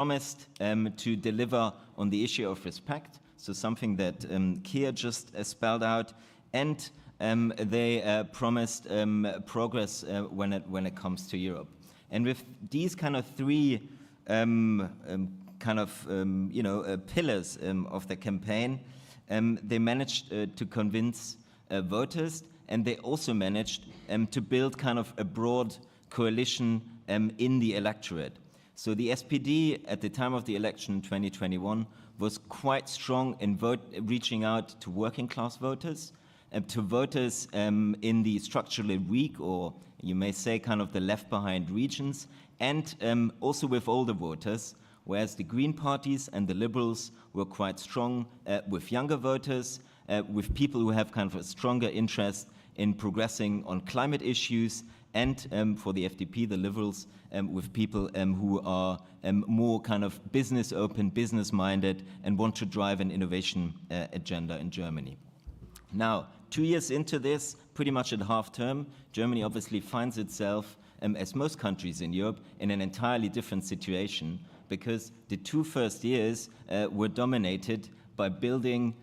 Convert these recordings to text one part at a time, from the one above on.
promised to deliver on the issue of respect, so something that Keir just spelled out, and they promised progress when it comes to Europe. And with these kind of three pillars of the campaign, they managed to convince voters, and they also managed to build kind of a broad coalition in the electorate. So the SPD at the time of the election in 2021 was quite strong in reaching out to working class voters, to voters in the structurally weak, or you may say kind of the left behind regions, and also with older voters, whereas the Green parties and the Liberals were quite strong with younger voters, with people who have kind of a stronger interest in progressing on climate issues, and for the FDP, the Liberals, with people who are more kind of business open, business minded, and want to drive an innovation agenda in Germany. Now, 2 years into this, pretty much at half term, Germany obviously finds itself, as most countries in Europe, in an entirely different situation, because the 2 first years were dominated by building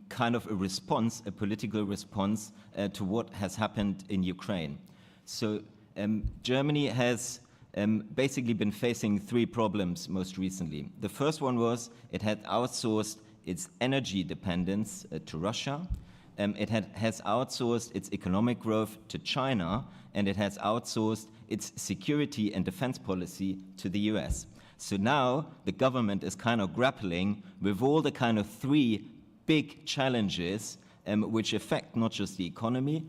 kind of a response, a political response to what has happened in Ukraine. So Germany has basically been facing 3 problems most recently. The first one was it had outsourced its energy dependence to Russia. It has outsourced its economic growth to China, and it has outsourced its security and defense policy to the US. So now the government is kind of grappling with all the kind of 3 big challenges which affect not just the economy,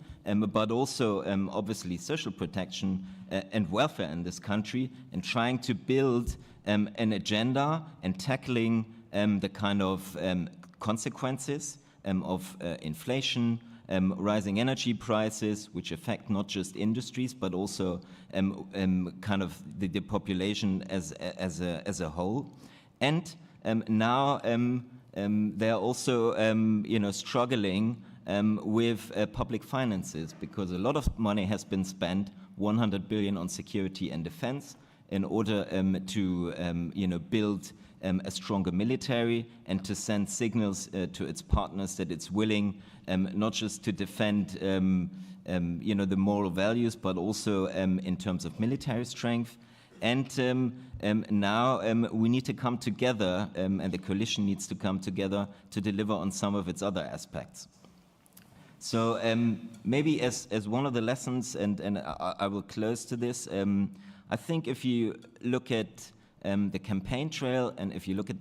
but also obviously social protection and welfare in this country, and trying to build an agenda and tackling the kind of consequences of inflation, rising energy prices, which affect not just industries, but also kind of the population as a whole. And now they're also struggling with public finances, because a lot of money has been spent, 100 billion on security and defense, in order to build a stronger military and to send signals to its partners that it's willing not just to defend the moral values, but also in terms of military strength. And now we need to come together, and the coalition needs to come together to deliver on some of its other aspects. So maybe as one of the lessons, and I will close to this, I think if you look at the campaign trail, and if you look at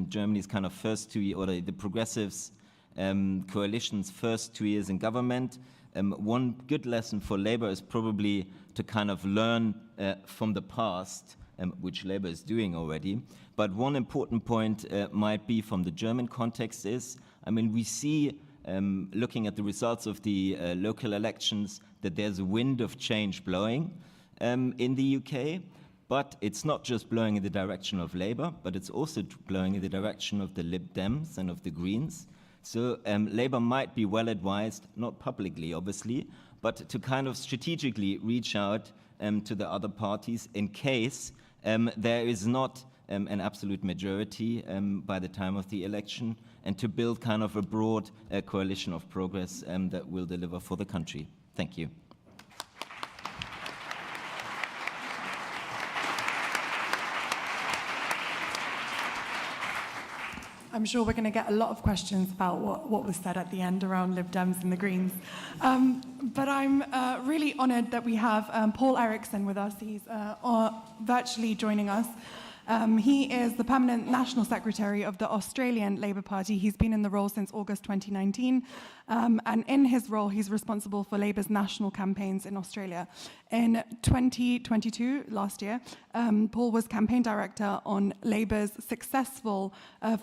Germany's kind of first 2 years, or the Progressives coalition's first 2 years in government, one good lesson for Labour is probably to kind of learn from the past, which Labour is doing already. But one important point might be from the German context is, I mean, we see, looking at the results of the local elections, that there's a wind of change blowing in the UK. But it's not just blowing in the direction of Labour, but it's also blowing in the direction of the Lib Dems and of the Greens. So Labour might be well advised, not publicly obviously, but to kind of strategically reach out to the other parties in case there is not an absolute majority by the time of the election, and to build kind of a broad coalition of progress that will deliver for the country. Thank you. I'm sure we're going to get a lot of questions about what was said at the end around Lib Dems and the Greens. But I'm really honoured that we have Paul Erickson with us. He's virtually joining us. He is the permanent national secretary of the Australian Labor Party. He's been in the role since August 2019. And in his role, he's responsible for Labour's national campaigns in Australia. In 2022, last year, Paul was campaign director on Labour's successful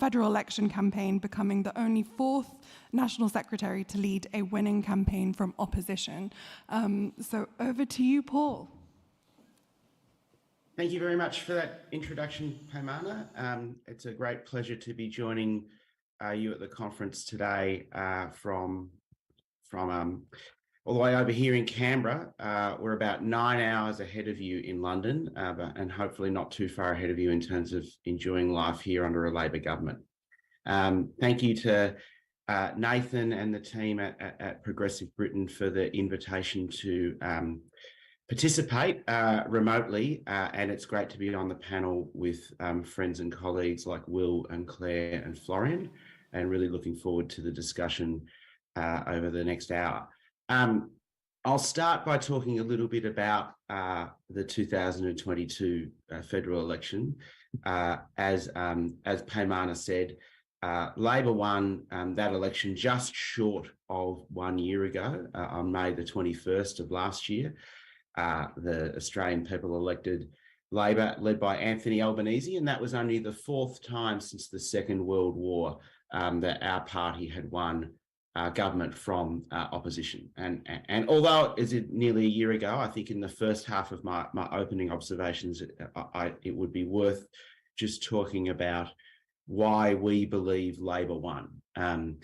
federal election campaign, becoming the only 4th national secretary to lead a winning campaign from opposition. So over to you, Paul. Thank you very much for that introduction, Paimana. It's a great pleasure to be joining you at the conference today from all the way over here in Canberra. We're about 9 hours ahead of you in London, and hopefully not too far ahead of you in terms of enjoying life here under a Labor government. Thank you to Nathan and the team at Progressive Britain for the invitation to participate remotely, and it's great to be on the panel with friends and colleagues like Will and Claire and Florian, and really looking forward to the discussion over the next hour. I'll start by talking a little bit about the 2022 federal election. As Paymana said, Labor won that election just short of 1 year ago, on May the 21st of last year. The Australian people elected Labor, led by Anthony Albanese, and that was only the fourth time since the Second World War that our party had won government from opposition. And although it is nearly a year ago, I think in the first half of my opening observations, it would be worth just talking about why we believe Labor won. And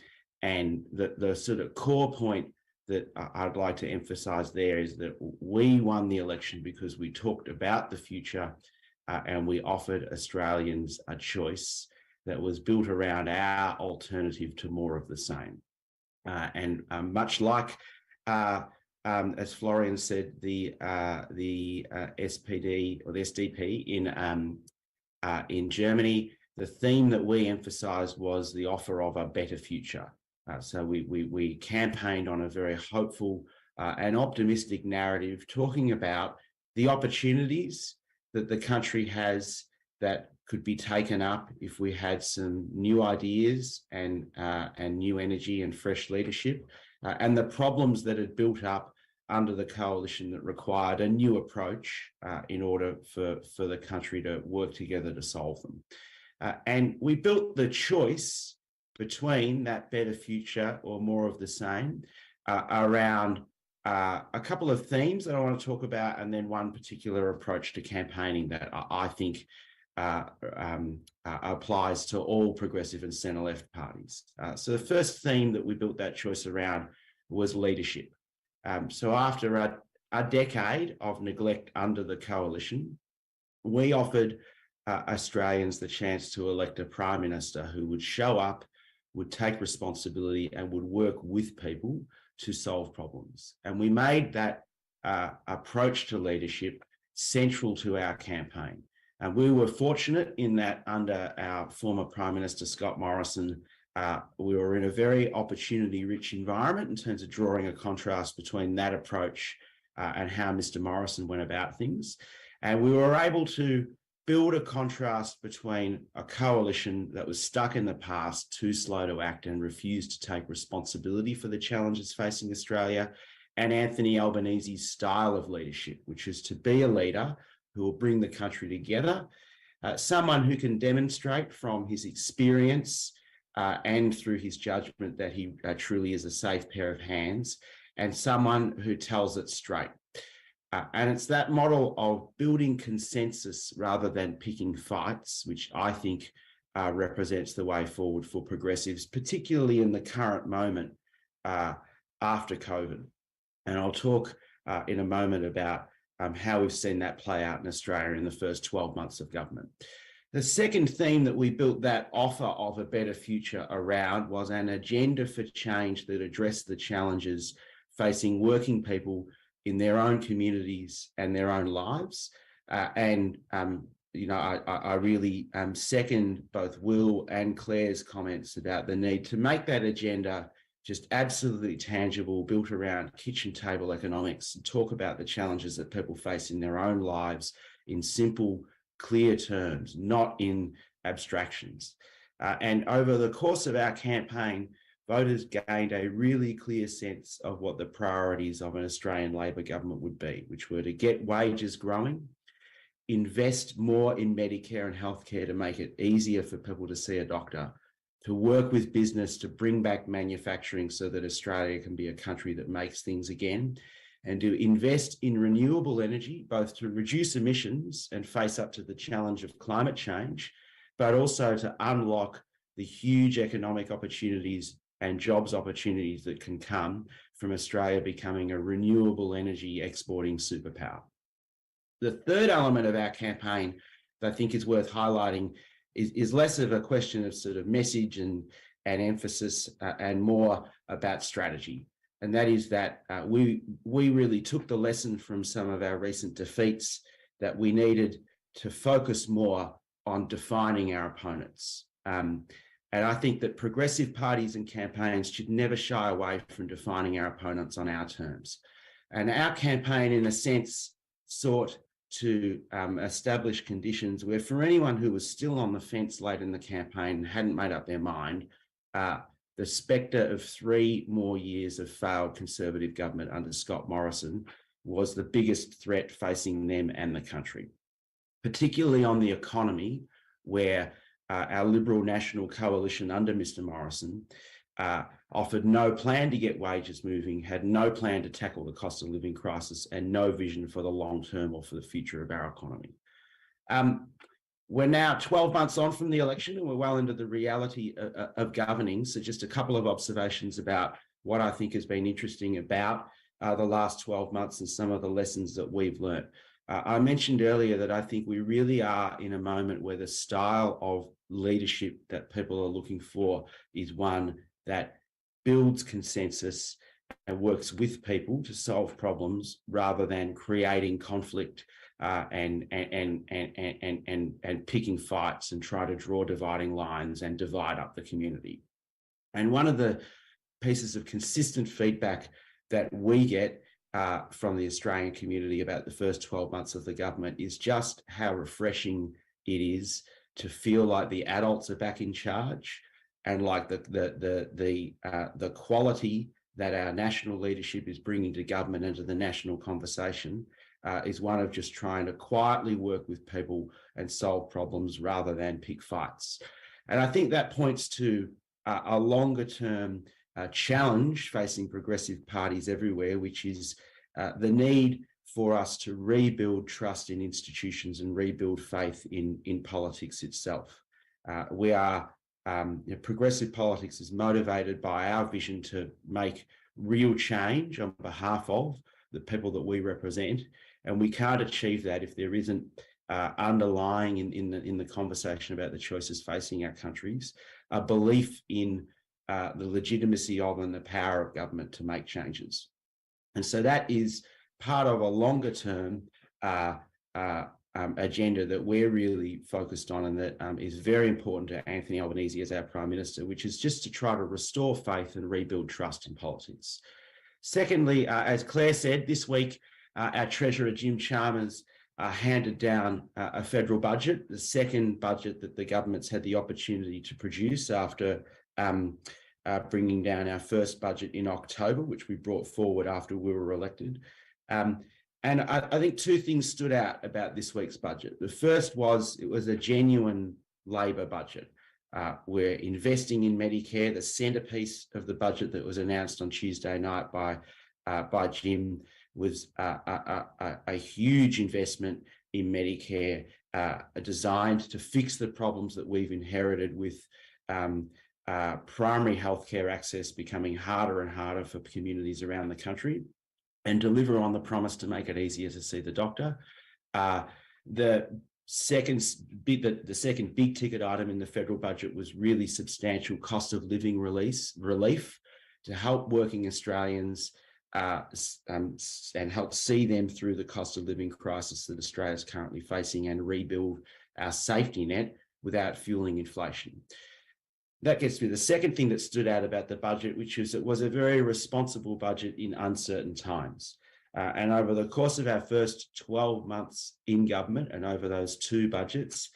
the sort of core point that I'd like to emphasise there is that we won the election because we talked about the future and we offered Australians a choice that was built around our alternative to more of the same. And much like, as Florian said, the SPD or the SDP in Germany, the theme that we emphasised was the offer of a better future. So we campaigned on a very hopeful and optimistic narrative, talking about the opportunities that the country has that could be taken up if we had some new ideas and new energy and fresh leadership, and the problems that had built up under the coalition that required a new approach in order for the country to work together to solve them. And we built the choice between that better future or more of the same around a couple of themes that I want to talk about, and then one particular approach to campaigning that I think applies to all progressive and centre-left parties. So the first theme that we built that choice around was leadership. So after a decade of neglect under the coalition, we offered Australians the chance to elect a Prime Minister who would show up, would take responsibility, and would work with people to solve problems. And we made that approach to leadership central to our campaign. And we were fortunate in that under our former Prime Minister, Scott Morrison, we were in a very opportunity-rich environment in terms of drawing a contrast between that approach and how Mr. Morrison went about things. And we were able to build a contrast between a coalition that was stuck in the past, too slow to act and refused to take responsibility for the challenges facing Australia, and Anthony Albanese's style of leadership, which is to be a leader who will bring the country together, someone who can demonstrate from his experience and through his judgment that he truly is a safe pair of hands, and someone who tells it straight. And it's that model of building consensus rather than picking fights, which I think represents the way forward for progressives, particularly in the current moment after COVID. And I'll talk in a moment about how we've seen that play out in Australia in the first 12 months of government. The second theme that we built that offer of a better future around was an agenda for change that addressed the challenges facing working people in their own communities and their own lives. I really second both Will and Claire's comments about the need to make that agenda just absolutely tangible, built around kitchen table economics, and talk about the challenges that people face in their own lives in simple, clear terms, not in abstractions. And over the course of our campaign, voters gained a really clear sense of what the priorities of an Australian Labor government would be, which were to get wages growing, invest more in Medicare and healthcare to make it easier for people to see a doctor, to work with business to bring back manufacturing so that Australia can be a country that makes things again, and to invest in renewable energy, both to reduce emissions and face up to the challenge of climate change, but also to unlock the huge economic opportunities and jobs opportunities that can come from Australia becoming a renewable energy exporting superpower. The third element of our campaign that I think is worth highlighting is less of a question of sort of message and emphasis and more about strategy. And that is that we really took the lesson from some of our recent defeats that we needed to focus more on defining our opponents. And I think that progressive parties and campaigns should never shy away from defining our opponents on our terms. And our campaign, in a sense, sought to establish conditions where, for anyone who was still on the fence late in the campaign and hadn't made up their mind, the spectre of 3 more years of failed Conservative government under Scott Morrison was the biggest threat facing them and the country, particularly on the economy, where our Liberal National Coalition under Mr Morrison offered no plan to get wages moving, had no plan to tackle the cost of living crisis, and no vision for the long term or for the future of our economy. We're now 12 months on from the election, and we're well into the reality of governing. So just a couple of observations about what I think has been interesting about the last 12 months and some of the lessons that we've learned. I mentioned earlier that I think we really are in a moment where the style of leadership that people are looking for is one that builds consensus and works with people to solve problems rather than creating conflict and picking fights and try to draw dividing lines and divide up the community. And one of the pieces of consistent feedback that we get from the Australian community about the first 12 months of the government is just how refreshing it is to feel like the adults are back in charge, and like the quality that our national leadership is bringing to government and to the national conversation is one of just trying to quietly work with people and solve problems rather than pick fights. And I think that points to a longer term challenge facing progressive parties everywhere, which is the need for us to rebuild trust in institutions and rebuild faith in politics itself. Progressive politics is motivated by our vision to make real change on behalf of the people that we represent, and we can't achieve that if there isn't underlying in the conversation about the choices facing our countries a belief in the legitimacy of and the power of government to make changes. And so that is part of a longer term agenda that we're really focused on, and that is very important to Anthony Albanese as our Prime Minister, which is just to try to restore faith and rebuild trust in politics. Secondly, as Claire said, this week our Treasurer Jim Chalmers handed down a federal budget, the second budget that the government's had the opportunity to produce after bringing down our first budget in October, which we brought forward after we were elected. And I think 2 things stood out about this week's budget. The first was it was a genuine Labor budget. We're investing in Medicare. The centrepiece of the budget that was announced on Tuesday night by Jim was a huge investment in Medicare, designed to fix the problems that we've inherited with primary healthcare access becoming harder and harder for communities around the country, and deliver on the promise to make it easier to see the doctor. The second big ticket item in the federal budget was really substantial cost of living relief to help working Australians and help see them through the cost of living crisis that Australia is currently facing, and rebuild our safety net without fueling inflation. That gets me to the second thing that stood out about the budget, which is it was a very responsible budget in uncertain times. And over the course of our first 12 months in government, and over those 2 budgets,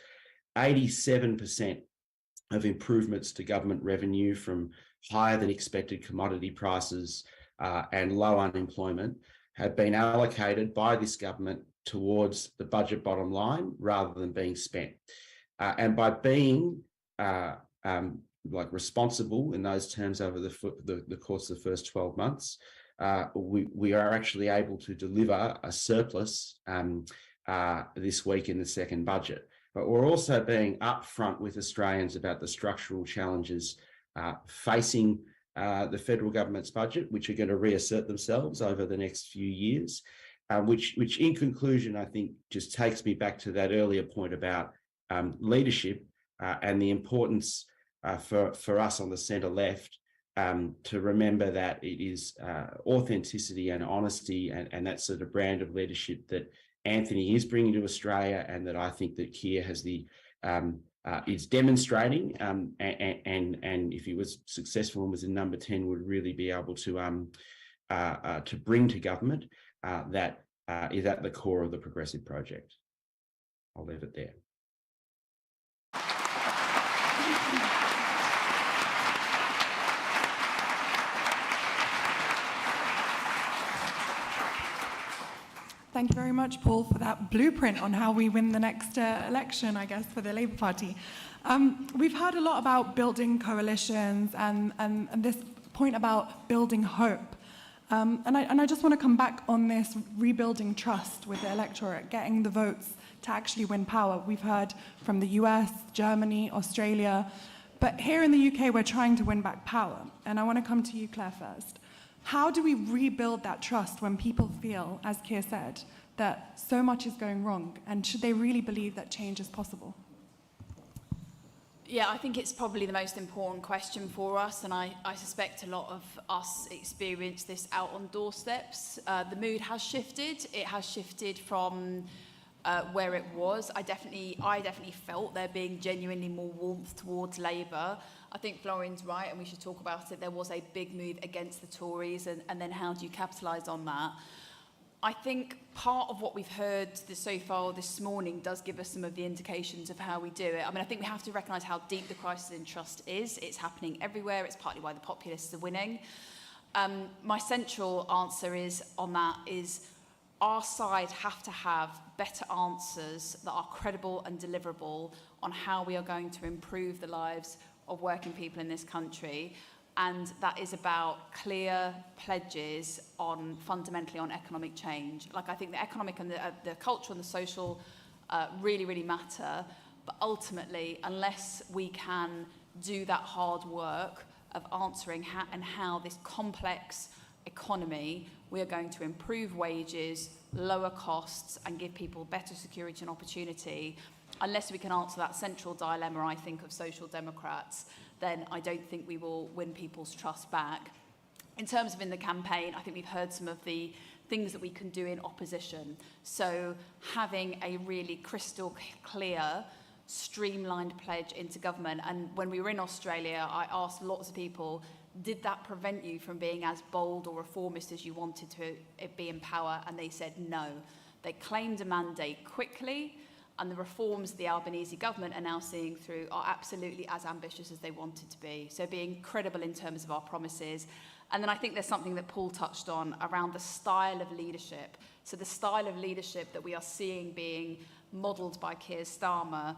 87% of improvements to government revenue from higher than expected commodity prices and low unemployment have been allocated by this government towards the budget bottom line rather than being spent. And by being responsible in those terms over the course of the first 12 months, we are actually able to deliver a surplus this week in the second budget. But we're also being upfront with Australians about the structural challenges facing the federal government's budget, which are going to reassert themselves over the next few years, which in conclusion, I think just takes me back to that earlier point about leadership and the importance for us on the centre left to remember that it is authenticity and honesty and that sort of brand of leadership that Anthony is bringing to Australia, and that I think that Keir has is demonstrating, and if he was successful and was in number 10, would really be able to bring to government that is at the core of the Progressive project. I'll leave it there. Thank you very much, Paul, for that blueprint on how we win the next election, I guess, for the Labour Party. We've heard a lot about building coalitions and this point about building hope. And I just want to come back on this rebuilding trust with the electorate, getting the votes to actually win power. We've heard from the US, Germany, Australia, but here in the UK, we're trying to win back power. And I want to come to you, Claire, first. How do we rebuild that trust when people feel, as Keir said, that so much is going wrong? And should they really believe that change is possible? Yeah, I think it's probably the most important question for us, and I suspect a lot of us experience this out on doorsteps. The mood has shifted. It has shifted from where it was. I definitely felt there being genuinely more warmth towards Labour. I think Florian's right, and we should talk about it. There was a big move against the Tories, and then how do you capitalise on that? I think part of what we've heard so far this morning does give us some of the indications of how we do it. I mean, I think we have to recognise how deep the crisis in trust is. It's happening everywhere. It's partly why the populists are winning. My central answer on that is our side have to have better answers that are credible and deliverable on how we are going to improve the lives of working people in this country. And that is about clear pledges fundamentally on economic change. Like, I think the economic and the cultural and the social really, really matter. But ultimately, unless we can do that hard work of answering how this complex economy, we are going to improve wages, lower costs, and give people better security and opportunity, unless we can answer that central dilemma, I think, of social democrats, then I don't think we will win people's trust back. In terms of in the campaign, I think we've heard some of the things that we can do in opposition. So having a really crystal clear, streamlined pledge into government. And when we were in Australia, I asked lots of people, did that prevent you from being as bold or reformist as you wanted to be in power? And they said no. They claimed a mandate quickly, and the reforms the Albanese government are now seeing through are absolutely as ambitious as they wanted to be. So being credible in terms of our promises. And then I think there's something that Paul touched on around the style of leadership. So the style of leadership that we are seeing being modelled by Keir Starmer,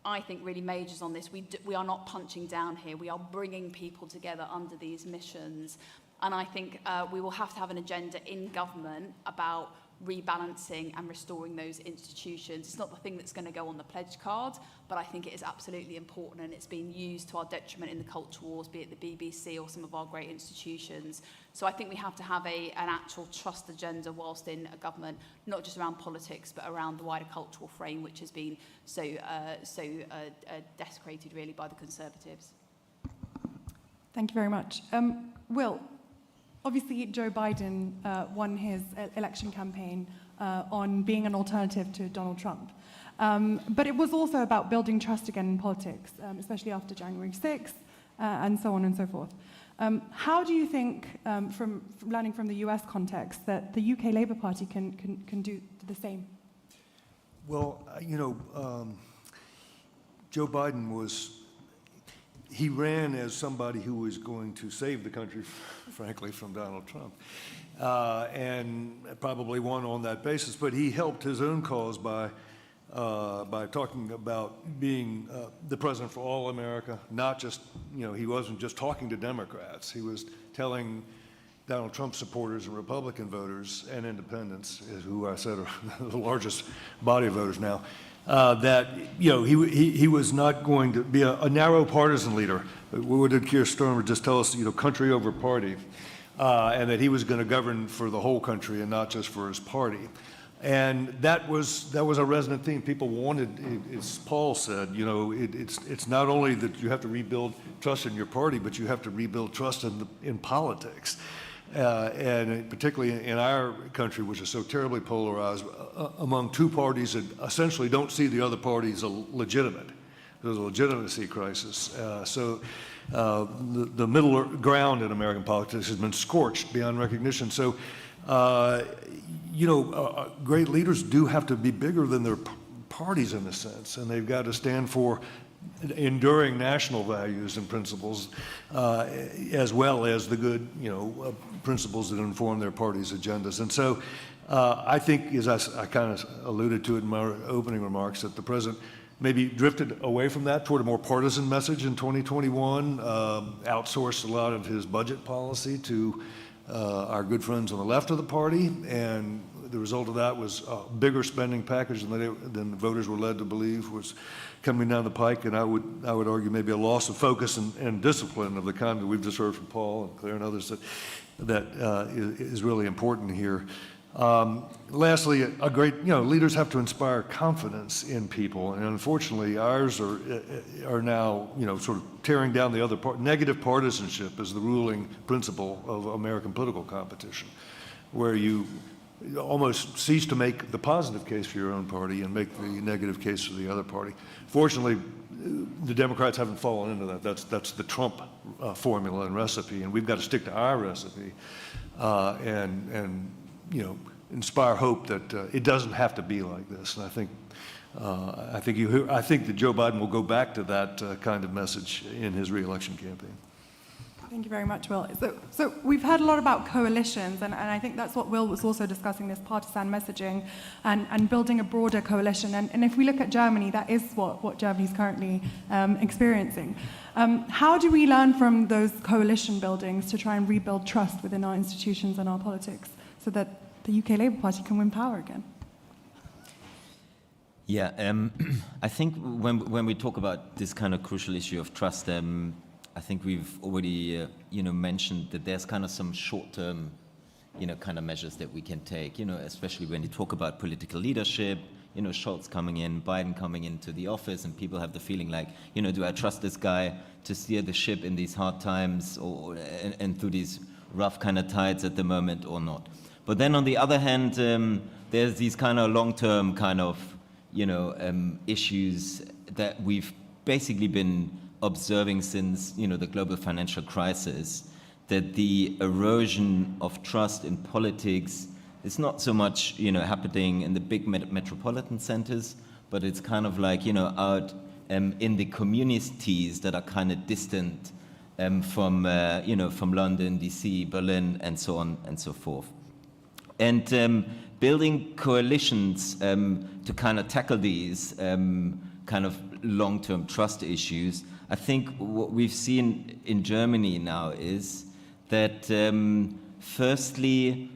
I think really majors on this. We are not punching down here. We are bringing people together under these missions. And I think we will have to have an agenda in government about rebalancing and restoring those institutions. It's not the thing that's going to go on the pledge card, but I think it is absolutely important, and it's been used to our detriment in the culture wars, be it the BBC or some of our great institutions. So I think we have to have an actual trust agenda whilst in a government, not just around politics, but around the wider cultural frame, which has been so desecrated really by the Conservatives. Thank you very much. Will, obviously, Joe Biden won his election campaign on being an alternative to Donald Trump. But it was also about building trust again in politics, especially after January 6th, and so on and so forth. How do you think, from learning from the US context, that the UK Labour Party can do the same? Well, Joe Biden he ran as somebody who was going to save the country, frankly, from Donald Trump, and probably won on that basis. But he helped his own cause by talking about being the president for all America, not just, he wasn't just talking to Democrats. He was telling Donald Trump supporters and Republican voters and independents, who I said are the largest body of voters now, that, you know, he was not going to be a narrow partisan leader. What did Keir Starmer just tell us, you know, country over party, and that he was going to govern for the whole country and not just for his party. And that was a resonant theme. People wanted, as Paul said, you know, it's not only that you have to rebuild trust in your party, but you have to rebuild trust in politics. And particularly in our country, which is so terribly polarized, among two parties that essentially don't see the other party as legitimate. There's a legitimacy crisis. So the middle ground in American politics has been scorched beyond recognition. So, you know, great leaders do have to be bigger than their parties in a sense, and they've got to stand for enduring national values and principles, as well as the good, you know, principles that inform their party's agendas. And so I think, as I kind of alluded to it in my opening remarks, that the president maybe drifted away from that toward a more partisan message in 2021, outsourced a lot of his budget policy to our good friends on the left of the party, and the result of that was a bigger spending package than the voters were led to believe was coming down the pike, and I would argue maybe a loss of focus and discipline of the kind that we've just heard from Paul and Claire and others that is really important here. Lastly, a great, you know, leaders have to inspire confidence in people, and unfortunately ours are now, you know, sort of tearing down the other part. Negative partisanship is the ruling principle of American political competition, where you almost cease to make the positive case for your own party and make the negative case for the other party. Fortunately, the Democrats haven't fallen into that. That's the Trump formula and recipe, and we've got to stick to our recipe and you know, inspire hope that it doesn't have to be like this. And I think that Joe Biden will go back to that kind of message in his re-election campaign. Thank you very much, Will. So we've heard a lot about coalitions, and I think that's what Will was also discussing, this partisan messaging and building a broader coalition. And if we look at Germany, that is what Germany's currently experiencing. How do we learn from those coalition buildings to try and rebuild trust within our institutions and our politics so that the UK Labour Party can win power again? Yeah, I think when we talk about this kind of crucial issue of trust, I think we've already, you know, mentioned that there's kind of some short-term, you know, kind of measures that we can take, you know, especially when you talk about political leadership, you know, Scholz coming in, Biden coming into the office, and people have the feeling like, you know, do I trust this guy to steer the ship in these hard times and through these rough kind of tides at the moment or not? But then on the other hand, there's these kind of long-term kind of, you know, issues that we've basically been observing since, you know, the global financial crisis, that the erosion of trust in politics is not so much, you know, happening in the big metropolitan centers, but it's kind of like, you know, out in the communities that are kind of distant from, you know, from London, DC, Berlin, and so on and so forth. And building coalitions to kind of tackle these kind of long-term trust issues, I think what we've seen in Germany now is that firstly,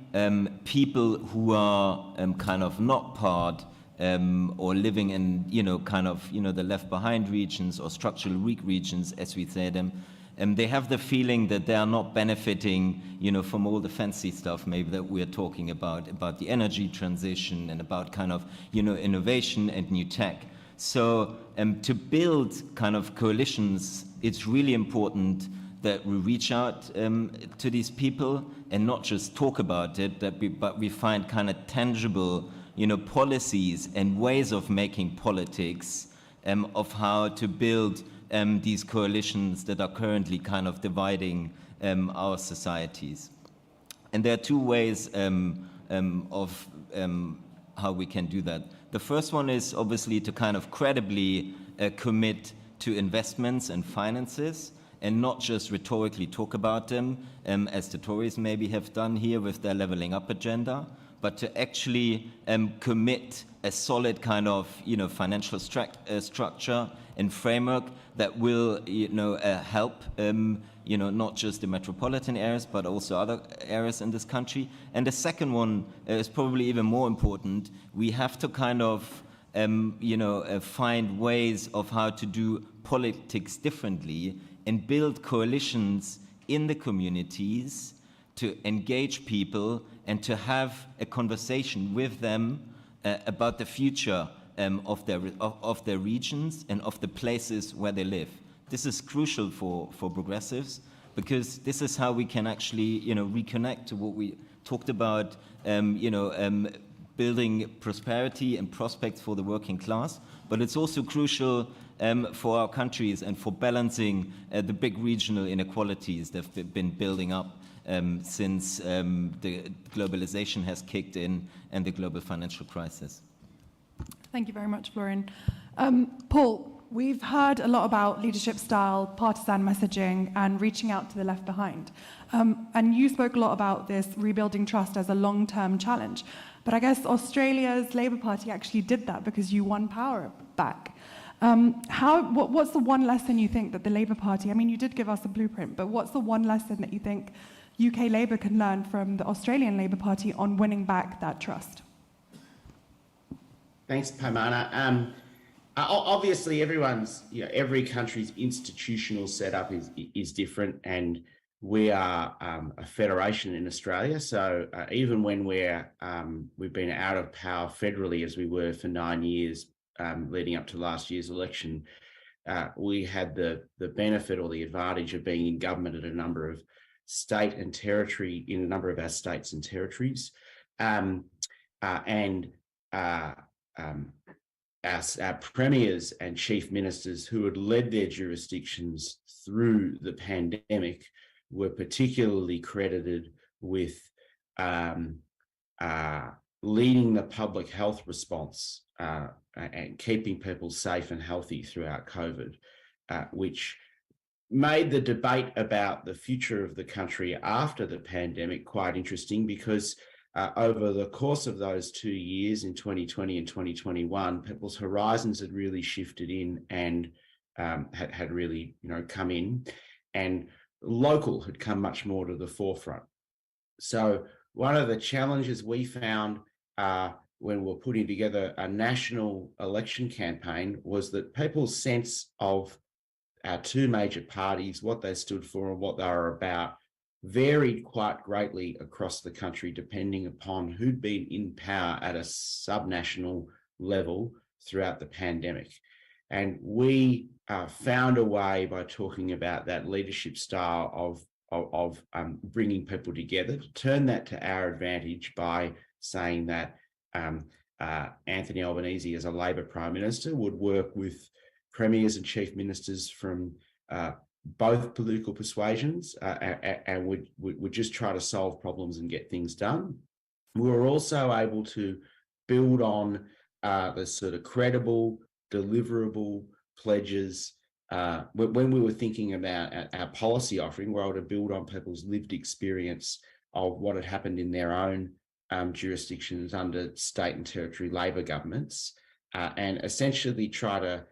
people who are kind of not part or living in, you know, kind of, you know, the left behind regions or structurally weak regions, as we say them, they have the feeling that they are not benefiting, you know, from all the fancy stuff maybe that we're talking about the energy transition and about kind of, you know, innovation and new tech. So to build kind of coalitions, it's really important that we reach out to these people and not just talk about it, but we find kind of tangible, you know, policies and ways of making politics of how to build these coalitions that are currently kind of dividing our societies. And there are two ways of how we can do that. The first one is obviously to kind of credibly commit to investments and finances and not just rhetorically talk about them, as the Tories maybe have done here with their levelling up agenda, but to actually commit a solid kind of, you know, financial structure and framework that will, you know, help, you know, not just the metropolitan areas, but also other areas in this country. And the second one is probably even more important. We have to kind of find ways of how to do politics differently and build coalitions in the communities to engage people and to have a conversation with them about the future of their regions and of the places where they live. This is crucial for progressives, because this is how we can actually, reconnect to what we talked about, building prosperity and prospects for the working class. But it's also crucial for our countries and for balancing the big regional inequalities that have been building up since the globalization has kicked in and the global financial crisis. Thank you very much, Florian. Paul, we've heard a lot about leadership style, partisan messaging, and reaching out to the left behind. And you spoke a lot about this rebuilding trust as a long-term challenge. But I guess Australia's Labour Party actually did that because you won power back. What's the one lesson you think that the Labour Party, I mean, you did give us a blueprint, but what's the one lesson that you think UK Labour can learn from the Australian Labour Party on winning back that trust? Thanks, Paimana. Obviously, every country's institutional setup is different, and we are a federation in Australia. So even when we've been out of power federally, as we were for 9 years leading up to last year's election, we had the benefit or the advantage of being in government at a number of in a number of our states and territories, our premiers and chief ministers who had led their jurisdictions through the pandemic were particularly credited with leading the public health response and keeping people safe and healthy throughout COVID, which made the debate about the future of the country after the pandemic quite interesting, because over the course of those 2 years in 2020 and 2021, people's horizons had really shifted in and had really, come in, and local had come much more to the forefront. So one of the challenges we found when we were putting together a national election campaign was that people's sense of our two major parties, what they stood for and what they were about, varied quite greatly across the country, depending upon who'd been in power at a subnational level throughout the pandemic. And we found a way, by talking about that leadership style of bringing people together, to turn that to our advantage by saying that Anthony Albanese, as a Labor Prime Minister, would work with premiers and chief ministers from both political persuasions and would just try to solve problems and get things done. We were also able to build on the sort of credible, deliverable pledges. When we were thinking about our policy offering, we were able to build on people's lived experience of what had happened in their own jurisdictions under state and territory Labor governments, and essentially try to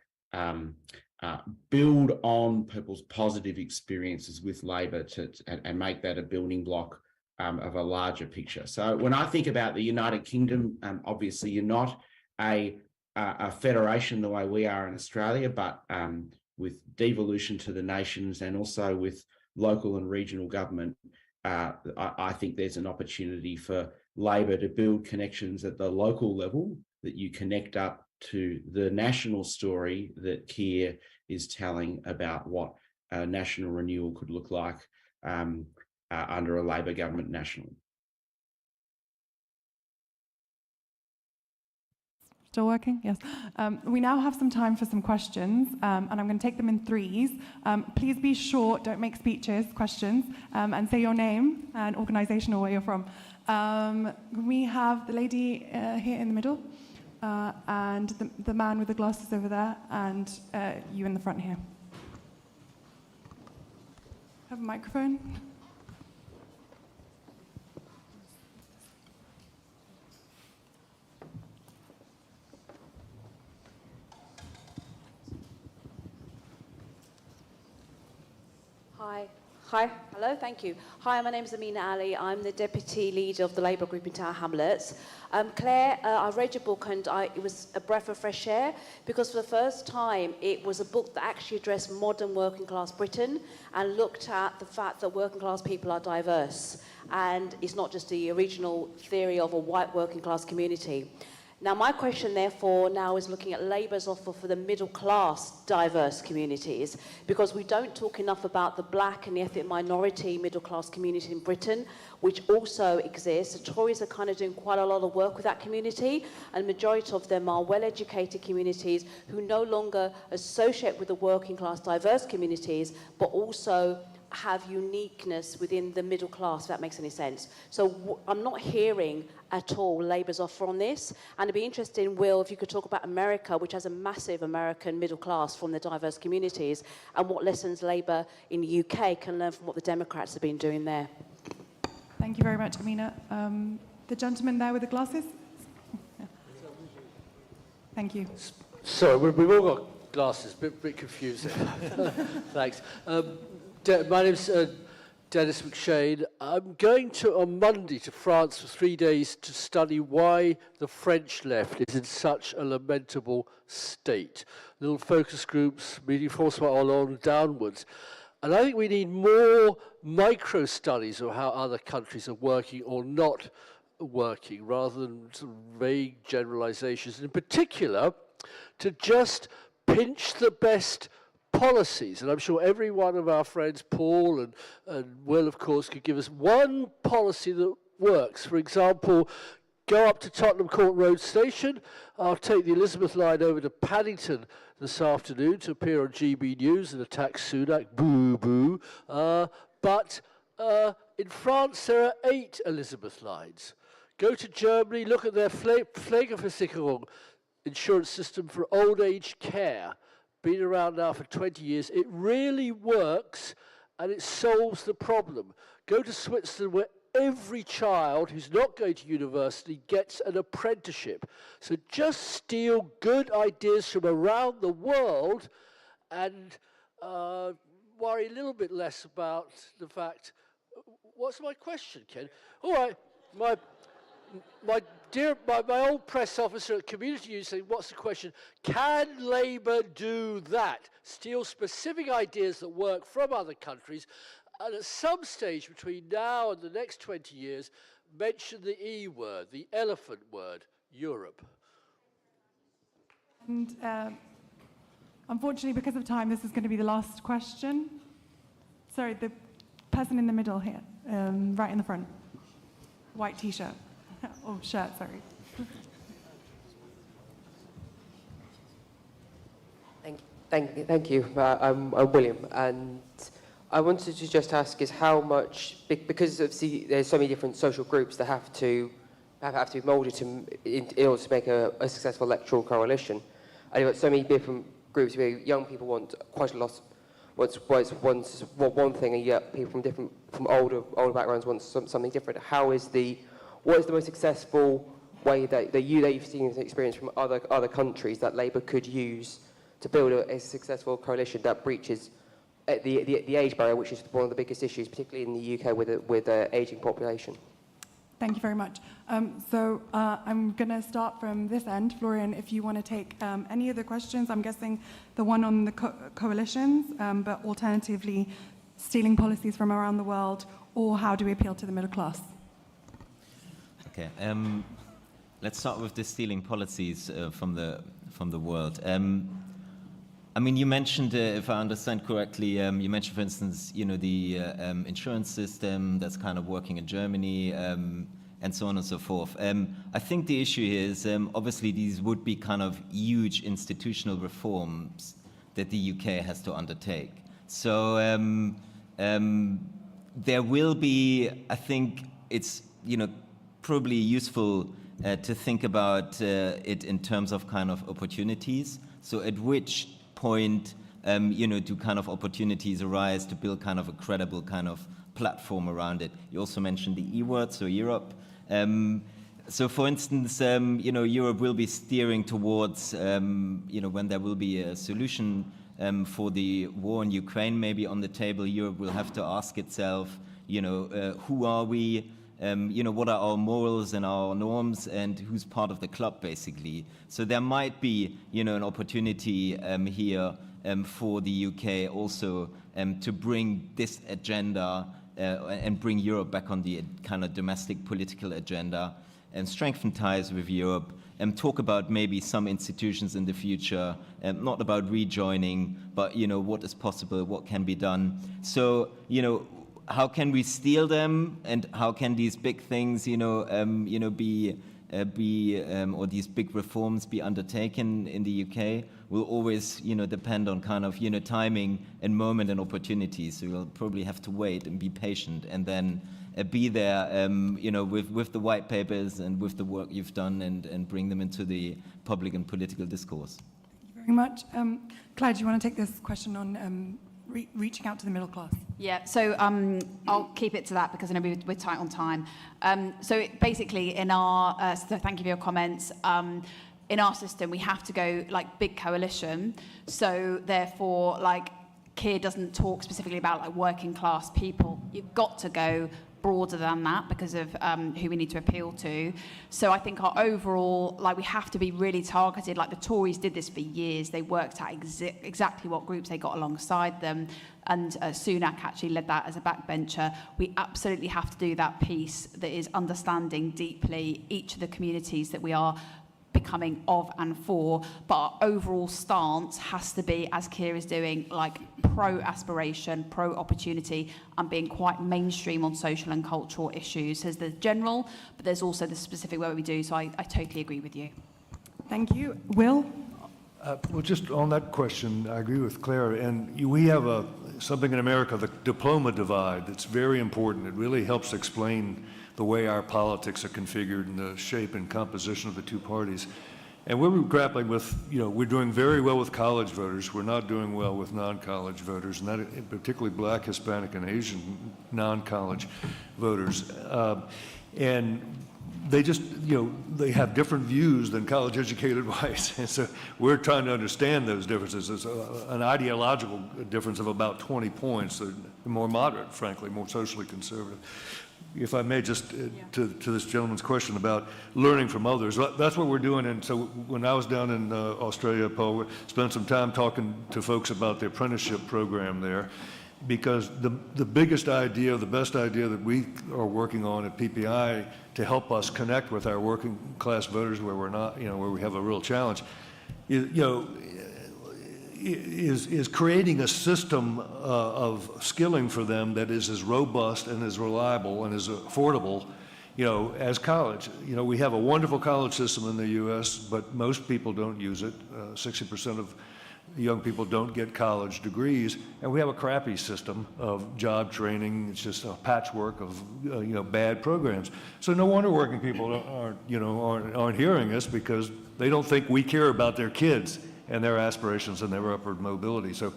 build on people's positive experiences with Labor and make that a building block of a larger picture. So when I think about the United Kingdom, obviously you're not a federation the way we are in Australia, but with devolution to the nations and also with local and regional government, I think there's an opportunity for Labor to build connections at the local level that you connect up to the national story that Keir is telling about what a national renewal could look like under a Labor government nationally. Still working? Yes. We now have some time for some questions, and I'm going to take them in threes. Please be short, don't make speeches, questions, and say your name and organisation or where you're from. We have the lady here in the middle, and the man with the glasses over there, and you in the front here. Have a microphone. Hi, hello, thank you. Hi, my name is Amina Ali. I'm the Deputy Leader of the Labour Group in Tower Hamlets. Claire, I read your book and it was a breath of fresh air because for the first time it was a book that actually addressed modern working class Britain and looked at the fact that working class people are diverse and it's not just the original theory of a white working class community. Now, my question, therefore, now is looking at Labour's offer for the middle-class diverse communities, because we don't talk enough about the black and the ethnic minority middle-class community in Britain, which also exists. The Tories are kind of doing quite a lot of work with that community, and the majority of them are well-educated communities who no longer associate with the working-class diverse communities, but also have uniqueness within the middle class, if that makes any sense. So I'm not hearing at all Labour's offer on this. And it'd be interesting, Will, if you could talk about America, which has a massive American middle class from the diverse communities, and what lessons Labour in the UK can learn from what the Democrats have been doing there. Thank you very much, Amina. The gentleman there with the glasses? Yeah. Thank you. Sorry, we've all got glasses, bit confusing. Thanks. My name's Dennis McShane. I'm going on Monday to France for 3 days to study why the French left is in such a lamentable state. Little focus groups, meeting François Hollande downwards. And I think we need more micro studies of how other countries are working or not working, rather than sort of vague generalizations. In particular, to just pinch the best policies, and I'm sure every one of our friends, Paul and Will, of course, could give us one policy that works. For example, go up to Tottenham Court Road Station. I'll take the Elizabeth line over to Paddington this afternoon to appear on GB News and attack Sunak. Boo, boo. But in France, there are 8 Elizabeth lines. Go to Germany, look at their Pflegeversicherung insurance system for old age care. Been around now for 20 years. It really works and it solves the problem. Go to Switzerland, where every child who's not going to university gets an apprenticeship. So just steal good ideas from around the world and worry a little bit less about the fact. What's my question, Ken? All right, my old press officer at Community News saying, what's the question? Can Labour do that? Steal specific ideas that work from other countries, and at some stage between now and the next 20 years, mention the E word, the elephant word, Europe. And unfortunately, because of time, this is going to be the last question. Sorry, the person in the middle here, right in the front. White T-shirt. Oh, shirt, sorry. Thank you. I'm William, and I wanted to just ask is how much, because there's so many different social groups that have to be moulded in order to make a successful electoral coalition, and you've got so many different groups where young people want quite a lot, want one thing, and yet people from older backgrounds want something different. What is the most successful way that you've seen as an experience from other countries that Labour could use to build a successful coalition that breaches the age barrier, which is one of the biggest issues, particularly in the UK with the ageing population? Thank you very much. So I'm going to start from this end. Florian, if you want to take any other questions, I'm guessing the one on the coalitions, but alternatively, stealing policies from around the world, or how do we appeal to the middle class? Okay, let's start with the stealing policies from the world. I mean, you mentioned, if I understand correctly, you mentioned, for instance, the insurance system that's kind of working in Germany, and so on and so forth. I think the issue here is, obviously, these would be kind of huge institutional reforms that the UK has to undertake. So there will be, I think, it's probably useful to think about it in terms of kind of opportunities. So at which point, do kind of opportunities arise to build kind of a credible kind of platform around it? You also mentioned the E word, so Europe. So for instance, Europe will be steering towards, when there will be a solution for the war in Ukraine maybe on the table, Europe will have to ask itself, who are we? What are our morals and our norms, and who's part of the club, basically. So there might be, an opportunity here for the UK also to bring this agenda and bring Europe back on the kind of domestic political agenda and strengthen ties with Europe and talk about maybe some institutions in the future, not about rejoining, but, what is possible, what can be done. So, how can we steal them, and how can these big things, or these big reforms be undertaken in the UK will always, depend on kind of, timing and moment and opportunity. So you'll probably have to wait and be patient, and then be there, with the white papers and with the work you've done, and bring them into the public and political discourse. Thank you very much. Claire, do you want to take this question on reaching out to the middle class? Yeah, so I'll keep it to that because I know we're tight on time. So basically in our, so thank you for your comments, in our system we have to go like big coalition, so therefore like Keir doesn't talk specifically about like working class people. You've got to go broader than that because of who we need to appeal to. So I think our overall, like we have to be really targeted. Like the Tories did this for years. They worked out exactly what groups they got alongside them, and Sunak actually led that as a backbencher. We absolutely have to do that piece that is understanding deeply each of the communities that we are becoming of and for, but our overall stance has to be, as Keir is doing, like pro-aspiration, pro-opportunity, and being quite mainstream on social and cultural issues. There's the general, but there's also the specific work we do, so I totally agree with you. Thank you. Will? Well, just on that question, I agree with Claire, and we have something in America, the diploma divide, that's very important. It really helps explain the way our politics are configured and the shape and composition of the two parties. And we're grappling with, we're doing very well with college voters. We're not doing well with non-college voters, and that particularly Black, Hispanic, and Asian non-college voters. And they just, they have different views than college-educated whites. And so we're trying to understand those differences. There's an ideological difference of about 20 points. They're more moderate, frankly, more socially conservative. If I may, just to this gentleman's question about learning from others, that's what we're doing. And so when I was down in Australia, Paul, spent some time talking to folks about the apprenticeship program there, because the biggest idea, the best idea that we are working on at PPI to help us connect with our working class voters where we're not, where we have a real challenge, is creating a system of skilling for them that is as robust and as reliable and as affordable, as college. We have a wonderful college system in the U.S., but most people don't use it. 60% of young people don't get college degrees, and we have a crappy system of job training. It's just a patchwork of bad programs. So no wonder working people aren't hearing us, because they don't think we care about their kids and their aspirations and their upward mobility. So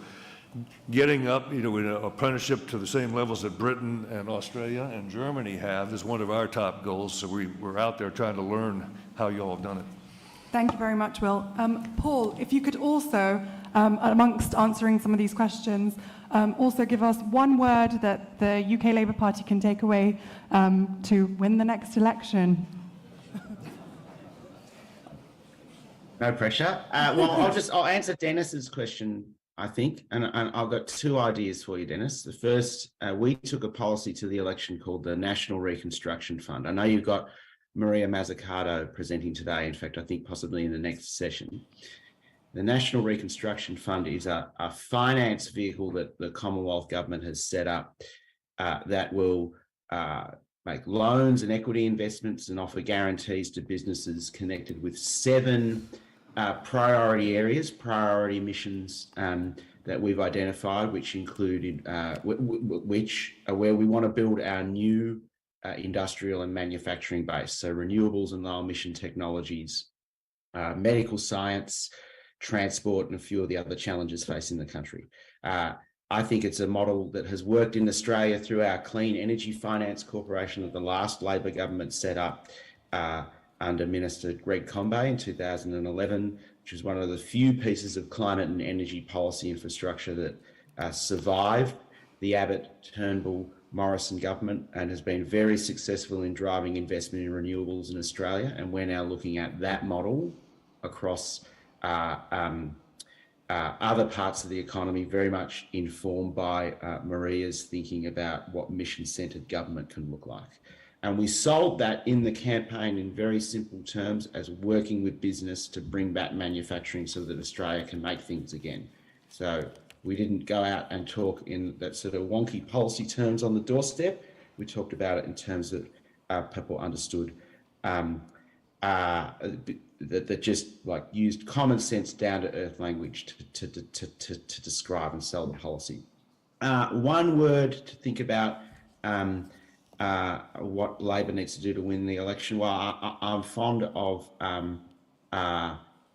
getting up, with an apprenticeship to the same levels that Britain and Australia and Germany have is one of our top goals. So we're out there trying to learn how you all have done it. Thank you very much, Will. Paul, if you could also, amongst answering some of these questions, also give us one word that the UK Labour Party can take away to win the next election. No pressure. Well, I'll answer Dennis's question, I think, and I've got two ideas for you, Dennis. The first, we took a policy to the election called the National Reconstruction Fund. I know you've got Maria Mazzucato presenting today. In fact, I think possibly in the next session. The National Reconstruction Fund is a finance vehicle that the Commonwealth Government has set up that will make loans and equity investments and offer guarantees to businesses connected with 7 priority areas, priority missions that we've identified, which included, which are where we want to build our new industrial and manufacturing base. So renewables and low emission technologies, medical science, transport, and a few of the other challenges facing the country. I think it's a model that has worked in Australia through our Clean Energy Finance Corporation that the last Labor government set up under Minister Greg Combay in 2011. which is one of the few pieces of climate and energy policy infrastructure that survived the Abbott, Turnbull, Morrison government and has been very successful in driving investment in renewables in Australia. And we're now looking at that model across other parts of the economy, very much informed by Maria's thinking about what mission-centred government can look like. And we sold that in the campaign in very simple terms as working with business to bring back manufacturing so that Australia can make things again. So we didn't go out and talk in that sort of wonky policy terms on the doorstep. We talked about it in terms that people understood, that just like used common sense, down to earth language to describe and sell the policy. One word to think about what Labor needs to do to win the election. Well, I'm fond of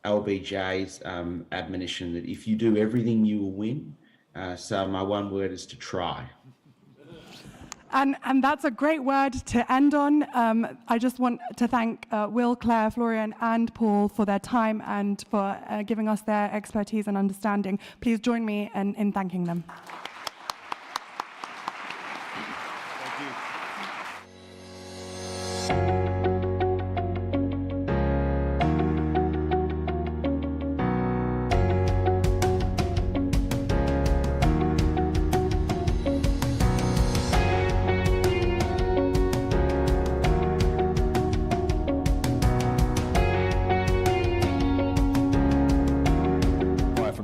LBJ's admonition that if you do everything, you will win. So my one word is to try. And that's a great word to end on. I just want to thank Will, Claire, Florian and Paul for their time and for giving us their expertise and understanding. Please join me in thanking them.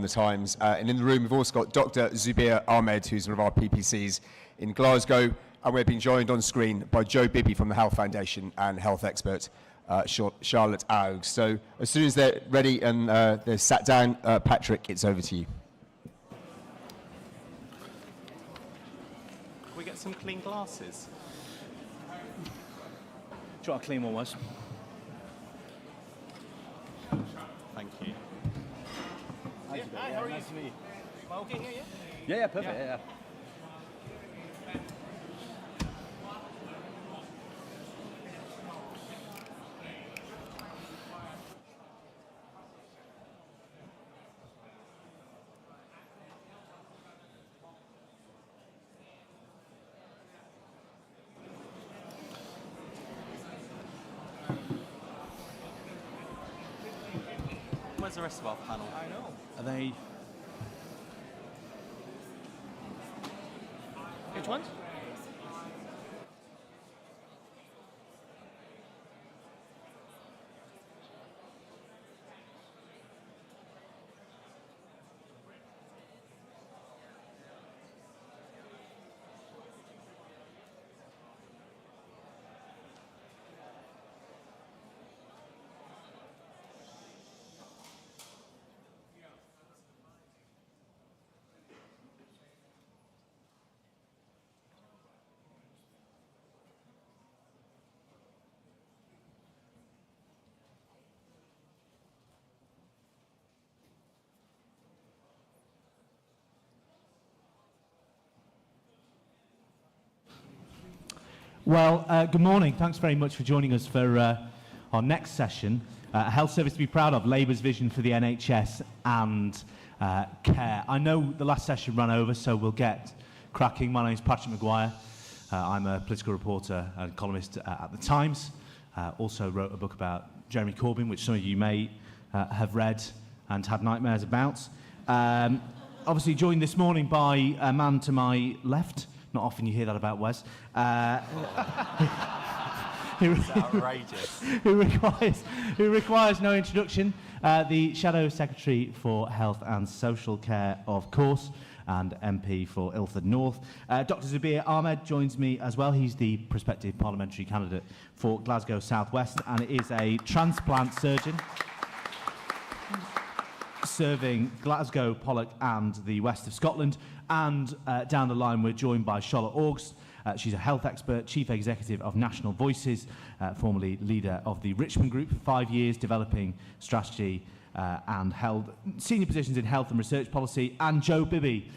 Times. And in the room, we've also got Dr. Zubair Ahmed, who's one of our PPCs in Glasgow, and we're being joined on screen by Joe Bibby from the Health Foundation and health expert Charlotte Aug. So as soon as they're ready and they're sat down, Patrick, it's over to you. Can we get some clean glasses? Do you want a clean one, Wes? Thank you. Hi, how are you? Nice to meet you. Am I okay here, yeah? Yeah, perfect, yeah. Where's the rest of our panel? I know. Are they... Which ones? Well, good morning. Thanks very much for joining us for our next session. A health service to be proud of, Labour's vision for the NHS and care. I know the last session ran over, so we'll get cracking. My name's Patrick Maguire. I'm a political reporter and columnist at The Times. Also wrote a book about Jeremy Corbyn, which some of you may have read and had nightmares about. Obviously joined this morning by a man to my left. Not often you hear that about Wes. It's outrageous. who requires no introduction. The Shadow Secretary for Health and Social Care, of course, and MP for Ilford North. Dr. Zubair Ahmed joins me as well. He's the prospective parliamentary candidate for Glasgow South West, and is a transplant surgeon serving Glasgow, Pollock and the west of Scotland. And down the line, we're joined by Charlotte Aug. She's a health expert, chief executive of National Voices, formerly leader of the Richmond Group for 5 years, developing strategy and held senior positions in health and research policy. And Joe Bibby,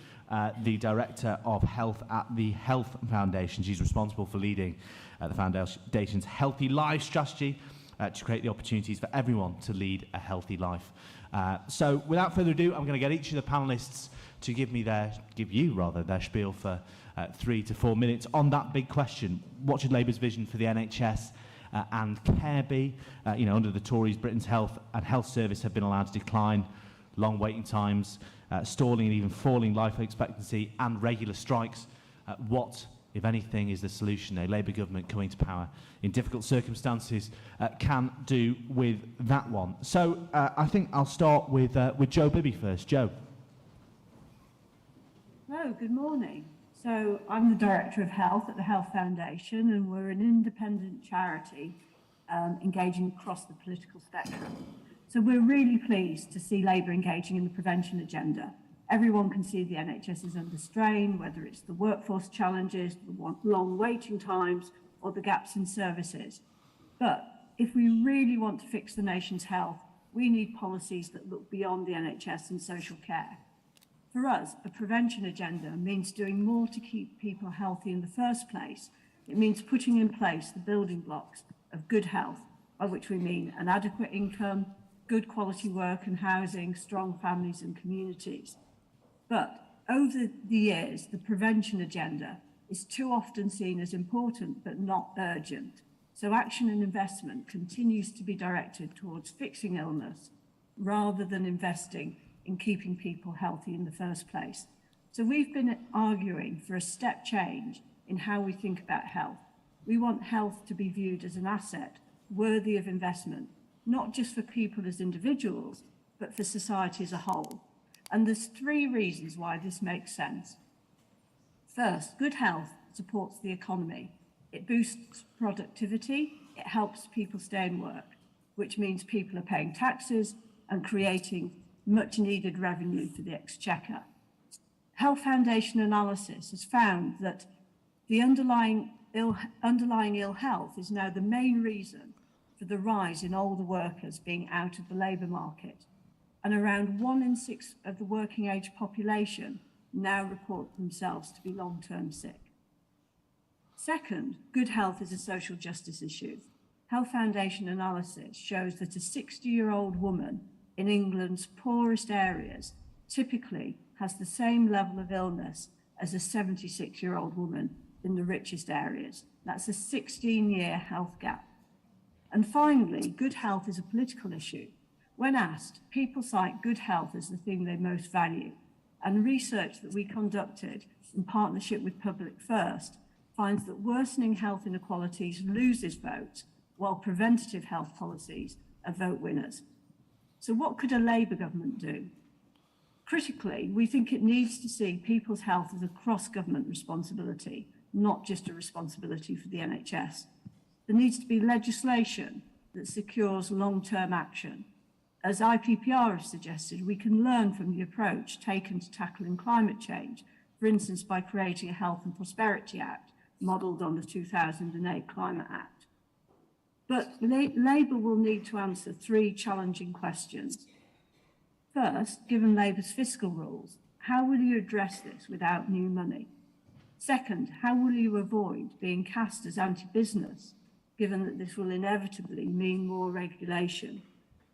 the director of health at the Health Foundation. She's responsible for leading the Foundation's Healthy Life strategy to create the opportunities for everyone to lead a healthy life. So without further ado, I'm going to get each of the panellists to give you their spiel for 3 to 4 minutes on that big question. What should Labour's vision for the NHS and care be? Under the Tories, Britain's health and health service have been allowed to decline, long waiting times, stalling and even falling life expectancy, and regular strikes. What, if anything, is the solution a Labour government coming to power in difficult circumstances can do with that one? So I think I'll start with Jo Bibby first. Jo. Hello, good morning. So I'm the Director of Health at the Health Foundation, and we're an independent charity engaging across the political spectrum. So we're really pleased to see Labour engaging in the prevention agenda. Everyone can see the NHS is under strain, whether it's the workforce challenges, the long waiting times, or the gaps in services. But if we really want to fix the nation's health, we need policies that look beyond the NHS and social care. For us, a prevention agenda means doing more to keep people healthy in the first place. It means putting in place the building blocks of good health, by which we mean an adequate income, good quality work and housing, strong families and communities. But over the years, the prevention agenda is too often seen as important but not urgent. So action and investment continues to be directed towards fixing illness rather than investing in keeping people healthy in the first place. So we've been arguing for a step change in how we think about health. We want health to be viewed as an asset worthy of investment, not just for people as individuals, but for society as a whole. And there's 3 reasons why this makes sense. First, good health supports the economy. It boosts productivity, it helps people stay in work, which means people are paying taxes and creating much needed revenue for the Exchequer. Health Foundation analysis has found that the underlying ill health is now the main reason for the rise in older workers being out of the labour market. And around 1 in 6 of the working age population now report themselves to be long-term sick. Second, good health is a social justice issue. Health Foundation analysis shows that a 60-year-old woman in England's poorest areas typically has the same level of illness as a 76-year-old woman in the richest areas. That's a 16-year health gap. And finally, good health is a political issue. When asked, people cite good health as the thing they most value. And research that we conducted in partnership with Public First finds that worsening health inequalities loses votes, while preventative health policies are vote winners. So what could a Labour government do? Critically, we think it needs to see people's health as a cross-government responsibility, not just a responsibility for the NHS. There needs to be legislation that secures long-term action. As IPPR has suggested, we can learn from the approach taken to tackling climate change, for instance, by creating a Health and Prosperity Act, modelled on the 2008 Climate Act. But Labour will need to answer 3 challenging questions. First, given Labour's fiscal rules, how will you address this without new money? Second, how will you avoid being cast as anti-business, given that this will inevitably mean more regulation?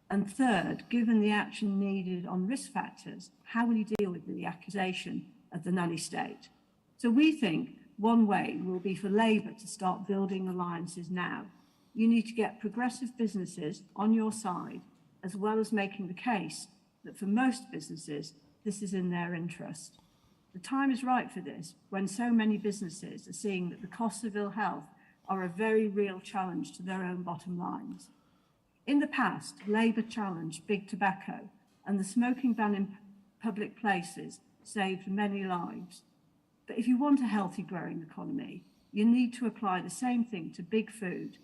And third, given the action needed on risk factors, how will you deal with the accusation of the nanny state? So we think one way will be for Labour to start building alliances now. You need to get progressive businesses on your side, as well as making the case that for most businesses, this is in their interest. The time is right for this, when so many businesses are seeing that the costs of ill health are a very real challenge to their own bottom lines. In the past, Labour challenged big tobacco, and the smoking ban in public places saved many lives. But if you want a healthy, growing economy, you need to apply the same thing to big food,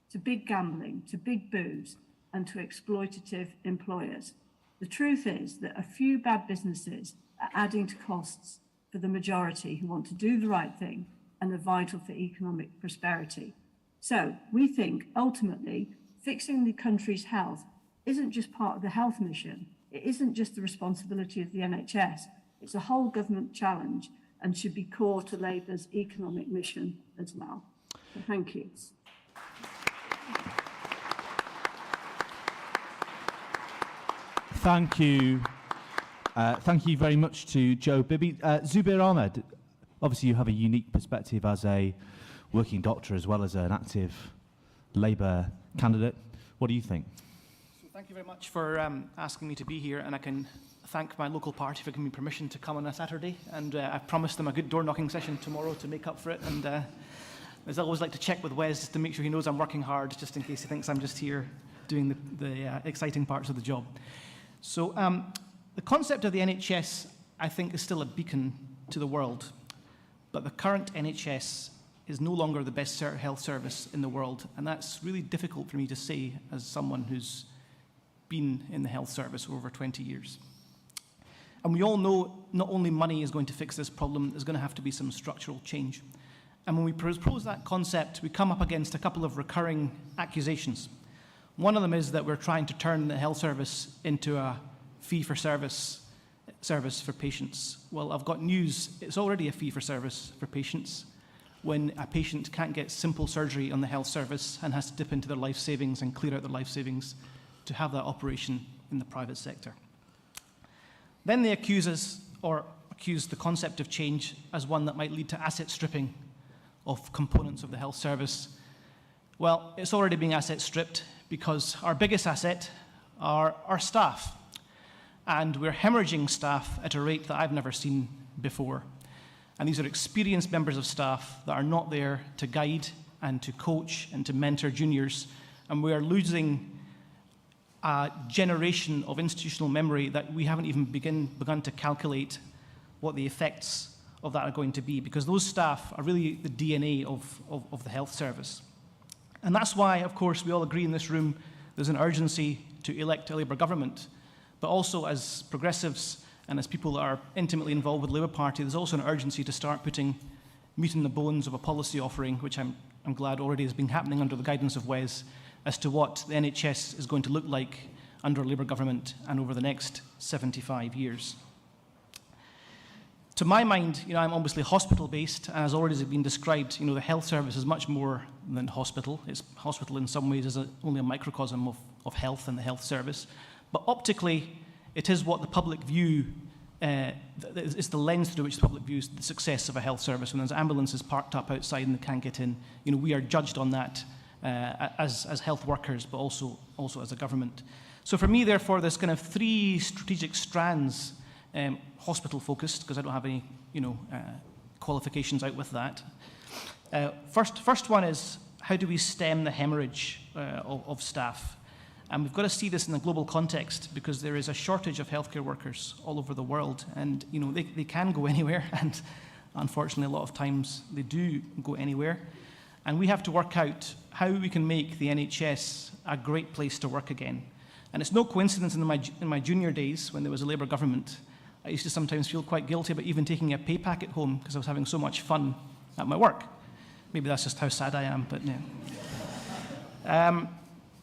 to big gambling, to big booze, and to exploitative employers. The truth is that a few bad businesses are adding to costs for the majority who want to do the right thing and are vital for economic prosperity. So we think, ultimately, fixing the country's health isn't just part of the health mission. It isn't just the responsibility of the NHS. It's a whole government challenge and should be core to Labour's economic mission as well. So thank you. Thank you. Thank you very much to Joe Bibby. Zubair Ahmed, obviously you have a unique perspective as a working doctor as well as an active Labour candidate. What do you think? So thank you very much for asking me to be here, and I can thank my local party for giving me permission to come on a Saturday, and I've promised them a good door-knocking session tomorrow to make up for it, and as I always like to check with Wes just to make sure he knows I'm working hard, just in case he thinks I'm just here doing the exciting parts of the job. So the concept of the NHS, I think, is still a beacon to the world, but the current NHS is no longer the best health service in the world, and that's really difficult for me to say as someone who's been in the health service for over 20 years. And we all know not only money is going to fix this problem, there's going to have to be some structural change. And when we propose that concept, we come up against a couple of recurring accusations. One of them is that we're trying to turn the health service into a fee-for-service service for patients. Well, I've got news. It's already a fee-for-service for patients when a patient can't get simple surgery on the health service and has to dip into their life savings and clear out their life savings to have that operation in the private sector. Then they accuse the concept of change as one that might lead to asset stripping of components of the health service. Well, it's already being asset stripped because our biggest asset are our staff. And we're hemorrhaging staff at a rate that I've never seen before. And these are experienced members of staff that are not there to guide and to coach and to mentor juniors. And we are losing a generation of institutional memory that we haven't even begun to calculate what the effects of that are going to be, because those staff are really the DNA of the health service. And that's why, of course, we all agree in this room there's an urgency to elect a Labour government, but also as progressives and as people that are intimately involved with the Labour Party, there's also an urgency to start putting meat in the bones of a policy offering, which I'm glad already has been happening under the guidance of Wes, as to what the NHS is going to look like under a Labour government and over the next 75 years. To my mind, I'm obviously hospital-based, and as already has been described, the health service is much more than hospital. It's hospital in some ways is only a microcosm of health and the health service. But optically, it is what the public view, it's the lens through which the public views the success of a health service. When there's ambulances parked up outside and they can't get in, we are judged on that as health workers, but also as a government. So for me, therefore, there's kind of three strategic strands, hospital-focused, because I don't have any, qualifications out with that. First one is, how do we stem the hemorrhage of staff? And we've got to see this in a global context, because there is a shortage of healthcare workers all over the world, and they can go anywhere, and unfortunately a lot of times they do go anywhere. And we have to work out how we can make the NHS a great place to work again. And it's no coincidence in my junior days, when there was a Labour government, I used to sometimes feel quite guilty about even taking a pay packet home because I was having so much fun at my work. Maybe that's just how sad I am, but no.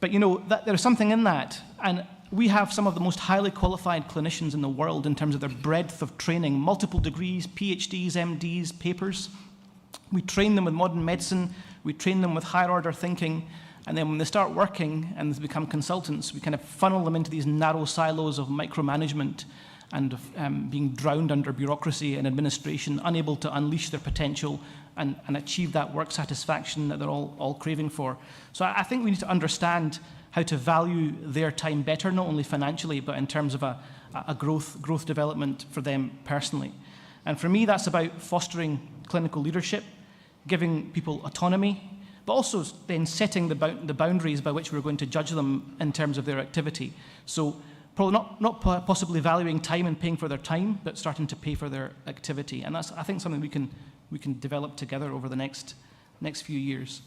But there's something in that. And we have some of the most highly qualified clinicians in the world in terms of their breadth of training, multiple degrees, PhDs, MDs, papers. We train them with modern medicine, we train them with higher order thinking, and then when they start working and they become consultants, we kind of funnel them into these narrow silos of micromanagement and of being drowned under bureaucracy and administration, unable to unleash their potential and achieve that work satisfaction that they're all craving for. So I think we need to understand how to value their time better, not only financially, but in terms of a growth development for them personally. And for me, that's about fostering clinical leadership, giving people autonomy, but also then setting the boundaries by which we're going to judge them in terms of their activity. So probably not possibly valuing time and paying for their time, but starting to pay for their activity. And that's, I think, something we can develop together over the next few years.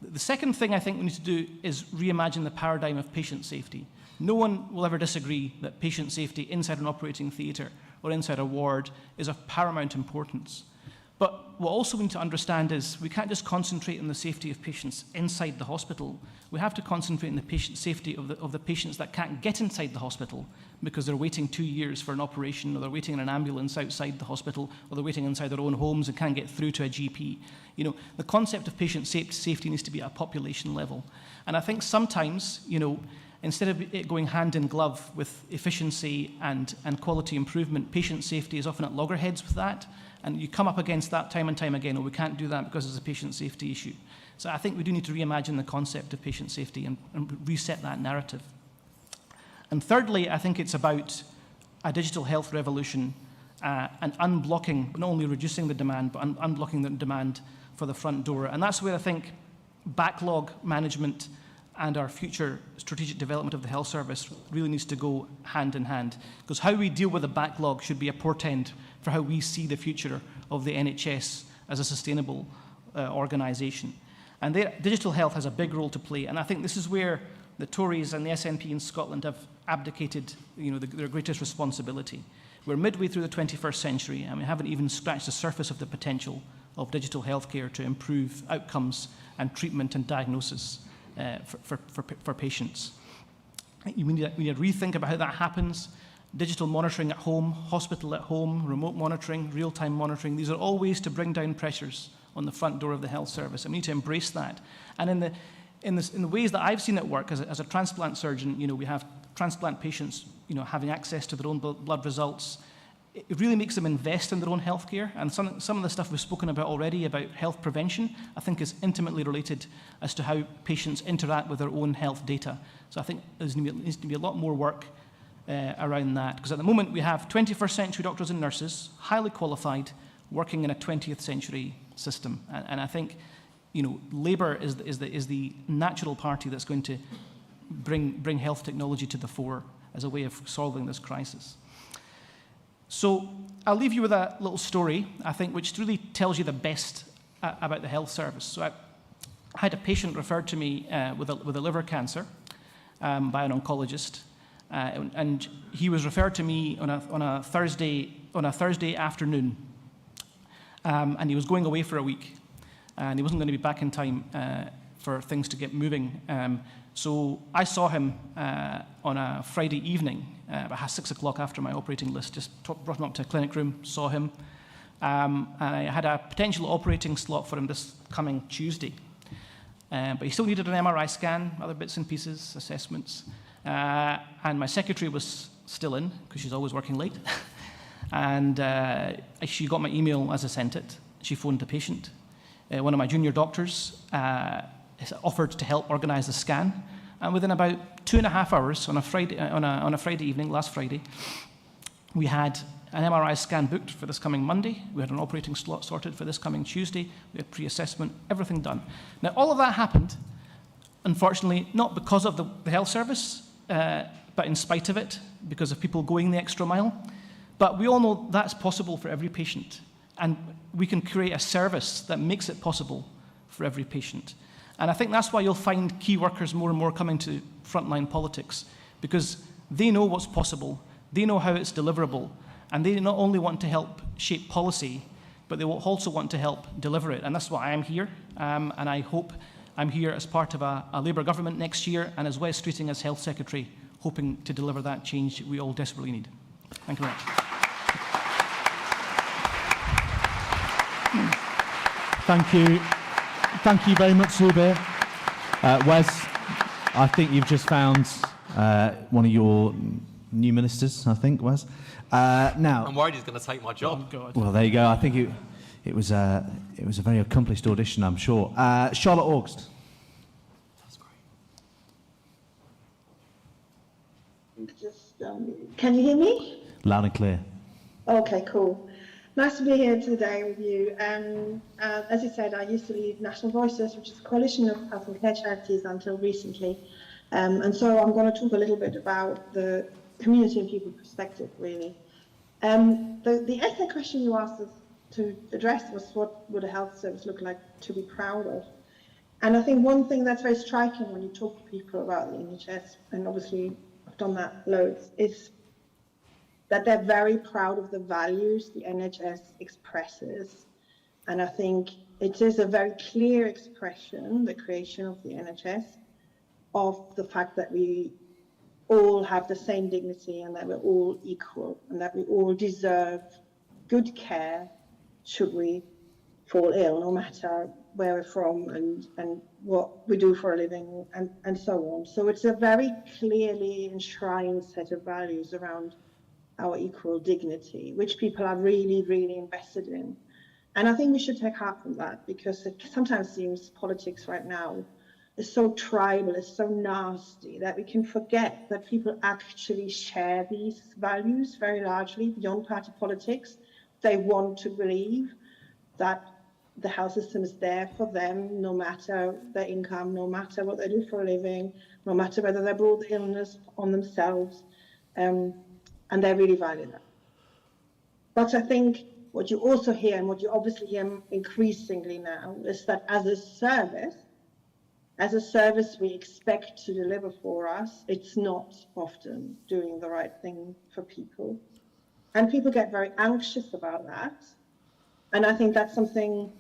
The second thing I think we need to do is reimagine the paradigm of patient safety. No one will ever disagree that patient safety inside an operating theatre or inside a ward is of paramount importance. But what also we need to understand is we can't just concentrate on the safety of patients inside the hospital. We have to concentrate on the patient safety of the patients that can't get inside the hospital because they're waiting 2 years for an operation, or they're waiting in an ambulance outside the hospital, or they're waiting inside their own homes and can't get through to a GP. The concept of patient safety needs to be at a population level. And I think sometimes, instead of it going hand in glove with efficiency and quality improvement, patient safety is often at loggerheads with that. And you come up against that time and time again, we can't do that because it's a patient safety issue. So I think we do need to reimagine the concept of patient safety and reset that narrative. And thirdly, I think it's about a digital health revolution and unblocking, not only reducing the demand, but unblocking the demand for the front door. And that's where I think backlog management and our future strategic development of the health service really needs to go hand in hand. Because how we deal with the backlog should be a portend for how we see the future of the NHS as a sustainable organisation. And digital health has a big role to play. And I think this is where the Tories and the SNP in Scotland have abdicated their greatest responsibility. We're midway through the 21st century and we haven't even scratched the surface of the potential of digital healthcare to improve outcomes and treatment and diagnosis for patients. We need to rethink about how that happens. Digital monitoring at home, hospital at home, remote monitoring, real-time monitoring. These are all ways to bring down pressures on the front door of the health service. And we need to embrace that. And in the ways that I've seen it work as a transplant surgeon, we have transplant patients, having access to their own blood results. It really makes them invest in their own healthcare. And some of the stuff we've spoken about already about health prevention, I think is intimately related as to how patients interact with their own health data. So I think there needs to be a lot more work around that. Because at the moment we have 21st century doctors and nurses, highly qualified, working in a 20th century system. And I think Labour is the natural party that's going to bring health technology to the fore as a way of solving this crisis. So I'll leave you with a little story, I think, which really tells you the best about the health service. So I had a patient referred to me with a liver cancer by an oncologist, and he was referred to me on a Thursday afternoon, and he was going away for a week, and he wasn't going to be back in time for things to get moving. So I saw him on a Friday evening, about 6 o'clock after my operating list, just brought him up to a clinic room, saw him, and I had a potential operating slot for him this coming Tuesday. But he still needed an MRI scan, other bits and pieces, assessments, and my secretary was still in, because she's always working late, and she got my email as I sent it. She phoned the patient. One of my junior doctors offered to help organise the scan, and within about 2.5 hours on a Friday evening, last Friday, we had an MRI scan booked for this coming Monday. We had an operating slot sorted for this coming Tuesday. We had pre-assessment, everything done. Now, all of that happened, unfortunately, not because of the health service, but in spite of it, because of people going the extra mile. But we all know that's possible for every patient, and we can create a service that makes it possible for every patient. And I think that's why you'll find key workers more and more coming to frontline politics, because they know what's possible, they know how it's deliverable, and they not only want to help shape policy, but they will also want to help deliver it. And that's why I'm here, and I hope I'm here as part of a Labour government next year, and as Wes Streeting as Health Secretary, hoping to deliver that change we all desperately need. Thank you very much. Thank you. Thank you very much, Zubair. Wes, I think you've just found one of your new ministers, I think, Wes. Now, I'm worried he's going to take my job. Oh, God. well, there you go. I think it was a very accomplished audition, I'm sure. Charlotte Augst. That's great. Just, can you hear me? Loud and clear. Okay, cool. Nice to be here today with you. As you said, I used to lead National Voices, which is a coalition of health and care charities until recently. And so I'm going to talk a little bit about the community and people perspective, really. The essay question you asked us to address was, what would a health service look like to be proud of? And I think one thing that's very striking when you talk to people about the NHS, and obviously I've done that loads, is that they're very proud of the values the NHS expresses. And I think it is a very clear expression, the creation of the NHS, of the fact that we all have the same dignity and that we're all equal and that we all deserve good care should we fall ill, no matter where we're from and what we do for a living and so on. So it's a very clearly enshrined set of values around our equal dignity, which people are really, really invested in. And I think we should take heart from that, because it sometimes seems politics right now is so tribal, is so nasty, that we can forget that people actually share these values very largely beyond party politics. They want to believe that the health system is there for them, no matter their income, no matter what they do for a living, no matter whether they brought the illness on themselves, and they really value that. But I think what you also hear, and what you obviously hear increasingly now, is that as a service we expect to deliver for us, it's not often doing the right thing for people. And people get very anxious about that. And I think that's something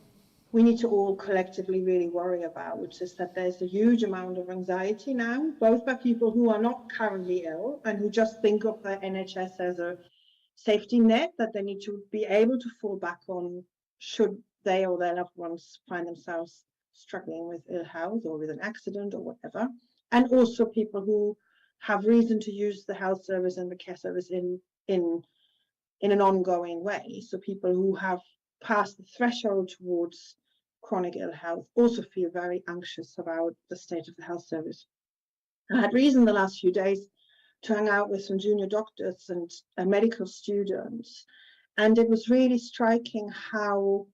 we need to all collectively really worry about, which is that there's a huge amount of anxiety now, both by people who are not currently ill and who just think of the NHS as a safety net that they need to be able to fall back on should they or their loved ones find themselves struggling with ill health or with an accident or whatever. And also people who have reason to use the health service and the care service in an ongoing way. So people who have passed the threshold towards chronic ill health also feel very anxious about the state of the health service. I had reason the last few days to hang out with some junior doctors and medical students, and it was really striking how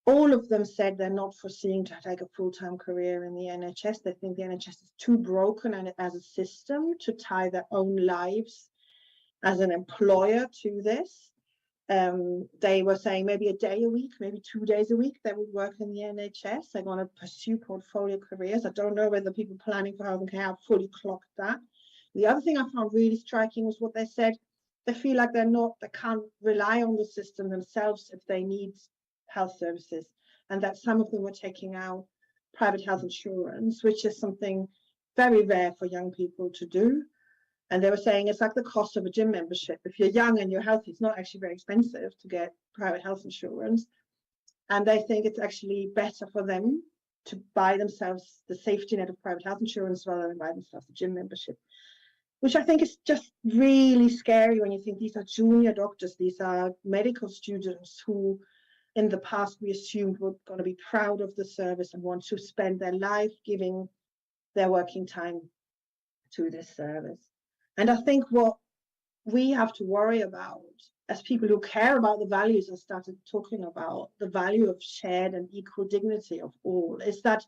all of them said they're not foreseeing to take a full-time career in the NHS. They think the NHS is too broken and as a system to tie their own lives as an employer to this. They were saying maybe a day a week, maybe 2 days a week, they would work in the NHS. They want to pursue portfolio careers. I don't know whether people planning for health and care have fully clocked that. The other thing I found really striking was what they said. They feel like they can't rely on the system themselves if they need health services, and that some of them were taking out private health insurance, which is something very rare for young people to do. And they were saying it's like the cost of a gym membership. If you're young and you're healthy, it's not actually very expensive to get private health insurance. And they think it's actually better for them to buy themselves the safety net of private health insurance rather than buy themselves a gym membership, which I think is just really scary when you think these are junior doctors, these are medical students who in the past we assumed were going to be proud of the service and want to spend their life giving their working time to this service. And I think what we have to worry about as people who care about the values I started talking about, the value of shared and equal dignity of all, is that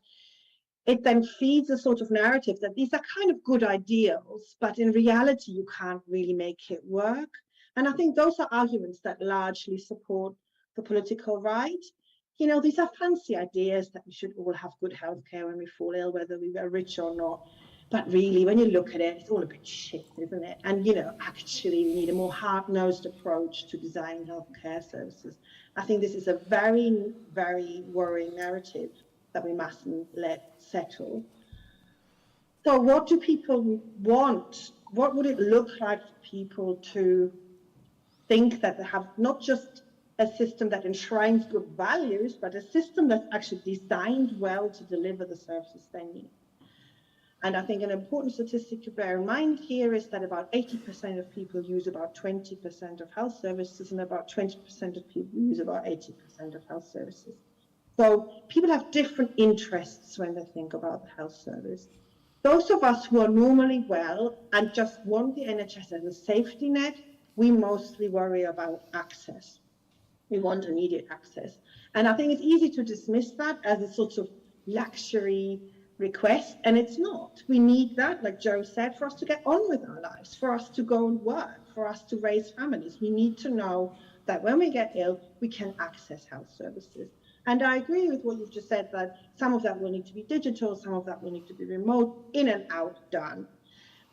it then feeds a sort of narrative that these are kind of good ideals, but in reality, you can't really make it work. And I think those are arguments that largely support the political right. You know, these are fancy ideas that we should all have good healthcare when we fall ill, whether we were rich or not. But really, when you look at it, it's all a bit shit, isn't it? And, you know, actually, we need a more hard-nosed approach to designing healthcare services. I think this is a very, very worrying narrative that we mustn't let settle. So what do people want? What would it look like for people to think that they have not just a system that enshrines good values, but a system that's actually designed well to deliver the services they need? And I think an important statistic to bear in mind here is that about 80% of people use about 20% of health services, and about 20% of people use about 80% of health services. So people have different interests when they think about the health service. Those of us who are normally well and just want the NHS as a safety net, we mostly worry about access. We want immediate access. And I think it's easy to dismiss that as a sort of luxury request, and it's not. We need that, like Joe said, for us to get on with our lives, for us to go and work, for us to raise families. We need to know that when we get ill, we can access health services. And I agree with what you've just said, that some of that will need to be digital, some of that will need to be remote, in and out, done.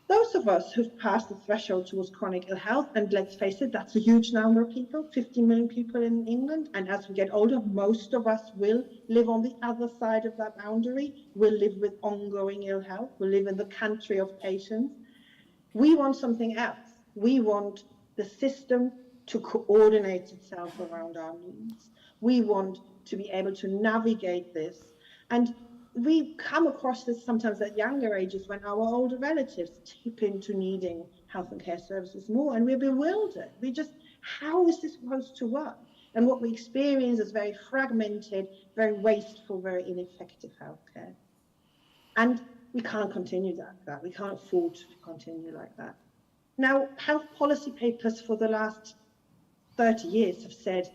Those of us who've passed the threshold towards chronic ill health, and let's face it, that's a huge number of people, 50 million people in England, and as we get older, most of us will live on the other side of that boundary, will live with ongoing ill health, will live in the country of patients. We want something else. We want the system to coordinate itself around our needs. We want to be able to navigate this And we come across this sometimes at younger ages when our older relatives tip into needing health and care services more, and we're bewildered. How is this supposed to work? And what we experience is very fragmented, very wasteful, very ineffective healthcare. And we can't continue like that. We can't afford to continue like that. Now, health policy papers for the last 30 years have said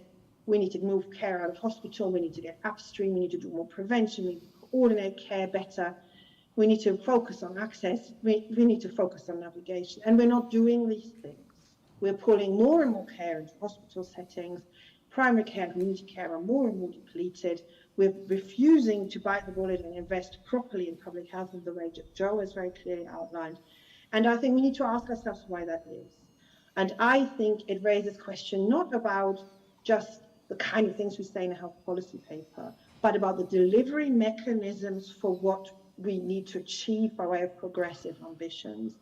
we need to move care out of hospital, we need to get upstream, we need to do more prevention, we need to coordinate care better, we need to focus on access, we need to focus on navigation. And we're not doing these things. We're pulling more and more care into hospital settings. Primary care and community care are more and more depleted. We're refusing to bite the bullet and invest properly in public health in the way Joe has very clearly outlined. And I think we need to ask ourselves why that is. And I think it raises question not about just the kind of things we say in a health policy paper, but about the delivery mechanisms for what we need to achieve by way of progressive ambitions.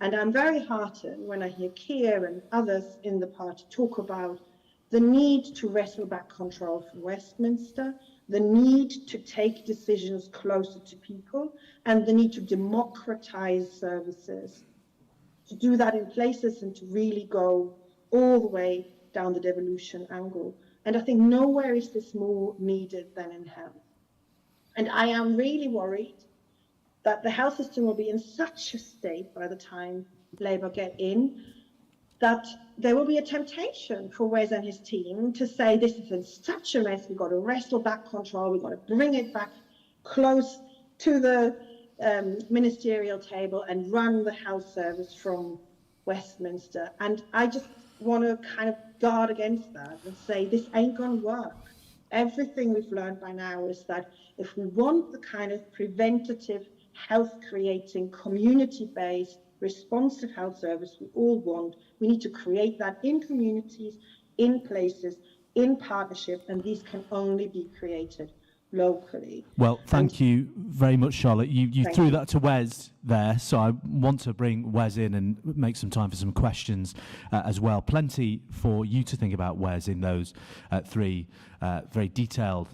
And I'm very heartened when I hear Keir and others in the party talk about the need to wrestle back control from Westminster, the need to take decisions closer to people, and the need to democratize services. To do that in places and to really go all the way down the devolution angle. And I think nowhere is this more needed than in health. And I am really worried that the health system will be in such a state by the time Labour get in, that there will be a temptation for Wes and his team to say this is in such a mess, we've got to wrestle back control, we've got to bring it back close to the ministerial table and run the health service from Westminster. And I just want to kind of guard against that and say this ain't going to work. Everything we've learned by now is that if we want the kind of preventative, health-creating, community-based, responsive health service we all want, we need to create that in communities, in places, in partnership, and these can only be created locally. Well, thank you very much, Charlotte. You threw that to Wes there, so I want to bring Wes in and make some time for some questions as well. Plenty for you to think about, Wes, in those three very detailed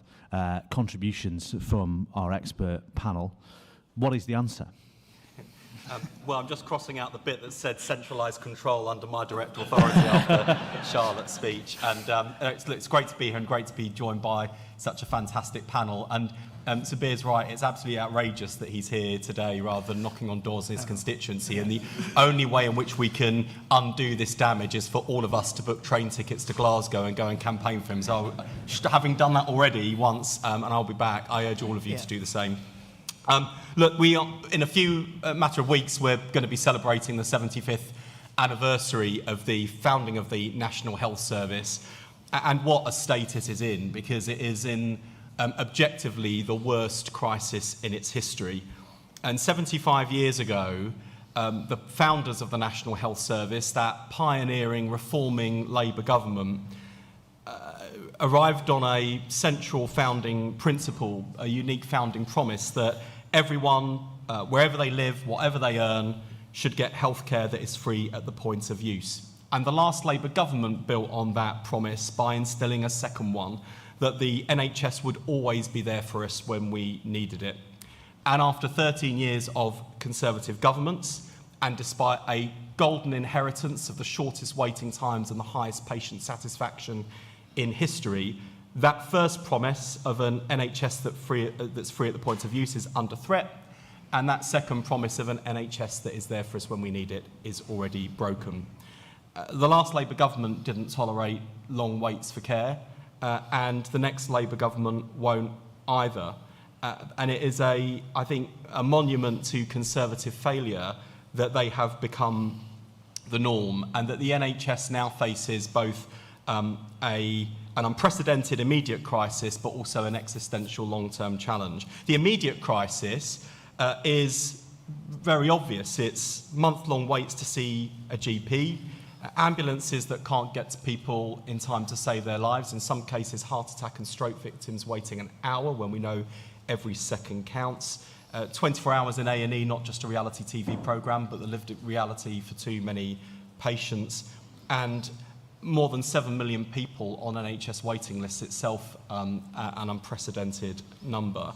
contributions from our expert panel. What is the answer? Well, I'm just crossing out the bit that said centralised control under my direct authority after Charlotte's speech. And it's great to be here and great to be joined by such a fantastic panel. And Sabir's right, it's absolutely outrageous that he's here today rather than knocking on doors in his constituency. And the only way in which we can undo this damage is for all of us to book train tickets to Glasgow and go and campaign for him. So having done that already once, and I'll be back, I urge all of you to do the same. Look, we are, in a few matter of weeks, we're going to be celebrating the 75th anniversary of the founding of the National Health Service, and what a state it is in, because it is in objectively the worst crisis in its history. And 75 years ago, the founders of the National Health Service, that pioneering, reforming Labour government, arrived on a central founding principle, a unique founding promise that everyone, wherever they live, whatever they earn, should get healthcare that is free at the point of use. And the last Labour government built on that promise by instilling a second one, that the NHS would always be there for us when we needed it. And after 13 years of Conservative governments, and despite a golden inheritance of the shortest waiting times and the highest patient satisfaction in history, that first promise of an NHS that's free at the point of use is under threat, and that second promise of an NHS that is there for us when we need it is already broken. The last Labour government didn't tolerate long waits for care, and the next Labour government won't either. And it is, I think, a monument to Conservative failure that they have become the norm, and that the NHS now faces both an unprecedented immediate crisis, but also an existential long-term challenge. The immediate crisis is very obvious. It's month-long waits to see a GP, ambulances that can't get to people in time to save their lives, in some cases heart attack and stroke victims waiting an hour when we know every second counts. 24 hours in A&E, not just a reality TV programme, but the lived reality for too many patients. And more than 7 million people on NHS waiting lists itself, an unprecedented number.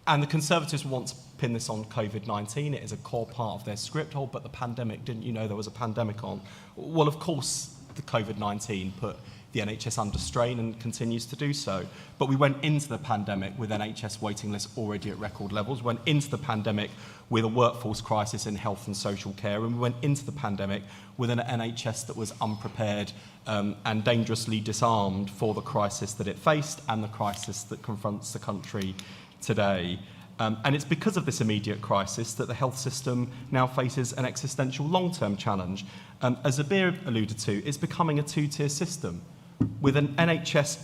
And the Conservatives want to pin this on COVID-19. It is a core part of their script. Oh, but the pandemic, didn't you know there was a pandemic on? Well, of course, the COVID-19 put the NHS under strain and continues to do so. But we went into the pandemic with NHS waiting lists already at record levels. We went into the pandemic with a workforce crisis in health and social care. And we went into the pandemic with an NHS that was unprepared and dangerously disarmed for the crisis that it faced and the crisis that confronts the country today. And it's because of this immediate crisis that the health system now faces an existential long-term challenge. As Zabir alluded to, it's becoming a two-tier system with an NHS,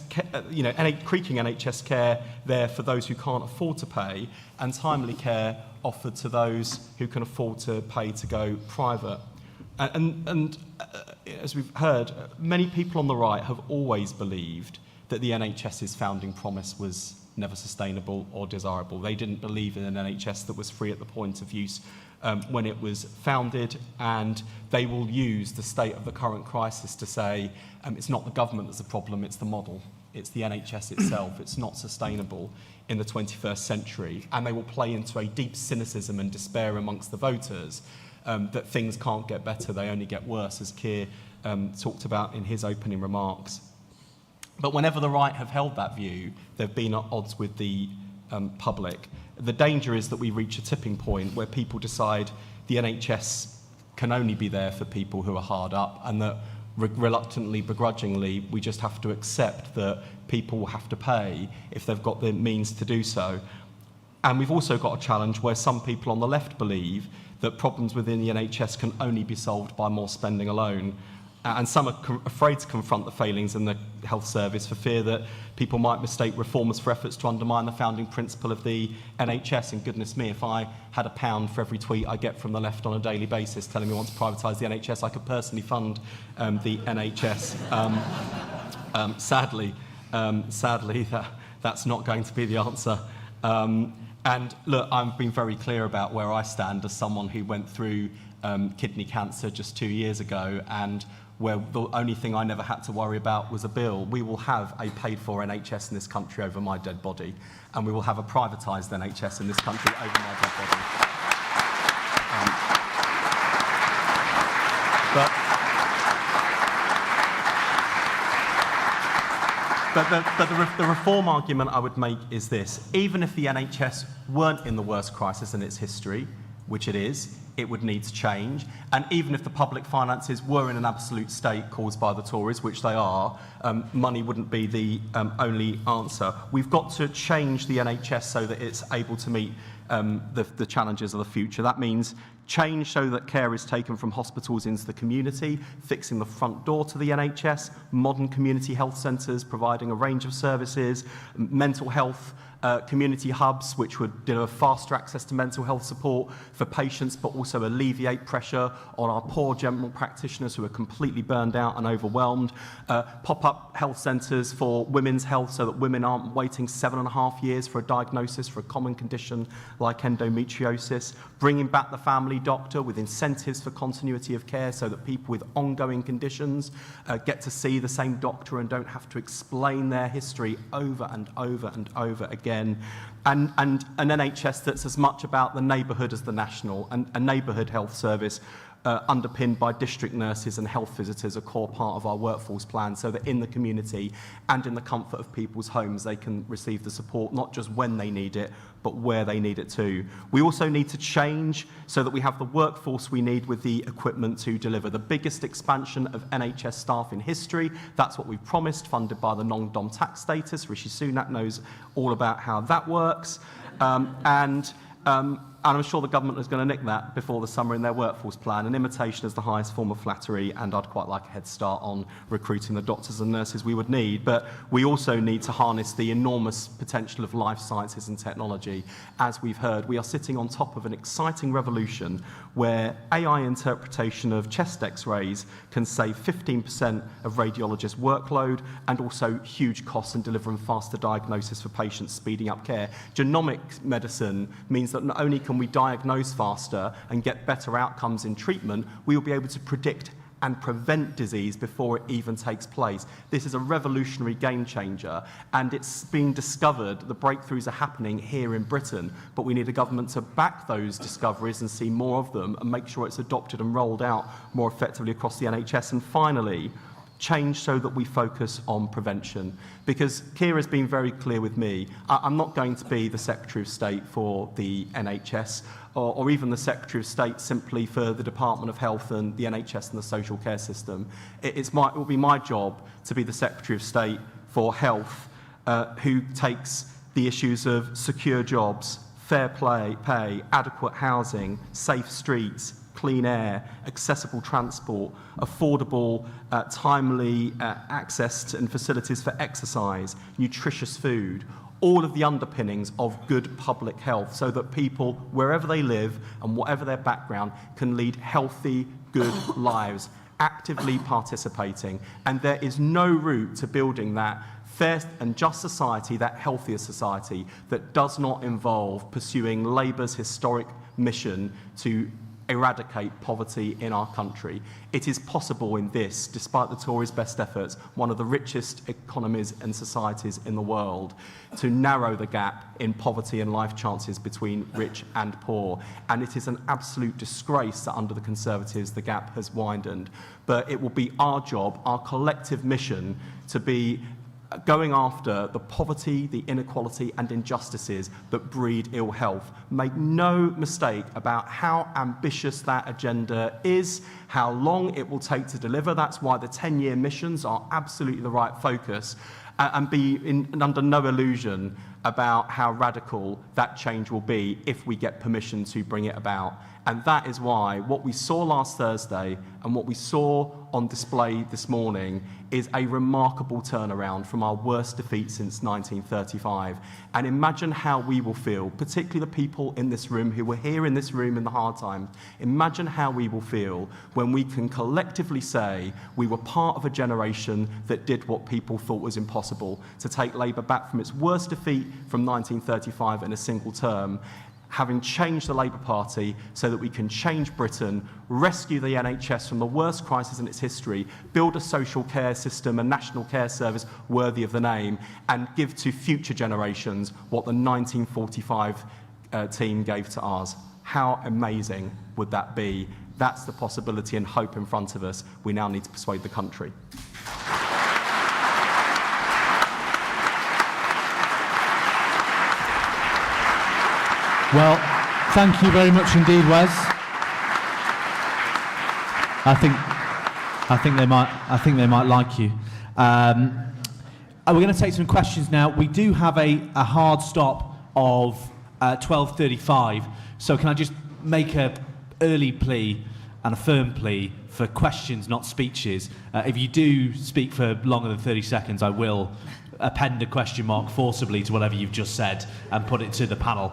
creaking NHS care there for those who can't afford to pay and timely care offered to those who can afford to pay to go private. And as we've heard, many people on the right have always believed that the NHS's founding promise was never sustainable or desirable. They didn't believe in an NHS that was free at the point of use when it was founded, and they will use the state of the current crisis to say it's not the government that's the problem, it's the model. It's the NHS itself. It's not sustainable in the 21st century, and they will play into a deep cynicism and despair amongst the voters that things can't get better, they only get worse, as Keir talked about in his opening remarks. But whenever the right have held that view, they've been at odds with the public. The danger is that we reach a tipping point where people decide the NHS can only be there for people who are hard up, and that reluctantly, begrudgingly, we just have to accept that people will have to pay if they've got the means to do so. And we've also got a challenge where some people on the left believe that problems within the NHS can only be solved by more spending alone. And some are afraid to confront the failings in the health service for fear that people might mistake reformers for efforts to undermine the founding principle of the NHS. And goodness me, if I had £1 for every tweet I get from the left on a daily basis telling me we want to privatise the NHS, I could personally fund the NHS. Sadly, that's not going to be the answer. And look, I've been very clear about where I stand as someone who went through kidney cancer just 2 years ago, and where the only thing I never had to worry about was a bill. We will have a paid-for NHS in this country over my dead body, and we will have a privatised NHS in this country over my dead body. But the reform argument I would make is this. Even if the NHS weren't in the worst crisis in its history, which it is, it would need to change. And even if the public finances were in an absolute state caused by the Tories, which they are, money wouldn't be the only answer. We've got to change the NHS so that it's able to meet the challenges of the future. That means change so that care is taken from hospitals into the community, fixing the front door to the NHS, modern community health centres providing a range of services, mental health community hubs which would deliver faster access to mental health support for patients but also alleviate pressure on our poor general practitioners who are completely burned out and overwhelmed, pop-up health centres for women's health so that women aren't waiting 7.5 years for a diagnosis for a common condition like endometriosis, bringing back the family doctor with incentives for continuity of care so that people with ongoing conditions get to see the same doctor and don't have to explain their history over and over and over again, and an NHS that's as much about the neighbourhood as the national, and a neighbourhood health service underpinned by district nurses and health visitors, a core part of our workforce plan, so that in the community and in the comfort of people's homes they can receive the support not just when they need it but where they need it too. We also need to change so that we have the workforce we need with the equipment to deliver the biggest expansion of NHS staff in history. That's what we've promised, funded by the non-dom tax status. Rishi Sunak knows all about how that works. And I'm sure the government is going to nick that before the summer in their workforce plan. An imitation is the highest form of flattery, and I'd quite like a head start on recruiting the doctors and nurses we would need. But we also need to harness the enormous potential of life sciences and technology. As we've heard, we are sitting on top of an exciting revolution where AI interpretation of chest x-rays can save 15% of radiologists' workload and also huge costs in delivering faster diagnosis for patients, speeding up care. Genomic medicine means that not only can we diagnose faster and get better outcomes in treatment, we will be able to predict and prevent disease before it even takes place. This is a revolutionary game changer, and it's being discovered, the breakthroughs are happening here in Britain, but we need a government to back those discoveries and see more of them and make sure it's adopted and rolled out more effectively across the NHS. And finally, change so that we focus on prevention. Because Keir has been very clear with me, I'm not going to be the Secretary of State for the NHS or even the Secretary of State simply for the Department of Health and the NHS and the social care system. It will be my job to be the Secretary of State for Health, who takes the issues of secure jobs, fair pay, adequate housing, safe streets, clean air, accessible transport, affordable, timely access to and facilities for exercise, nutritious food, all of the underpinnings of good public health so that people, wherever they live and whatever their background, can lead healthy, good lives, actively participating. And there is no route to building that fair and just society, that healthier society, that does not involve pursuing Labour's historic mission to eradicate poverty in our country. It is possible in this, despite the Tories' best efforts, one of the richest economies and societies in the world, to narrow the gap in poverty and life chances between rich and poor. And it is an absolute disgrace that under the Conservatives the gap has widened. But it will be our job, our collective mission, to be going after the poverty, the inequality and injustices that breed ill health. Make no mistake about how ambitious that agenda is, how long it will take to deliver. That's why the 10-year missions are absolutely the right focus, and be under no illusion about how radical that change will be if we get permission to bring it about. And that is why what we saw last Thursday and what we saw on display this morning is a remarkable turnaround from our worst defeat since 1935. And imagine how we will feel, particularly the people in this room who were here in this room in the hard times. Imagine how we will feel when we can collectively say we were part of a generation that did what people thought was impossible, to take Labour back from its worst defeat from 1935 in a single term, having changed the Labour Party so that we can change Britain, rescue the NHS from the worst crisis in its history, build a social care system, a national care service worthy of the name, and give to future generations what the 1945 team gave to ours. How amazing would that be? That's the possibility and hope in front of us. We now need to persuade the country. Well, thank you very much indeed, Wes. I think they might like you. We're going to take some questions now. We do have a hard stop of 12:35. So can I just make an early plea and a firm plea for questions, not speeches? If you do speak for longer than 30 seconds, I will append a question mark forcibly to whatever you've just said and put it to the panel.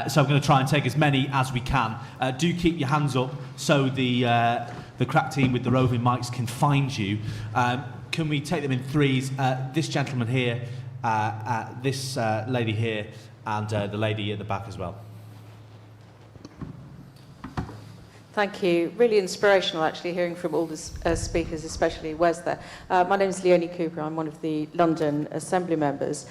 So I'm going to try and take as many as we can. Do keep your hands up so the crack team with the roving mics can find you. Can we take them in threes? This gentleman here, this lady here, and the lady at the back as well. Thank you. Really inspirational, actually, hearing from all the speakers, especially Wes there. My name is Leonie Cooper. I'm one of the London Assembly members.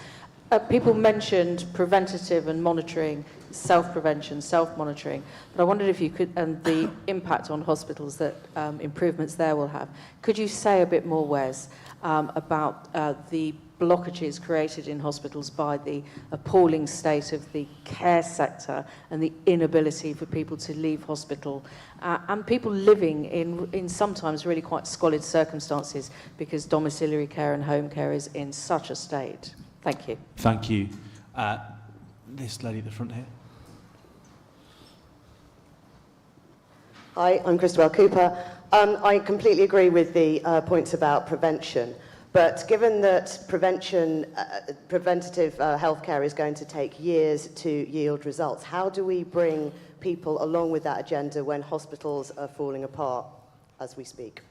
People mentioned preventative and monitoring, self-prevention, self-monitoring. But I wondered if you could, and the impact on hospitals that improvements there will have. Could you say a bit more, Wes, about the blockages created in hospitals by the appalling state of the care sector and the inability for people to leave hospital, and people living in sometimes really quite squalid circumstances because domiciliary care and home care is in such a state. Thank you. Thank you. This lady at the front here. Hi, I'm Christabel Cooper. I completely agree with the points about prevention. But given that preventative healthcare is going to take years to yield results, how do we bring people along with that agenda when hospitals are falling apart as we speak?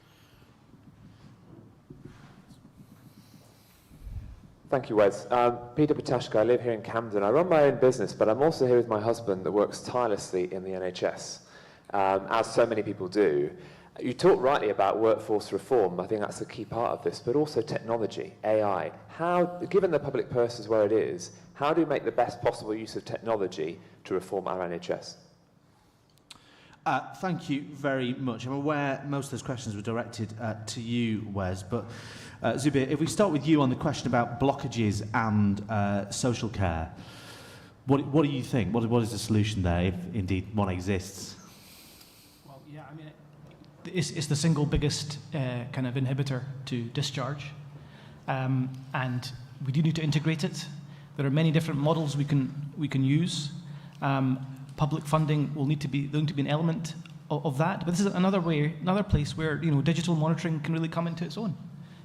Thank you, Wes. Peter Patashka, I live here in Camden. I run my own business, but I'm also here with my husband that works tirelessly in the NHS, as so many people do. You talk rightly about workforce reform. I think that's a key part of this, but also technology, AI. How, given the public purse is where it is, how do we make the best possible use of technology to reform our NHS? Thank you very much. I'm aware most of those questions were directed to you, Wes, but Zubir, if we start with you on the question about blockages and social care, what do you think? What is the solution there, if indeed one exists? Well, yeah, I mean, it's the single biggest kind of inhibitor to discharge, and we do need to integrate it. There are many different models we can use. Public funding will need to be an element of that, but this is another place where digital monitoring can really come into its own.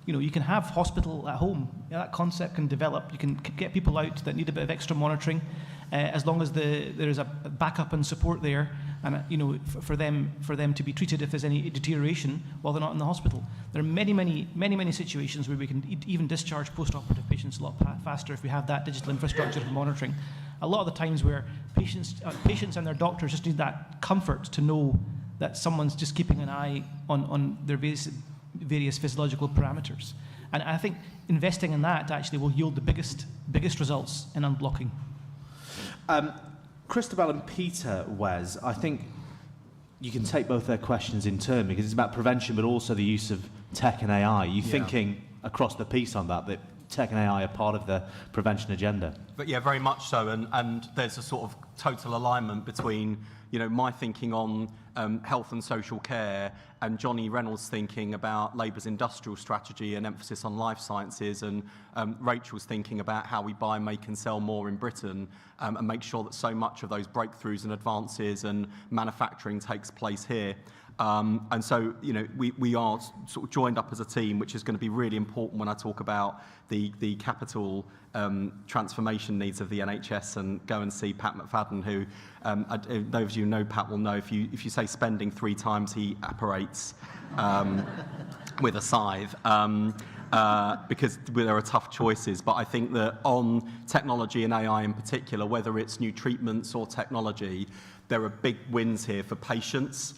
You can have hospital at home. That concept can develop. You can get people out that need a bit of extra monitoring, as long as there is a backup and support there, and for them to be treated if there's any deterioration while they're not in the hospital. There are many situations where we can even discharge post-operative patients a lot faster if we have that digital infrastructure for monitoring. A lot of the times where patients and their doctors just need that comfort to know that someone's just keeping an eye on their various physiological parameters. And I think investing in that actually will yield the biggest results in unblocking. Christabel and Peter, Wes, I think you can take both their questions in turn because it's about prevention but also the use of tech and AI. Are you thinking across the piece on that tech and AI are part of the prevention agenda? But yeah, very much so, and there's a sort of total alignment between my thinking on health and social care and Johnny Reynolds' thinking about Labour's industrial strategy and emphasis on life sciences, and Rachel's thinking about how we buy, make and sell more in Britain, and make sure that so much of those breakthroughs and advances and manufacturing takes place here. And so, we are sort of joined up as a team, which is going to be really important when I talk about the capital transformation needs of the NHS, and go and see Pat McFadden, who, those of you who know Pat will know, if you say spending 3 times, he apparates with a scythe. Because there are tough choices, but I think that on technology and AI in particular, whether it's new treatments or technology, there are big wins here for patients,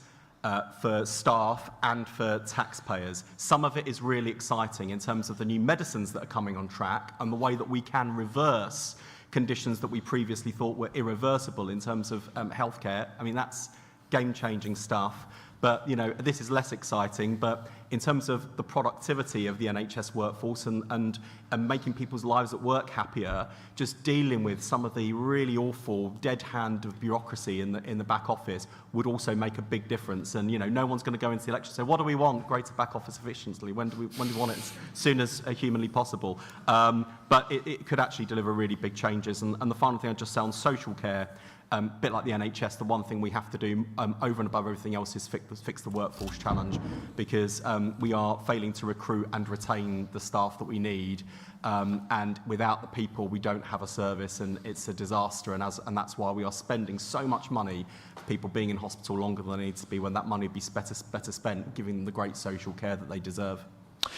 for staff and for taxpayers. Some of it is really exciting in terms of the new medicines that are coming on track and the way that we can reverse conditions that we previously thought were irreversible in terms of healthcare. I mean, that's game-changing stuff. But, this is less exciting. But in terms of the productivity of the NHS workforce and making people's lives at work happier, just dealing with some of the really awful dead hand of bureaucracy in the back office would also make a big difference. And, no one's going to go into the election and say, what do we want? Greater back office efficiency. When do we want it? As soon as humanly possible. But it could actually deliver really big changes. And the final thing I'd just say on social care, a bit like the NHS, the one thing we have to do over and above everything else is fix the workforce challenge, because we are failing to recruit and retain the staff that we need, and without the people we don't have a service, and it's a disaster, and that's why we are spending so much money for people being in hospital longer than they need to be, when that money would be better spent giving them the great social care that they deserve.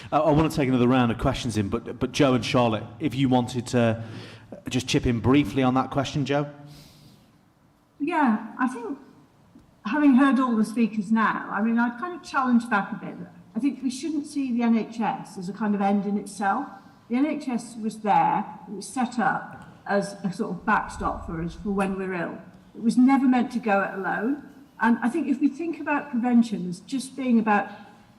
I want to take another round of questions in, but Joe and Charlotte, if you wanted to just chip in briefly on that question, Joe? Yeah, I think having heard all the speakers now, I mean, I'd kind of challenge back a bit. I think we shouldn't see the NHS as a kind of end in itself. The NHS was there, it was set up as a sort of backstop for us for when we're ill. It was never meant to go it alone. And I think if we think about prevention as just being about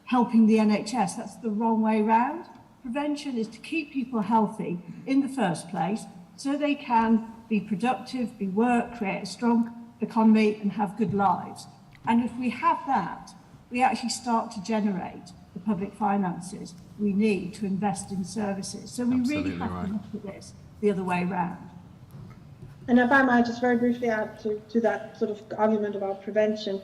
helping the NHS, that's the wrong way round. Prevention is to keep people healthy in the first place so they can be productive, create a strong economy and have good lives. And if we have that, we actually start to generate the public finances we need to invest in services. So we really have to look at this the other way around. And if I might just very briefly add to that sort of argument about prevention,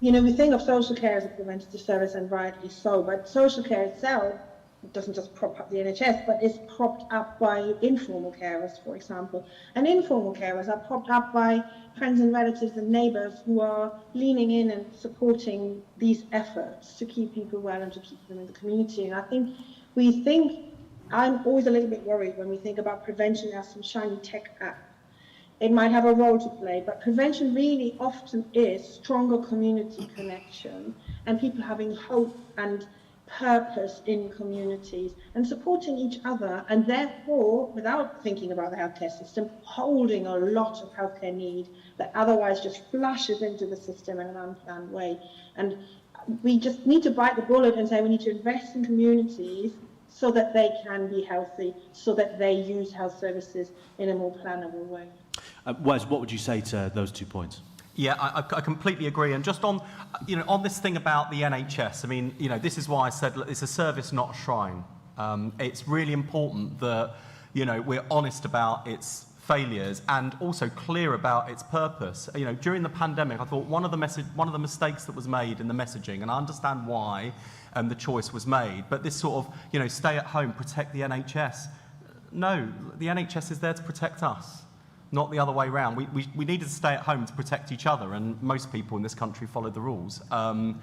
we think of social care as a preventative service, and rightly so, but social care itself, it doesn't just prop up the NHS, but is propped up by informal carers, for example. And informal carers are propped up by friends and relatives and neighbours who are leaning in and supporting these efforts to keep people well and to keep them in the community. And I think I'm always a little bit worried when we think about prevention as some shiny tech app. it might have a role to play, but prevention really often is stronger community connection and people having hope and purpose in communities and supporting each other, and therefore, without thinking about the healthcare system, holding a lot of healthcare need that otherwise just flushes into the system in an unplanned way. And we just need to bite the bullet and say we need to invest in communities so that they can be healthy, so that they use health services in a more plannable way. Wes, what would you say to those 2 points? Yeah, I completely agree. And just on, on this thing about the NHS, I mean, this is why I said look, it's a service, not a shrine. It's really important that, we're honest about its failures and also clear about its purpose. During the pandemic, I thought one of the mistakes that was made in the messaging, and I understand why the choice was made, but this sort of, stay at home, protect the NHS. No, the NHS is there to protect us, not the other way around. We needed to stay at home to protect each other, and most people in this country followed the rules. That's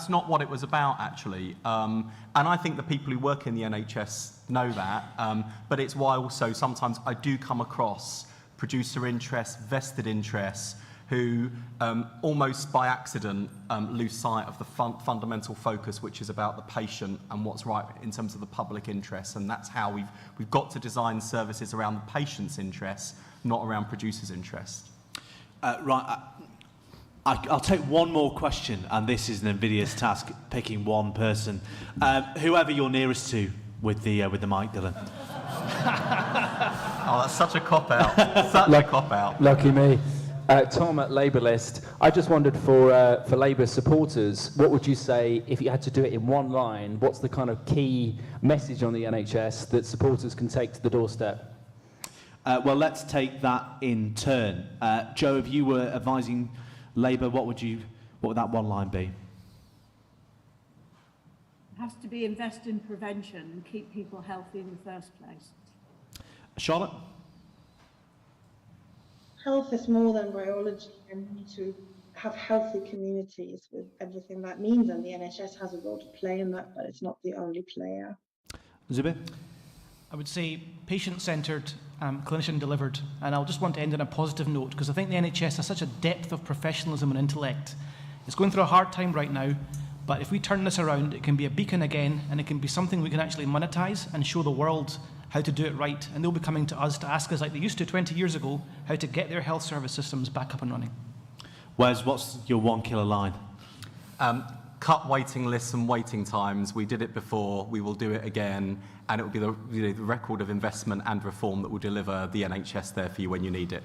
not what it was about, actually. And I think the people who work in the NHS know that, but it's why also sometimes I do come across producer interests, vested interests, who almost by accident lose sight of the fundamental focus, which is about the patient and what's right in terms of the public interest. And that's how we've got to design services around the patient's interests, not around producers' interests. Right. I'll take one more question, and this is an invidious task, picking one person. Whoever you're nearest to with the mic, Dylan. Oh, that's such a cop-out. A cop-out. Lucky me. Tom at Labour List. I just wondered for Labour supporters, what would you say if you had to do it in one line? What's the kind of key message on the NHS that supporters can take to the doorstep? Well, let's take that in turn. Joe, if you were advising Labour, what would that one line be? It has to be invest in prevention and keep people healthy in the first place. Charlotte? Health is more than biology, and we need to have healthy communities with everything that means, and the NHS has a role to play in that, but it's not the only player. Zubir? I would say patient-centred, clinician-delivered, and I'll just want to end on a positive note, because I think the NHS has such a depth of professionalism and intellect. It's going through a hard time right now, but if we turn this around, it can be a beacon again, and it can be something we can actually monetize and show the world how to do it right, and they'll be coming to us to ask us, like they used to 20 years ago, how to get their health service systems back up and running. Wes, what's your one killer line? Cut waiting lists and waiting times. We did it before, we will do it again, and it will be the record of investment and reform that will deliver the NHS there for you when you need it.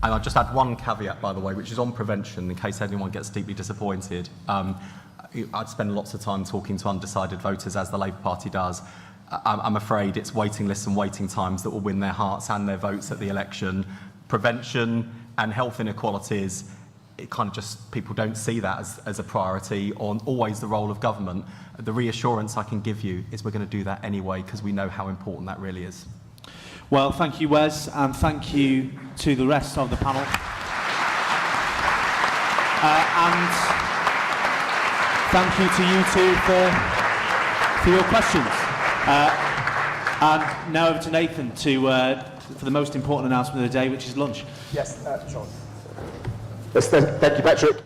And I'll just add one caveat, by the way, which is on prevention, in case anyone gets deeply disappointed. I'd spend lots of time talking to undecided voters, as the Labour Party does. I'm afraid it's waiting lists and waiting times that will win their hearts and their votes at the election. Prevention and health inequalities, it kind of just, people don't see that as a priority or always the role of government. The reassurance I can give you is we're going to do that anyway, because we know how important that really is. Well, thank you, Wes, and thank you to the rest of the panel. And thank you to you two for your questions. And now over to Nathan for the most important announcement of the day, which is lunch. Yes, Sean. Thank you, Patrick.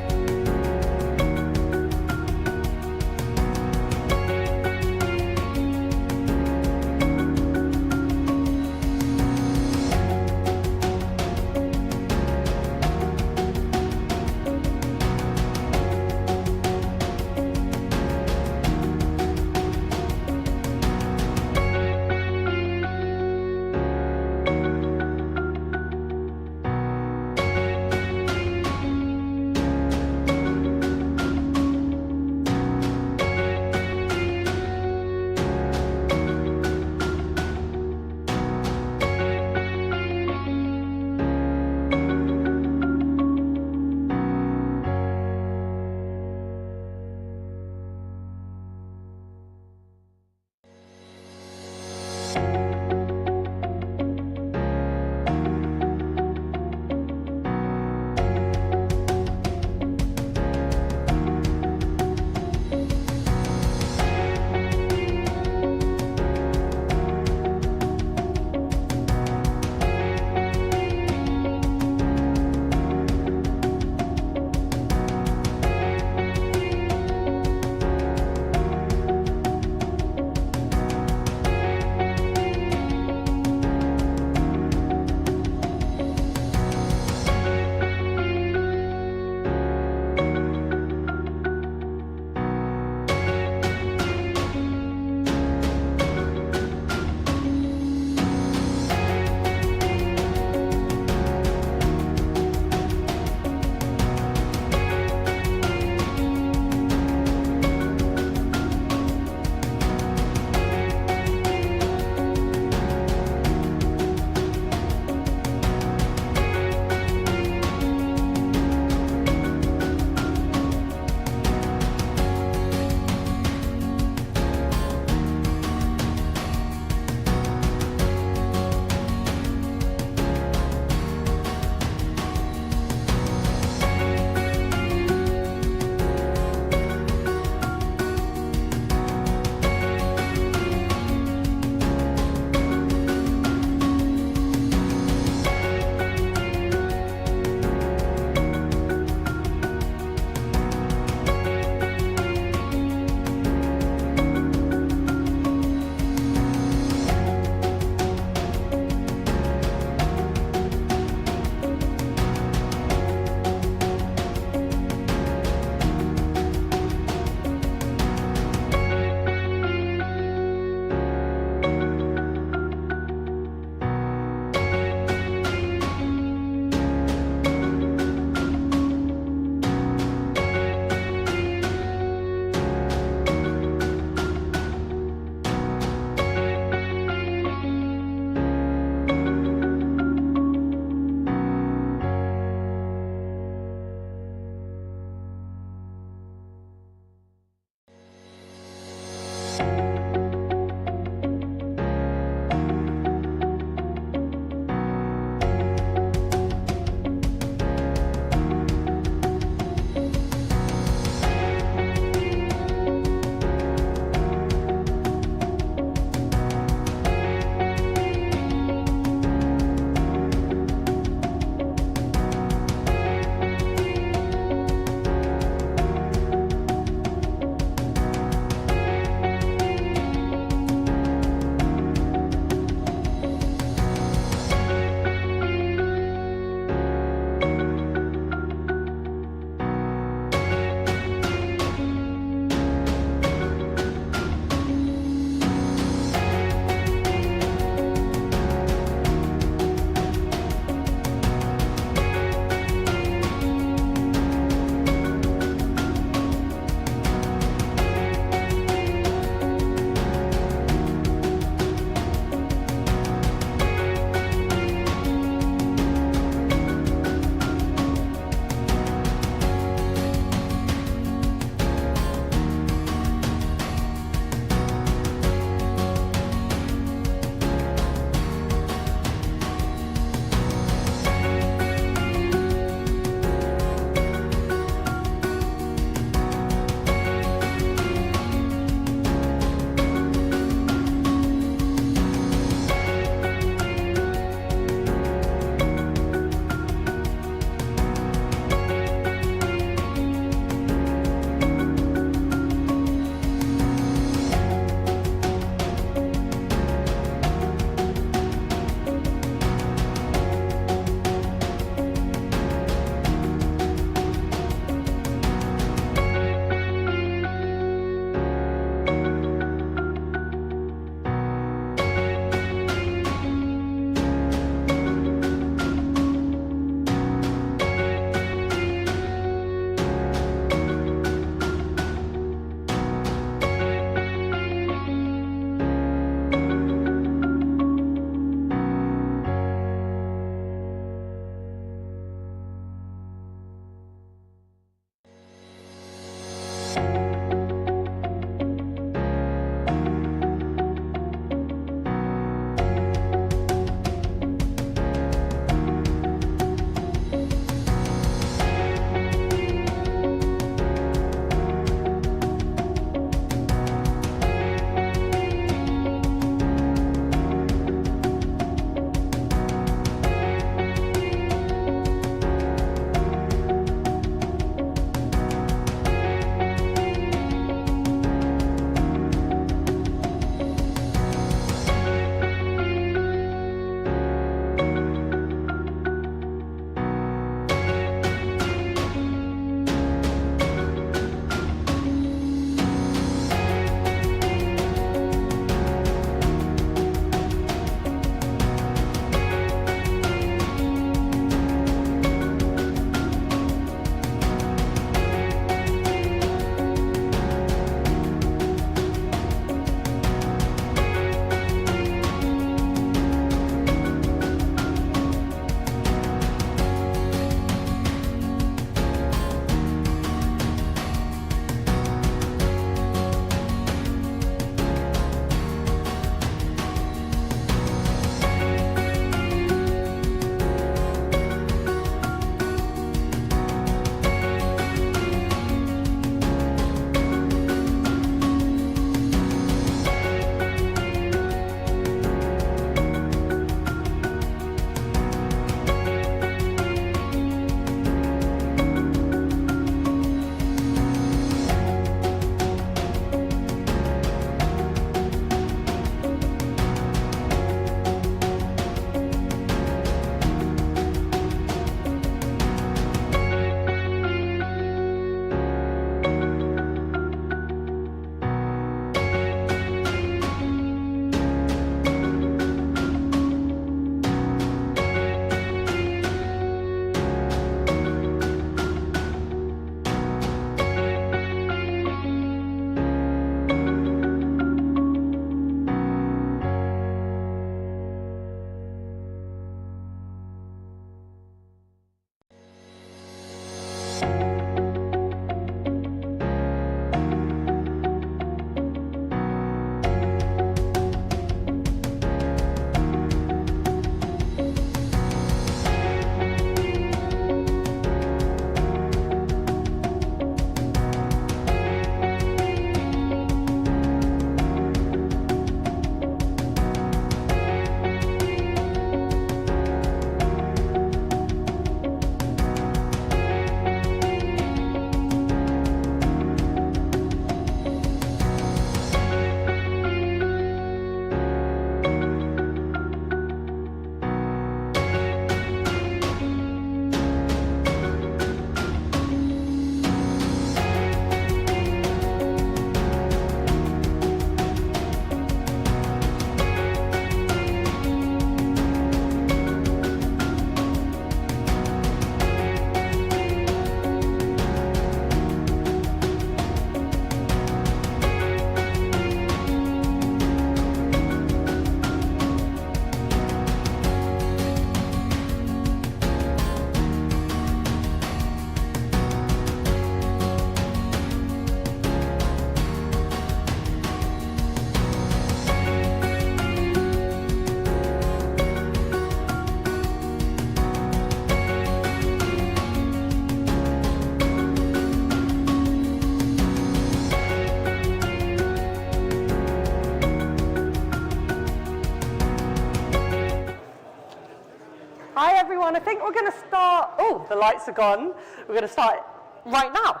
Hi everyone, I think we're going to start, oh, the lights are gone. We're going to start right now.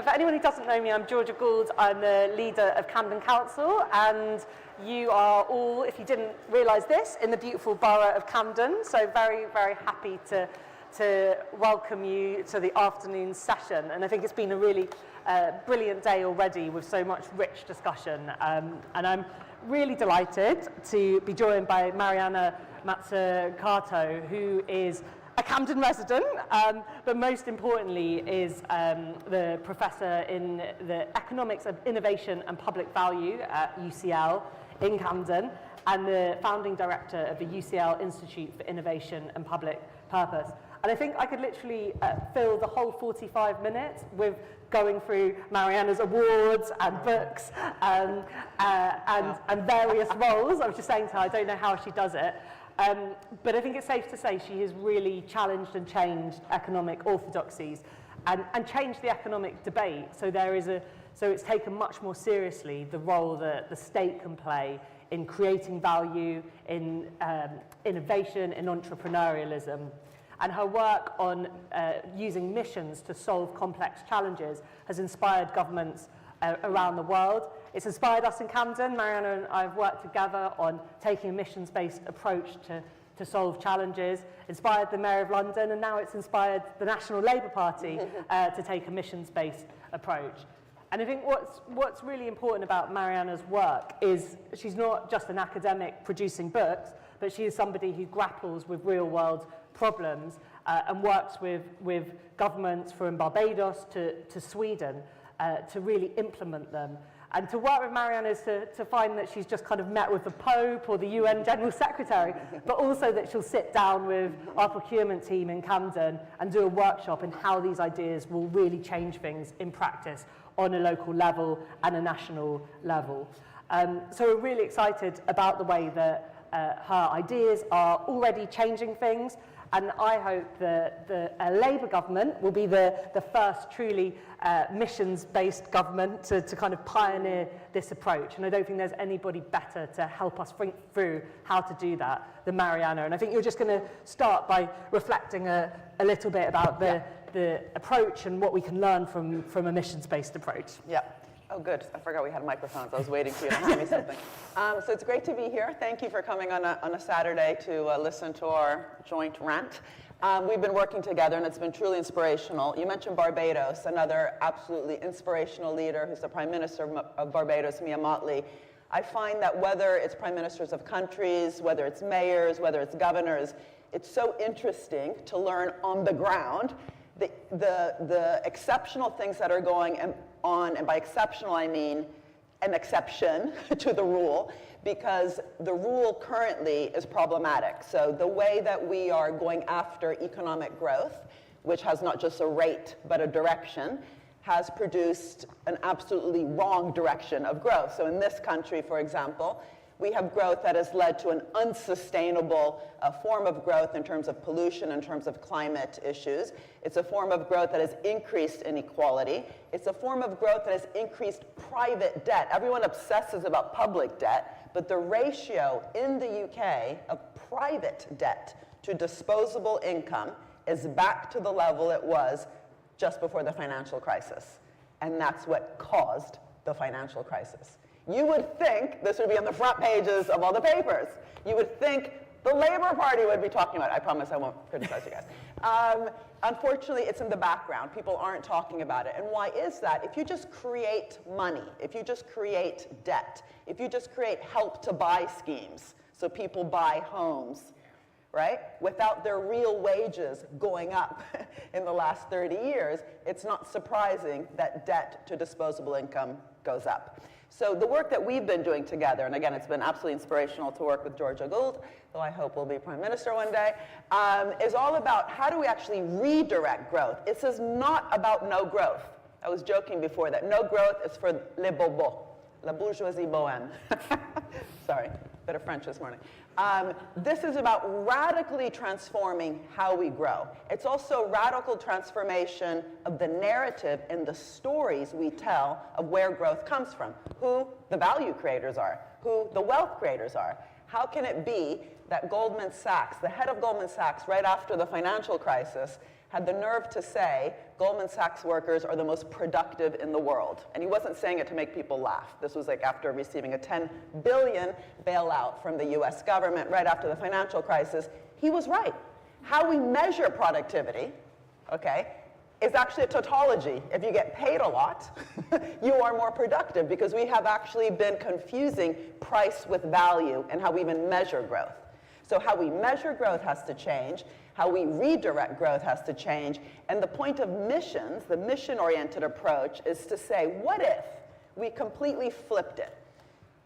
For anyone who doesn't know me, I'm Georgia Gould. I'm the leader of Camden Council, and you are all, if you didn't realise this, in the beautiful borough of Camden. So very, very happy to welcome you to the afternoon session. And I think it's been a really brilliant day already with so much rich discussion. And I'm really delighted to be joined by Mariana Mazzucato, who is a Camden resident, but most importantly is the professor in the economics of innovation and public value at UCL in Camden, and the founding director of the UCL Institute for Innovation and Public Purpose. And I think I could literally fill the whole 45 minutes with going through Mariana's awards and books and various roles. I was just saying to her, I don't know how she does it. But I think it's safe to say she has really challenged and changed economic orthodoxies and changed the economic debate. So it's taken much more seriously the role that the state can play in creating value, in innovation, in entrepreneurialism. And her work on using missions to solve complex challenges has inspired governments around the world. It's inspired us in Camden. Mariana and I have worked together on taking a missions-based approach to solve challenges, inspired the Mayor of London, and now it's inspired the National Labour Party to take a missions-based approach. And I think what's really important about Mariana's work is she's not just an academic producing books, but she is somebody who grapples with real-world problems and works with governments from Barbados to Sweden to really implement them. And to work with Mariana is to find that she's just kind of met with the Pope or the UN General Secretary, but also that she'll sit down with our procurement team in Camden and do a workshop in how these ideas will really change things in practice on a local level and a national level. So we're really excited about the way that her ideas are already changing things, and I hope that the Labour government will be the first truly missions-based government to kind of pioneer this approach. And I don't think there's anybody better to help us think through how to do that than Mariana. And I think you're just going to start by reflecting a little bit about the approach and what we can learn from a missions-based approach. Yeah. Oh, good. I forgot we had microphones. I was waiting for you to hand me something. So it's great to be here. Thank you for coming on a Saturday to listen to our joint rant. We've been working together, and it's been truly inspirational. You mentioned Barbados, another absolutely inspirational leader who's the Prime Minister of Barbados, Mia Mottley. I find that whether it's prime ministers of countries, whether it's mayors, whether it's governors, it's so interesting to learn on the ground the exceptional things that are going on, and by exceptional I mean an exception to the rule, because the rule currently is problematic. So the way that we are going after economic growth, which has not just a rate but a direction, has produced an absolutely wrong direction of growth. So in this country, for example, we have growth that has led to an unsustainable form of growth in terms of pollution, in terms of climate issues. It's a form of growth that has increased inequality. It's a form of growth that has increased private debt. Everyone obsesses about public debt, but the ratio in the UK of private debt to disposable income is back to the level it was just before the financial crisis. And that's what caused the financial crisis. You would think this would be on the front pages of all the papers. You would think the Labour Party would be talking about it. I promise I won't criticize you guys. Unfortunately, it's in the background. People aren't talking about it. And why is that? If you just create money, if you just create debt, if you just create help to buy schemes so people buy homes, right, without their real wages going up in the last 30 years, it's not surprising that debt to disposable income goes up. So the work that we've been doing together, and again, it's been absolutely inspirational to work with Georgia Gould, who I hope will be Prime Minister one day, is all about how do we actually redirect growth. This is not about no growth. I was joking before that no growth is for les bobos, la bourgeoisie bohème. Sorry, bit of French this morning. This is about radically transforming how we grow. It's also radical transformation of the narrative and the stories we tell of where growth comes from, who the value creators are, who the wealth creators are. How can it be that Goldman Sachs, the head of Goldman Sachs, right after the financial crisis, had the nerve to say Goldman Sachs workers are the most productive in the world. And he wasn't saying it to make people laugh. This was like after receiving a $10 billion bailout from the US government right after the financial crisis. He was right. How we measure productivity, okay, is actually a tautology. If you get paid a lot, you are more productive, because we have actually been confusing price with value and how we even measure growth. So how we measure growth has to change, how we redirect growth has to change, and the point of missions, the mission-oriented approach, is to say, what if we completely flipped it?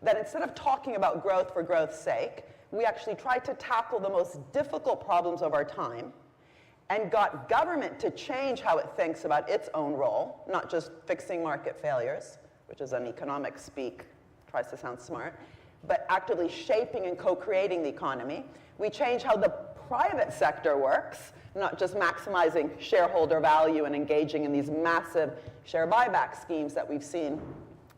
That instead of talking about growth for growth's sake, we actually tried to tackle the most difficult problems of our time and got government to change how it thinks about its own role, not just fixing market failures, which is an economic speak, tries to sound smart, but actively shaping and co-creating the economy. We change how the private sector works, not just maximizing shareholder value and engaging in these massive share buyback schemes that we've seen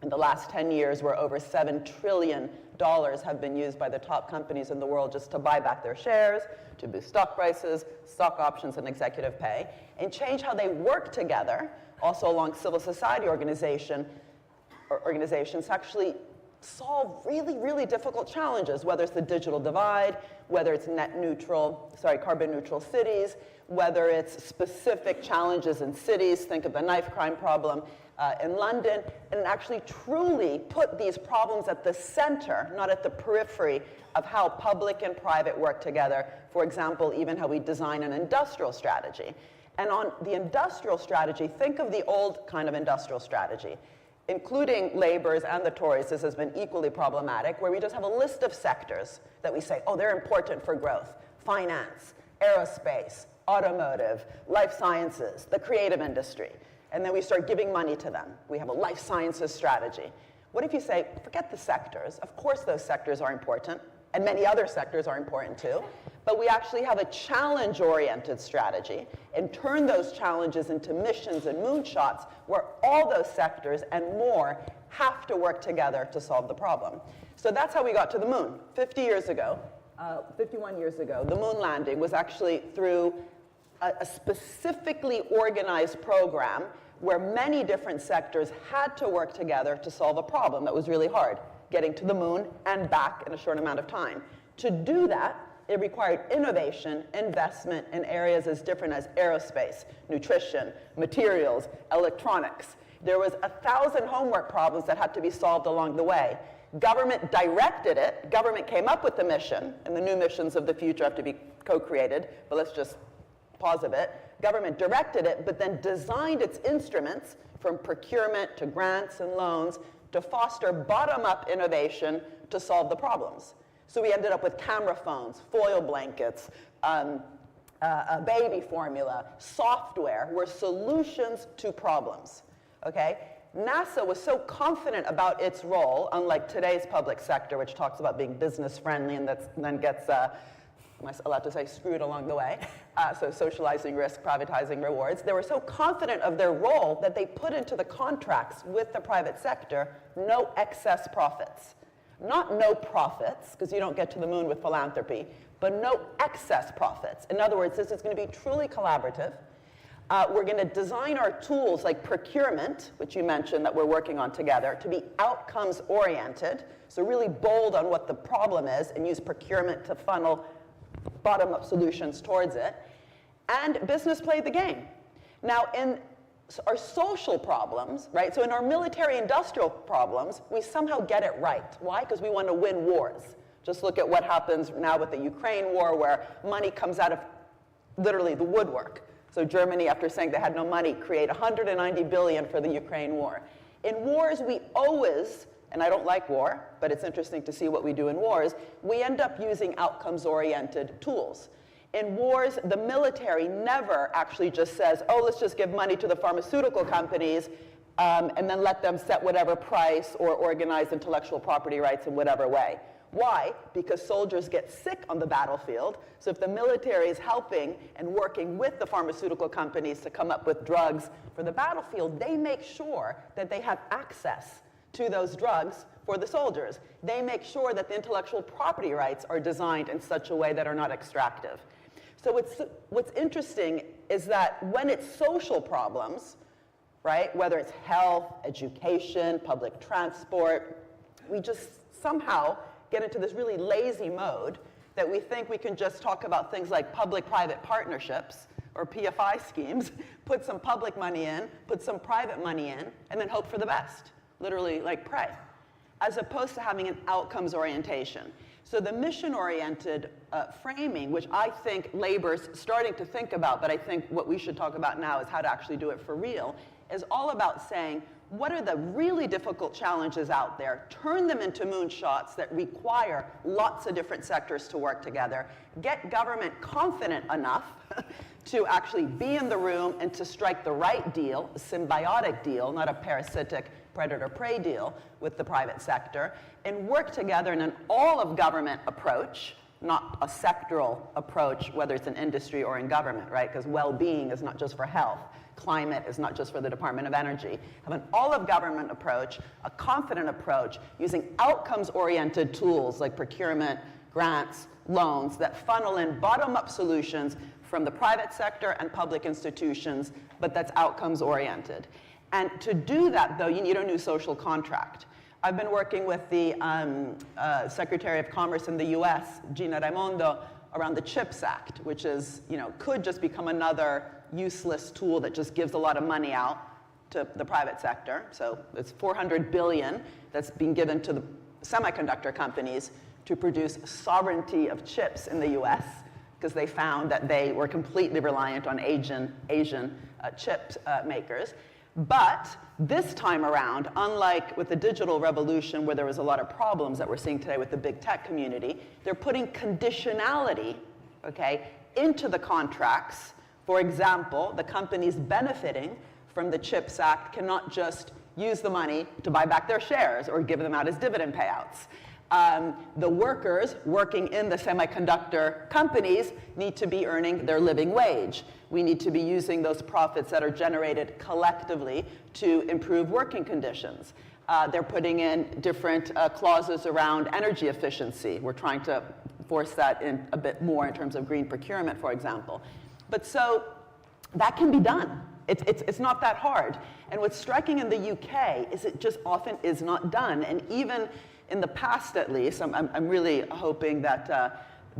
in the last 10 years, where over $7 trillion have been used by the top companies in the world just to buy back their shares, to boost stock prices, stock options, and executive pay, and change how they work together, also along civil society organizations, actually solve really, really difficult challenges, whether it's the digital divide, whether it's carbon neutral cities, whether it's specific challenges in cities, think of the knife crime problem in London, and actually truly put these problems at the center, not at the periphery, of how public and private work together. For example, even how we design an industrial strategy. And on the industrial strategy, think of the old kind of industrial strategy, including Labour's and the Tories. This has been equally problematic, where we just have a list of sectors that we say, oh, they're important for growth. Finance, aerospace, automotive, life sciences, the creative industry. And then we start giving money to them. We have a life sciences strategy. What if you say, forget the sectors. Of course those sectors are important, and many other sectors are important too, but we actually have a challenge-oriented strategy and turn those challenges into missions and moonshots where all those sectors and more have to work together to solve the problem. So that's how we got to the moon. 51 years ago, the moon landing was actually through a specifically organized program where many different sectors had to work together to solve a problem that was really hard, getting to the moon and back in a short amount of time. To do that, it required innovation, investment in areas as different as aerospace, nutrition, materials, electronics. There was 1,000 homework problems that had to be solved along the way. Government directed it. Government came up with the mission, and the new missions of the future have to be co-created, but let's just pause a bit. Government directed it, but then designed its instruments, from procurement to grants and loans, to foster bottom-up innovation to solve the problems. So we ended up with camera phones, foil blankets, baby formula, software were solutions to problems, okay? NASA was so confident about its role, unlike today's public sector, which talks about being business friendly and then gets, am I allowed to say, screwed along the way? So socializing risk, privatizing rewards. They were so confident of their role that they put into the contracts with the private sector no excess profits. Not no profits, because you don't get to the moon with philanthropy, but no excess profits. In other words, this is going to be truly collaborative. We're going to design our tools like procurement, which you mentioned that we're working on together, to be outcomes oriented. So really bold on what the problem is and use procurement to funnel bottom-up solutions towards it. And business played the game. Now, in our social problems, right? So in our military-industrial problems, we somehow get it right. Why? Because we want to win wars. Just look at what happens now with the Ukraine war, where money comes out of literally the woodwork. So Germany, after saying they had no money, create $190 billion for the Ukraine war. In wars, we always, and I don't like war, but it's interesting to see what we do in wars, we end up using outcomes-oriented tools. In wars, the military never actually just says, oh, let's just give money to the pharmaceutical companies and then let them set whatever price or organize intellectual property rights in whatever way. Why? Because soldiers get sick on the battlefield. So if the military is helping and working with the pharmaceutical companies to come up with drugs for the battlefield, they make sure that they have access to those drugs for the soldiers. They make sure that the intellectual property rights are designed in such a way that are not extractive. So what's interesting is that when it's social problems, right, whether it's health, education, public transport, we just somehow get into this really lazy mode that we think we can just talk about things like public-private partnerships or PFI schemes, put some public money in, put some private money in, and then hope for the best, literally like pray, as opposed to having an outcomes orientation. So the mission-oriented framing, which I think Labor's starting to think about, but I think what we should talk about now is how to actually do it for real, is all about saying, what are the really difficult challenges out there? Turn them into moonshots that require lots of different sectors to work together. Get government confident enough to actually be in the room and to strike the right deal, a symbiotic deal, not a parasitic predator-prey deal with the private sector, and work together in an all-of-government approach, not a sectoral approach, whether it's in industry or in government, right? Because well-being is not just for health. Climate is not just for the Department of Energy. Have an all-of-government approach, a confident approach, using outcomes-oriented tools like procurement, grants, loans that funnel in bottom-up solutions from the private sector and public institutions, but that's outcomes-oriented. And to do that, though, you need a new social contract. I've been working with the Secretary of Commerce in the US, Gina Raimondo, around the CHIPS Act, which is, could just become another useless tool that just gives a lot of money out to the private sector. So it's $400 billion that's being given to the semiconductor companies to produce sovereignty of chips in the US, because they found that they were completely reliant on Asian chip makers. But this time around, unlike with the digital revolution where there was a lot of problems that we're seeing today with the big tech community, they're putting conditionality, okay, into the contracts. For example, the companies benefiting from the CHIPS Act cannot just use the money to buy back their shares or give them out as dividend payouts. The workers working in the semiconductor companies need to be earning their living wage. We need to be using those profits that are generated collectively to improve working conditions. They're putting in different clauses around energy efficiency. We're trying to force that in a bit more in terms of green procurement, for example. But so that can be done. It's not that hard. And what's striking in the UK is it just often is not done. And even in the past, at least, I'm really hoping that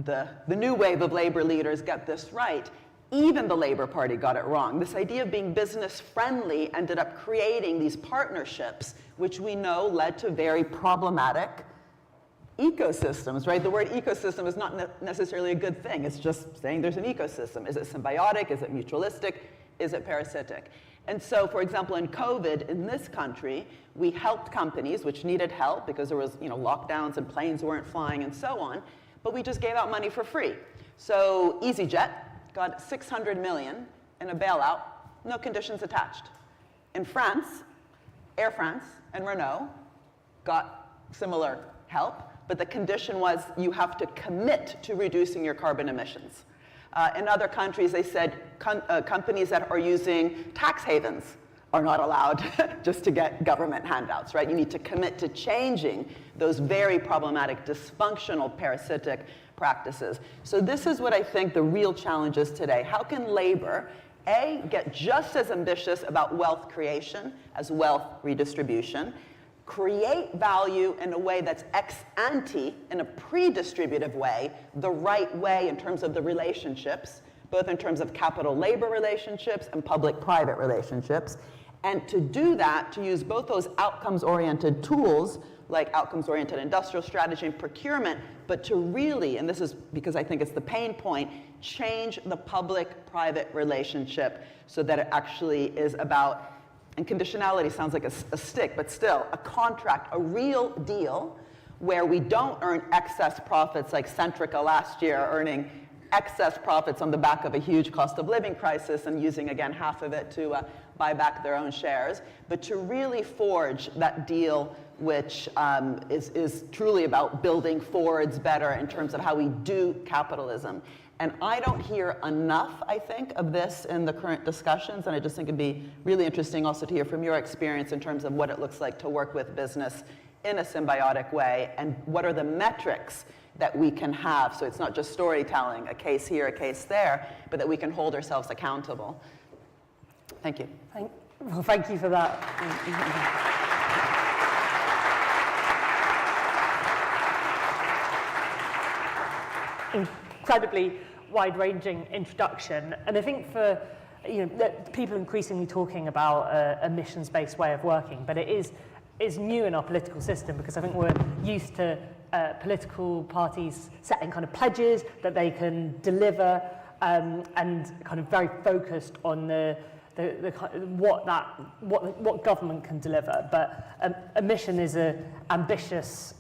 the new wave of labor leaders get this right. Even the Labour Party got it wrong. This idea of being business friendly ended up creating these partnerships, which we know led to very problematic ecosystems, right? The word ecosystem is not necessarily a good thing. It's just saying there's an ecosystem. Is it symbiotic? Is it mutualistic? Is it parasitic? And so, for example, in COVID in this country, we helped companies which needed help because there was, lockdowns and planes weren't flying and so on, but we just gave out money for free. So EasyJet got 600 million in a bailout, no conditions attached. In France, Air France and Renault got similar help, but the condition was you have to commit to reducing your carbon emissions. In other countries, they said companies that are using tax havens are not allowed just to get government handouts, right? You need to commit to changing those very problematic, dysfunctional, parasitic practices. So this is what I think the real challenge is today. How can labor, A, get just as ambitious about wealth creation as wealth redistribution, create value in a way that's ex ante, in a pre-distributive way, the right way in terms of the relationships, both in terms of capital-labor relationships and public-private relationships, and to do that, to use both those outcomes-oriented tools, like outcomes-oriented industrial strategy and procurement, but to really, and this is because I think it's the pain point, change the public-private relationship so that it actually is about, and conditionality sounds like a stick, but still, a contract, a real deal where we don't earn excess profits like Centrica last year, earning excess profits on the back of a huge cost of living crisis and using, again, half of it to buy back their own shares, but to really forge that deal which is truly about building forwards better in terms of how we do capitalism. And I don't hear enough, I think, of this in the current discussions, and I just think it'd be really interesting also to hear from your experience in terms of what it looks like to work with business in a symbiotic way, and what are the metrics that we can have, so it's not just storytelling, a case here, a case there, but that we can hold ourselves accountable. Thank you. Well, thank you for that. Incredibly wide-ranging introduction, and I think for people increasingly talking about a missions-based way of working, but it is new in our political system, because I think we're used to political parties setting kind of pledges that they can deliver, and kind of very focused on what government can deliver. But a mission is an ambitious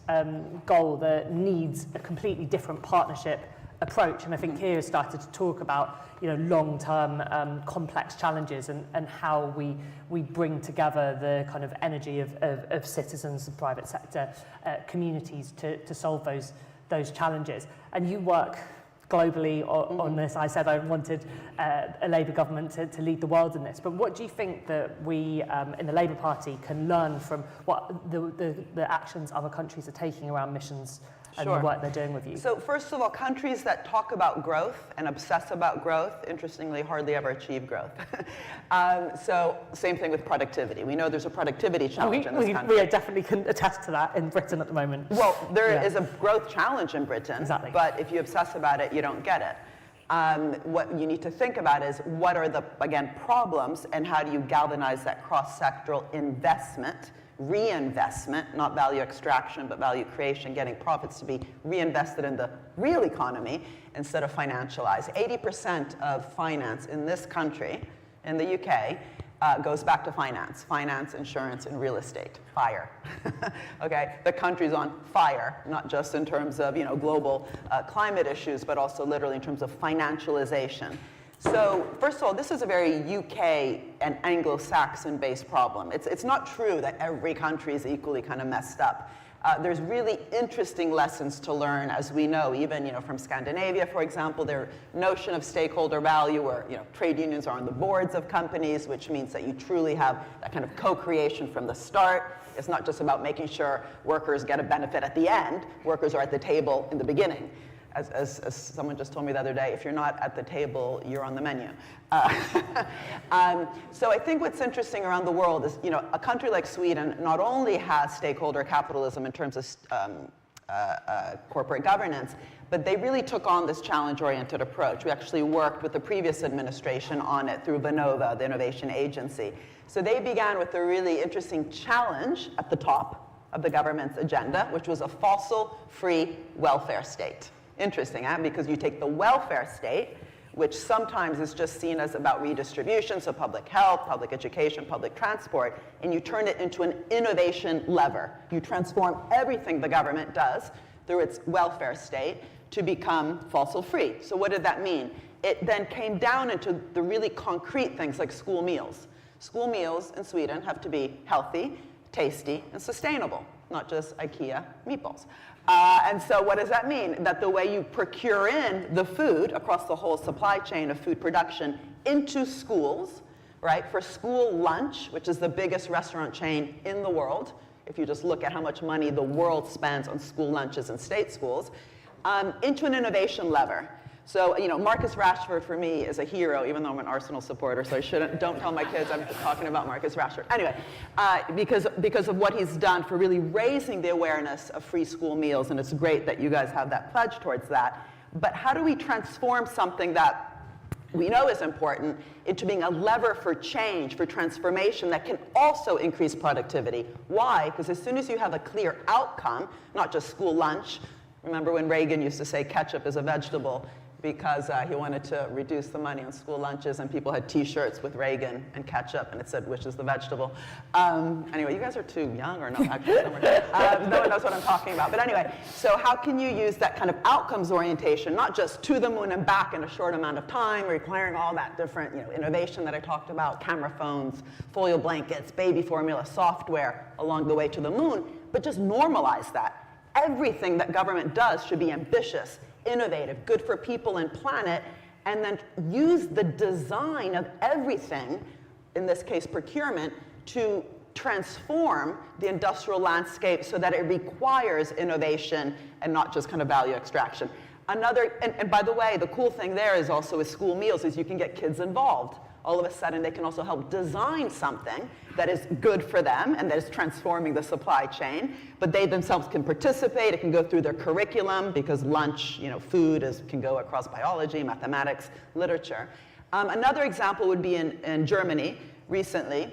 goal that needs a completely different partnership approach, and I think Keir has started to talk about long-term complex challenges and how we bring together the kind of energy of citizens and private sector communities to solve those challenges. And you work globally on this. I said I wanted a Labour government to lead the world in this, but what do you think that we in the Labour Party can learn from what the actions other countries are taking around missions and the work they're doing with you? So first of all, countries that talk about growth and obsess about growth, interestingly, hardly ever achieve growth. So same thing with productivity. We know there's a productivity challenge in this country. We definitely can attest to that in Britain at the moment. Well, there is a growth challenge in Britain, exactly. But if you obsess about it, you don't get it. What you need to think about is what are the, again, problems, and how do you galvanize that cross-sectoral investment, reinvestment, not value extraction, but value creation, getting profits to be reinvested in the real economy instead of financialized. 80% of finance in this country, in the UK, goes back to finance, insurance, and real estate. Fire. Okay, the country's on fire, not just in terms of global climate issues, but also literally in terms of financialization. So first of all, this is a very UK and Anglo-Saxon-based problem. It's not true that every country is equally kind of messed up. There's really interesting lessons to learn, as we know, even from Scandinavia, for example, their notion of stakeholder value, where trade unions are on the boards of companies, which means that you truly have that kind of co-creation from the start. It's not just about making sure workers get a benefit at the end. Workers are at the table in the beginning. As someone just told me the other day, if you're not at the table, you're on the menu. So I think what's interesting around the world is, a country like Sweden not only has stakeholder capitalism in terms of corporate governance, but they really took on this challenge-oriented approach. We actually worked with the previous administration on it through Vinnova, the innovation agency. So they began with a really interesting challenge at the top of the government's agenda, which was a fossil-free welfare state. Interesting, because you take the welfare state, which sometimes is just seen as about redistribution, so public health, public education, public transport, and you turn it into an innovation lever. You transform everything the government does through its welfare state to become fossil-free. So what did that mean? It then came down into the really concrete things like school meals. School meals in Sweden have to be healthy, tasty, and sustainable, not just IKEA meatballs. And so what does that mean? That the way you procure in the food across the whole supply chain of food production into schools, right, for school lunch, which is the biggest restaurant chain in the world, if you just look at how much money the world spends on school lunches in state schools, into an innovation lever. So, Marcus Rashford for me is a hero, even though I'm an Arsenal supporter, so don't tell my kids I'm talking about Marcus Rashford. Anyway, because of what he's done for really raising the awareness of free school meals, and it's great that you guys have that pledge towards that. But how do we transform something that we know is important into being a lever for change, for transformation that can also increase productivity? Why? Because as soon as you have a clear outcome, not just school lunch, remember when Reagan used to say ketchup is a vegetable, because he wanted to reduce the money on school lunches, and people had T-shirts with Reagan and ketchup, and it said, which is the vegetable. Anyway, you guys are too young, or no, actually, no one knows what I'm talking about. But anyway, so how can you use that kind of outcomes orientation, not just to the moon and back in a short amount of time, requiring all that different innovation that I talked about, camera phones, foil blankets, baby formula, software along the way to the moon, but just normalize that. Everything that government does should be ambitious, innovative, good for people and planet, and then use the design of everything, in this case procurement, to transform the industrial landscape so that it requires innovation and not just kind of value extraction. And by the way, the cool thing there is also with school meals is you can get kids involved. All of a sudden, they can also help design something that is good for them and that is transforming the supply chain. But they themselves can participate. It can go through their curriculum because lunch, food can go across biology, mathematics, literature. Another example would be in Germany recently.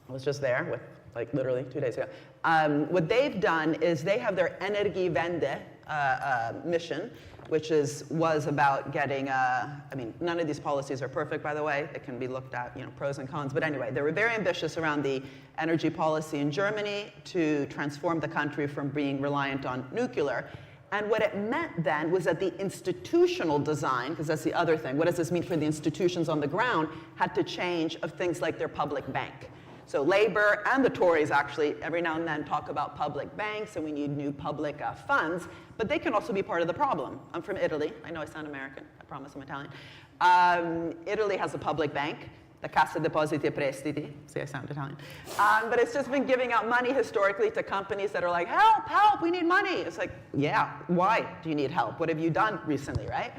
I was just there with literally 2 days ago. What they've done is they have their Energiewende mission, which was about getting, none of these policies are perfect, by the way. It can be looked at, pros and cons. But anyway, they were very ambitious around the energy policy in Germany to transform the country from being reliant on nuclear. And what it meant then was that the institutional design, because that's the other thing, what does this mean for the institutions on the ground, had to change of things like their public bank. So Labour and the Tories actually every now and then talk about public banks and we need new public funds, but they can also be part of the problem. I'm from Italy. I know I sound American. I promise I'm Italian. Italy has a public bank, the Cassa Depositi e Prestiti. See, I sound Italian. But it's just been giving out money historically to companies that are like, help, help, we need money. It's like, yeah, why do you need help? What have you done recently, right?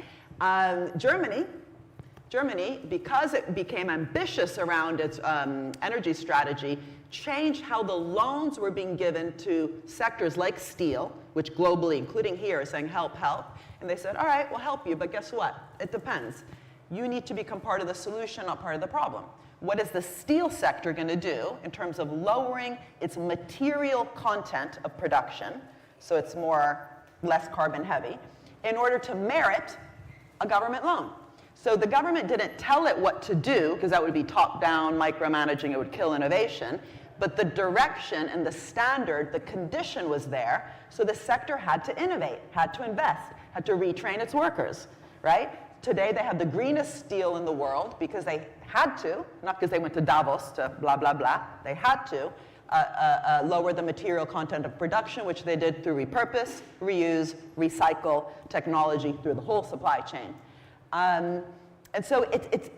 Germany, because it became ambitious around its energy strategy, changed how the loans were being given to sectors like steel, which globally, including here, is saying help, help. And they said, all right, we'll help you, but guess what? It depends. You need to become part of the solution, not part of the problem. What is the steel sector going to do in terms of lowering its material content of production, so it's less carbon heavy, in order to merit a government loan? So the government didn't tell it what to do, because that would be top-down, micromanaging, it would kill innovation. But the direction and the standard, the condition was there, so the sector had to innovate, had to invest, had to retrain its workers, right? Today they have the greenest steel in the world because they had to, not because they went to Davos to blah, blah, blah. They had to lower the material content of production, which they did through repurpose, reuse, recycle technology through the whole supply chain. And so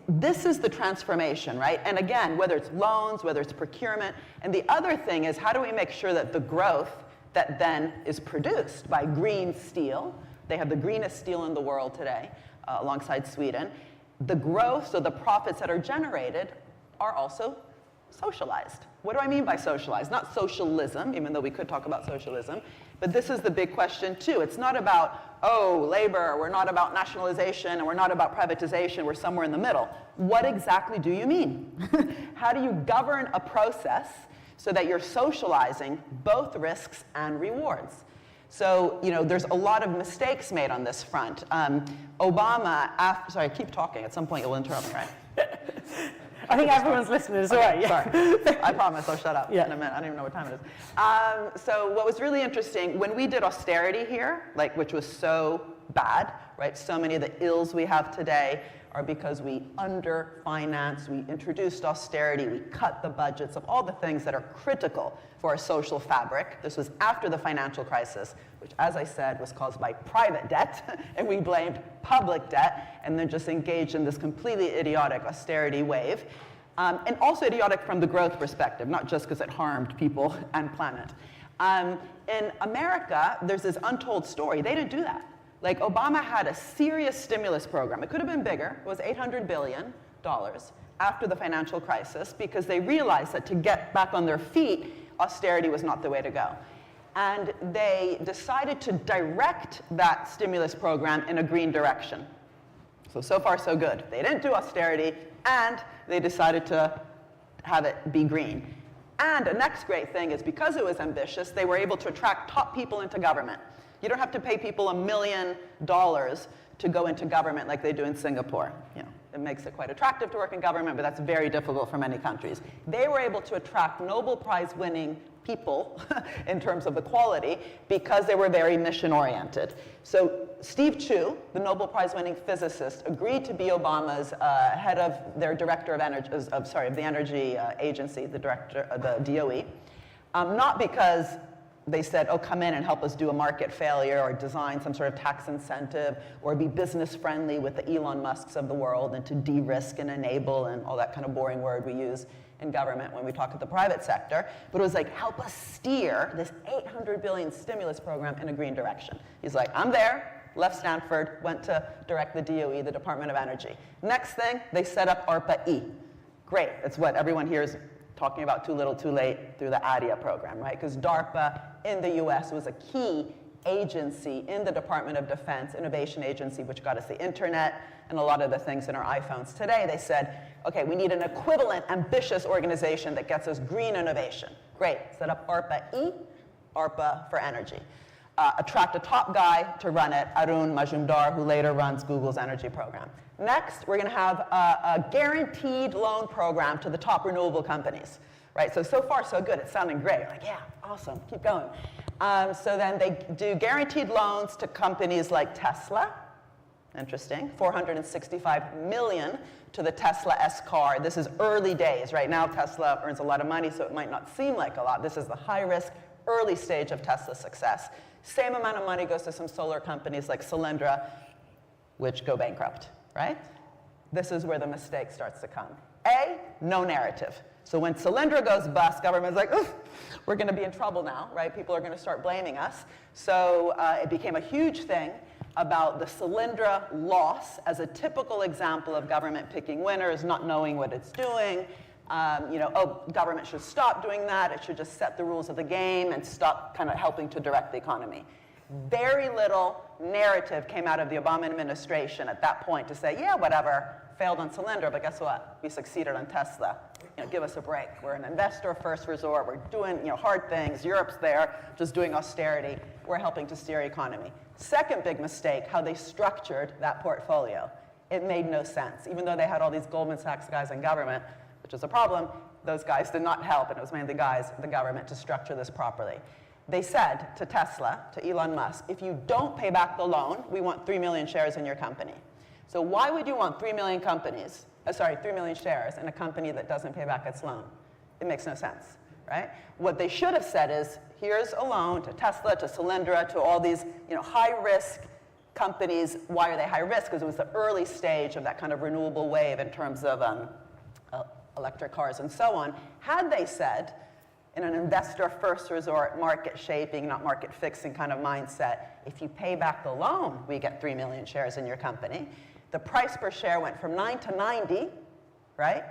this is the transformation, right? And again, whether it's loans, whether it's procurement, and the other thing is how do we make sure that the growth that then is produced by green steel, they have the greenest steel in the world today, alongside Sweden, the growth, so the profits that are generated are also socialized. What do I mean by socialized? Not socialism, even though we could talk about socialism, but this is the big question too. It's not about, oh, labor, we're not about nationalization, and we're not about privatization, we're somewhere in the middle. What exactly do you mean? How do you govern a process so that you're socializing both risks and rewards? So, there's a lot of mistakes made on this front. Obama, sorry, I keep talking. At some point, you'll interrupt me, right? I think everyone's listening as well. Okay, sorry. I promise I'll shut up in a minute. I don't even know what time it is. So what was really interesting, when we did austerity here, which was so bad, right? So many of the ills we have today are because we underfinanced, we introduced austerity, we cut the budgets of all the things that are critical for our social fabric. This was after the financial crisis, which, as I said, was caused by private debt, and we blamed public debt, and then just engaged in this completely idiotic austerity wave, and also idiotic from the growth perspective, not just because it harmed people and planet. In America, there's this untold story. They didn't do that. Obama had a serious stimulus program. It could have been bigger. It was $800 billion after the financial crisis because they realized that to get back on their feet, austerity was not the way to go. And they decided to direct that stimulus program in a green direction. So far, so good. They didn't do austerity, and they decided to have it be green. And the next great thing is because it was ambitious, they were able to attract top people into government. You don't have to pay people $1 million to go into government like they do in Singapore. It makes it quite attractive to work in government, but that's very difficult for many countries. They were able to attract Nobel Prize winning people in terms of the quality because they were very mission oriented. So Steve Chu, the Nobel Prize winning physicist, agreed to be Obama's head of their director of energy, of the energy agency, the director of the DOE, not because they said, oh, come in and help us do a market failure or design some sort of tax incentive or be business friendly with the Elon Musks of the world and to de-risk and enable and all that kind of boring word we use in government when we talk at the private sector. But it was like, help us steer this $800 billion stimulus program in a green direction. He's like, I'm there, left Stanford, went to direct the DOE, the Department of Energy. Next thing, they set up ARPA-E. Great, that's what everyone here is talking about too little too late through the ADIA program, right? Because DARPA in the US was a key agency in the Department of Defense, innovation agency, which got us the internet and a lot of the things in our iPhones today. They said, okay, we need an equivalent, ambitious organization that gets us green innovation. Great, set up ARPA-E, ARPA for energy. Attract a top guy to run it, Arun Majumdar, who later runs Google's energy program. Next, we're going to have a guaranteed loan program to the top renewable companies, right? So far, so good. It's sounding great. Like, yeah, awesome. Keep going. So then they do guaranteed loans to companies like Tesla. Interesting. $465 million to the Tesla S car. This is early days. Right now, Tesla earns a lot of money, so it might not seem like a lot. This is the high-risk, early stage of Tesla's success. Same amount of money goes to some solar companies like Solyndra, which go bankrupt. Right? This is where the mistake starts to come. A, no narrative. So when Solyndra goes bust, government's like, we're going to be in trouble now, right? People are going to start blaming us. So it became a huge thing about the Solyndra loss as a typical example of government picking winners, not knowing what it's doing. Government should stop doing that. It should just set the rules of the game and stop kind of helping to direct the economy. Very little narrative came out of the Obama administration at that point to say, yeah, whatever, failed on Solyndra, but guess what? We succeeded on Tesla. Give us a break. We're an investor first resort. We're doing hard things. Europe's there, just doing austerity. We're helping to steer economy. Second big mistake, how they structured that portfolio. It made no sense. Even though they had all these Goldman Sachs guys in government, which is a problem, those guys did not help, and it was mainly the government to structure this properly. They said to Tesla, to Elon Musk, if you don't pay back the loan, we want 3 million shares in your company. So why would you want 3 million shares in a company that doesn't pay back its loan? It makes no sense, right? What they should have said is, here's a loan to Tesla, to Solyndra, to all these high-risk companies. Why are they high risk? Because it was the early stage of that kind of renewable wave in terms of electric cars and so on. Had they said, in an investor first resort, market shaping, not market fixing kind of mindset, if you pay back the loan, we get 3 million shares in your company. The price per share went from 9 to 90, right?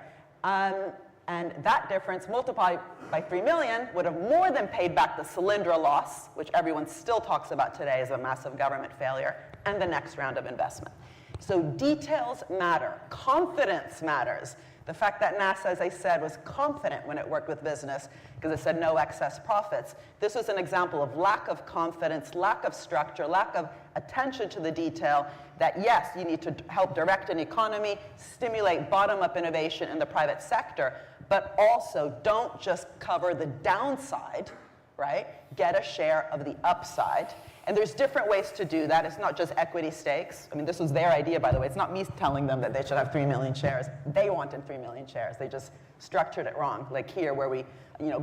And that difference multiplied by 3 million would have more than paid back the Solyndra loss, which everyone still talks about today as a massive government failure, and the next round of investment. So details matter. Confidence matters. The fact that NASA, as I said, was confident when it worked with business because it said no excess profits. This was an example of lack of confidence, lack of structure, lack of attention to the detail that, yes, you need to help direct an economy, stimulate bottom-up innovation in the private sector, but also don't just cover the downside, right? Get a share of the upside. And there's different ways to do that. It's not just equity stakes. I mean, this was their idea, by the way. It's not me telling them that they should have 3 million shares. They wanted 3 million shares. They just structured it wrong, like here where we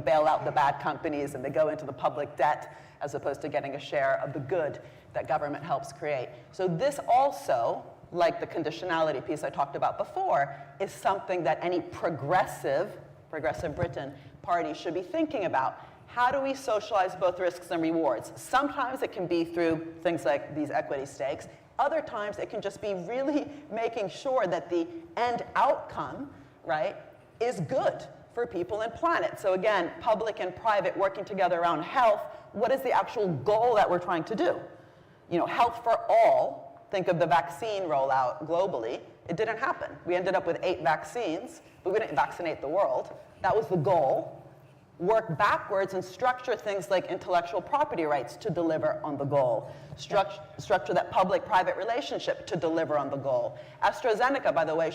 bail out the bad companies and they go into the public debt as opposed to getting a share of the good that government helps create. So this also, like the conditionality piece I talked about before, is something that any progressive Britain party should be thinking about. How do we socialize both risks and rewards? Sometimes it can be through things like these equity stakes. Other times it can just be really making sure that the end outcome, right, is good for people and planet. So again, public and private working together around health. What is the actual goal that we're trying to do? Health for all. Think of the vaccine rollout globally. It didn't happen. We ended up with 8 vaccines, but we didn't vaccinate the world. That was the goal. Work backwards and structure things like intellectual property rights to deliver on the goal. Structure that public-private relationship to deliver on the goal. AstraZeneca, by the way,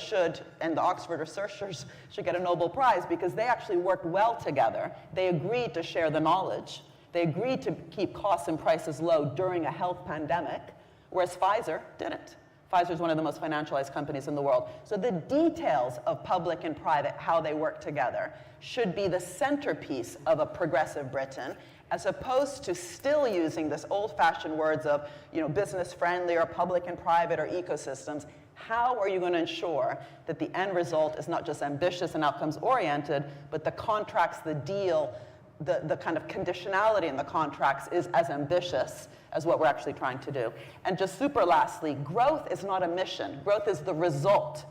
and the Oxford researchers should get a Nobel Prize because they actually worked well together. They agreed to share the knowledge. They agreed to keep costs and prices low during a health pandemic, whereas Pfizer didn't. Pfizer is one of the most financialized companies in the world. So the details of public and private, how they work together, should be the centerpiece of a progressive Britain. as opposed to still using this old-fashioned words of, business friendly or public and private or ecosystems. How are you going to ensure that the end result is not just ambitious and outcomes oriented, but the contracts, the deal, the kind of conditionality in the contracts is as ambitious as what we're actually trying to do? And just super lastly, growth is not a mission. Growth is the result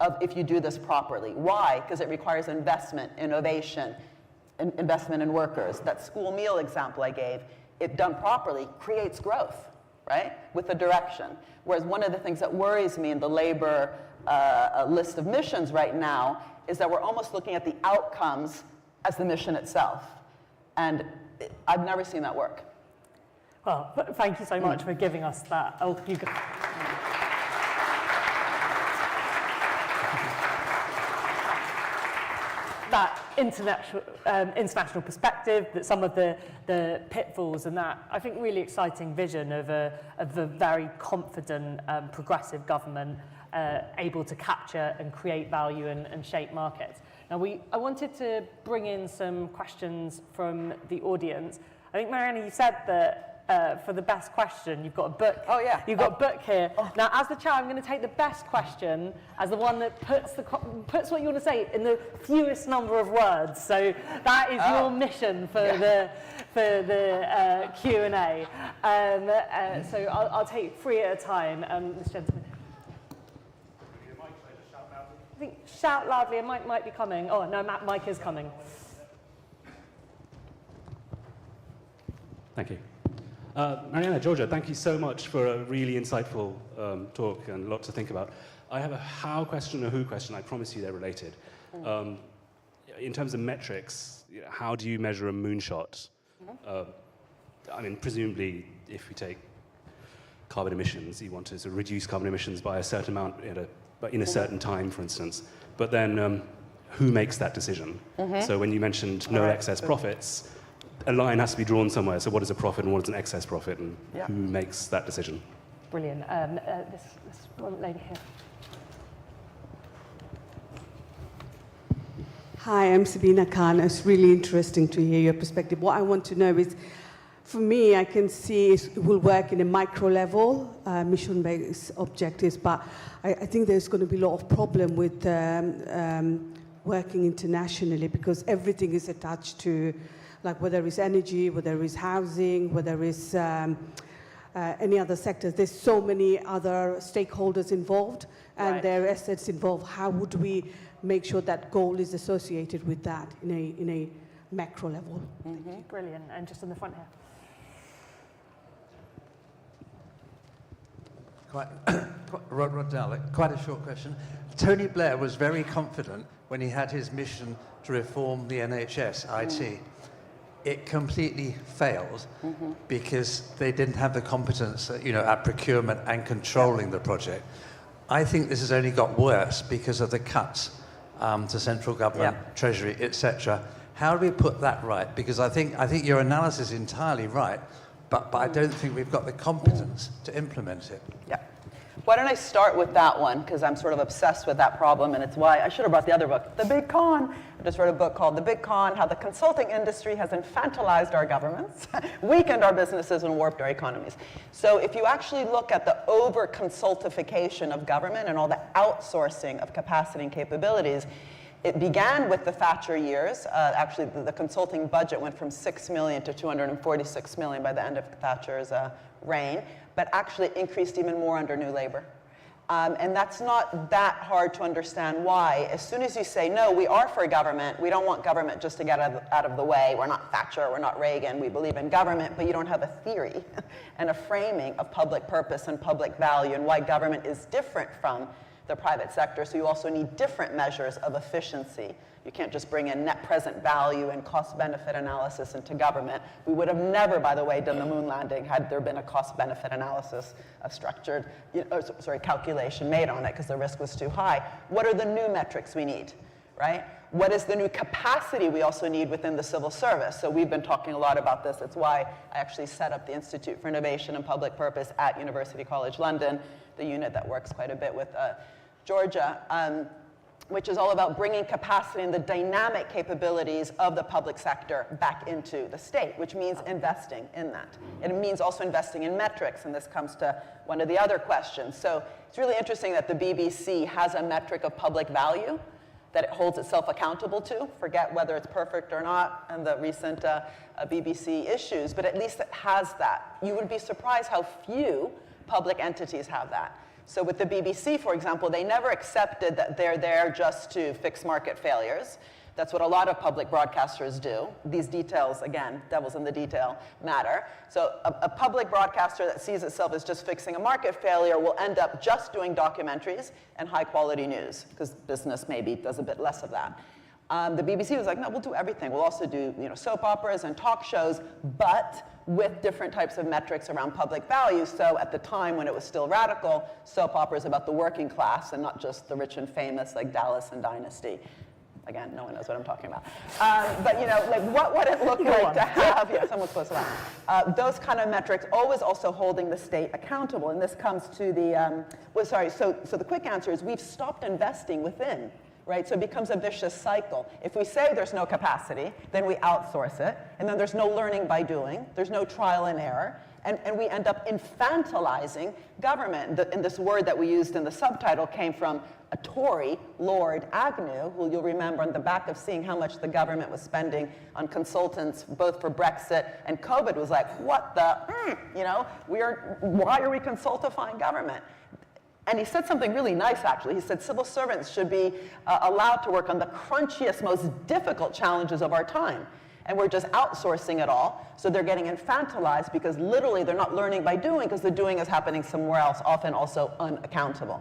of if you do this properly. Why? Because it requires investment, innovation, investment in workers. That school meal example I gave, if done properly, creates growth, right? With a direction. Whereas one of the things that worries me in the labor list of missions right now is that we're almost looking at the outcomes as the mission itself. And I've never seen that work. Well, thank you so much for giving us that. Oh, you go. That international perspective, that some of the pitfalls, and that I think really exciting vision of a very confident, progressive government able to capture and create value and shape markets. Now, I wanted to bring in some questions from the audience. I think, Mariana, you said that for the best question, you've got a book. Oh, yeah. You've got a book here. Oh. Now, as the chair, I'm going to take the best question as the one that puts what you want to say in the fewest number of words. So that is your mission for the Q&A. So I'll take 3 at a time. This gentleman. I think shout loudly. A mic might be coming. Oh no, mic is coming. Thank you. Mariana, Georgia, thank you so much for a really insightful talk and a lot to think about. I have a how question and a who question. I promise you they're related. In terms of metrics, how do you measure a moonshot? I mean, presumably, if we take carbon emissions, you want to sort of reduce carbon emissions by a certain amount in a certain time, for instance. But then who makes that decision? So when you mentioned no excess profits, a line has to be drawn somewhere. So what is a profit and what is an excess profit, and who makes that decision? Brilliant. This one lady here. Hi, I'm Sabina Khan. It's really interesting to hear your perspective. What I want to know is, for me, I can see it will work in a micro level, mission-based objectives, but I think there's going to be a lot of problem with working internationally, because everything is attached to, like whether it's energy, whether it's housing, whether it's any other sectors. There's so many other stakeholders involved and their assets involved. How would we make sure that goal is associated with that in a macro level? Brilliant. And just on the front here. Rod Dowling, quite a short question. Tony Blair was very confident when he had his mission to reform the NHS IT. It completely failed because they didn't have the competence, at procurement and controlling the project. I think this has only got worse because of the cuts to central government, Treasury, etc. How do we put that right? Because I think your analysis is entirely right, but I don't think we've got the competence to implement it. Yeah. Why don't I start with that one, because I'm sort of obsessed with that problem, and it's why I should have brought the other book, The Big Con. I just wrote a book called The Big Con, How the Consulting Industry Has Infantilized Our Governments, Weakened Our Businesses, and Warped Our Economies. So if you actually look at the over-consultification of government and all the outsourcing of capacity and capabilities, it began with the Thatcher years. Actually, the consulting budget went from 6 million to 246 million by the end of Thatcher's reign, but actually increased even more under New Labour. And that's not that hard to understand why. As soon as you say, no, we are for government, we don't want government just to get out of the way, we're not Thatcher, we're not Reagan, we believe in government, but you don't have a theory and a framing of public purpose and public value and why government is different from the private sector, so you also need different measures of efficiency. You can't just bring in net present value and cost-benefit analysis into government. We would have never, by the way, done the moon landing had there been a cost-benefit analysis, a structured, calculation made on it, because the risk was too high. What are the new metrics we need, right? What is the new capacity we also need within the civil service? So we've been talking a lot about this. It's why I actually set up the Institute for Innovation and Public Purpose at University College London, the unit that works quite a bit with Georgia. which is all about bringing capacity and the dynamic capabilities of the public sector back into the state, which means investing in that. It means also investing in metrics, and this comes to one of the other questions. So it's really interesting that the BBC has a metric of public value that it holds itself accountable to. Forget whether it's perfect or not and the recent BBC issues, but at least it has that. You would be surprised how few public entities have that. So with the BBC, for example, they never accepted that they're there just to fix market failures. That's what a lot of public broadcasters do. These details, again, devils in the detail, matter. So a public broadcaster that sees itself as just fixing a market failure will end up just doing documentaries and high-quality news, because business maybe does a bit less of that. The BBC was like, no, we'll do everything. We'll also do soap operas and talk shows, but with different types of metrics around public value. So at the time when it was still radical, soap operas about the working class and not just the rich and famous like Dallas and Dynasty. Again, no one knows what I'm talking about. But like what would it look like to have, yeah, someone's close enough. Those kind of metrics, always also holding the state accountable. And this comes to the, so the quick answer is we've stopped investing within. Right? So it becomes a vicious cycle. If we say there's no capacity, then we outsource it, and then there's no learning by doing, there's no trial and error, and we end up infantilizing government. And this word that we used in the subtitle came from a Tory, Lord Agnew, who you'll remember on the back of seeing how much the government was spending on consultants, both for Brexit and COVID, was like, what the, why are we consultifying government? And he said something really nice, actually. He said civil servants should be allowed to work on the crunchiest, most difficult challenges of our time. And we're just outsourcing it all. So they're getting infantilized because literally they're not learning by doing, because the doing is happening somewhere else, often also unaccountable.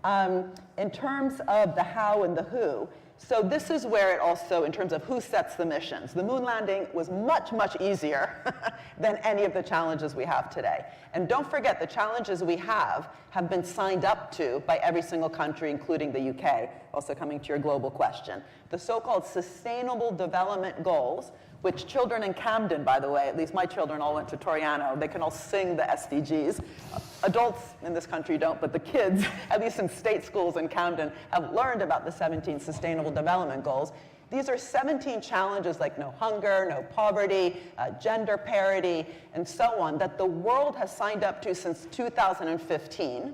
In terms of the how and the who, so this is where it also, in terms of who sets the missions, the moon landing was much, much easier than any of the challenges we have today. And don't forget, the challenges we have been signed up to by every single country, including the UK, also coming to your global question. The so-called Sustainable Development Goals, which children in Camden, by the way, at least my children all went to Toriano, they can all sing the SDGs. Adults in this country don't, but the kids, at least in state schools in Camden, have learned about the 17 Sustainable Development Goals. These are 17 challenges like no hunger, no poverty, gender parity, and so on, that the world has signed up to since 2015,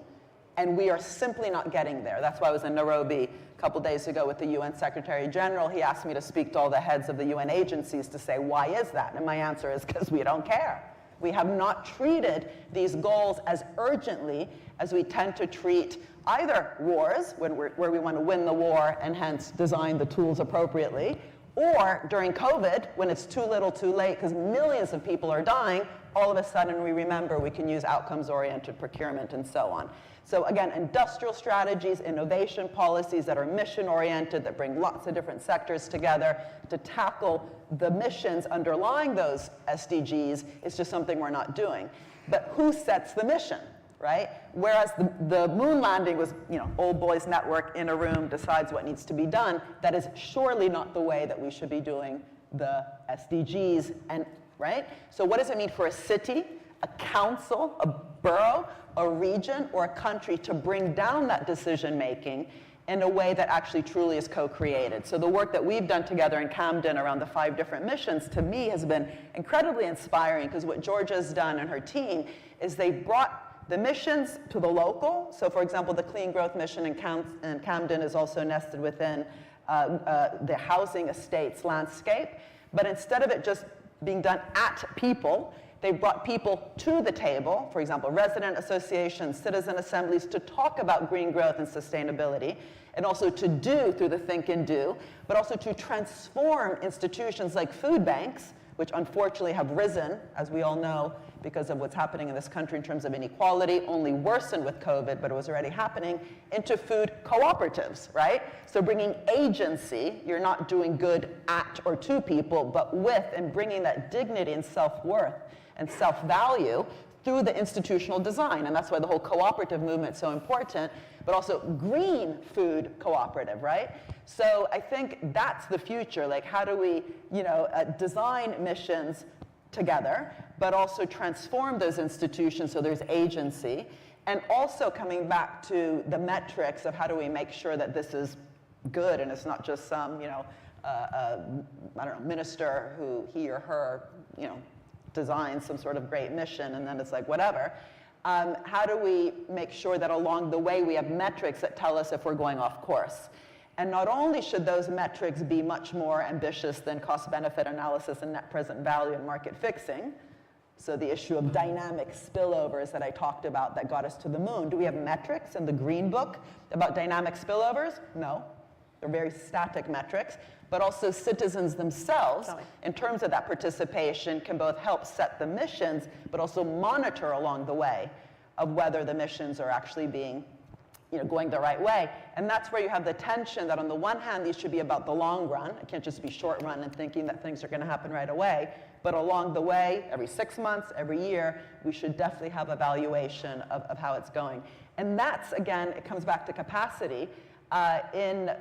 and we are simply not getting there. That's why I was in Nairobi a couple days ago with the UN Secretary General. He asked me to speak to all the heads of the UN agencies to say, why is that? And my answer is because we don't care. We have not treated these goals as urgently as we tend to treat either wars, where we want to win the war and hence design the tools appropriately, or during COVID, when it's too little too late because millions of people are dying, all of a sudden we remember we can use outcomes-oriented procurement and so on. So again, industrial strategies, innovation policies that are mission-oriented, that bring lots of different sectors together to tackle the missions underlying those SDGs is just something we're not doing. But who sets the mission, right? Whereas the moon landing was, old boys network in a room decides what needs to be done, that is surely not the way that we should be doing the SDGs, and right? So what does it mean for a city, a council, a borough, a region, or a country to bring down that decision-making in a way that actually truly is co-created? So the work that we've done together in Camden around the 5 different missions, to me, has been incredibly inspiring, because what Georgia's done and her team is they brought the missions to the local. So for example, the Clean Growth Mission in Camden is also nested within the housing estates landscape. But instead of it just being done at people, they brought people to the table, for example, resident associations, citizen assemblies, to talk about green growth and sustainability, and also to do through the think and do, but also to transform institutions like food banks, which unfortunately have risen, as we all know, because of what's happening in this country in terms of inequality, only worsened with COVID, but it was already happening, into food cooperatives, right? So bringing agency, you're not doing good at or to people, but with, and bringing that dignity and self-worth and self-value through the institutional design. And that's why the whole cooperative movement is so important, but also green food cooperative, right? So I think that's the future. Like, how do we, design missions together, but also transform those institutions so there's agency, and also coming back to the metrics of how do we make sure that this is good, and it's not just some, I don't know, minister who he or her, designs some sort of great mission, and then it's like, whatever. How do we make sure that along the way we have metrics that tell us if we're going off course? And not only should those metrics be much more ambitious than cost-benefit analysis and net present value and market fixing, so the issue of dynamic spillovers that I talked about that got us to the moon. Do we have metrics in the Green Book about dynamic spillovers? No. They're very static metrics. But also citizens themselves, in terms of that participation, can both help set the missions, but also monitor along the way of whether the missions are actually being, going the right way. And that's where you have the tension that on the one hand, these should be about the long run. It can't just be short run and thinking that things are going to happen right away. But along the way, every 6 months, every year, we should definitely have evaluation of how it's going. And that's, again, it comes back to capacity. In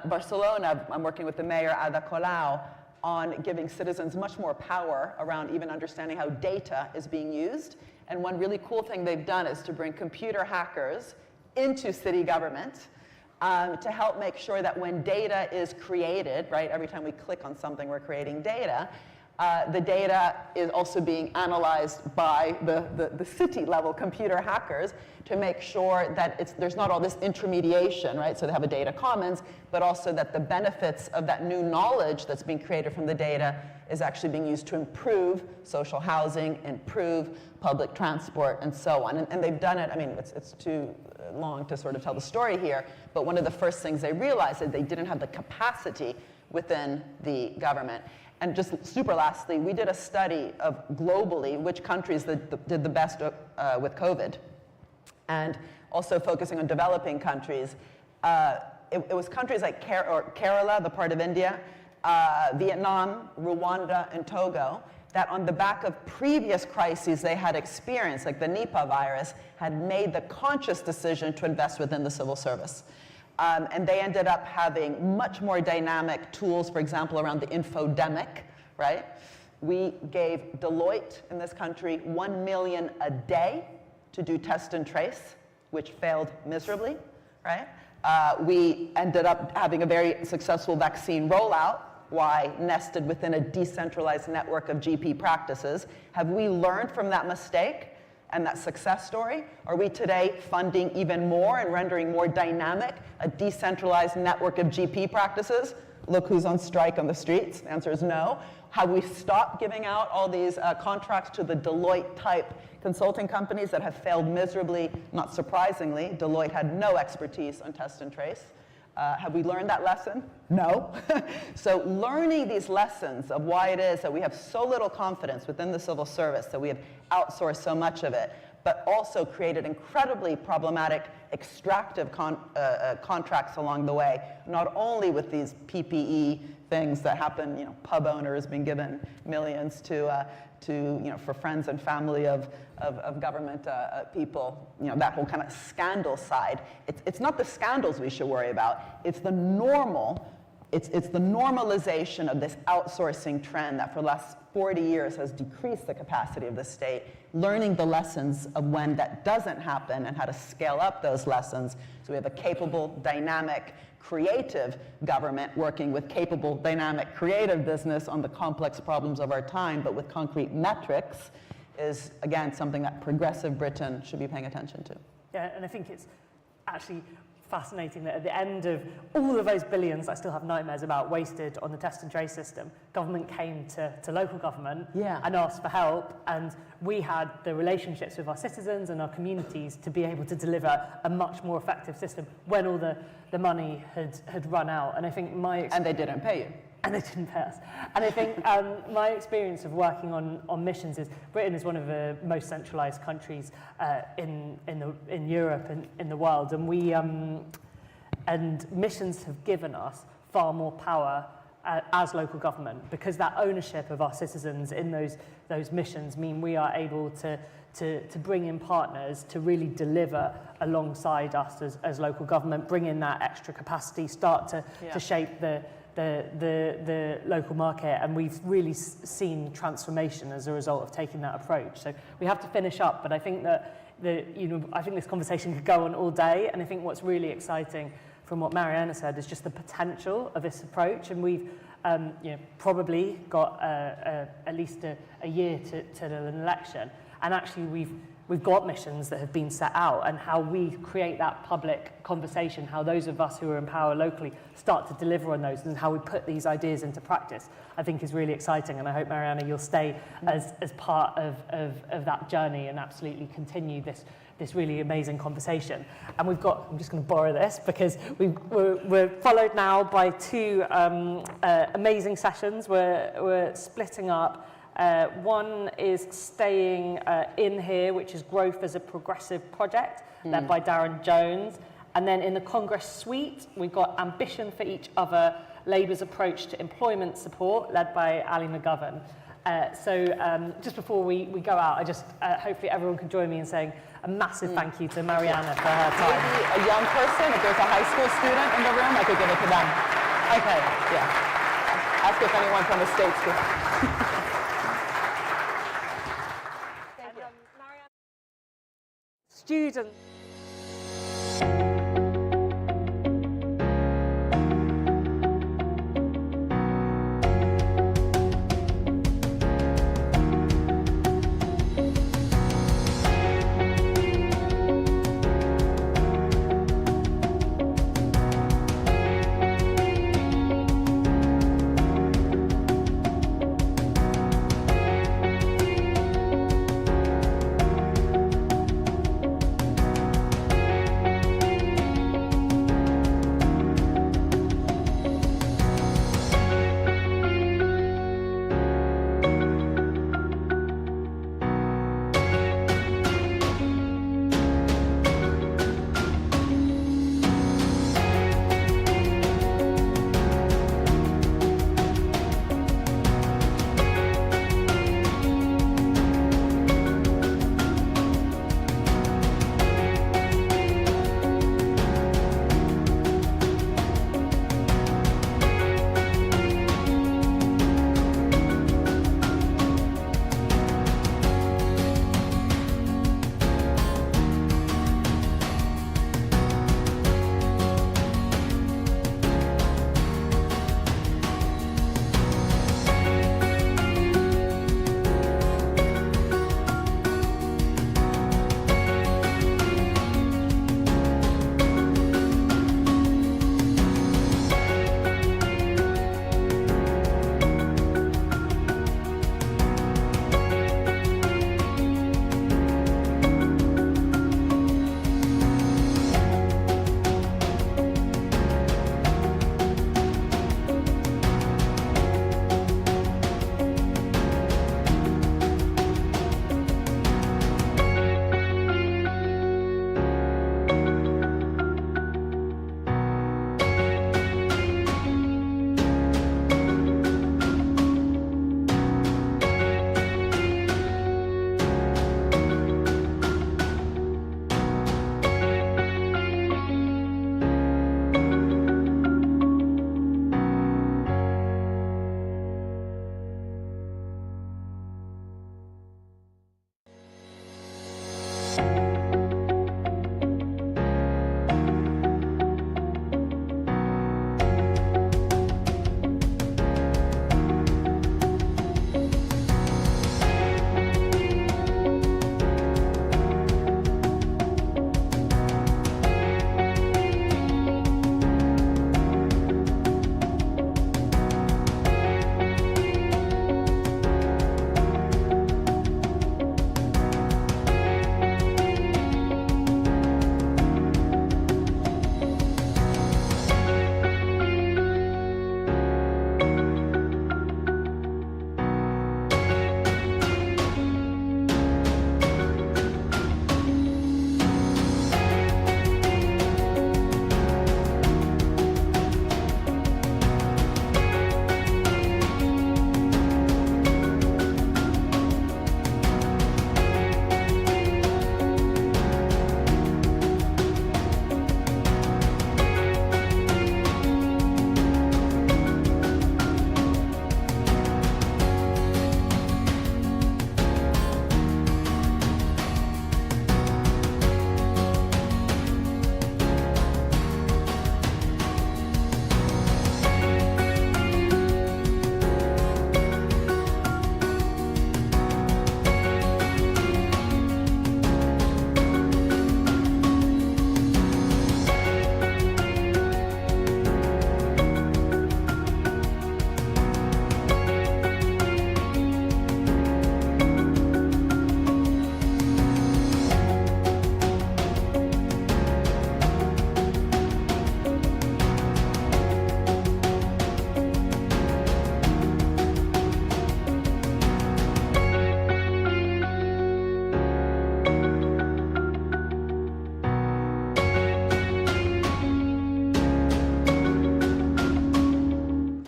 Barcelona, I'm working with the mayor, Ada Colau, on giving citizens much more power around even understanding how data is being used. And one really cool thing they've done is to bring computer hackers into city government to help make sure that when data is created, right, every time we click on something, we're creating data, the data is also being analyzed by the city-level computer hackers to make sure that there's not all this intermediation, right? So they have a data commons, but also that the benefits of that new knowledge that's being created from the data is actually being used to improve social housing, improve public transport, and so on. And they've done it, I mean, it's too long to sort of tell the story here, but one of the first things they realized is they didn't have the capacity within the government. And just super lastly, we did a study of globally which countries did the best with COVID. And also focusing on developing countries. It was countries like Kerala, the part of India, Vietnam, Rwanda, and Togo, that on the back of previous crises they had experienced, like the Nipah virus, had made the conscious decision to invest within the civil service. And they ended up having much more dynamic tools, for example, around the infodemic, right? We gave Deloitte in this country $1 million a day to do test and trace, which failed miserably, right? We ended up having a very successful vaccine rollout. Why? Nested within a decentralized network of GP practices. Have we learned from that mistake and that success story? Are we today funding even more and rendering more dynamic a decentralized network of GP practices? Look who's on strike on the streets. The answer is no. Have we stopped giving out all these contracts to the Deloitte-type consulting companies that have failed miserably? Not surprisingly, Deloitte had no expertise on test and trace. Have we learned that lesson? No. So learning these lessons of why it is that we have so little confidence within the civil service, that we have outsourced so much of it, but also created incredibly problematic extractive contracts along the way, not only with these PPE things that happen, pub owners being given millions to for friends and family of government people, that whole kind of scandal side. It's not the scandals we should worry about. It's the it's the normalization of this outsourcing trend that for the last 40 years has decreased the capacity of the state, learning the lessons of when that doesn't happen and how to scale up those lessons. So we have a capable, dynamic, creative government working with capable, dynamic, creative business on the complex problems of our time, but with concrete metrics, is, again, something that progressive Britain should be paying attention to. Yeah, and I think it's actually fascinating that at the end of all of those billions I still have nightmares about wasted on the test and trace system, government came to local government and asked for help, and we had the relationships with our citizens and our communities to be able to deliver a much more effective system when all the money had run out. And I think and they didn't pay you. And they didn't pay us. And I think my experience of working on missions is Britain is one of the most centralised countries in Europe and in the world, and and missions have given us far more power as local government, because that ownership of our citizens in those missions mean we are able to bring in partners to really deliver alongside us as local government, bring in that extra capacity, start to shape the local market, and we've really seen transformation as a result of taking that approach. So we have to finish up, but I think that I think this conversation could go on all day, and I think what's really exciting from what Mariana said is just the potential of this approach, and we've probably got at least a year to an election, and actually we've got missions that have been set out, and how we create that public conversation, how those of us who are in power locally start to deliver on those, and how we put these ideas into practice, I think is really exciting. And I hope, Mariana, you'll stay as part of that journey and absolutely continue this really amazing conversation. And we've got, I'm just going to borrow this because we're followed now by two amazing sessions. We're splitting up. One is staying in here, which is Growth as a Progressive Project, led by Darren Jones. And then in the Congress suite, we've got Ambition for Each Other, Labour's Approach to Employment Support, led by Ali McGovern. So just before we go out, I just hopefully everyone can join me in saying a massive thank you to Mariana for her time. Maybe a young person, if there's a high school student in the room, I could give it to them. Okay. Yeah. Ask if anyone from the state school. Students.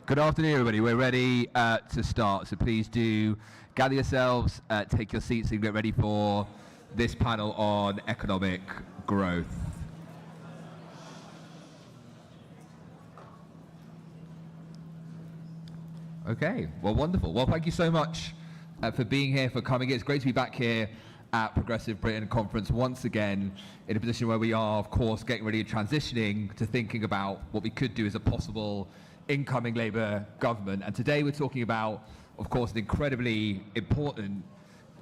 Good afternoon, everybody. We're ready to start, so please do gather yourselves, take your seats and get ready for this panel on economic growth. Okay, well, wonderful. Well, thank you so much for being here, for coming. It's great to be back here at Progressive Britain Conference once again in a position where we are, of course, getting ready and transitioning to thinking about what we could do as a possible incoming Labour government. And today we're talking about, of course, an incredibly important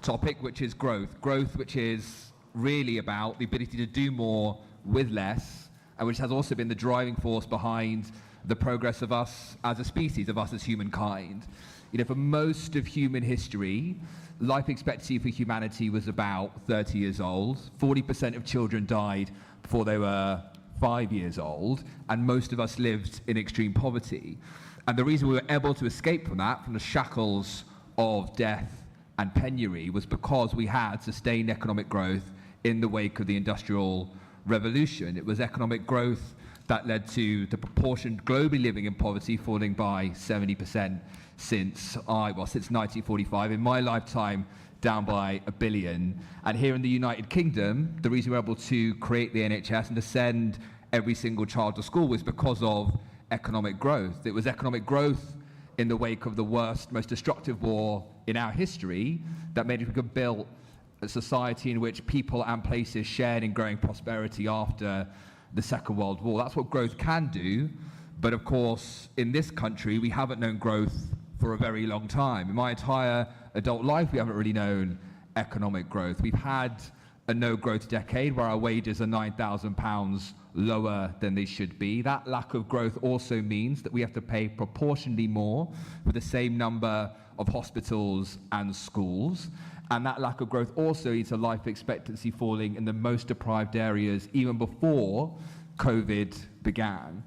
topic, which is growth. Growth, which is really about the ability to do more with less, and which has also been the driving force behind the progress of us as a species, of us as humankind. You know, for most of human history, life expectancy for humanity was about 30 years old. 40% of children died before they were 5 years old, and most of us lived in extreme poverty. And the reason we were able to escape from that, from the shackles of death and penury, was because we had sustained economic growth in the wake of the Industrial Revolution. It was economic growth that led to the proportion globally living in poverty falling by 70% since 1945. In my lifetime, down by 1 billion. And here in the United Kingdom, the reason we're able to create the NHS and to send every single child to school was because of economic growth. It was economic growth in the wake of the worst, most destructive war in our history that made it we could build a society in which people and places shared in growing prosperity after the Second World War. That's what growth can do. But of course, in this country, we haven't known growth for a very long time. In my entire adult life, we haven't really known economic growth. We've had a no-growth decade where our wages are £9,000 lower than they should be. That lack of growth also means that we have to pay proportionally more for the same number of hospitals and schools. And that lack of growth also leads to life expectancy falling in the most deprived areas even before COVID began.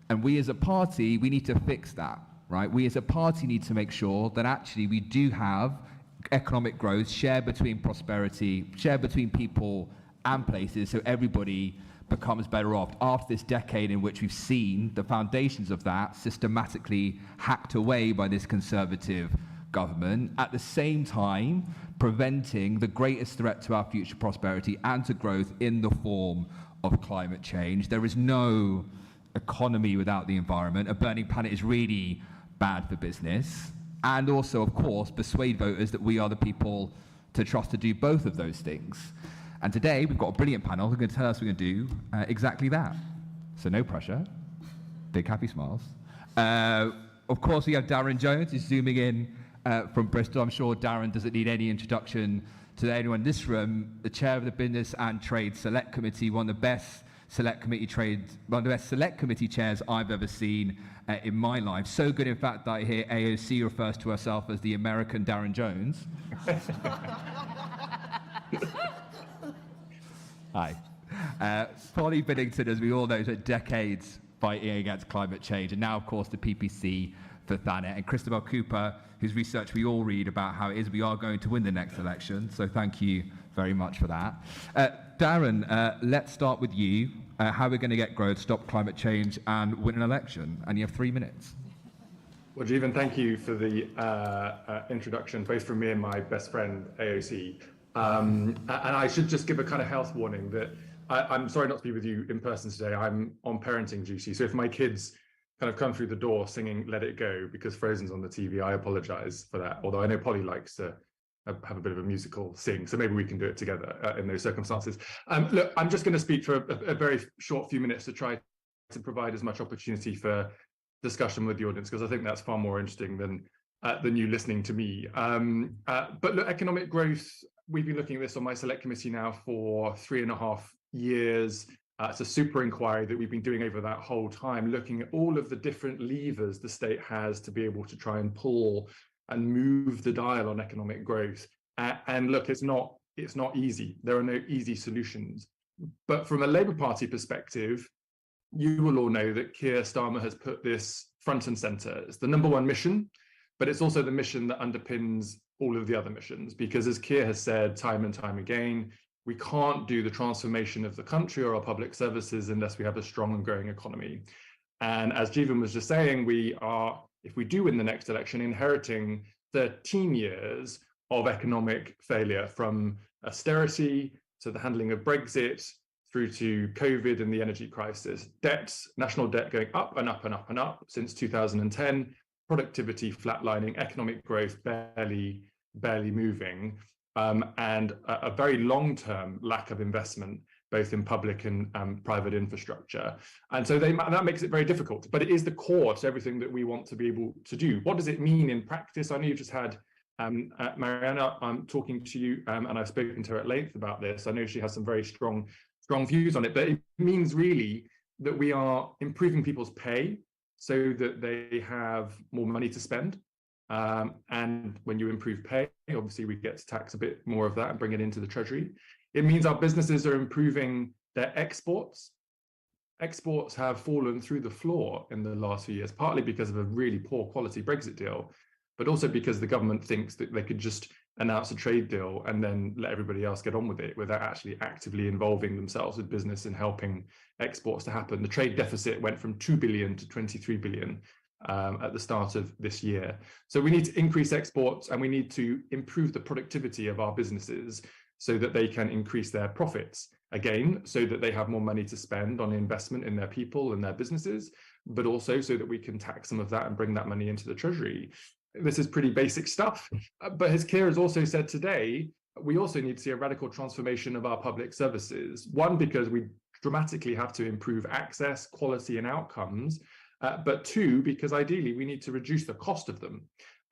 And we as a party, we need to fix that. Right? We as a party need to make sure that actually we do have economic growth shared between prosperity, shared between people and places, so everybody becomes better off. After this decade in which we've seen the foundations of that systematically hacked away by this Conservative government, at the same time preventing the greatest threat to our future prosperity and to growth in the form of climate change. There is no economy without the environment. A burning planet is really bad for business, and also, of course, persuade voters that we are the people to trust to do both of those things. And today, we've got a brilliant panel who are going to tell us we're going to do exactly that. So no pressure, big happy smiles. Of course, we have Darren Jones, who's zooming in from Bristol. I'm sure Darren doesn't need any introduction to anyone in this room. The chair of the Business and Trade Select Committee, one of the best select committee chairs I've ever seen in my life. So good, in fact, that I hear AOC refers to herself as the American Darren Jones. Hi. Polly Biddington, as we all know, spent decades fighting against climate change, and now, of course, the PPC for Thanet, and Christabel Cooper, whose research we all read about how it is we are going to win the next election. So thank you very much for that. Darren, let's start with you. How we're going to get growth, stop climate change, and win an election. And you have 3 minutes. Well, Jeevan, thank you for the introduction, both from me and my best friend, AOC. And I should just give a kind of health warning that I'm sorry not to be with you in person today. I'm on parenting duty. So if my kids kind of come through the door singing Let It Go because Frozen's on the TV, I apologize for that. Although I know Polly likes to have a bit of a musical sing, so maybe we can do it together in those circumstances. Look, I'm just going to speak for a very short few minutes to try to provide as much opportunity for discussion with the audience, because I think that's far more interesting than you listening to me. But look, economic growth, we've been looking at this on my select committee now for 3.5 years. It's a super inquiry that we've been doing over that whole time, looking at all of the different levers the state has to be able to try and pull and move the dial on economic growth. And look, it's not easy. There are no easy solutions. But from a Labour Party perspective, you will all know that Keir Starmer has put this front and centre. It's the #1 mission, but it's also the mission that underpins all of the other missions. Because as Keir has said time and time again, we can't do the transformation of the country or our public services unless we have a strong and growing economy. And as Jeevan was just saying, we are, if we do win the next election, inheriting 13 years of economic failure, from austerity to the handling of Brexit through to COVID and the energy crisis. Debts, national debt going up and up and up and up since 2010, productivity flatlining, economic growth barely moving, and a very long-term lack of investment, both in public and private infrastructure. And so that makes it very difficult, but it is the core to everything that we want to be able to do. What does it mean in practice? I know you've just had Mariana talking to you, and I've spoken to her at length about this. I know she has some very strong views on it, but it means really that we are improving people's pay so that they have more money to spend. And when you improve pay, obviously we get to tax a bit more of that and bring it into the treasury. It means our businesses are improving their exports. Exports have fallen through the floor in the last few years, partly because of a really poor quality Brexit deal, but also because the government thinks that they could just announce a trade deal and then let everybody else get on with it without actually actively involving themselves with business and helping exports to happen. The trade deficit went from 2 billion to 23 billion at the start of this year. So we need to increase exports, and we need to improve the productivity of our businesses so that they can increase their profits, again, so that they have more money to spend on investment in their people and their businesses, but also so that we can tax some of that and bring that money into the treasury. This is pretty basic stuff, but as Keir has also said today, we also need to see a radical transformation of our public services. One, because we dramatically have to improve access, quality and outcomes, but two, because ideally we need to reduce the cost of them.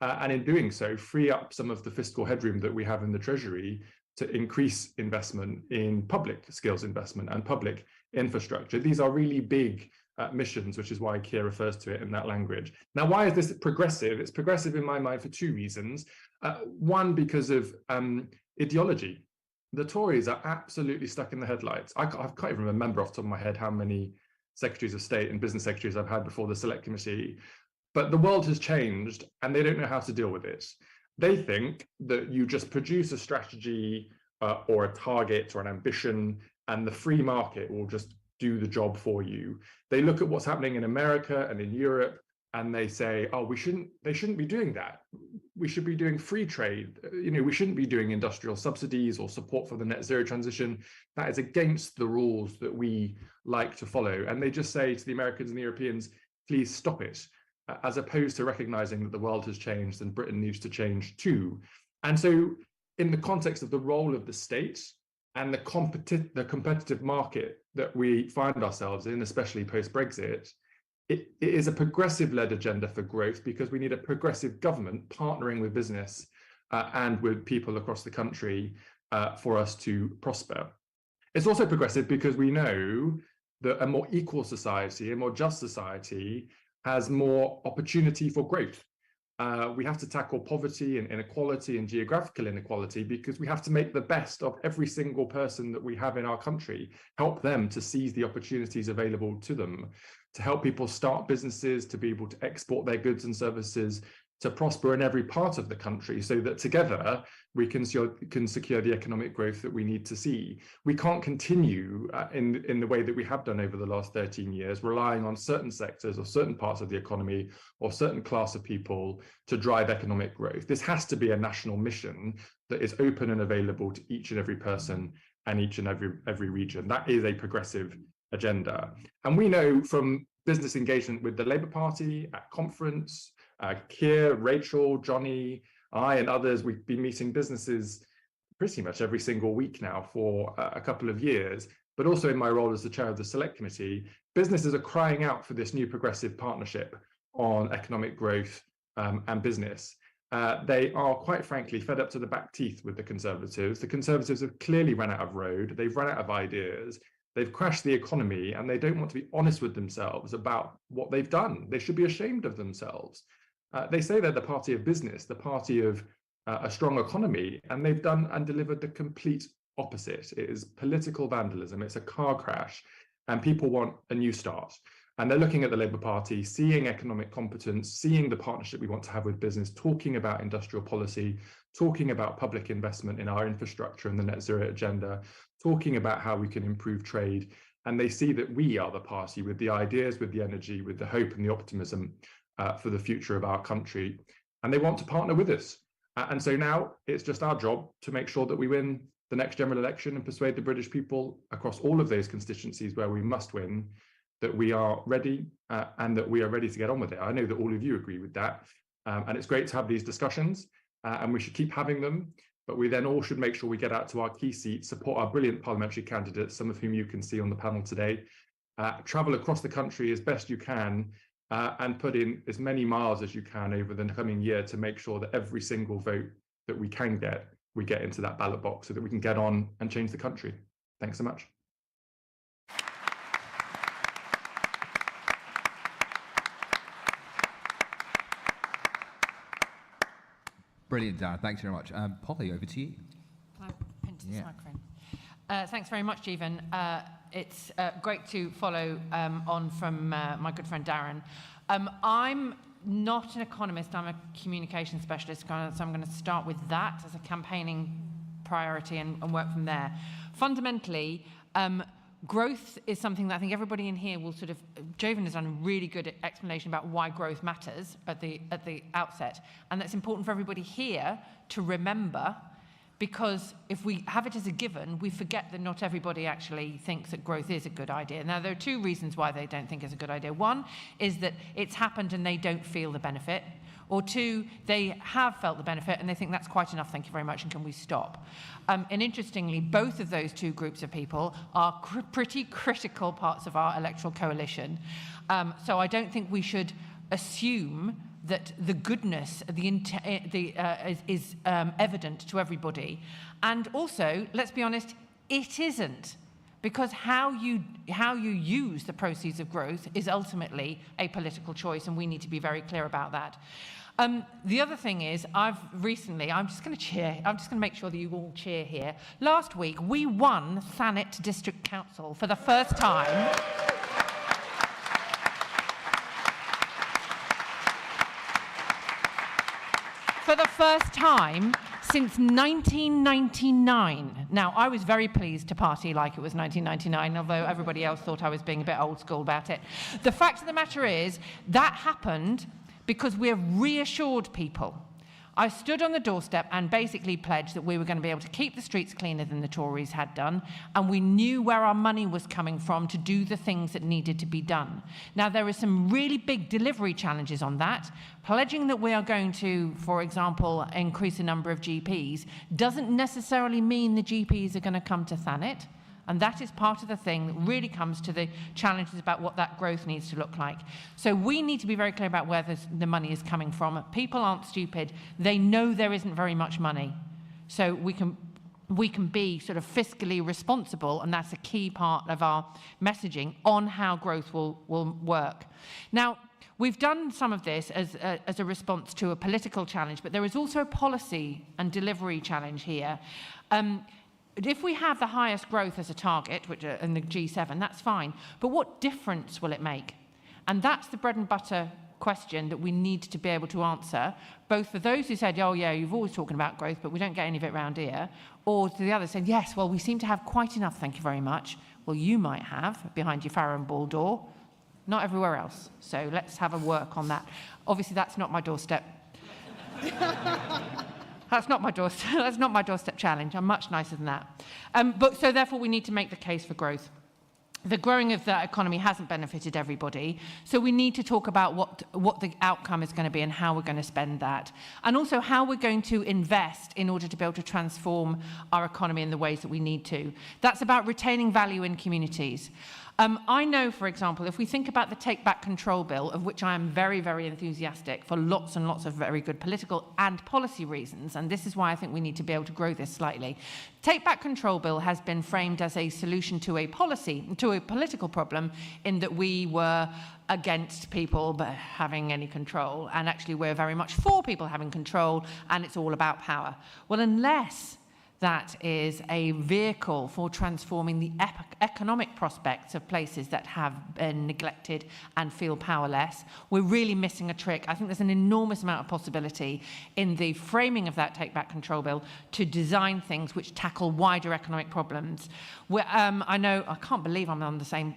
And in doing so, free up some of the fiscal headroom that we have in the treasury to increase investment in public skills investment and public infrastructure. These are really big missions, which is why Keir refers to it in that language. Now, why is this progressive? It's progressive in my mind for two reasons. One, because of ideology. The Tories are absolutely stuck in the headlights. I can't even remember off the top of my head how many secretaries of state and business secretaries I've had before the select committee, but the world has changed and they don't know how to deal with it. They think that you just produce a strategy or a target or an ambition, and the free market will just do the job for you. They look at what's happening in America and in Europe, and they say, oh, they shouldn't be doing that. We should be doing free trade. We shouldn't be doing industrial subsidies or support for the net zero transition. That is against the rules that we like to follow. And they just say to the Americans and the Europeans, please stop it, as opposed to recognizing that the world has changed and Britain needs to change too. And so in the context of the role of the state and the competitive market that we find ourselves in, especially post-Brexit, it is a progressive-led agenda for growth, because we need a progressive government partnering with business and with people across the country for us to prosper. It's also progressive because we know that a more equal society, a more just society, has more opportunity for growth. We have to tackle poverty and inequality and geographical inequality, because we have to make the best of every single person that we have in our country, help them to seize the opportunities available to them, to help people start businesses, to be able to export their goods and services, to prosper in every part of the country, so that together we can secure the economic growth that we need to see. We can't continue in the way that we have done over the last 13 years, relying on certain sectors or certain parts of the economy or certain class of people to drive economic growth. This has to be a national mission that is open and available to each and every person and each and every region. That is a progressive agenda. And we know from business engagement with the Labour Party at conference, Keir, Rachel, Johnny, I and others, we've been meeting businesses pretty much every single week now for a couple of years, but also in my role as the chair of the select committee, businesses are crying out for this new progressive partnership on economic growth and business. They are quite frankly fed up to the back teeth with the Conservatives. The Conservatives have clearly run out of road. They've run out of ideas. They've crashed the economy, and they don't want to be honest with themselves about what they've done. They should be ashamed of themselves. They say they're the party of business, the party of a strong economy, and they've done and delivered the complete opposite. It is political vandalism. It's a car crash, and people want a new start. And they're looking at the Labour Party, seeing economic competence, seeing the partnership we want to have with business, talking about industrial policy, talking about public investment in our infrastructure and the net zero agenda, talking about how we can improve trade, and they see that we are the party with the ideas, with the energy, with the hope and the optimism for the future of our country, and they want to partner with us. And so now it's just our job to make sure that we win the next general election and persuade the British people across all of those constituencies where we must win, that we are ready and that we are ready to get on with it. I know that all of you agree with that. And it's great to have these discussions and we should keep having them, but we then all should make sure we get out to our key seats, support our brilliant parliamentary candidates, some of whom you can see on the panel today, travel across the country as best you can, and put in as many miles as you can over the coming year to make sure that every single vote that we can get, we get into that ballot box so that we can get on and change the country. Thanks so much. Brilliant, Darren. Thanks very much. Polly, over to you. Can I pinch this microphone? Thanks very much, Jeevan. It's great to follow on from my good friend Darren. I'm not an economist, I'm a communication specialist, so I'm going to start with that as a campaigning priority and work from there. Fundamentally, growth is something that I think everybody in here will sort of, Jovan has done a really good explanation about why growth matters at the outset. And that's important for everybody here to remember, because if we have it as a given, we forget that not everybody actually thinks that growth is a good idea. Now, there are two reasons why they don't think it's a good idea. One is that it's happened and they don't feel the benefit. Or two, they have felt the benefit and they think that's quite enough, thank you very much, and can we stop? And interestingly, both of those two groups of people are pretty critical parts of our electoral coalition. So I don't think we should assume that the goodness is evident to everybody. And also, let's be honest, it isn't. Because how you use the proceeds of growth is ultimately a political choice, and we need to be very clear about that. The other thing is, I'm just going to make sure that you all cheer here. Last week, we won Thanet District Council for the first time. For the first time since 1999. Now, I was very pleased to party like it was 1999, although everybody else thought I was being a bit old school about it. The fact of the matter is, that happened because we're reassured people. I stood on the doorstep and basically pledged that we were going to be able to keep the streets cleaner than the Tories had done, and we knew where our money was coming from to do the things that needed to be done. Now, there are some really big delivery challenges on that. Pledging that we are going to, for example, increase the number of GPs doesn't necessarily mean the GPs are going to come to Thanet. And that is part of the thing that really comes to the challenges about what that growth needs to look like. So we need to be very clear about where the money is coming from. People aren't stupid. They know there isn't very much money. So we can be sort of fiscally responsible, and that's a key part of our messaging on how growth will work. Now, we've done some of this as a response to a political challenge, but there is also a policy and delivery challenge here. If we have the highest growth as a target, which in the G7, that's fine. But what difference will it make? And that's the bread and butter question that we need to be able to answer, both for those who said, oh yeah, you've always talking about growth, but we don't get any of it around here, or to the others saying, yes, well, we seem to have quite enough, thank you very much. Well, you might have behind your Farrow and Ball door, not everywhere else. So let's have a work on that. Obviously, that's not my doorstep. That's not my doorstep challenge. I'm much nicer than that. But so therefore, we need to make the case for growth. The growing of the economy hasn't benefited everybody, so we need to talk about what the outcome is going to be and how we're going to spend that, and also how we're going to invest in order to be able to transform our economy in the ways that we need to. That's about retaining value in communities. I know, for example, if we think about the Take Back Control Bill, of which I am very, very enthusiastic for lots and lots of very good political and policy reasons, and this is why I think we need to be able to grow this slightly. Take Back Control Bill has been framed as a solution to a political problem, in that we were against people having any control, and actually we're very much for people having control, and it's all about power. Well, unless that is a vehicle for transforming the economic prospects of places that have been neglected and feel powerless, we're really missing a trick. I think there's an enormous amount of possibility in the framing of that Take Back Control Bill to design things which tackle wider economic problems. I can't believe I'm in the same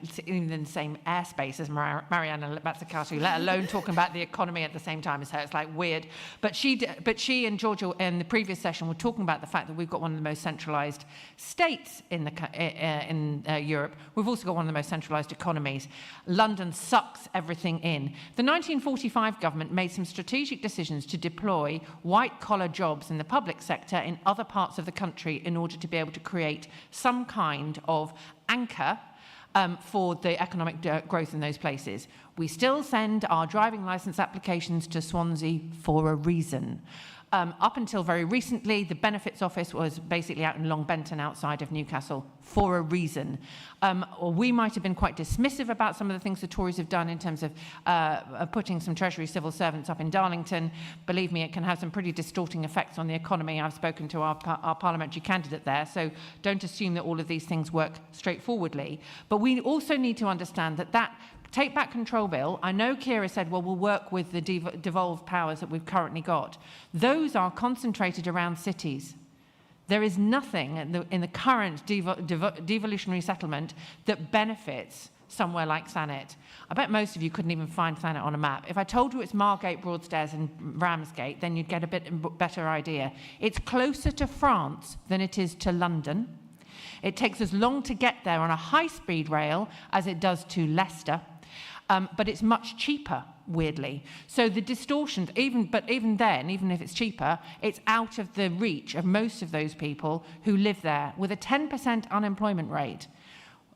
airspace as Mariana Mazzucato, let alone talking about the economy at the same time as her. It's like weird. But she and Georgia in the previous session were talking about the fact that we've got one of the most centralised states in Europe. We've also got one of the most centralised economies. London sucks everything in. The 1945 government made some strategic decisions to deploy white-collar jobs in the public sector in other parts of the country in order to be able to create some kind of anchor for the economic growth in those places. We still send our driving licence applications to Swansea for a reason. Up until very recently, the benefits office was basically out in Long Benton outside of Newcastle for a reason. Or we might have been quite dismissive about some of the things the Tories have done in terms of putting some Treasury civil servants up in Darlington. Believe me, it can have some pretty distorting effects on the economy. I've spoken to our parliamentary candidate there, so don't assume that all of these things work straightforwardly. But we also need to understand that Take Back Control Bill, I know Keir has said, well, we'll work with the devolved powers that we've currently got. Those are concentrated around cities. There is nothing in the current devolutionary settlement that benefits somewhere like Thanet. I bet most of you couldn't even find Thanet on a map. If I told you it's Margate, Broadstairs and Ramsgate, then you'd get a bit better idea. It's closer to France than it is to London. It takes as long to get there on a high-speed rail as it does to Leicester. But it's much cheaper, weirdly. So the distortions, even if it's cheaper, it's out of the reach of most of those people who live there with a 10% unemployment rate.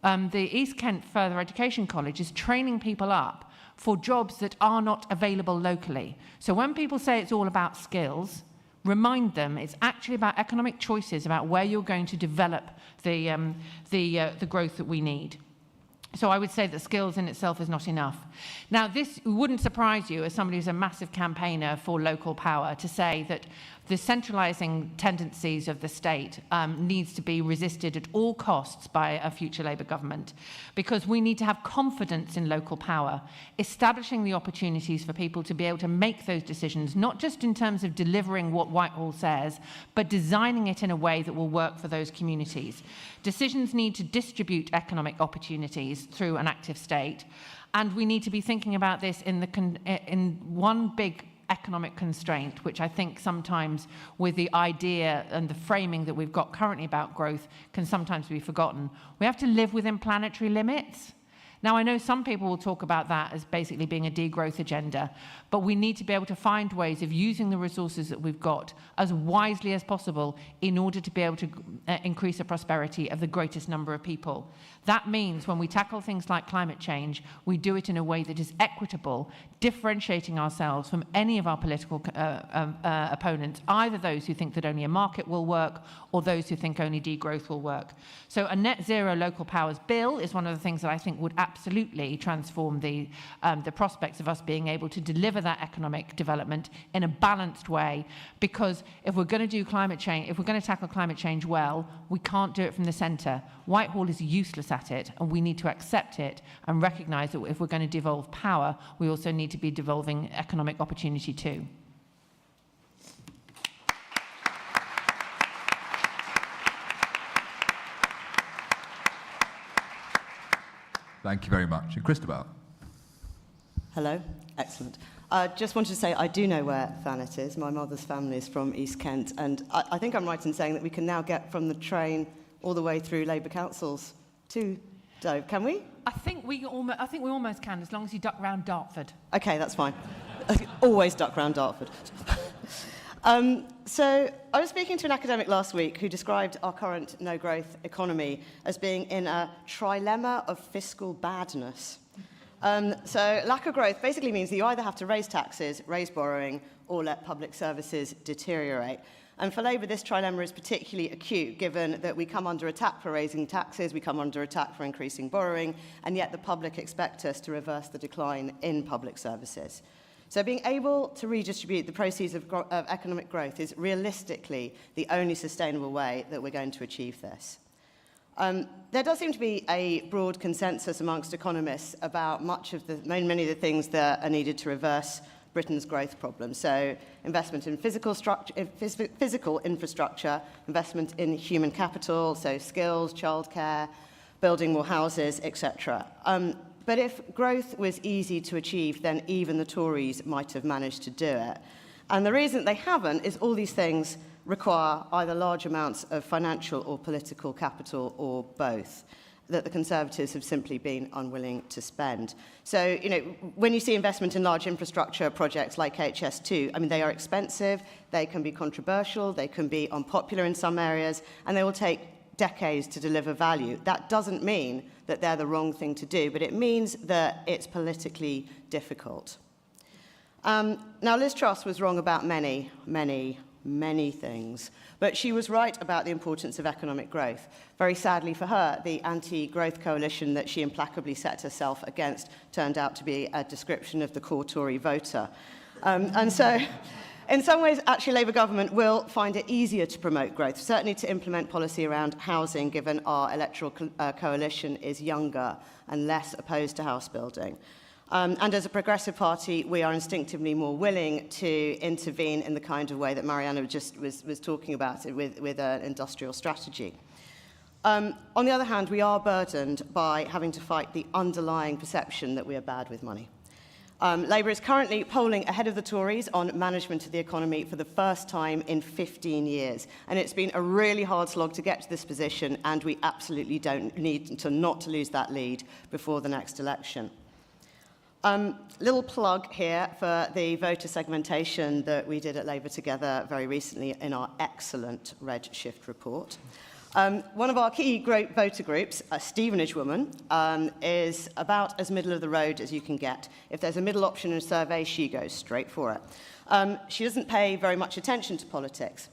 The East Kent Further Education College is training people up for jobs that are not available locally. So when people say it's all about skills, remind them it's actually about economic choices, about where you're going to develop the growth that we need. So I would say that skills in itself is not enough. Now, this wouldn't surprise you as somebody who's a massive campaigner for local power to say that the centralising tendencies of the state needs to be resisted at all costs by a future Labour government, because we need to have confidence in local power, establishing the opportunities for people to be able to make those decisions, not just in terms of delivering what Whitehall says, but designing it in a way that will work for those communities. Decisions need to distribute economic opportunities through an active state, and we need to be thinking about this in one big economic constraint, which I think sometimes with the idea and the framing that we've got currently about growth can sometimes be forgotten. We have to live within planetary limits. Now, I know some people will talk about that as basically being a degrowth agenda, but we need to be able to find ways of using the resources that we've got as wisely as possible in order to be able to increase the prosperity of the greatest number of people. That means when we tackle things like climate change, we do it in a way that is equitable, differentiating ourselves from any of our political opponents, either those who think that only a market will work or those who think only degrowth will work. So a net zero local powers bill is one of the things that I think would absolutely transform the prospects of us being able to deliver that economic development in a balanced way, because if we're going to do climate change, if we're going to tackle climate change well, we can't do it from the centre. Whitehall is useless at it, and we need to accept it and recognise that if we're going to devolve power, we also need to be devolving economic opportunity too. Thank you very much. And Christabel. Hello. Excellent. Just wanted to say I do know where Thanet is. My mother's family is from East Kent, and I think I'm right in saying that we can now get from the train all the way through Labour councils to Dover. Can we? I think we almost can, as long as you duck round Dartford. Okay, that's fine. Always duck round Dartford. So I was speaking to an academic last week who described our current no-growth economy as being in a trilemma of fiscal badness. So lack of growth basically means that you either have to raise taxes, raise borrowing, or let public services deteriorate. And for Labour, this trilemma is particularly acute, given that we come under attack for raising taxes, we come under attack for increasing borrowing, and yet the public expect us to reverse the decline in public services. So being able to redistribute the proceeds of economic growth is realistically the only sustainable way that we're going to achieve this. There does seem to be a broad consensus amongst economists about many of the things that are needed to reverse Britain's growth problems. So investment in physical infrastructure, investment in human capital, so skills, childcare, building more houses, etc. But if growth was easy to achieve, then even the Tories might have managed to do it. And the reason they haven't is all these things require either large amounts of financial or political capital or both that the Conservatives have simply been unwilling to spend. So, when you see investment in large infrastructure projects like HS2, I mean, they are expensive, they can be controversial, they can be unpopular in some areas, and they will take decades to deliver value. That doesn't mean that they're the wrong thing to do, but it means that it's politically difficult. Now, Liz Truss was wrong about many things, but she was right about the importance of economic growth. Very sadly for her, the anti-growth coalition that she implacably set herself against turned out to be a description of the core Tory voter. And so, in some ways, actually, Labour government will find it easier to promote growth, certainly to implement policy around housing, given our electoral coalition is younger and less opposed to house building. And as a progressive party, we are instinctively more willing to intervene in the kind of way that Mariana just was talking about it with an industrial strategy. On the other hand, we are burdened by having to fight the underlying perception that we are bad with money. Labour is currently polling ahead of the Tories on management of the economy for the first time in 15 years. And it's been a really hard slog to get to this position, and we absolutely don't need to not lose that lead before the next election. Little plug here for the voter segmentation that we did at Labour Together very recently in our excellent Red Shift report. One of our key voter groups, a Stevenage woman, is about as middle of the road as you can get. If there's a middle option in a survey, she goes straight for it. She doesn't pay very much attention to politics.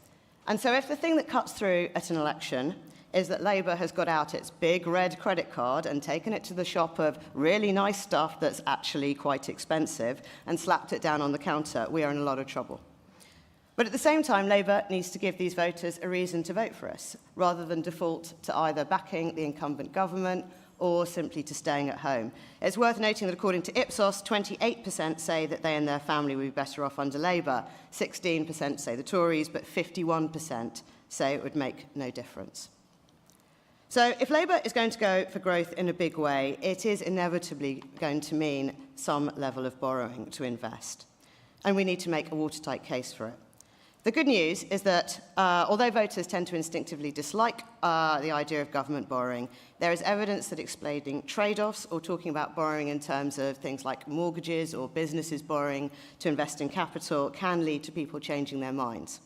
And so if the thing that cuts through at an election is that Labour has got out its big red credit card and taken it to the shop of really nice stuff that's actually quite expensive and slapped it down on the counter, we are in a lot of trouble. But at the same time, Labour needs to give these voters a reason to vote for us, rather than default to either backing the incumbent government or simply to staying at home. It's worth noting that according to Ipsos, 28% say that they and their family would be better off under Labour, 16% say the Tories, but 51% say it would make no difference. So if Labour is going to go for growth in a big way, it is inevitably going to mean some level of borrowing to invest. And we need to make a watertight case for it. The good news is that although voters tend to instinctively dislike the idea of government borrowing, there is evidence that explaining trade-offs or talking about borrowing in terms of things like mortgages or businesses borrowing to invest in capital can lead to people changing their minds.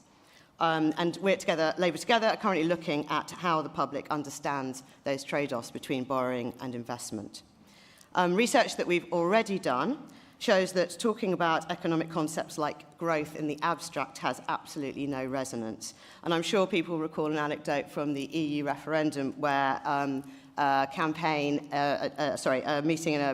And we're together, Labour Together, are currently looking at how the public understands those trade-offs between borrowing and investment. Research that we've already done shows that talking about economic concepts like growth in the abstract has absolutely no resonance. And I'm sure people recall an anecdote from the EU referendum where a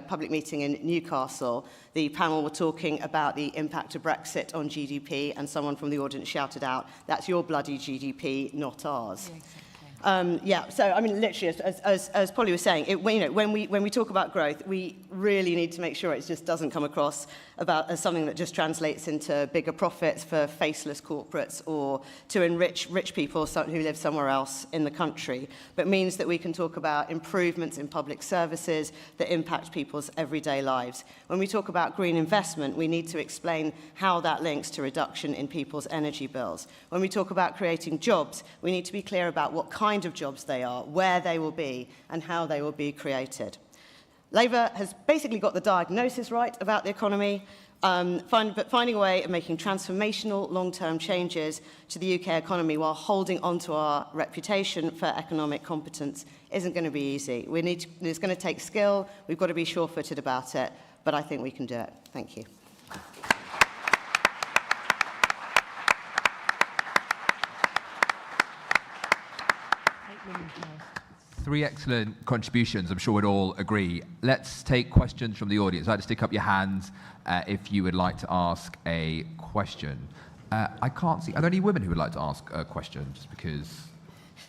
public meeting in Newcastle, the panel were talking about the impact of Brexit on GDP, and someone from the audience shouted out, "That's your bloody GDP, not ours." Yeah, so I mean, literally, as Polly was saying, when we talk about growth, we really need to make sure it just doesn't come across as something that just translates into bigger profits for faceless corporates or to enrich rich people who live somewhere else in the country, but means that we can talk about improvements in public services that impact people's everyday lives. When we talk about green investment, we need to explain how that links to reduction in people's energy bills. When we talk about creating jobs, we need to be clear about what kind of jobs they are, where they will be, and how they will be created. Labour has basically got the diagnosis right about the economy, but finding a way of making transformational long-term changes to the UK economy while holding onto our reputation for economic competence isn't going to be easy. It's going to take skill, we've got to be sure-footed about it, but I think we can do it. Thank you. Three excellent contributions, I'm sure we'd all agree. Let's take questions from the audience. I'd like to stick up your hands if you would like to ask a question. I can't see, are there any women who would like to ask a question? Just because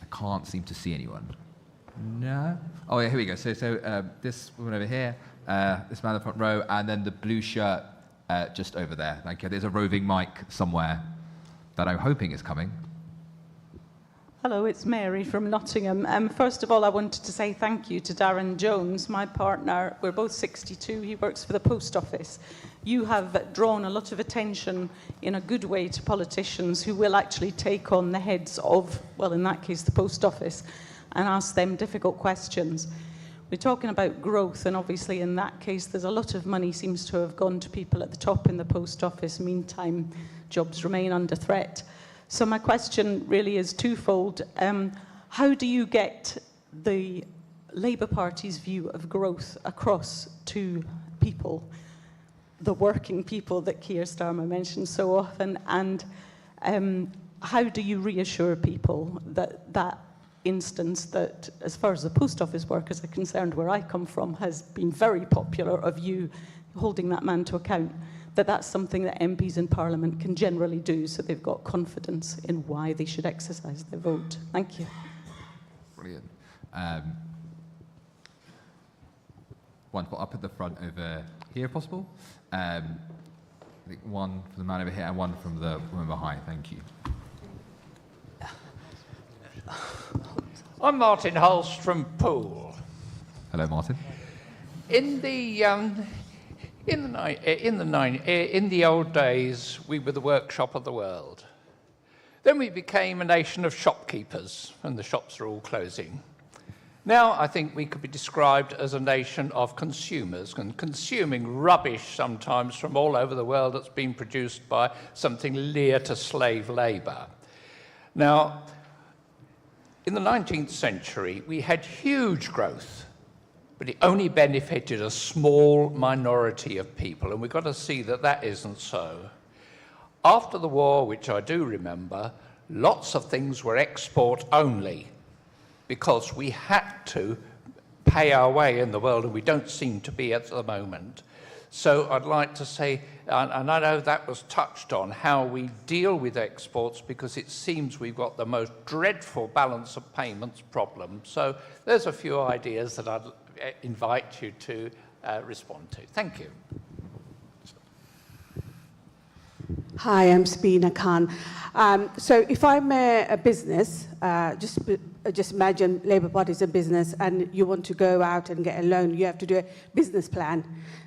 I can't seem to see anyone. No? Oh yeah, here we go. So this woman over here, this man in the front row, and then the blue shirt just over there. Thank you. There's a roving mic somewhere that I'm hoping is coming. Hello, it's Mary from Nottingham. First of all, I wanted to say thank you to Darren Jones, my partner. We're both 62. He works for the Post Office. You have drawn a lot of attention in a good way to politicians who will actually take on the heads of, well, in that case, the Post Office, and ask them difficult questions. We're talking about growth, and obviously in that case, there's a lot of money seems to have gone to people at the top in the Post Office. Meantime, jobs remain under threat. So my question really is twofold. How do you get the Labour Party's view of growth across to people, the working people that Keir Starmer mentions so often, and how do you reassure people that that instance that, as far as the post office workers are concerned, where I come from, has been very popular, of you holding that man to account, that's something that MPs in Parliament can generally do, so they've got confidence in why they should exercise their vote. Thank you. Brilliant. One up at the front over here, if possible. I think one from the man over here and one from the woman behind. Thank you. I'm Martin Hulst from Poole. Hello, Martin. In the old days, we were the workshop of the world. Then we became a nation of shopkeepers, and the shops are all closing. Now I think we could be described as a nation of consumers, and consuming rubbish sometimes from all over the world that's been produced by something near to slave labour. Now, in the 19th century, we had huge growth, but it only benefited a small minority of people, and we've got to see that that isn't so. After the war, which I do remember, lots of things were export only because we had to pay our way in the world, and we don't seem to be at the moment. So I'd like to say, and I know that was touched on, how we deal with exports, because it seems we've got the most dreadful balance of payments problem. So there's a few ideas that I'd invite you to respond to. Thank you. Hi, I'm Sabina Khan. So if I'm a business, just imagine Labour Party is a business and you want to go out and get a loan, you have to do a business plan.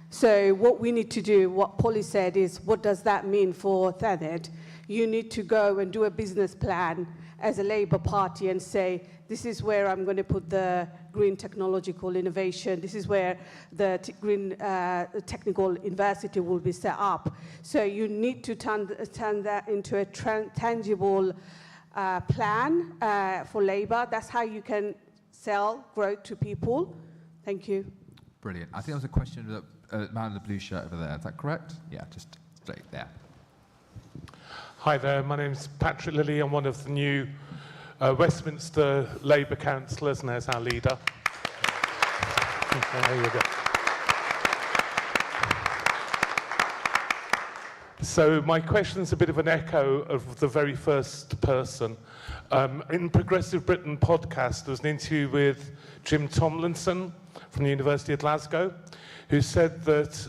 So what we need to do, what Polly said, is what does that mean for Thanet? You need to go and do a business plan as a Labour Party and say, this is where I'm going to put the green technological innovation. This is where the green technical university will be set up. So you need to turn that into a tangible plan for Labour. That's how you can sell growth to people. Thank you. Brilliant. I think there was a question of the man in the blue shirt over there. Is that correct? Yeah, just straight there. Hi there, my name's Patrick Lilly. I'm one of the new Westminster Labour councillors, and there's our leader. There you go. So my question's a bit of an echo of the very first person. In Progressive Britain podcast, there was an interview with Jim Tomlinson from the University of Glasgow, who said that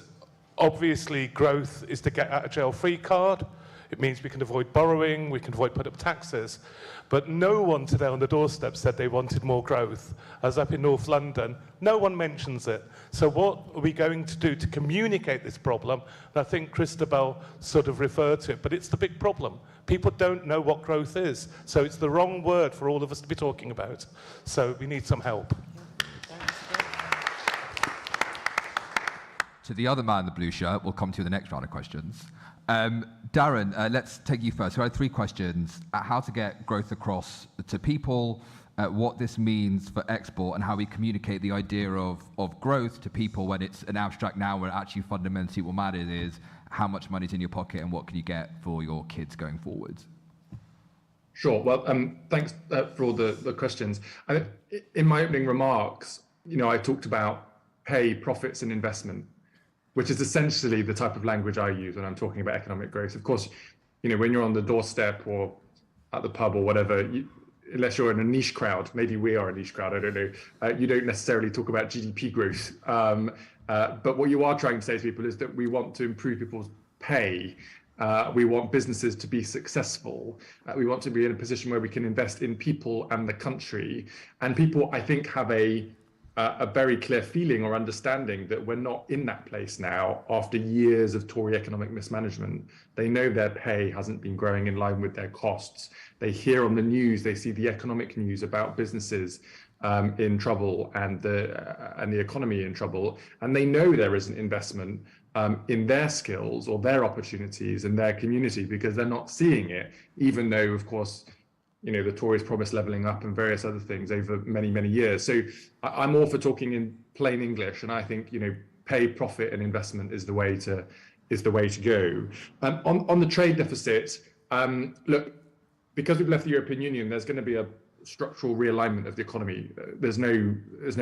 obviously growth is the get out of jail free card. It means we can avoid borrowing, we can avoid put up taxes. But no one today on the doorstep said they wanted more growth. I was up in North London, no one mentions it. So what are we going to do to communicate this problem? And I think Christabel sort of referred to it, but it's the big problem. People don't know what growth is. So it's the wrong word for all of us to be talking about. So we need some help. To the other man in the blue shirt, we'll come to the next round of questions. Darren, let's take you first. So I had three questions. How to get growth across to people, what this means for export, and how we communicate the idea of growth to people when it's an abstract now, where actually fundamentally what matters is how much money's in your pocket and what can you get for your kids going forwards. Sure. Well, thanks for all the questions. In my opening remarks, I talked about pay, profits, and investment, which is essentially the type of language I use when I'm talking about economic growth. Of course, when you're on the doorstep or at the pub or whatever, unless you're in a niche crowd, maybe we are a niche crowd, I don't know, you don't necessarily talk about GDP growth. But what you are trying to say to people is that we want to improve people's pay. We want businesses to be successful. We want to be in a position where we can invest in people and the country. And people, I think, have a very clear feeling or understanding that we're not in that place now after years of Tory economic mismanagement. They know their pay hasn't been growing in line with their costs. They hear on the news, they see the economic news about businesses in trouble and the economy in trouble, and they know there isn't investment in their skills or their opportunities in their community because they're not seeing it, even though, of course, the Tories promised levelling up and various other things over many, many years. So I'm all for talking in plain English, and I think pay, profit, and investment is the way to go. On the trade deficit, look, because we've left the European Union, there's going to be a structural realignment of the economy. There's no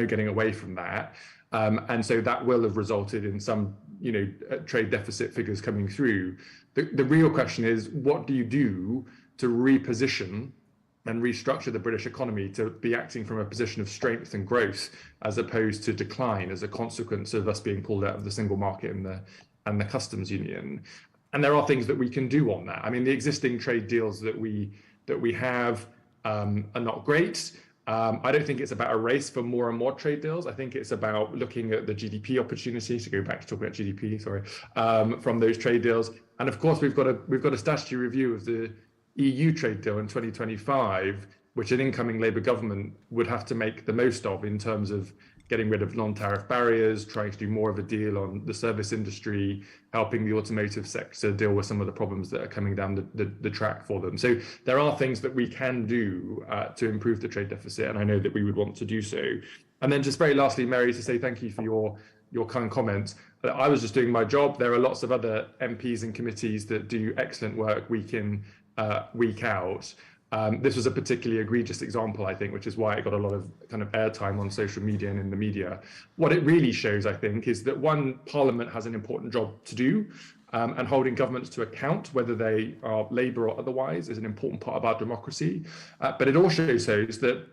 getting away from that, and so that will have resulted in some trade deficit figures coming through. The real question is, what do you do to reposition and restructure the British economy to be acting from a position of strength and growth as opposed to decline as a consequence of us being pulled out of the single market and the customs union? And there are things that we can do on that. I mean, the existing trade deals that we have are not great. I don't think it's about a race for more and more trade deals. I think it's about looking at the GDP opportunity, to go back to talking about GDP, from those trade deals. And of course, we've got a statutory review of the EU trade deal in 2025, which an incoming Labour government would have to make the most of in terms of getting rid of non-tariff barriers, trying to do more of a deal on the service industry, helping the automotive sector deal with some of the problems that are coming down the track for them. So there are things that we can do to improve the trade deficit, and I know that we would want to do so. And then just very lastly, Mary, to say thank you for your kind comments. I was just doing my job. There are lots of other MPs and committees that do excellent work week in, week out. This was a particularly egregious example, I think, which is why it got a lot of kind of airtime on social media and in the media. What it really shows, I think, is that Parliament has an important job to do, and holding governments to account, whether they are Labour or otherwise, is an important part of our democracy. But it also shows that,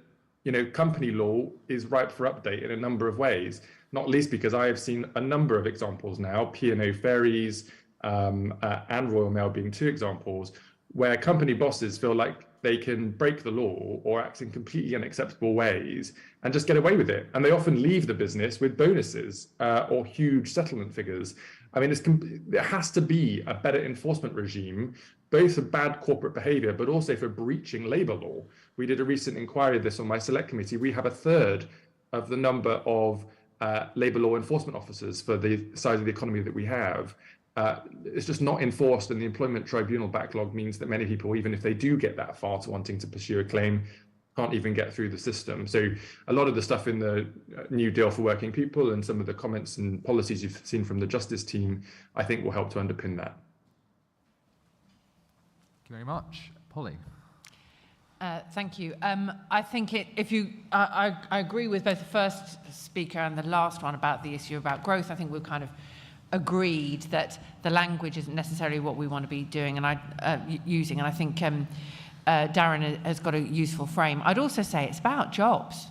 company law is ripe for update in a number of ways, not least because I have seen a number of examples now, P&O Ferries and Royal Mail being two examples, where company bosses feel like they can break the law or act in completely unacceptable ways and just get away with it. And they often leave the business with bonuses or huge settlement figures. I mean, there has to be a better enforcement regime, both for bad corporate behavior, but also for breaching labor law. We did a recent inquiry of this on my select committee. We have a third of the number of labor law enforcement officers for the size of the economy that we have. It's just not enforced, and the employment tribunal backlog means that many people, even if they do get that far to wanting to pursue a claim, can't even get through the system. So a lot of the stuff in the new deal for working people and some of the comments and policies you've seen from the justice team, I think will help to underpin that. Thank you very much. Polly. Thank you. I think I agree with both the first speaker and the last one about the issue about growth. I think we've kind of agreed that the language isn't necessarily what we want to be doing and using, and I think Darren has got a useful frame. I'd also say it's about jobs.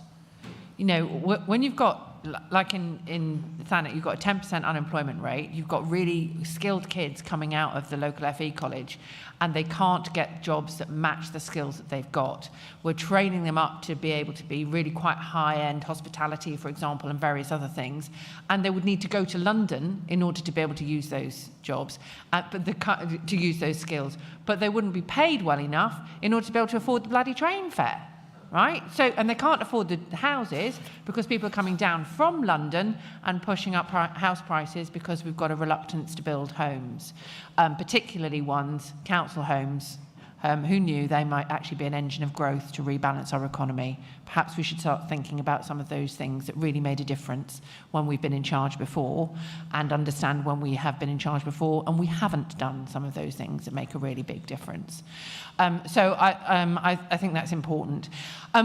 When you've got, like in Thanet, you've got a 10% unemployment rate, you've got really skilled kids coming out of the local FE college, and they can't get jobs that match the skills that they've got. We're training them up to be able to be really quite high-end hospitality, for example, and various other things, and they would need to go to London in order to be able to use those jobs, to use those skills, but they wouldn't be paid well enough in order to be able to afford the bloody train fare. Right? And they can't afford the houses because people are coming down from London and pushing up house prices because we've got a reluctance to build homes, particularly council homes, who knew they might actually be an engine of growth to rebalance our economy? Perhaps we should start thinking about some of those things that really made a difference when we've been in charge before, and understand when we have been in charge before and we haven't done some of those things that make a really big difference. So I think that's important.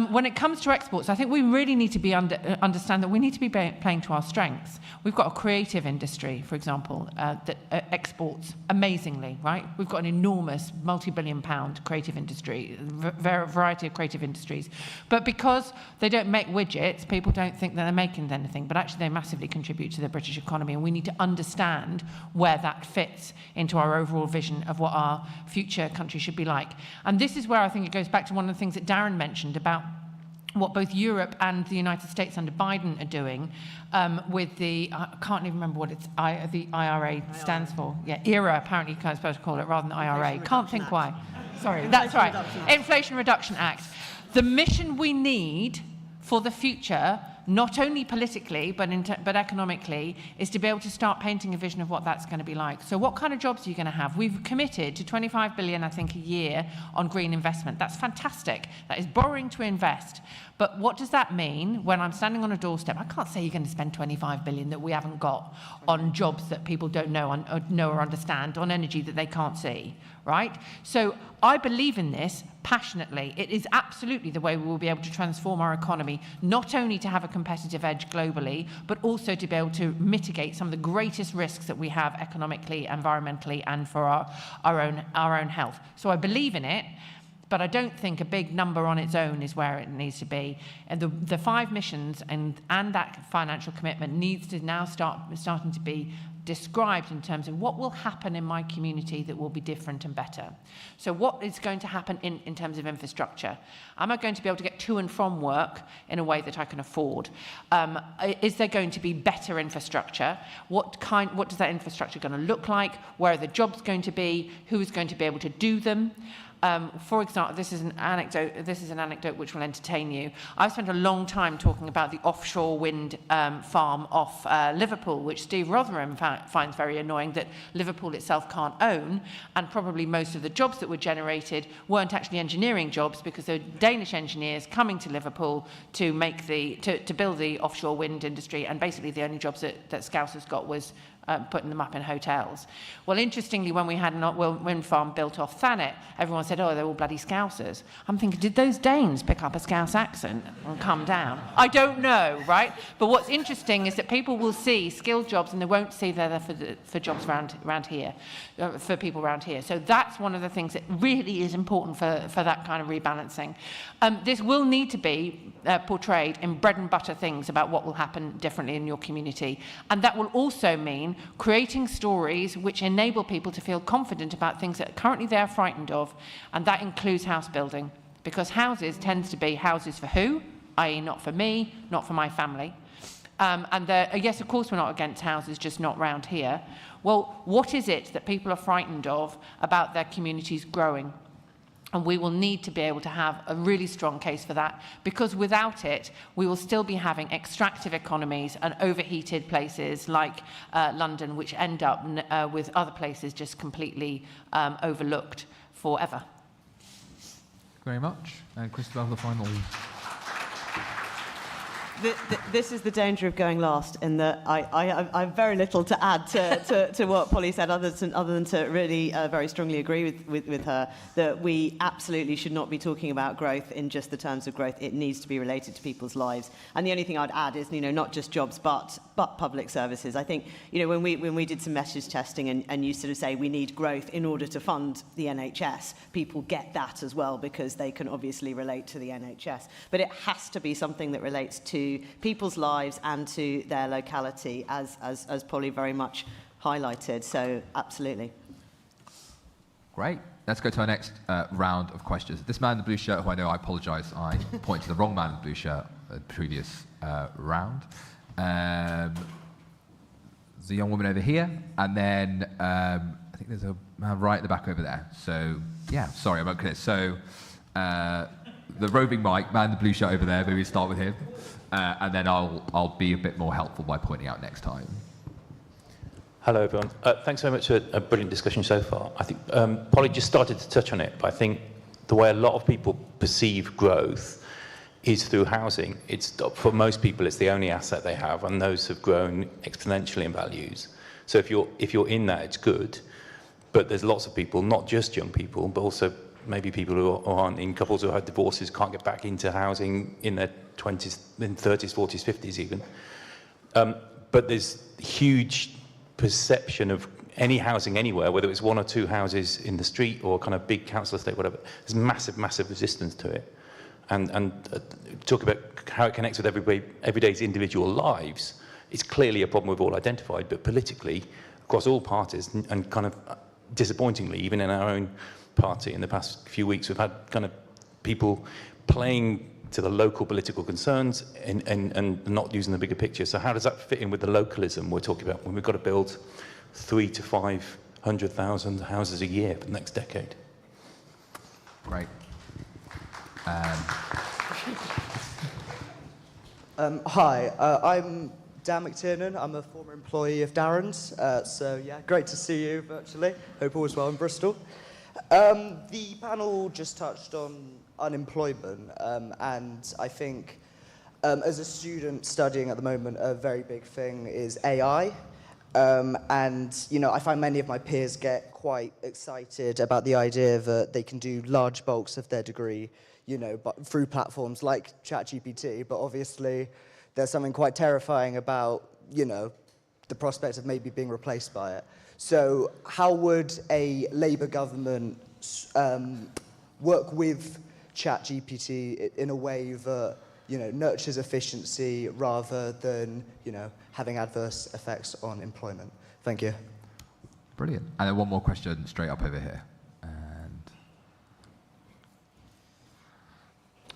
When it comes to exports, I think we really need to understand that we need to be playing to our strengths. We've got a creative industry, for example, that exports amazingly, right? We've got an enormous multi-billion-pound creative industry, variety of creative industries. But because they don't make widgets, people don't think that they're making anything, but actually they massively contribute to the British economy, and we need to understand where that fits into our overall vision of what our future country should be like. And this is where I think it goes back to one of the things that Darren mentioned about what both Europe and the United States under Biden are doing with the, I can't even remember what the IRA stands for. Yeah, ERA, apparently you're supposed to call it, rather than IRA. Can't think why. Sorry, that's right. Inflation Reduction Act. The mission we need for the future, not only politically, but economically, is to be able to start painting a vision of what that's going to be like. So what kind of jobs are you going to have? We've committed to 25 billion, I think, a year on green investment. That's fantastic. That is borrowing to invest. But what does that mean when I'm standing on a doorstep? I can't say you're going to spend 25 billion that we haven't got on jobs that people don't know or understand, on energy that they can't see, right? So I believe in this passionately. It is absolutely the way we will be able to transform our economy, not only to have a competitive edge globally, but also to be able to mitigate some of the greatest risks that we have economically, environmentally, and for our own health. So I believe in it, but I don't think a big number on its own is where it needs to be. And the 5 missions and that financial commitment needs to now starting to be described in terms of what will happen in my community that will be different and better. So what is going to happen in terms of infrastructure? Am I going to be able to get to and from work in a way that I can afford? Is there going to be better infrastructure? What does that infrastructure going to look like? Where are the jobs going to be? Who is going to be able to do them? For example, this is an anecdote which will entertain you. I've spent a long time talking about the offshore wind farm off Liverpool, which Steve Rotherham finds very annoying that Liverpool itself can't own, and probably most of the jobs that were generated weren't actually engineering jobs, because there were Danish engineers coming to Liverpool to build the offshore wind industry, and basically the only jobs that Scousers got was putting them up in hotels. Well, interestingly, when we had a wind farm built off Thanet, everyone said, oh, they're all bloody Scousers. I'm thinking, did those Danes pick up a Scouse accent and come down? I don't know, right? But what's interesting is that people will see skilled jobs and they won't see they're there for jobs around here, for people around here. So that's one of the things that really is important for that kind of rebalancing. This will need to be portrayed in bread and butter things about what will happen differently in your community. And that will also mean creating stories which enable people to feel confident about things that currently they're frightened of, and that includes house building, because houses tends to be houses for who, i.e. not for me, not for my family. Yes, of course we're not against houses, just not round here. Well, what is it that people are frightened of about their communities growing? And we will need to be able to have a really strong case for that, because without it, we will still be having extractive economies and overheated places like London, which end up with other places just completely overlooked forever. Very much. And Christabel, the final. This is the danger of going last, in that I have very little to add to what Polly said, other than to really very strongly agree with her, that we absolutely should not be talking about growth in just the terms of growth. It needs to be related to people's lives. And the only thing I'd add is, not just jobs, but public services. I think, when we did some message testing and you sort of say we need growth in order to fund the NHS, people get that as well, because they can obviously relate to the NHS. But it has to be something that relates to people's lives and to their locality, as Polly very much highlighted. So absolutely. Great. Let's go to our next round of questions. This man in the blue shirt, who I apologise, I pointed to the wrong man in the blue shirt at the previous round. The young woman over here, and then I think there's a man right at the back over there. So, yeah, sorry, I'm unclear. So, the roving mic, man in the blue shirt over there, maybe we start with him. And then I'll be a bit more helpful by pointing out next time. Hello, everyone. Thanks so much for a brilliant discussion so far. I think Polly just started to touch on it, but I think the way a lot of people perceive growth is through housing. For most people, it's the only asset they have, and those have grown exponentially in values. So if you're in that, it's good. But there's lots of people, not just young people, but also maybe people who aren't in couples who have divorces, can't get back into housing in their 20s, in 30s, 40s, 50s even. But there's huge perception of any housing anywhere, whether it's one or two houses in the street or kind of big council estate, whatever. There's massive resistance to it. And talk about how it connects with everyday's individual lives. It's clearly a problem we've all identified, but politically, across all parties, and kind of disappointingly, even in our own party in the past few weeks, we've had kind of people playing to the local political concerns and not using the bigger picture. So how does that fit in with the localism we're talking about when we've got to build 300,000 to 500,000 houses a year for the next decade? Right. Hi, I'm Dan McTiernan. I'm a former employee of Darren's. So yeah, great to see you virtually. Hope all is well in Bristol. The panel just touched on unemployment, and I think as a student studying at the moment, a very big thing is AI. And, you know, I find many of my peers get quite excited about the idea that they can do large bulks of their degree, you know, through platforms like ChatGPT, but obviously there's something quite terrifying about, you know, the prospect of maybe being replaced by it. So how would a Labour government work with ChatGPT in a way that, you know, nurtures efficiency rather than, you know, having adverse effects on employment? Thank you. Brilliant. And then one more question straight up over here.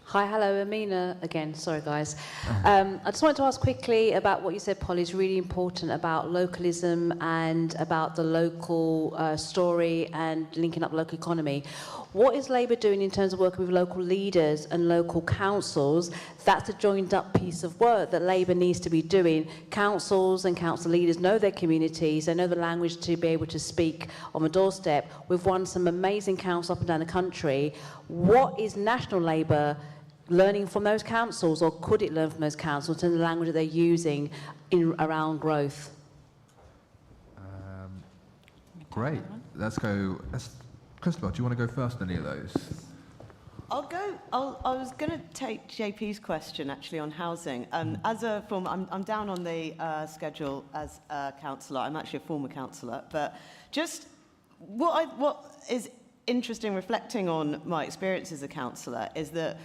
Hi, hello, Amina again. Sorry, guys. I just wanted to ask quickly about what you said, Polly, is really important about localism and about the local story and linking up the local economy. What is Labour doing in terms of working with local leaders and local councils? That's a joined-up piece of work that Labour needs to be doing. Councils and council leaders know their communities. They know the language to be able to speak on the doorstep. We've won some amazing councils up and down the country. What is National Labour learning from those councils, or could it learn from those councils in the language that they're using around growth? Great. Let's go. Christopher, do you want to go first on any of those? I'll go. I was going to take JP's question actually on housing. As a former, I'm down on the schedule as a councillor. I'm actually a former councillor, but just what is interesting reflecting on my experience as a councillor is that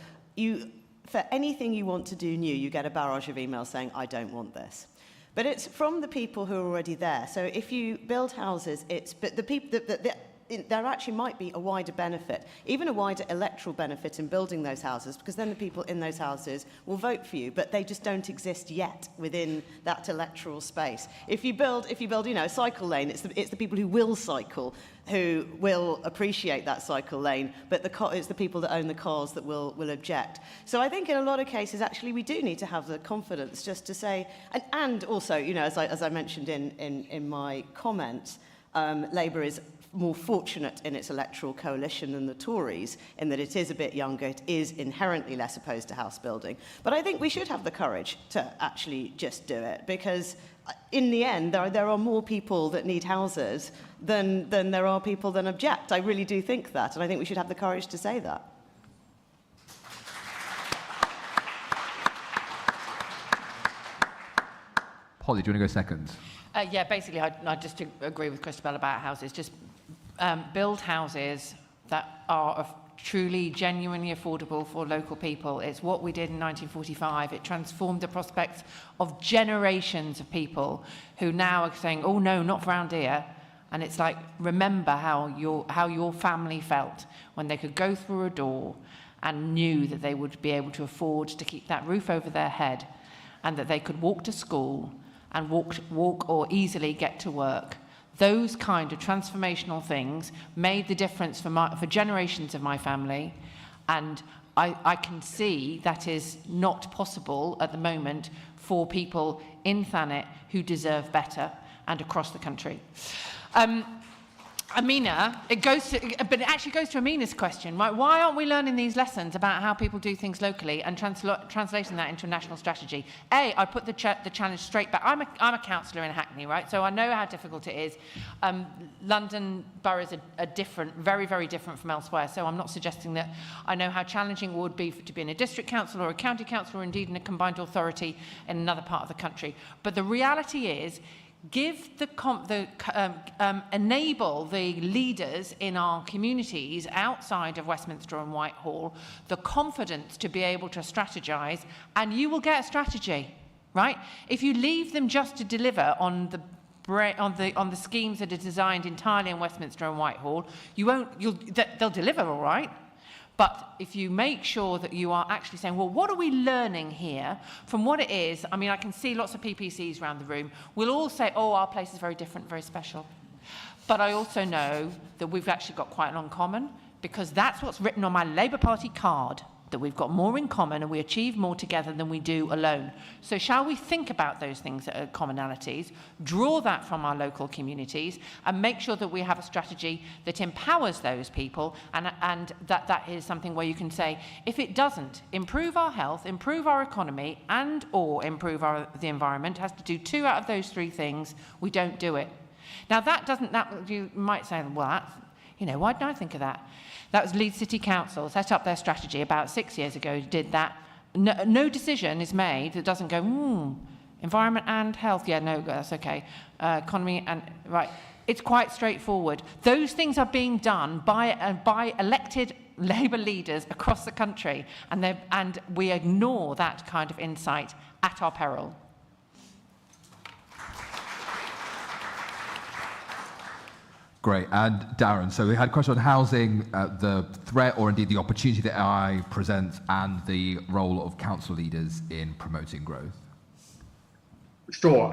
for anything you want to do new, you get a barrage of emails saying, I don't want this. But it's from the people who are already there. So if you build houses, there actually might be a wider benefit, even a wider electoral benefit in building those houses, because then the people in those houses will vote for you, but they just don't exist yet within that electoral space. If you build, you know, a cycle lane, it's the people who will cycle who will appreciate that cycle lane, but it's the people that own the cars that will object. So I think in a lot of cases, actually, we do need to have the confidence just to say, and also, you know, as I mentioned in my comments, Labour is more fortunate in its electoral coalition than the Tories, in that it is a bit younger, it is inherently less opposed to house building. But I think we should have the courage to actually just do it, because in the end, there are more people that need houses than there are people that object. I really do think that, and I think we should have the courage to say that. Polly, do you want to go second? Yeah, basically, I just agree with Christabel about houses. Just build houses that are truly, genuinely affordable for local people. It's what we did in 1945. It transformed the prospects of generations of people who now are saying, oh, no, not around here. And it's like, remember how your family felt when they could go through a door and knew that they would be able to afford to keep that roof over their head, and that they could walk to school and walk or easily get to work. Those kind of transformational things made the difference for generations of my family, and I can see that is not possible at the moment for people in Thanet who deserve better and across the country. Amina, but it actually goes to Amina's question, right? Why aren't we learning these lessons about how people do things locally and translating that into a national strategy? I put the challenge straight back. I'm a councillor in Hackney, right? So I know how difficult it is. London boroughs are different, very, very different from elsewhere. So I'm not suggesting that I know how challenging it would be to be in a district council or a county council or indeed in a combined authority in another part of the country. But the reality is, enable the leaders in our communities outside of Westminster and Whitehall the confidence to be able to strategise, and you will get a strategy, right? If you leave them just to deliver on the schemes that are designed entirely in Westminster and Whitehall, they'll deliver all right. But if you make sure that you are actually saying, well, what are we learning here from what it is? I mean, I can see lots of PPCs around the room. We'll all say, oh, our place is very different, very special. But I also know that we've actually got quite a lot in common, because that's what's written on my Labour Party card, that we've got more in common and we achieve more together than we do alone. So shall we think about those things that are commonalities, draw that from our local communities, and make sure that we have a strategy that empowers those people, and that is something where you can say, if it doesn't improve our health, improve our economy, and or improve the environment, has to do 2 out of those 3 things, we don't do it. Now you might say, well, why didn't I think of that? That was Leeds City Council, set up their strategy about 6 years ago, did that. No decision is made that doesn't go, environment and health, yeah, no, that's okay. Economy and, right. It's quite straightforward. Those things are being done by elected Labour leaders across the country, and we ignore that kind of insight at our peril. Great. And Darren, so we had a question on housing, the threat or indeed the opportunity that AI presents, and the role of council leaders in promoting growth. Sure.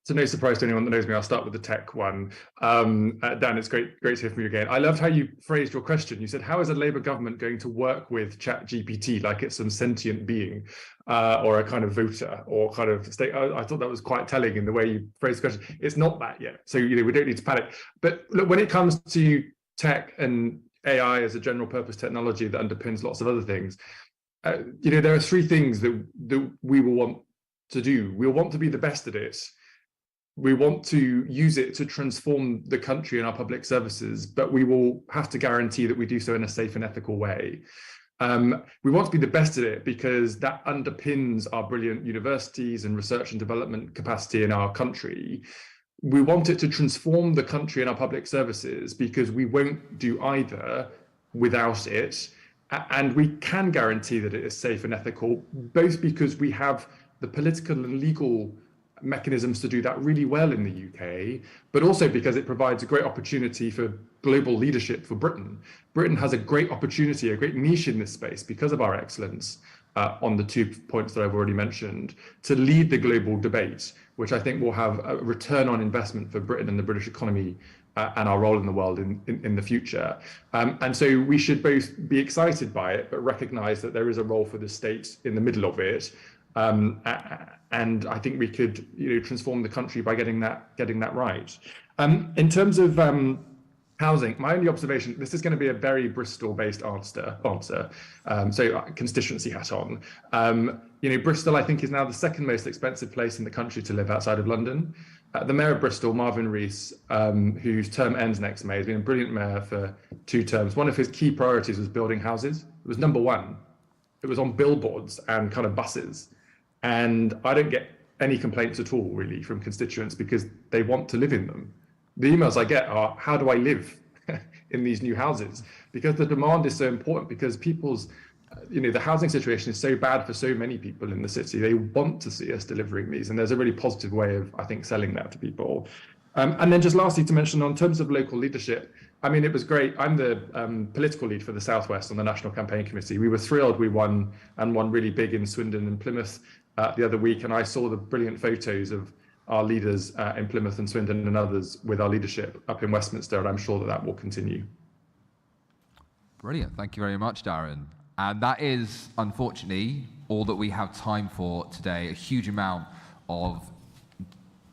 To no surprise to anyone that knows me, I'll start with the tech one. Dan, it's great to hear from you again. I loved how you phrased your question. You said, how is a Labour government going to work with ChatGPT like it's some sentient being or a kind of voter or kind of state? I thought that was quite telling in the way you phrased the question. It's not that yet. So, we don't need to panic. But look, when it comes to tech and AI as a general purpose technology that underpins lots of other things, there are 3 things that we will want to do. We'll want to be the best at it. We want to use it to transform the country and our public services, but we will have to guarantee that we do so in a safe and ethical way. We want to be the best at it because that underpins our brilliant universities and research and development capacity in our country. We want it to transform the country and our public services because we won't do either without it. And we can guarantee that it is safe and ethical, both because we have the political and legal mechanisms to do that really well in the UK, but also because it provides a great opportunity for global leadership for Britain. Britain has a great opportunity, a great niche in this space because of our excellence on the 2 points that I've already mentioned, to lead the global debate, which I think will have a return on investment for Britain and the British economy and our role in the world in the future. And so we should both be excited by it, but recognize that there is a role for the state in the middle of it. And I think we could, transform the country by getting that right. In terms of housing, my only observation, this is going to be a very Bristol-based answer. So constituency hat on. Bristol, I think, is now the 2nd most expensive place in the country to live outside of London. The mayor of Bristol, Marvin Rees, whose term ends next May, has been a brilliant mayor for 2 terms. One of his key priorities was building houses. It was number 1. It was on billboards and kind of buses. And I don't get any complaints at all, really, from constituents because they want to live in them. The emails I get are, how do I live in these new houses? Because the demand is so important, because people's, the housing situation is so bad for so many people in the city. They want to see us delivering these. And there's a really positive way of, I think, selling that to people. And then just lastly to mention, on terms of local leadership, I mean, it was great. I'm the political lead for the Southwest on the National Campaign Committee. We were thrilled we won really big in Swindon and Plymouth the other week. And I saw the brilliant photos of our leaders in Plymouth and Swindon and others with our leadership up in Westminster. And I'm sure that will continue. Brilliant. Thank you very much, Darren. And that is, unfortunately, all that we have time for today. A huge amount of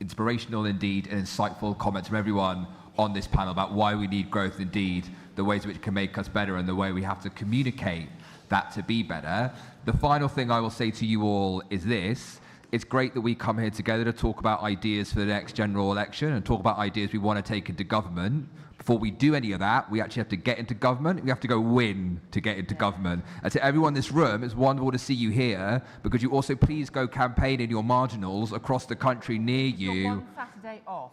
inspirational indeed and insightful comments from everyone on this panel about why we need growth indeed, the ways in which it can make us better, and the way we have to communicate that to be better. The final thing I will say to you all is this. It's great that we come here together to talk about ideas for the next general election and talk about ideas we want to take into government. Before we do any of that, we actually have to get into government. We have to go win to get into government. And to everyone in this room, it's wonderful to see you here, because you also please go campaign in your marginals across the country near you. You've got one Saturday off.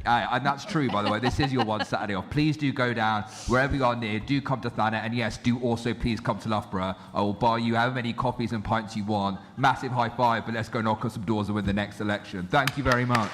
And that's true, by the way. This is your one Saturday off. Please do go down wherever you are near. Do come to Thanet. And yes, do also please come to Loughborough. I will buy you however many coffees and pints you want. Massive high five, but let's go knock on some doors and win the next election. Thank you very much.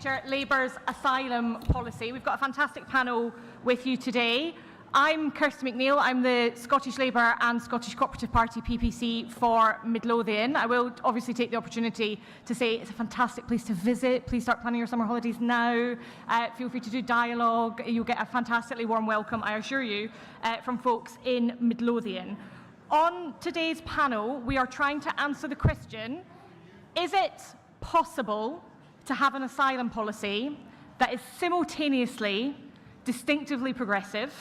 picture Labour's asylum policy. We've got a fantastic panel with you today. I'm Kirsty McNeill. I'm the Scottish Labour and Scottish Cooperative Party PPC for Midlothian. I will obviously take the opportunity to say it's a fantastic place to visit. Please start planning your summer holidays now. Feel free to do dialogue. You'll get a fantastically warm welcome, I assure you, from folks in Midlothian. On today's panel, we are trying to answer the question, is it possible to have an asylum policy that is simultaneously distinctively progressive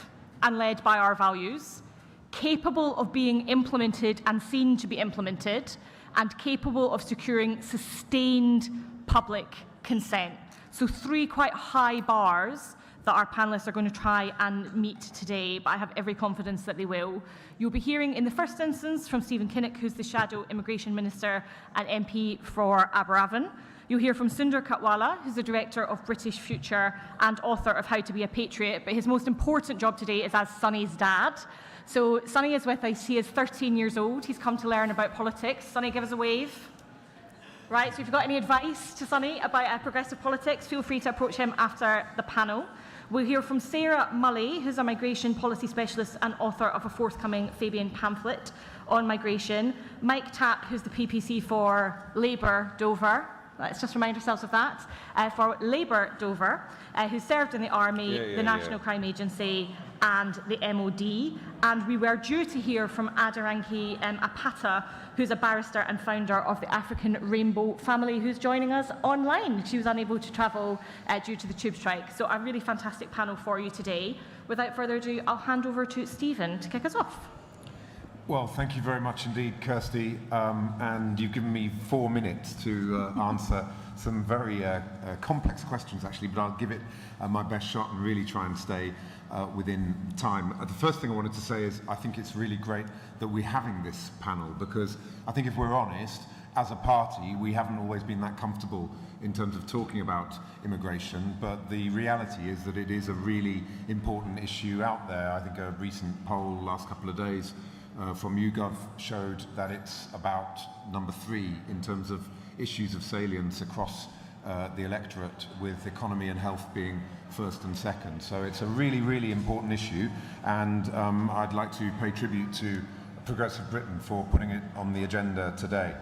and led by our values, capable of being implemented and seen to be implemented, and capable of securing sustained public consent? So 3 quite high bars that our panellists are going to try and meet today, but I have every confidence that they will. You'll be hearing in the first instance from Stephen Kinnock, who's the Shadow Immigration Minister and MP for Aberavon. You'll hear from Sundar Katwala, who's the Director of British Future and author of How to Be a Patriot, but his most important job today is as Sonny's dad. So Sonny is with us. He is 13 years old. He's come to learn about politics. Sonny, give us a wave. Right, so if you've got any advice to Sonny about progressive politics, feel free to approach him after the panel. We'll hear from Sarah Mulley, who's a migration policy specialist and author of a forthcoming Fabian pamphlet on migration. Mike Tapp, who's the PPC for Labour Dover. Let's just remind ourselves of that. For Labour Dover, who served in the Army, the National Crime Agency, and the MOD. And we were due to hear from Aderanki Apata, who's a barrister and founder of the African Rainbow Family, who's joining us online. She was unable to travel due to the tube strike. So a really fantastic panel for you today. Without further ado, I'll hand over to Stephen to kick us off. Well, thank you very much indeed, Kirsty. And you've given me 4 minutes to answer some very complex questions, actually, but I'll give it my best shot and really try and stay within time. The first thing I wanted to say is I think it's really great that we're having this panel, because I think if we're honest, as a party, we haven't always been that comfortable in terms of talking about immigration, but the reality is that it is a really important issue out there. I think a recent poll last couple of days from YouGov showed that it's about number 3 in terms of issues of salience across the electorate, with economy and health being first and second. So it's a really, really important issue, and I'd like to pay tribute to Progressive Britain for putting it on the agenda today.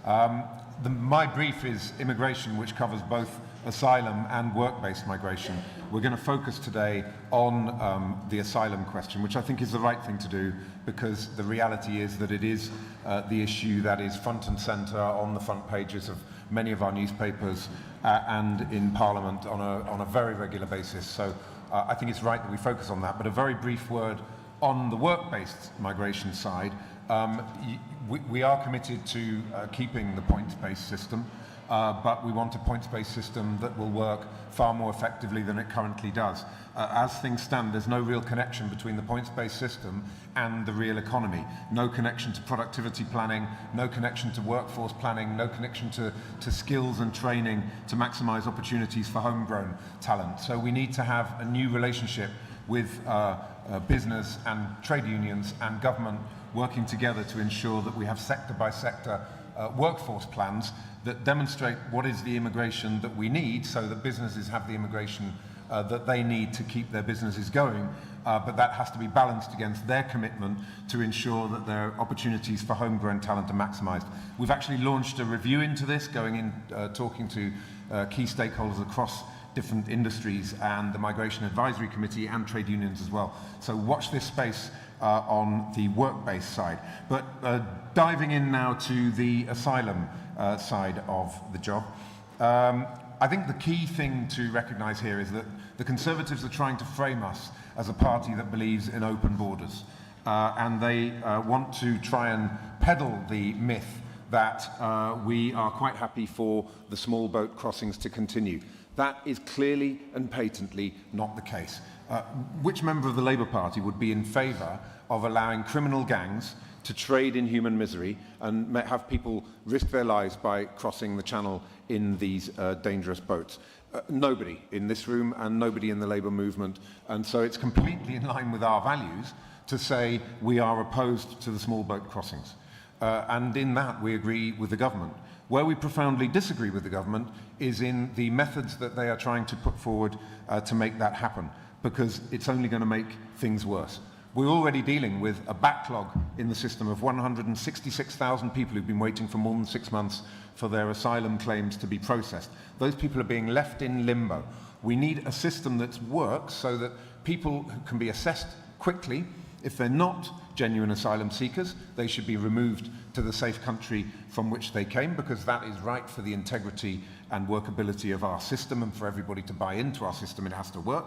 My brief is immigration, which covers both asylum and work-based migration. We're going to focus today on the asylum question, which I think is the right thing to do, because the reality is that it is the issue that is front and centre on the front pages of many of our newspapers and in Parliament on a very regular basis. So I think it's right that we focus on that. But a very brief word on the work-based migration side. We are committed to keeping the points-based system, but we want a points-based system that will work far more effectively than it currently does. As things stand, there's no real connection between the points-based system and the real economy. No connection to productivity planning, no connection to workforce planning, no connection to skills and training to maximise opportunities for homegrown talent. So we need to have a new relationship with business and trade unions and government working together to ensure that we have sector-by-sector workforce plans that demonstrate what is the immigration that we need, so that businesses have the immigration that they need to keep their businesses going, but that has to be balanced against their commitment to ensure that their opportunities for homegrown talent are maximised. We've actually launched a review into this, going in, talking to key stakeholders across different industries and the Migration Advisory Committee and trade unions as well. So watch this space on the work-based side. But diving in now to the asylum side of the job, I think the key thing to recognise here is that the Conservatives are trying to frame us as a party that believes in open borders. And they want to try and peddle the myth that we are quite happy for the small boat crossings to continue. That is clearly and patently not the case. Which member of the Labour Party would be in favour of allowing criminal gangs to trade in human misery and have people risk their lives by crossing the channel in these dangerous boats? Nobody in this room and nobody in the Labour movement. And so it's completely in line with our values to say we are opposed to the small boat crossings. And in that we agree with the government. Where we profoundly disagree with the government is in the methods that they are trying to put forward to make that happen, because it's only going to make things worse. We're already dealing with a backlog in the system of 166,000 people who've been waiting for more than 6 months for their asylum claims to be processed. Those people are being left in limbo. We need a system that works so that people can be assessed quickly, If they're not genuine asylum seekers, they should be removed to the safe country from which they came, because that is right for the integrity and workability of our system, and for everybody to buy into our system, it has to work.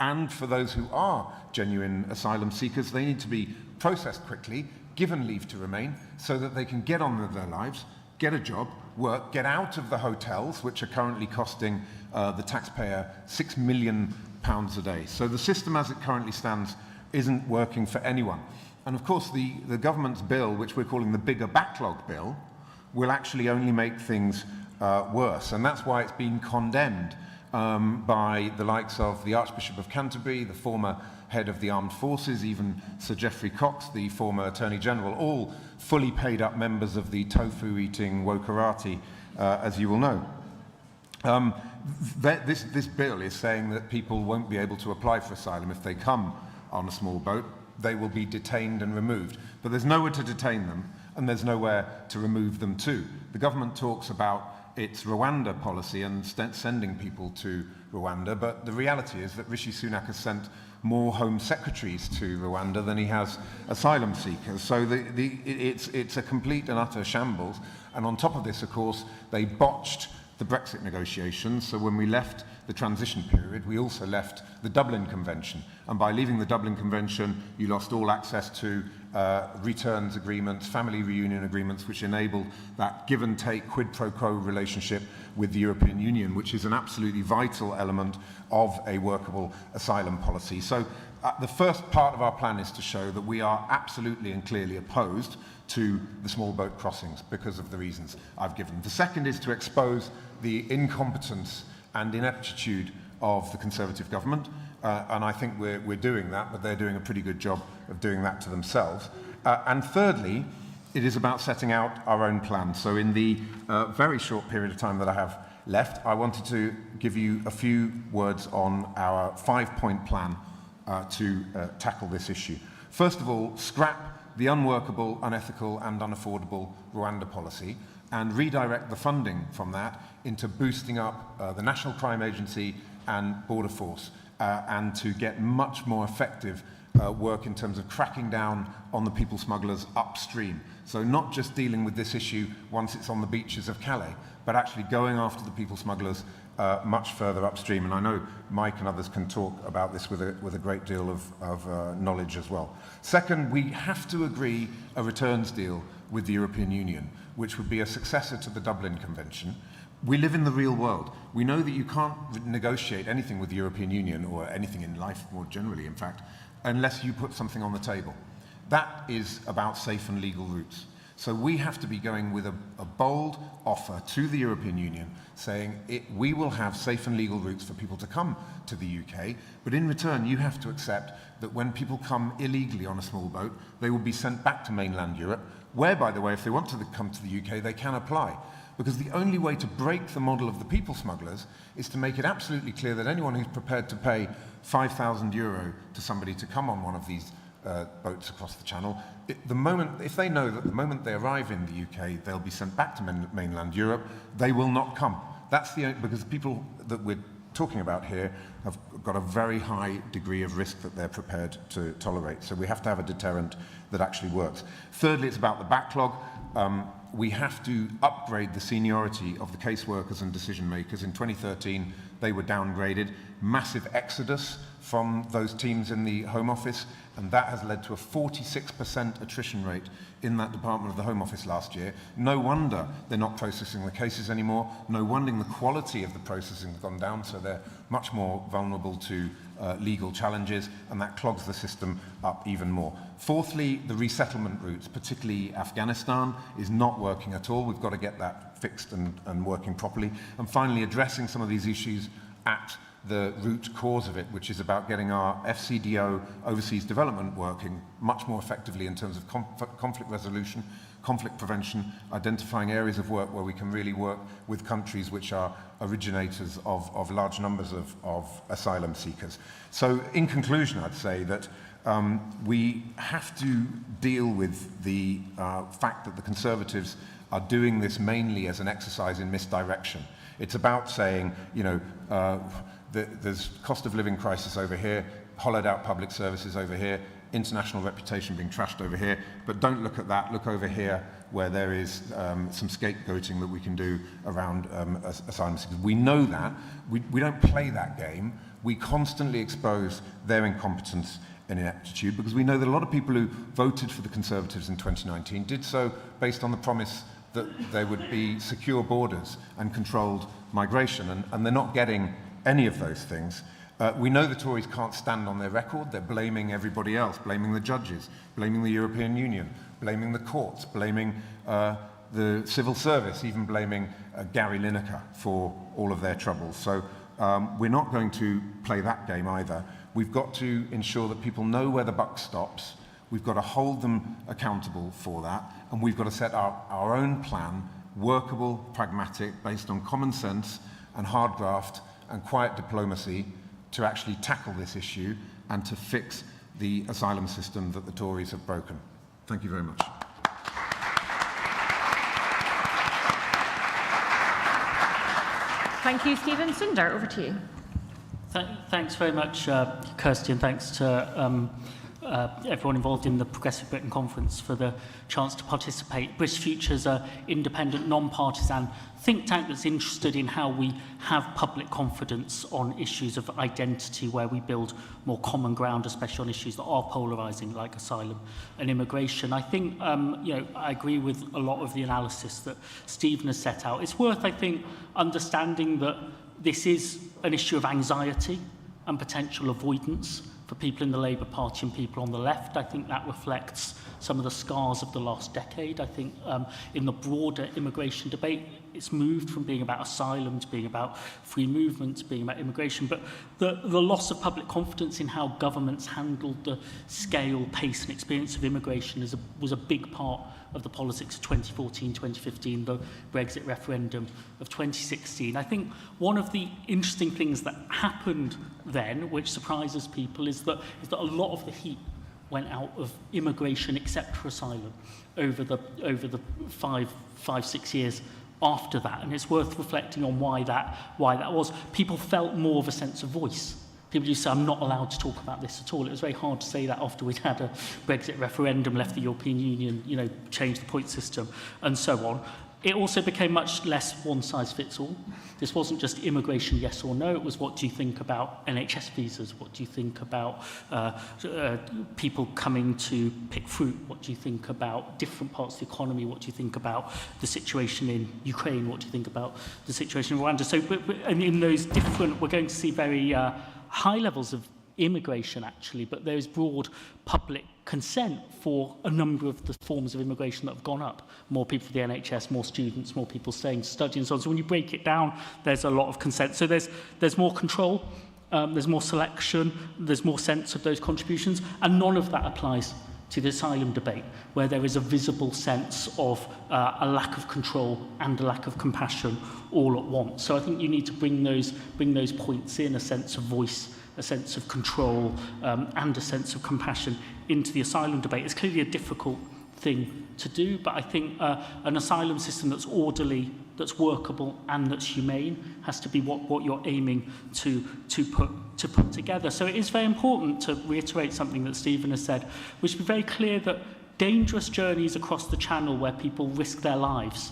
And for those who are genuine asylum seekers, they need to be processed quickly, given leave to remain, so that they can get on with their lives, get a job, work, get out of the hotels, which are currently costing the taxpayer £6 million a day. So the system as it currently stands isn't working for anyone. And of course, the government's bill, which we're calling the bigger backlog bill, will actually only make things worse. And that's why it's been condemned by the likes of the Archbishop of Canterbury, the former head of the armed forces, even Sir Geoffrey Cox, the former Attorney General, all fully paid up members of the tofu-eating wokerati, as you will know. This bill is saying that people won't be able to apply for asylum if they come on a small boat. They will be detained and removed. But there's nowhere to detain them, and there's nowhere to remove them to. The government talks about its Rwanda policy and sending people to Rwanda, but the reality is that Rishi Sunak has sent more Home Secretaries to Rwanda than he has asylum seekers. So it's a complete and utter shambles. And on top of this, of course, they botched the Brexit negotiations. So when we left the transition period, we also left the Dublin Convention. And by leaving the Dublin Convention, you lost all access to returns agreements, family reunion agreements, which enabled that give and take quid pro quo relationship with the European Union, which is an absolutely vital element of a workable asylum policy. So the first part of our plan is to show that we are absolutely and clearly opposed to the small boat crossings because of the reasons I've given. The second is to expose the incompetence and ineptitude of the Conservative government, and I think we're doing that, but they're doing a pretty good job of doing that to themselves. And thirdly, it is about setting out our own plan. So in the very short period of time that I have left, I wanted to give you a few words on our 5-point plan to tackle this issue. First of all, scrap the unworkable, unethical and unaffordable Rwanda policy and redirect the funding from that into boosting up the National Crime Agency and Border Force and to get much more effective work in terms of cracking down on the people smugglers upstream. So not just dealing with this issue once it's on the beaches of Calais, but actually going after the people smugglers much further upstream. And I know Mike and others can talk about this with a great deal of knowledge as well. Second, we have to agree a returns deal with the European Union, which would be a successor to the Dublin Convention. We live in the real world. We know that you can't negotiate anything with the European Union, or anything in life more generally, in fact, unless you put something on the table. That is about safe and legal routes. So we have to be going with a bold offer to the European Union saying we will have safe and legal routes for people to come to the UK, but in return you have to accept that when people come illegally on a small boat, they will be sent back to mainland Europe, where, by the way, if they want to come to the UK, they can apply. Because the only way to break the model of the people smugglers is to make it absolutely clear that anyone who's prepared to pay €5,000 to somebody to come on one of these boats across the channel, if they know that the moment they arrive in the UK, they'll be sent back to mainland Europe, they will not come. That's because people that we're talking about here have got a very high degree of risk that they're prepared to tolerate. So we have to have a deterrent that actually works. Thirdly, it's about the backlog. We have to upgrade the seniority of the caseworkers and decision makers. In 2013, they were downgraded. Massive exodus from those teams in the Home Office, and that has led to a 46% attrition rate in that Department of the Home Office last year. No wonder they're not processing the cases anymore. No wonder the quality of the processing has gone down, so they're much more vulnerable to legal challenges, and that clogs the system up even more. Fourthly, the resettlement routes, particularly Afghanistan, is not working at all. We've got to get that fixed and working properly. And finally, addressing some of these issues at the root cause of it, which is about getting our FCDO overseas development working much more effectively in terms of conflict resolution, conflict prevention, identifying areas of work where we can really work with countries which are originators of large numbers of asylum seekers. So in conclusion, I'd say that we have to deal with the fact that the Conservatives are doing this mainly as an exercise in misdirection. It's about saying, there's cost of living crisis over here, hollowed out public services over here, international reputation being trashed over here. But don't look at that. Look over here, where there is some scapegoating that we can do around asylum seekers. We know that. We don't play that game. We constantly expose their incompetence and ineptitude, because we know that a lot of people who voted for the Conservatives in 2019 did so based on the promise that there would be secure borders and controlled migration, and they're not getting any of those things. We know the Tories can't stand on their record. They're blaming everybody else, blaming the judges, blaming the European Union, blaming the courts, blaming the civil service, even blaming Gary Lineker for all of their troubles. So we're not going to play that game either. We've got to ensure that people know where the buck stops. We've got to hold them accountable for that, and we've got to set our own plan, workable, pragmatic, based on common sense and hard graft and quiet diplomacy, to actually tackle this issue and to fix the asylum system that the Tories have broken. Thank you very much. Thank you, Stephen. Sundar, over to you. Thanks very much, Kirsty, and thanks to everyone involved in the Progressive Britain Conference for the chance to participate. British Future's an independent, non-partisan think tank that's interested in how we have public confidence on issues of identity, where we build more common ground, especially on issues that are polarising, like asylum and immigration. I think, I agree with a lot of the analysis that Stephen has set out. It's worth, I think, understanding that this is an issue of anxiety and potential avoidance for people in the Labour Party and people on the left. I think that reflects some of the scars of the last decade. I think in the broader immigration debate, it's moved from being about asylum to being about free movement, to being about immigration. But the loss of public confidence in how governments handled the scale, pace and experience of immigration was a big part of the politics of 2014, 2015, the Brexit referendum of 2016. I think one of the interesting things that happened then, which surprises people, is that a lot of the heat went out of immigration except for asylum over the 5-6 years after that. And it's worth reflecting on why that was. People felt more of a sense of voice. People used to say, I'm not allowed to talk about this at all. It was very hard to say that after we'd had a Brexit referendum, left the European Union, changed the point system, and so on. It also became much less one-size-fits-all. This wasn't just immigration, yes or no. It was, what do you think about NHS visas? What do you think about people coming to pick fruit? What do you think about different parts of the economy? What do you think about the situation in Ukraine? What do you think about the situation in Rwanda? So, and in those different, we're going to see very high levels of immigration, actually, but there is broad public consent for a number of the forms of immigration that have gone up. More people for the NHS, more students, more people staying to study and so on. So when you break it down, there's a lot of consent. So there's more control, there's more selection, there's more sense of those contributions, and none of that applies to the asylum debate, where there is a visible sense of a lack of control and a lack of compassion all at once. So I think you need to bring those points in, a sense of voice, a sense of control, and a sense of compassion into the asylum debate. It's clearly a difficult thing to do, but I think an asylum system that's orderly, that's workable and that's humane has to be what you're aiming to put together. So it is very important to reiterate something that Stephen has said, which is be very clear that dangerous journeys across the Channel where people risk their lives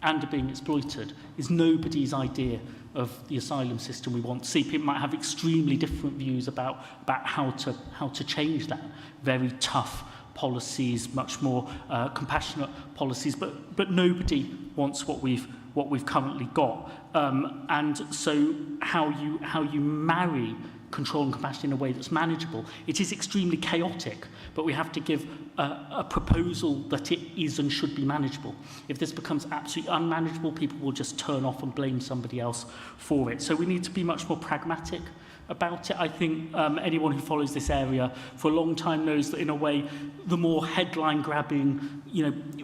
and are being exploited is nobody's idea of the asylum system we want to see. People might have extremely different views about how to change that. Very tough policies, much more compassionate policies, but nobody wants what we've currently got. And so how you marry control and compassion in a way that's manageable. It is extremely chaotic, but we have to give a proposal that it is and should be manageable. If this becomes absolutely unmanageable, people will just turn off and blame somebody else for it. So we need to be much more pragmatic about it. I think anyone who follows this area for a long time knows that in a way, the more headline-grabbing,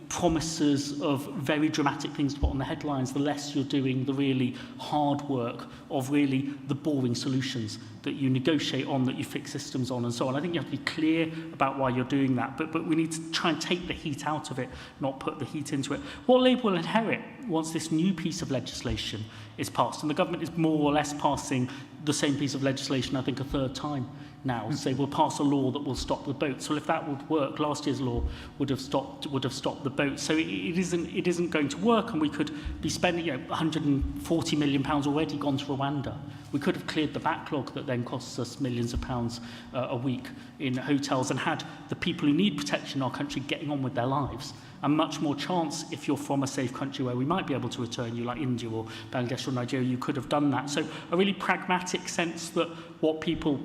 promises of very dramatic things to put on the headlines, the less you're doing the really hard work of really the boring solutions that you negotiate on, that you fix systems on, and so on. I think you have to be clear about why you're doing that, but we need to try and take the heat out of it, not put the heat into it. What Labour will inherit once this new piece of legislation is passed, and the government is more or less passing the same piece of legislation, I think, a third time now. Say we'll pass a law that will stop the boats. Well, if that would work, last year's law would have stopped the boats. So it isn't going to work, and we could be spending 140 million pounds already gone to Rwanda. We could have cleared the backlog that then costs us millions of pounds a week in hotels, and had the people who need protection in our country getting on with their lives. And much more chance if you're from a safe country where we might be able to return you, like India or Bangladesh or Nigeria, you could have done that. So a really pragmatic sense that what people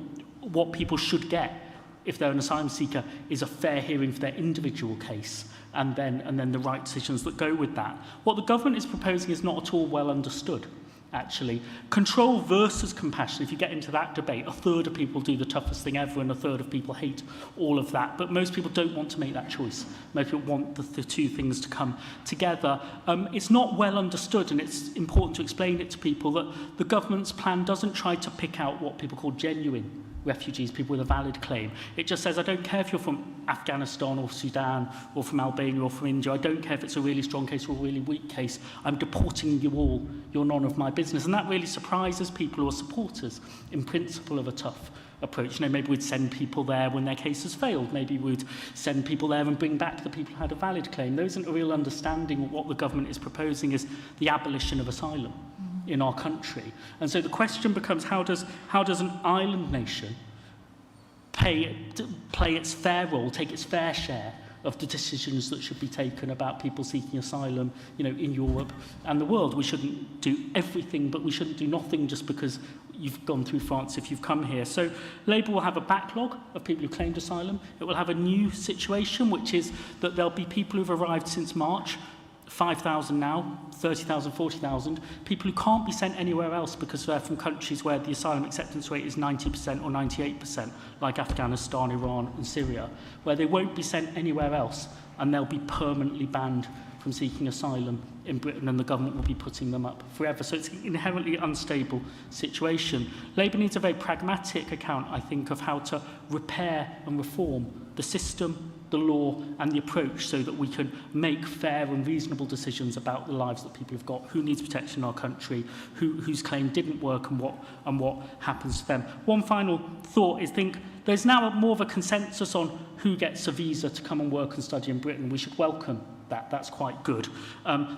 should get if they're an asylum seeker is a fair hearing for their individual case, and then the right decisions that go with that. What the government is proposing is not at all well understood, actually. Control versus compassion, if you get into that debate, a third of people do the toughest thing ever and a third of people hate all of that. But most people don't want to make that choice. Most people want the two things to come together. It's not well understood, and it's important to explain it to people that the government's plan doesn't try to pick out what people call genuine refugees, people with a valid claim. It just says, I don't care if you're from Afghanistan or Sudan or from Albania or from India. I don't care if it's a really strong case or a really weak case. I'm deporting you all. You're none of my business. And that really surprises people who are supporters, in principle, of a tough approach. Maybe we'd send people there when their case has failed. Maybe we'd send people there and bring back the people who had a valid claim. There isn't a real understanding of what the government is proposing is the abolition of asylum in our country. And so the question becomes, how does an island nation play its fair role, take its fair share of the decisions that should be taken about people seeking asylum, in Europe and the world? We shouldn't do everything, but we shouldn't do nothing just because you've gone through France if you've come here. So Labour will have a backlog of people who claimed asylum. It will have a new situation, which is that there'll be people who've arrived since March, 5,000 now, 30,000, 40,000, people who can't be sent anywhere else because they're from countries where the asylum acceptance rate is 90% or 98%, like Afghanistan, Iran and Syria, where they won't be sent anywhere else and they'll be permanently banned from seeking asylum in Britain, and the government will be putting them up forever. So it's an inherently unstable situation. Labour needs a very pragmatic account, I think, of how to repair and reform the system, the law and the approach, so that we can make fair and reasonable decisions about the lives that people have got, who needs protection in our country, whose claim didn't work, and what happens to them. One final thought is, there's now more of a consensus on who gets a visa to come and work and study in Britain. We should welcome that. That's quite good.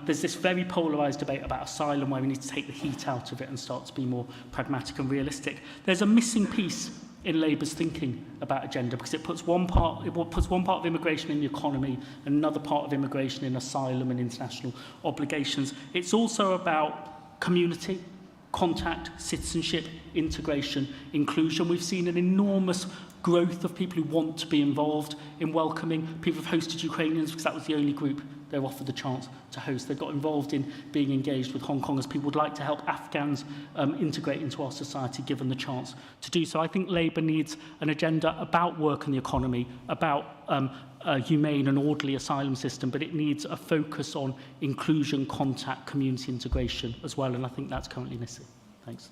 There's this very polarised debate about asylum where we need to take the heat out of it and start to be more pragmatic and realistic. There's a missing piece in Labour's thinking about agenda, because it puts one part of immigration in the economy and another part of immigration in asylum and international obligations. It's also about community, contact, citizenship, integration, inclusion. We've seen an enormous growth of people who want to be involved in welcoming. People have hosted Ukrainians because that was the only group they were offered the chance to host. They got involved in being engaged with Hong Kong, as people would like to help Afghans integrate into our society given the chance to do so. I think Labour needs an agenda about work and the economy, about a humane and orderly asylum system, but it needs a focus on inclusion, contact, community integration as well, and I think that's currently missing. Thanks.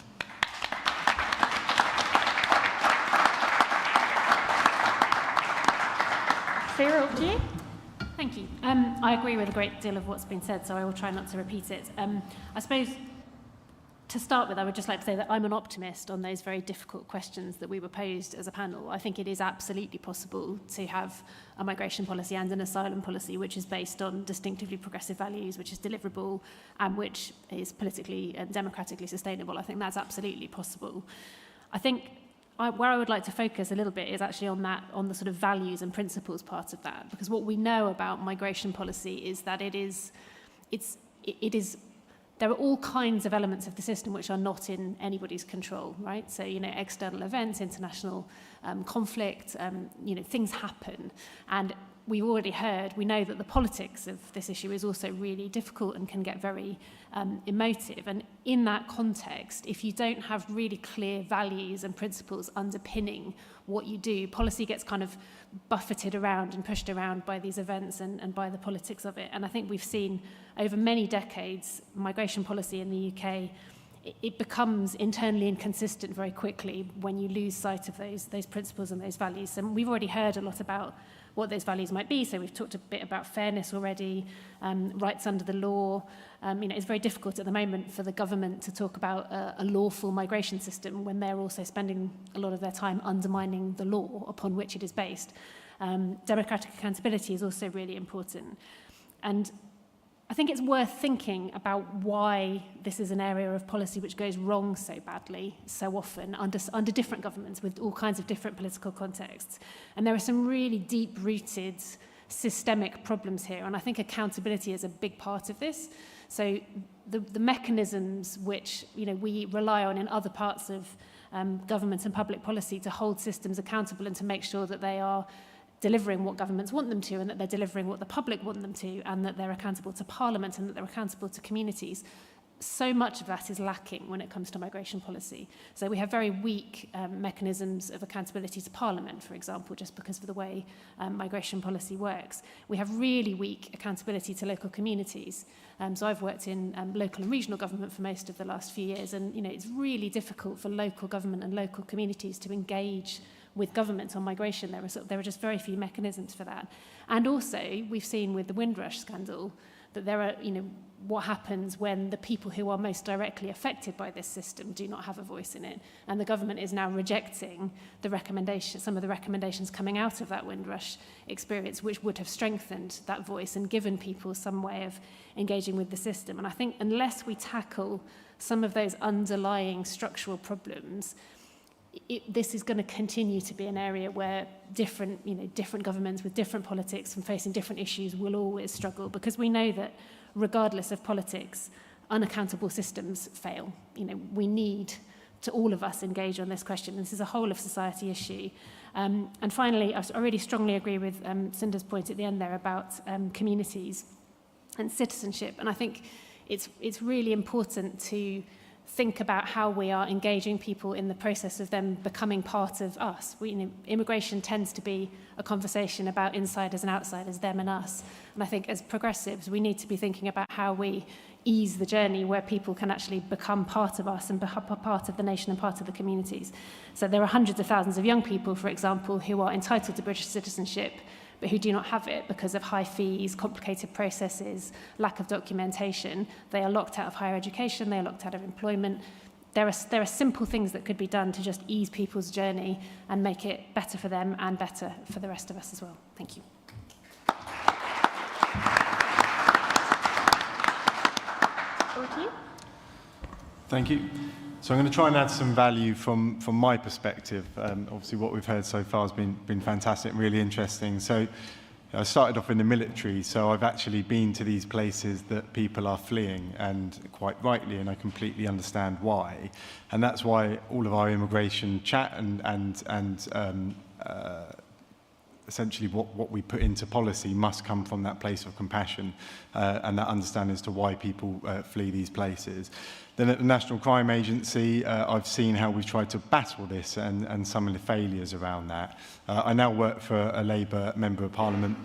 Sarah, over to you. Thank you. I agree with a great deal of what's been said, so I will try not to repeat it. I suppose, to start with, I would just like to say that I'm an optimist on those very difficult questions that we were posed as a panel. I think it is absolutely possible to have a migration policy and an asylum policy which is based on distinctively progressive values, which is deliverable, and which is politically and democratically sustainable. I think that's absolutely possible. I think where I would like to focus a little bit is actually on the sort of values and principles part of that, because what we know about migration policy is that there are all kinds of elements of the system which are not in anybody's control, right? So, external events, international conflict, things happen. And we've already heard, we know that the politics of this issue is also really difficult and can get very emotive. And in that context, if you don't have really clear values and principles underpinning what you do, policy gets kind of buffeted around and pushed around by these events and by the politics of it. And I think we've seen over many decades, migration policy in the UK, it becomes internally inconsistent very quickly when you lose sight of those principles and those values. And we've already heard a lot about what those values might be. So we've talked a bit about fairness already, rights under the law. It's very difficult at the moment for the government to talk about a lawful migration system when they're also spending a lot of their time undermining the law upon which it is based. Democratic accountability is also really important. And I think it's worth thinking about why this is an area of policy which goes wrong so badly, so often, under different governments with all kinds of different political contexts. And there are some really deep-rooted systemic problems here, and I think accountability is a big part of this. So the mechanisms which we rely on in other parts of government and public policy to hold systems accountable and to make sure that they are delivering what governments want them to, and that they're delivering what the public want them to, and that they're accountable to Parliament, and that they're accountable to communities. So much of that is lacking when it comes to migration policy. So we have very weak mechanisms of accountability to Parliament, for example, just because of the way migration policy works. We have really weak accountability to local communities. So I've worked in local and regional government for most of the last few years, and it's really difficult for local government and local communities to engage with government on migration. There are just very few mechanisms for that. And also, we've seen with the Windrush scandal that there are, what happens when the people who are most directly affected by this system do not have a voice in it. And the government is now rejecting some of the recommendations coming out of that Windrush experience, which would have strengthened that voice and given people some way of engaging with the system. And I think unless we tackle some of those underlying structural problems, this is going to continue to be an area where different governments with different politics and facing different issues will always struggle, because we know that regardless of politics, unaccountable systems fail. We need to all of us engage on this question. This is a whole of society issue. And finally, I really strongly agree with Cinder's point at the end there about communities and citizenship. And I think it's really important to think about how we are engaging people in the process of them becoming part of us. Immigration tends to be a conversation about insiders and outsiders, them and us. And I think as progressives, we need to be thinking about how we ease the journey where people can actually become part of us and become part of the nation and part of the communities. So there are hundreds of thousands of young people, for example, who are entitled to British citizenship, but who do not have it because of high fees, complicated processes, lack of documentation. They are locked out of higher education, they are locked out of employment. There are simple things that could be done to just ease people's journey and make it better for them and better for the rest of us as well. Thank you. Over to you. Thank you. So I'm going to try and add some value from my perspective. Obviously, what we've heard so far has been fantastic and really interesting. So I started off in the military, so I've actually been to these places that people are fleeing, and quite rightly, and I completely understand why. And that's why all of our immigration chat and essentially what we put into policy must come from that place of compassion and that understanding as to why people flee these places. Then at the National Crime Agency, I've seen how we've tried to battle this and some of the failures around that. I now work for a Labour Member of Parliament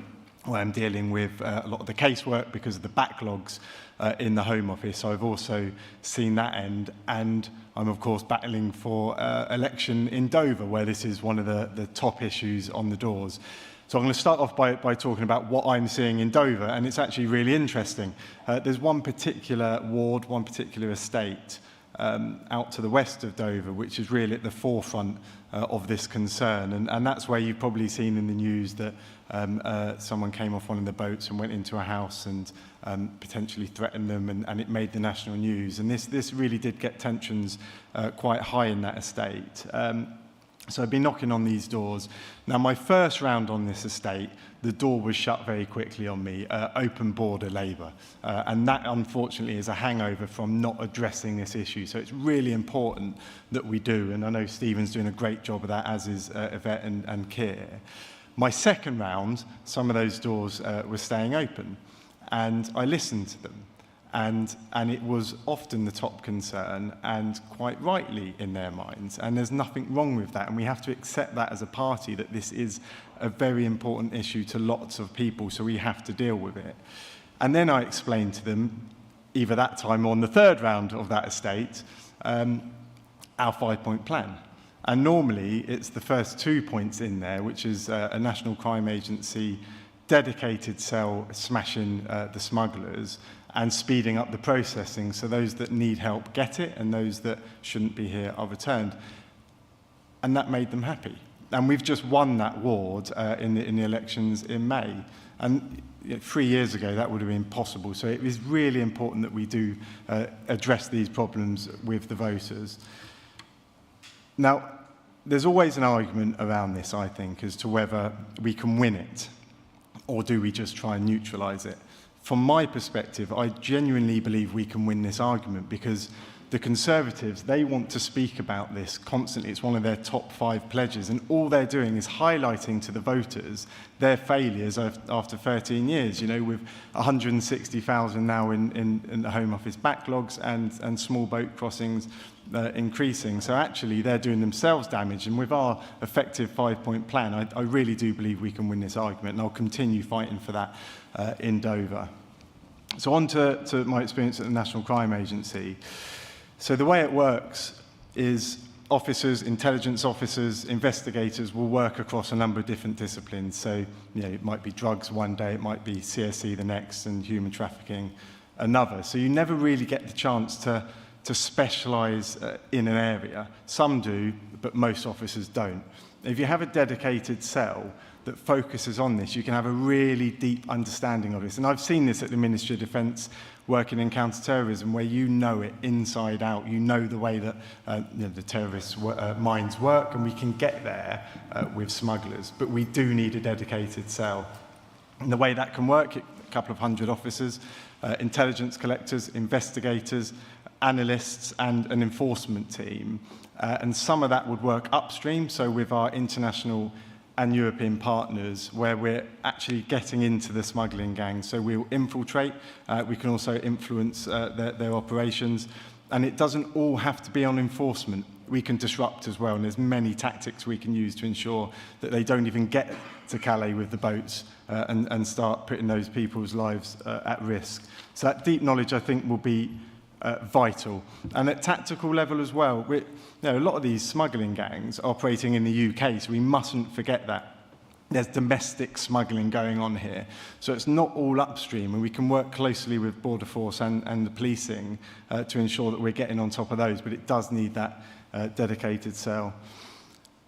where I'm dealing with a lot of the casework because of the backlogs in the Home Office. So I've also seen that end, and I'm of course battling for election in Dover, where this is one of the top issues on the doors. So I'm going to start off by talking about what I'm seeing in Dover, and it's actually really interesting. There's one particular ward, one particular estate out to the west of Dover, which is really at the forefront of this concern. And that's where you've probably seen in the news that someone came off one of the boats and went into a house and potentially threatened them, and it made the national news. And this really did get tensions quite high in that estate. So I've been knocking on these doors. Now, my first round on this estate, the door was shut very quickly on me, open border Labour. And that, unfortunately, is a hangover from not addressing this issue. So it's really important that we do. And I know Stephen's doing a great job of that, as is Yvette and Keir. My second round, some of those doors were staying open. And I listened to them. And it was often the top concern, and quite rightly in their minds. And there's nothing wrong with that. And we have to accept that as a party, that this is a very important issue to lots of people, so we have to deal with it. And then I explained to them, either that time or on the third round of that estate, our 5-point plan. And normally it's the first 2 points in there, which is a national crime agency dedicated cell smashing the smugglers and speeding up the processing, so those that need help get it and those that shouldn't be here are returned. And that made them happy. And we've just won that ward in the elections in May. And 3 years ago, that would have been impossible. So it is really important that we do address these problems with the voters. Now, there's always an argument around this, I think, as to whether we can win it or do we just try and neutralise it. From my perspective, I genuinely believe we can win this argument because the Conservatives, they want to speak about this constantly. It's one of their top 5 pledges, and all they're doing is highlighting to the voters their failures after 13 years, you know, with 160,000 now in the Home Office backlogs and small boat crossings increasing. So actually, they're doing themselves damage, and with our effective 5-point plan, I really do believe we can win this argument, and I'll continue fighting for that in Dover. So on to my experience at the National Crime Agency. So the way it works is officers, intelligence officers, investigators will work across a number of different disciplines. So, you know, it might be drugs one day, it might be CSE the next, and human trafficking another. So you never really get the chance to specialise in an area. Some do, but most officers don't. If you have a dedicated cell that focuses on this, you can have a really deep understanding of this. And I've seen this at the Ministry of Defence working in counter-terrorism, where you know it inside out. You know the way that you know, the terrorists' minds work, and we can get there with smugglers. But we do need a dedicated cell. And the way that can work, a couple of hundred officers, intelligence collectors, investigators, analysts, and an enforcement team. And some of that would work upstream, so with our international and European partners, where we're actually getting into the smuggling gangs. So we'll infiltrate, we can also influence their operations, and it doesn't all have to be on enforcement. We can disrupt as well, and there's many tactics we can use to ensure that they don't even get to Calais with the boats and start putting those people's lives at risk. So that deep knowledge, I think, will be vital. And at tactical level as well, you know, a lot of these smuggling gangs are operating in the UK, so we mustn't forget that. There's domestic smuggling going on here. So it's not all upstream, and we can work closely with Border Force and the policing to ensure that we're getting on top of those, but it does need that dedicated cell.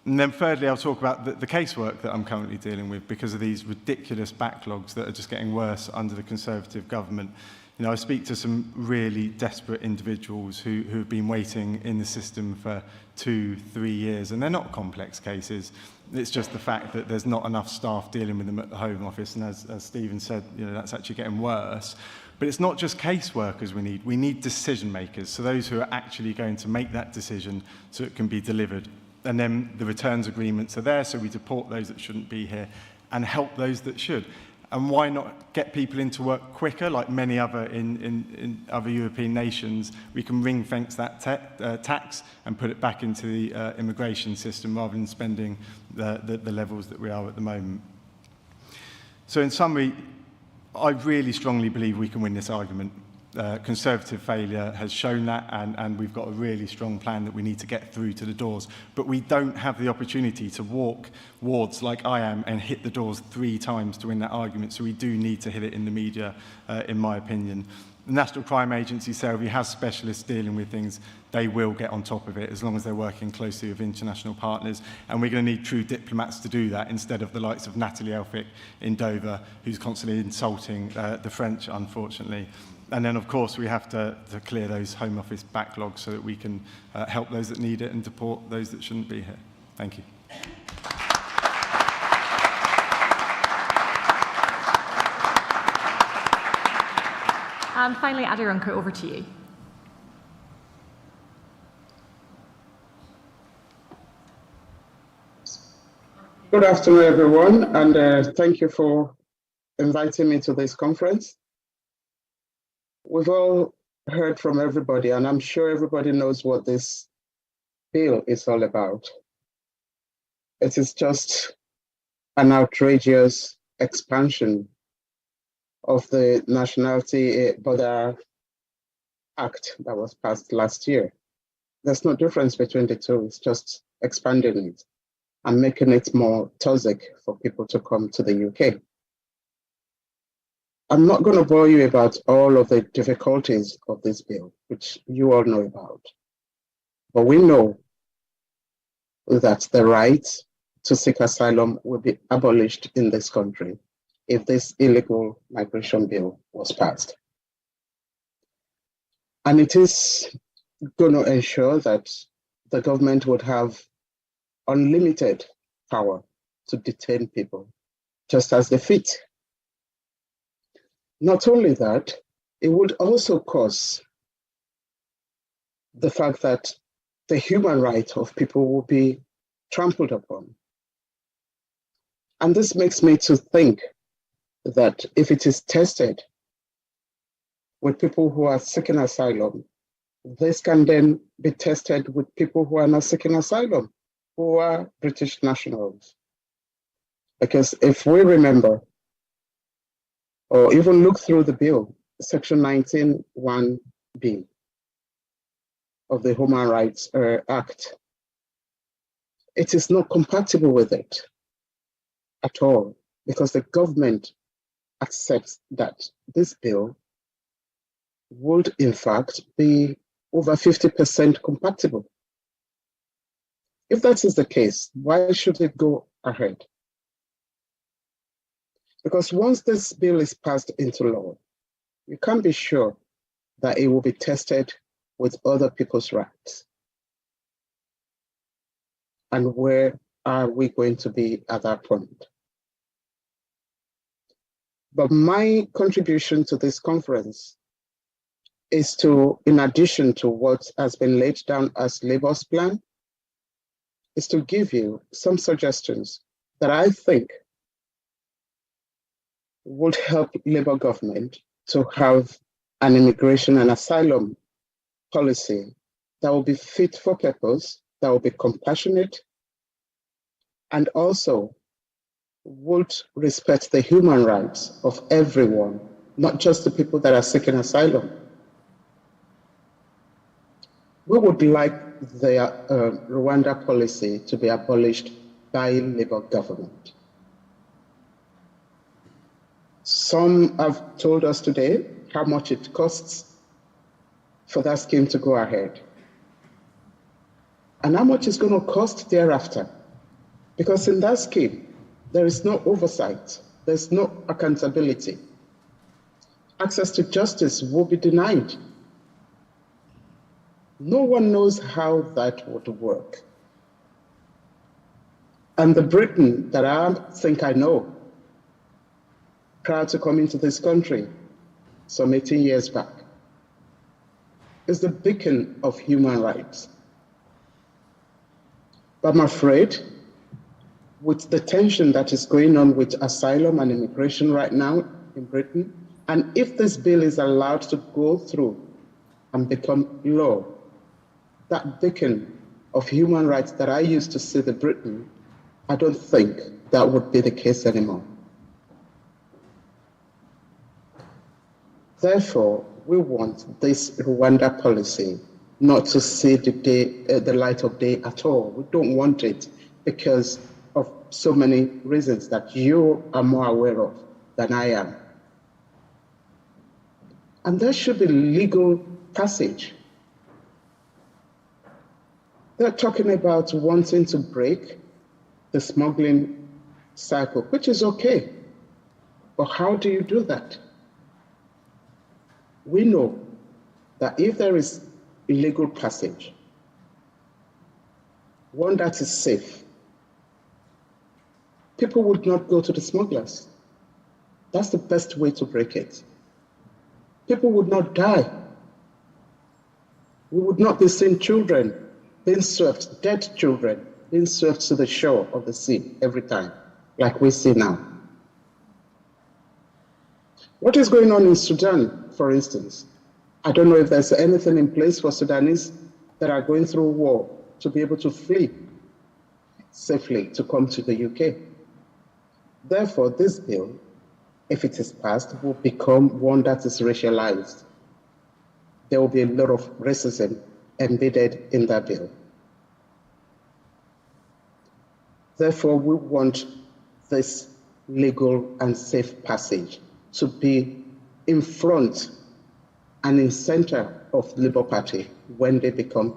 And then thirdly, I'll talk about the casework that I'm currently dealing with because of these ridiculous backlogs that are just getting worse under the Conservative government. You know, I speak to some really desperate individuals who have been waiting in the system for 2-3 years, and they're not complex cases. It's just the fact that there's not enough staff dealing with them at the Home Office, and as Stephen said, you know, that's actually getting worse. But it's not just caseworkers we need decision makers, so those who are actually going to make that decision so it can be delivered. And then the returns agreements are there, so we deport those that shouldn't be here and help those that should. And why not get people into work quicker, like many other in other European nations? We can ring-fence that tax and put it back into the immigration system rather than spending the levels that we are at the moment. So in summary, I really strongly believe we can win this argument. Conservative failure has shown that, and we've got a really strong plan that we need to get through to the doors. But we don't have the opportunity to walk wards like I am and hit the doors 3 times to win that argument, so we do need to hit it in the media, in my opinion. The National Crime Agency, so if you have specialists dealing with things, they will get on top of it as long as they're working closely with international partners. And we're going to need true diplomats to do that instead of the likes of Natalie Elphicke in Dover, who's constantly insulting the French, unfortunately. And then, of course, we have to clear those Home Office backlogs so that we can help those that need it and deport those that shouldn't be here. Thank you. And finally, Adirunka, over to you. Good afternoon, everyone, and thank you for inviting me to this conference. We've all heard from everybody, and I'm sure everybody knows what this bill is all about. It is just an outrageous expansion of the Nationality Border Act that was passed last year. There's no difference between the two. It's just expanding it and making it more toxic for people to come to the UK. I'm not going to bore you about all of the difficulties of this bill, which you all know about. But we know that the right to seek asylum will be abolished in this country if this illegal migration bill was passed. And it is going to ensure that the government would have unlimited power to detain people just as they fit. Not only that, it would also cause the fact that the human right of people will be trampled upon. And this makes me to think that if it is tested with people who are seeking asylum, this can then be tested with people who are not seeking asylum, who are British nationals. Because if we remember, or even look through the bill, Section 19(1)(b) of the Human Rights Act, it is not compatible with it at all, because the government accepts that this bill would in fact be over 50% compatible. If that is the case, why should it go ahead? Because once this bill is passed into law, you can be sure that it will be tested with other people's rights. And where are we going to be at that point? But my contribution to this conference is to, in addition to what has been laid down as Labour's plan, is to give you some suggestions that I think would help Labour government to have an immigration and asylum policy that will be fit for purpose, that will be compassionate, and also would respect the human rights of everyone, not just the people that are seeking asylum. We would like the Rwanda policy to be abolished by Labour government. Some have told us today how much it costs for that scheme to go ahead, and how much it's going to cost thereafter. Because in that scheme, there is no oversight, there's no accountability. Access to justice will be denied. No one knows how that would work. And the Britain that I think I know, prior to coming to this country, some 18 years back, is the beacon of human rights. But I'm afraid, with the tension that is going on with asylum and immigration right now in Britain, and if this bill is allowed to go through and become law, that beacon of human rights that I used to see the Britain, I don't think that would be the case anymore. Therefore, we want this Rwanda policy not to see the light of day at all. We don't want it because of so many reasons that you are more aware of than I am. And there should be legal passage. They're talking about wanting to break the smuggling cycle, which is okay. But how do you do that? We know that if there is illegal passage, one that is safe, people would not go to the smugglers. That's the best way to break it. People would not die. We would not be seeing children being swept, dead children being swept to the shore of the sea every time, like we see now. What is going on in Sudan, for instance? I don't know if there's anything in place for Sudanese that are going through war to be able to flee safely to come to the UK. Therefore, this bill, if it is passed, will become one that is racialized. There will be a lot of racism embedded in that bill. Therefore, we want this legal and safe passage to be in front and in center of the Labour Party when they become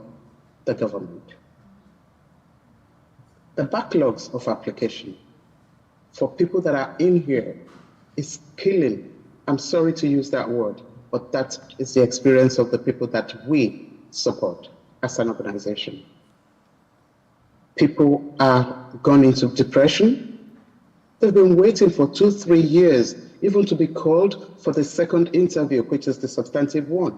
the government. The backlogs of application for people that are in here is killing. I'm sorry to use that word, but that is the experience of the people that we support as an organization. People are gone into depression. They've been waiting for 2-3 years even to be called for the second interview, which is the substantive one.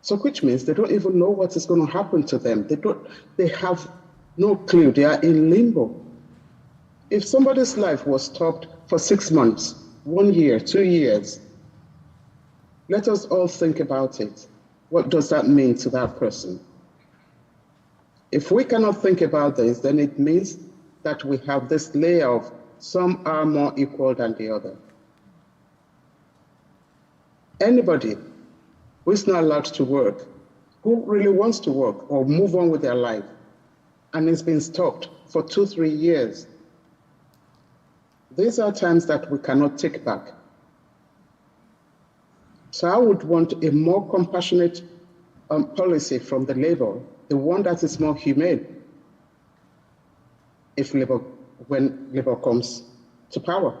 So which means they don't even know what is going to happen to them. They have no clue. They are in limbo. If somebody's life was stopped for 6 months, 1 year, 2 years, let us all think about it. What does that mean to that person? If we cannot think about this, then it means that we have this layer of some are more equal than the other. Anybody who is not allowed to work, who really wants to work or move on with their life, and is being stopped for 2-3 years, these are times that we cannot take back. So I would want a more compassionate policy from the Labour, the one that is more humane, when Labour comes to power.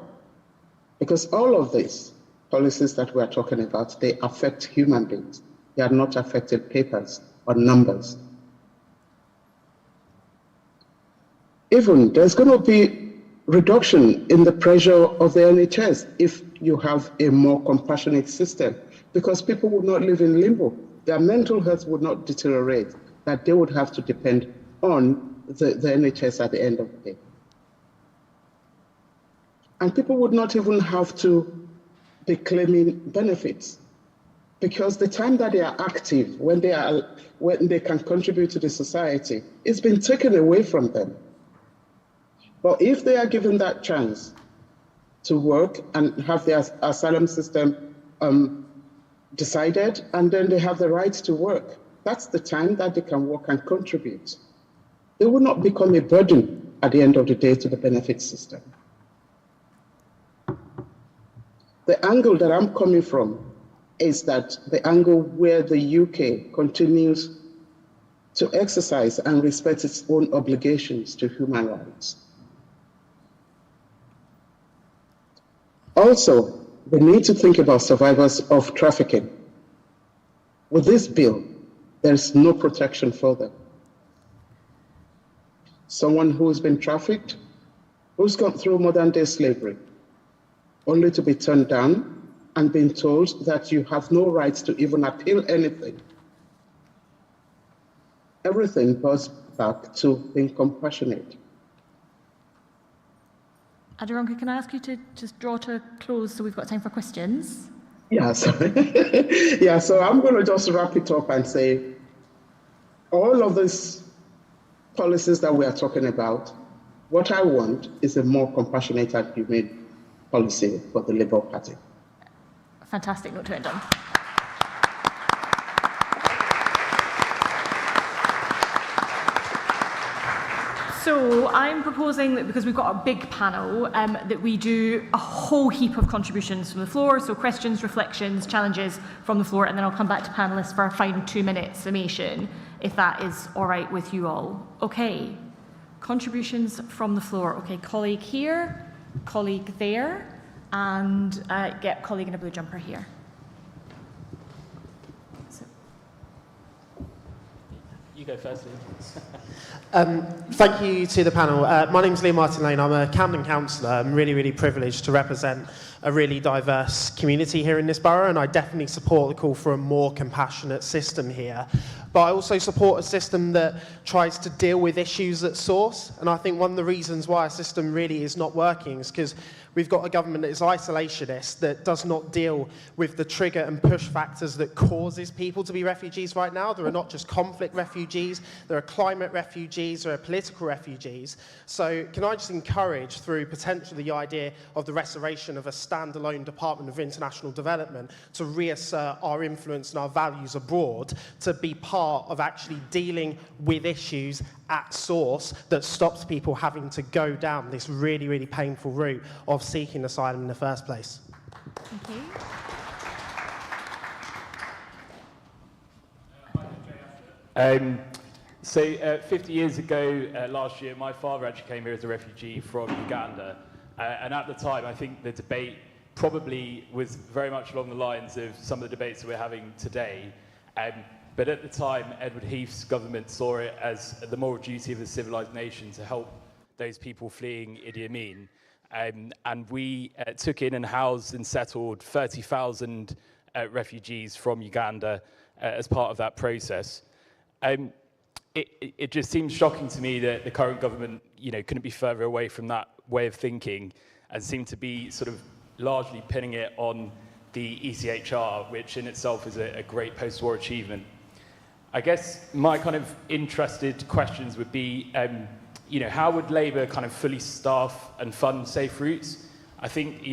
Because all of these policies that we are talking about, they affect human beings. They are not affecting papers or numbers. Even there's going to be reduction in the pressure of the NHS if you have a more compassionate system, because people would not live in limbo. Their mental health would not deteriorate, that they would have to depend on the NHS at the end of the day. And people would not even have to be claiming benefits, because the time that they are active, when they can contribute to the society, it's been taken away from them. But if they are given that chance to work and have their asylum system decided, and then they have the right to work, that's the time that they can work and contribute. They will not become a burden at the end of the day to the benefit system. The angle that I'm coming from is that the angle where the UK continues to exercise and respect its own obligations to human rights. Also, we need to think about survivors of trafficking. With this bill, there's no protection for them. Someone who's been trafficked, who's gone through modern day slavery, only to be turned down and being told that you have no rights to even appeal anything. Everything goes back to being compassionate. Adironka, can I ask you to just draw to a close so we've got time for questions? Yeah, so I'm going to just wrap it up and say, all of these policies that we are talking about, what I want is a more compassionate and humane policy for the Labour Party. Fantastic note to end on. So I'm proposing that, because we've got a big panel, that we do a whole heap of contributions from the floor, so questions, reflections, challenges from the floor, and then I'll come back to panellists for a final 2-minute summation, if that is all right with you all. Okay, contributions from the floor. Okay, colleague here, colleague there, and get colleague in a blue jumper here. You go first, Thank you to the panel. My name's Liam Martin-Lane. I'm a Camden councillor. I'm really, really privileged to represent a really diverse community here in this borough, and I definitely support the call for a more compassionate system here. But I also support a system that tries to deal with issues at source, and I think one of the reasons why a system really is not working is because we've got a government that is isolationist, that does not deal with the trigger and push factors that causes people to be refugees right now. There are not just conflict refugees, there are climate refugees, there are political refugees. So can I just encourage, through potentially the idea of the restoration of a standalone Department of International Development to reassert our influence and our values abroad, to be part of actually dealing with issues at source that stops people having to go down this really, really painful route of seeking asylum in the first place. Thank you. So 50 years ago, last year, my father actually came here as a refugee from Uganda. And at the time, I think the debate probably was very much along the lines of some of the debates that we're having today. But at the time, Edward Heath's government saw it as the moral duty of a civilized nation to help those people fleeing Idi Amin. And we took in and housed and settled 30,000 refugees from Uganda as part of that process. It just seems shocking to me that the current government, couldn't be further away from that way of thinking and seem to be sort of largely pinning it on the ECHR, which in itself is a great post-war achievement. I guess my kind of interested questions would be, how would Labour kind of fully staff and fund safe routes? I think,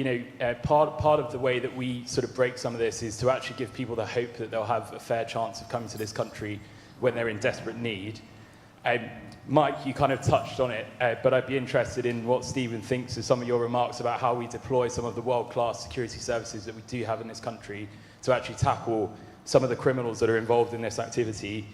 part of the way that we sort of break some of this is to actually give people the hope that they'll have a fair chance of coming to this country when they're in desperate need. Mike, you kind of touched on it, but I'd be interested in what Stephen thinks of some of your remarks about how we deploy some of the world-class security services that we do have in this country to actually tackle some of the criminals that are involved in this activity.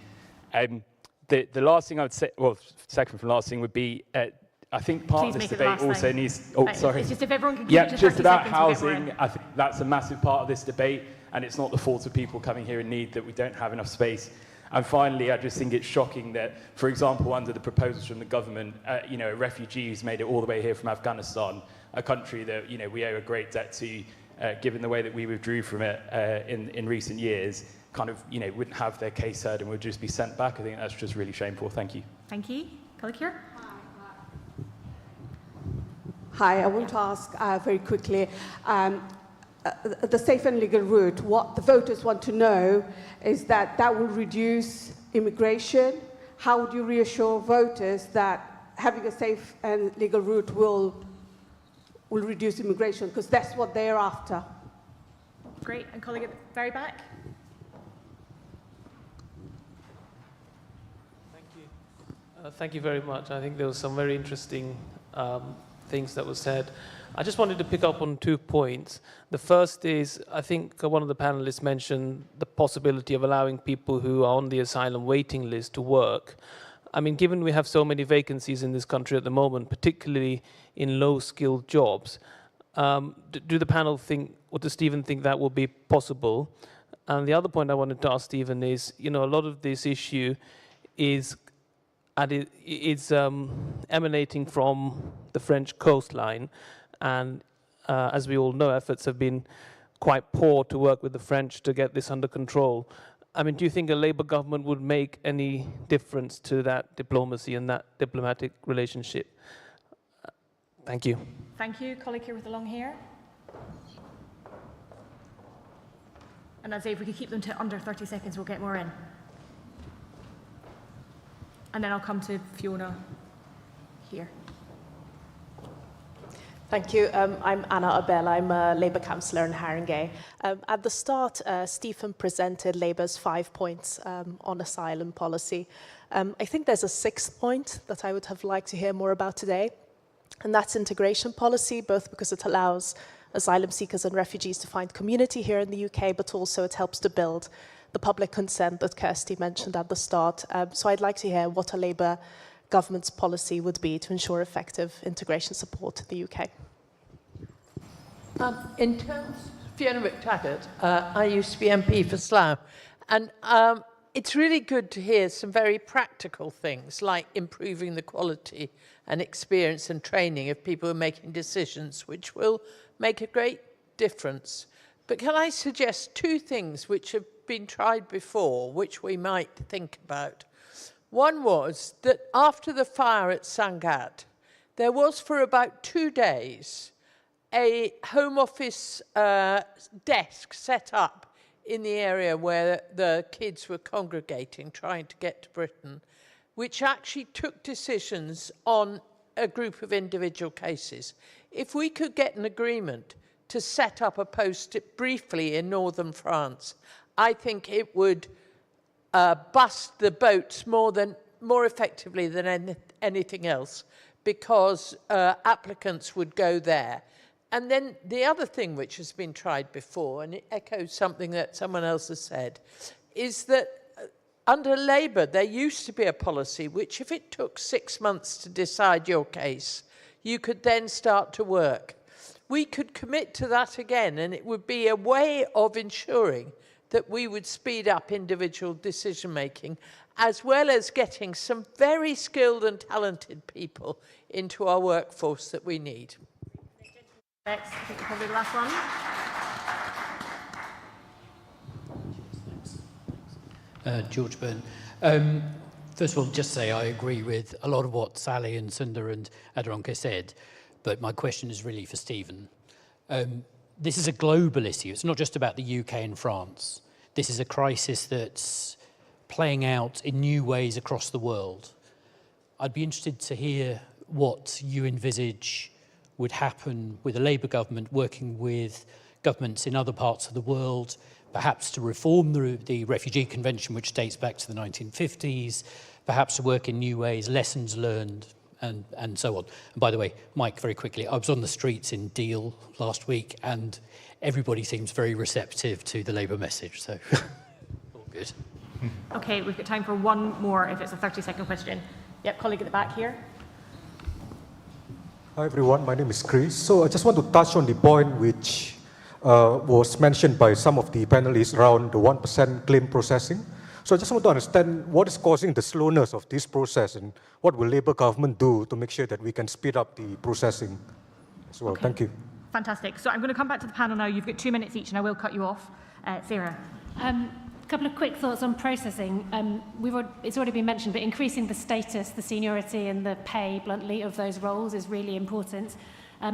The last thing I would say, well, second from last thing would be, I think part of this debate also needs... Oh, sorry. It's just if everyone can keep it to 30 just about seconds, we'll get housing, I think that's a massive part of this debate, and it's not the fault of people coming here in need that we don't have enough space. And finally, I just think it's shocking that, for example, under the proposals from the government, a refugee who's made it all the way here from Afghanistan, a country that we owe a great debt to, given the way that we withdrew from it in recent years, kind of wouldn't have their case heard and would just be sent back. I think that's just really shameful. Thank you. Thank you. Colleague here. Hi, I want to ask very quickly. The safe and legal route, what the voters want to know is that will reduce immigration. How would you reassure voters that having a safe and legal route will reduce immigration? Because that's what they're after. Great. And colleague at the very back. Thank you. Thank you very much. I think there was some very interesting things that were said. I just wanted to pick up on 2 points. The first is, I think one of the panelists mentioned the possibility of allowing people who are on the asylum waiting list to work. I mean, given we have so many vacancies in this country at the moment, particularly in low-skilled jobs, do the panel think, or does Stephen think that will be possible? And the other point I wanted to ask Stephen is, a lot of this issue is emanating from the French coastline. And as we all know, efforts have been quite poor to work with the French to get this under control. I mean, do you think a Labour government would make any difference to that diplomacy and that diplomatic relationship? Thank you. Thank you. Colleague here with the long hair. And I'd say if we could keep them to under 30 seconds, we'll get more in. And then I'll come to Fiona here. Thank you. I'm Anna Abel. I'm a Labour councillor in Haringey. At the start, Stephen presented Labour's 5 points on asylum policy. I think there's a 6th point that I would have liked to hear more about today, and that's integration policy, both because it allows asylum seekers and refugees to find community here in the UK, but also it helps to build the public consent that Kirsty mentioned at the start. So I'd like to hear what a Labour government's policy would be to ensure effective integration support in the UK. In terms, Fiona McTaggart, I used to be MP for Slough, and it's really good to hear some very practical things like improving the quality and experience and training of people who are making decisions, which will make a great difference. But can I suggest 2 things which have been tried before, which we might think about? One was that after the fire at Sangatte, there was for about 2 days a Home Office desk set up in the area where the kids were congregating, trying to get to Britain, which actually took decisions on a group of individual cases. If we could get an agreement to set up a post briefly in northern France. I think it would bust the boats more effectively than anything else, because applicants would go there. And then the other thing which has been tried before, and it echoes something that someone else has said, is that under Labour there used to be a policy which, if it took 6 months to decide your case, you could then start to work. We could commit to that again, and it would be a way of ensuring that we would speed up individual decision-making, as well as getting some very skilled and talented people into our workforce that we need. Next, I think probably the last one. George Byrne. First of all, just say I agree with a lot of what Sally and Sundar and Aderonke said, but my question is really for Stephen. This is a global issue. It's not just about the UK and France. This is a crisis that's playing out in new ways across the world. I'd be interested to hear what you envisage would happen with a Labour government working with governments in other parts of the world, perhaps to reform the Refugee Convention, which dates back to the 1950s, perhaps to work in new ways, lessons learned, and so on. And by the way, Mike, very quickly, I was on the streets in Deal last week, and everybody seems very receptive to the Labour message, so all good. Okay, we've got time for one more if it's a 30-second question. Yep, colleague at the back here. Hi everyone, my name is Chris. So I just want to touch on the point which was mentioned by some of the panelists around the 1% claim processing. So I just want to understand what is causing the slowness of this process, and what will Labour government do to make sure that we can speed up the processing as well. Okay. Thank you. Fantastic. So I'm going to come back to the panel now. You've got 2 minutes each and I will cut you off. Sarah. A couple of quick thoughts on processing. It's already been mentioned, but increasing the status, the seniority and the pay, bluntly, of those roles is really important.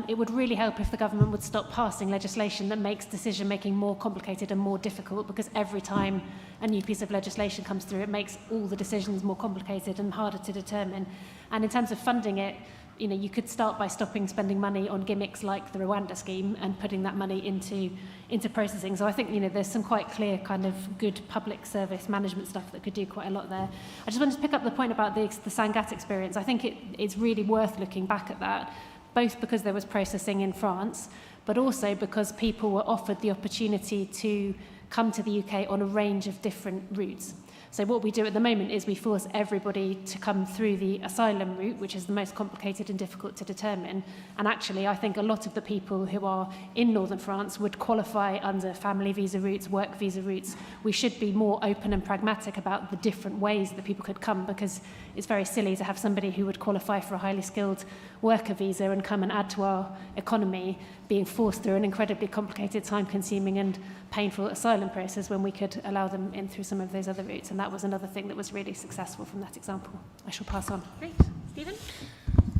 It would really help if the government would stop passing legislation that makes decision-making more complicated and more difficult, because every time a new piece of legislation comes through, it makes all the decisions more complicated and harder to determine. And in terms of funding it, you could start by stopping spending money on gimmicks like the Rwanda scheme and putting that money into processing. So I think, there's some quite clear kind of good public service management stuff that could do quite a lot there. I just wanted to pick up the point about the Sangatte experience. I think it's really worth looking back at that, both because there was processing in France, but also because people were offered the opportunity to come to the UK on a range of different routes. So what we do at the moment is we force everybody to come through the asylum route, which is the most complicated and difficult to determine. And actually, I think a lot of the people who are in northern France would qualify under family visa routes, work visa routes. We should be more open and pragmatic about the different ways that people could come, because it's very silly to have somebody who would qualify for a highly skilled worker visa and come and add to our economy being forced through an incredibly complicated, time-consuming and painful asylum process when we could allow them in through some of those other routes. And that was another thing that was really successful from that example. I shall pass on. Great. Stephen?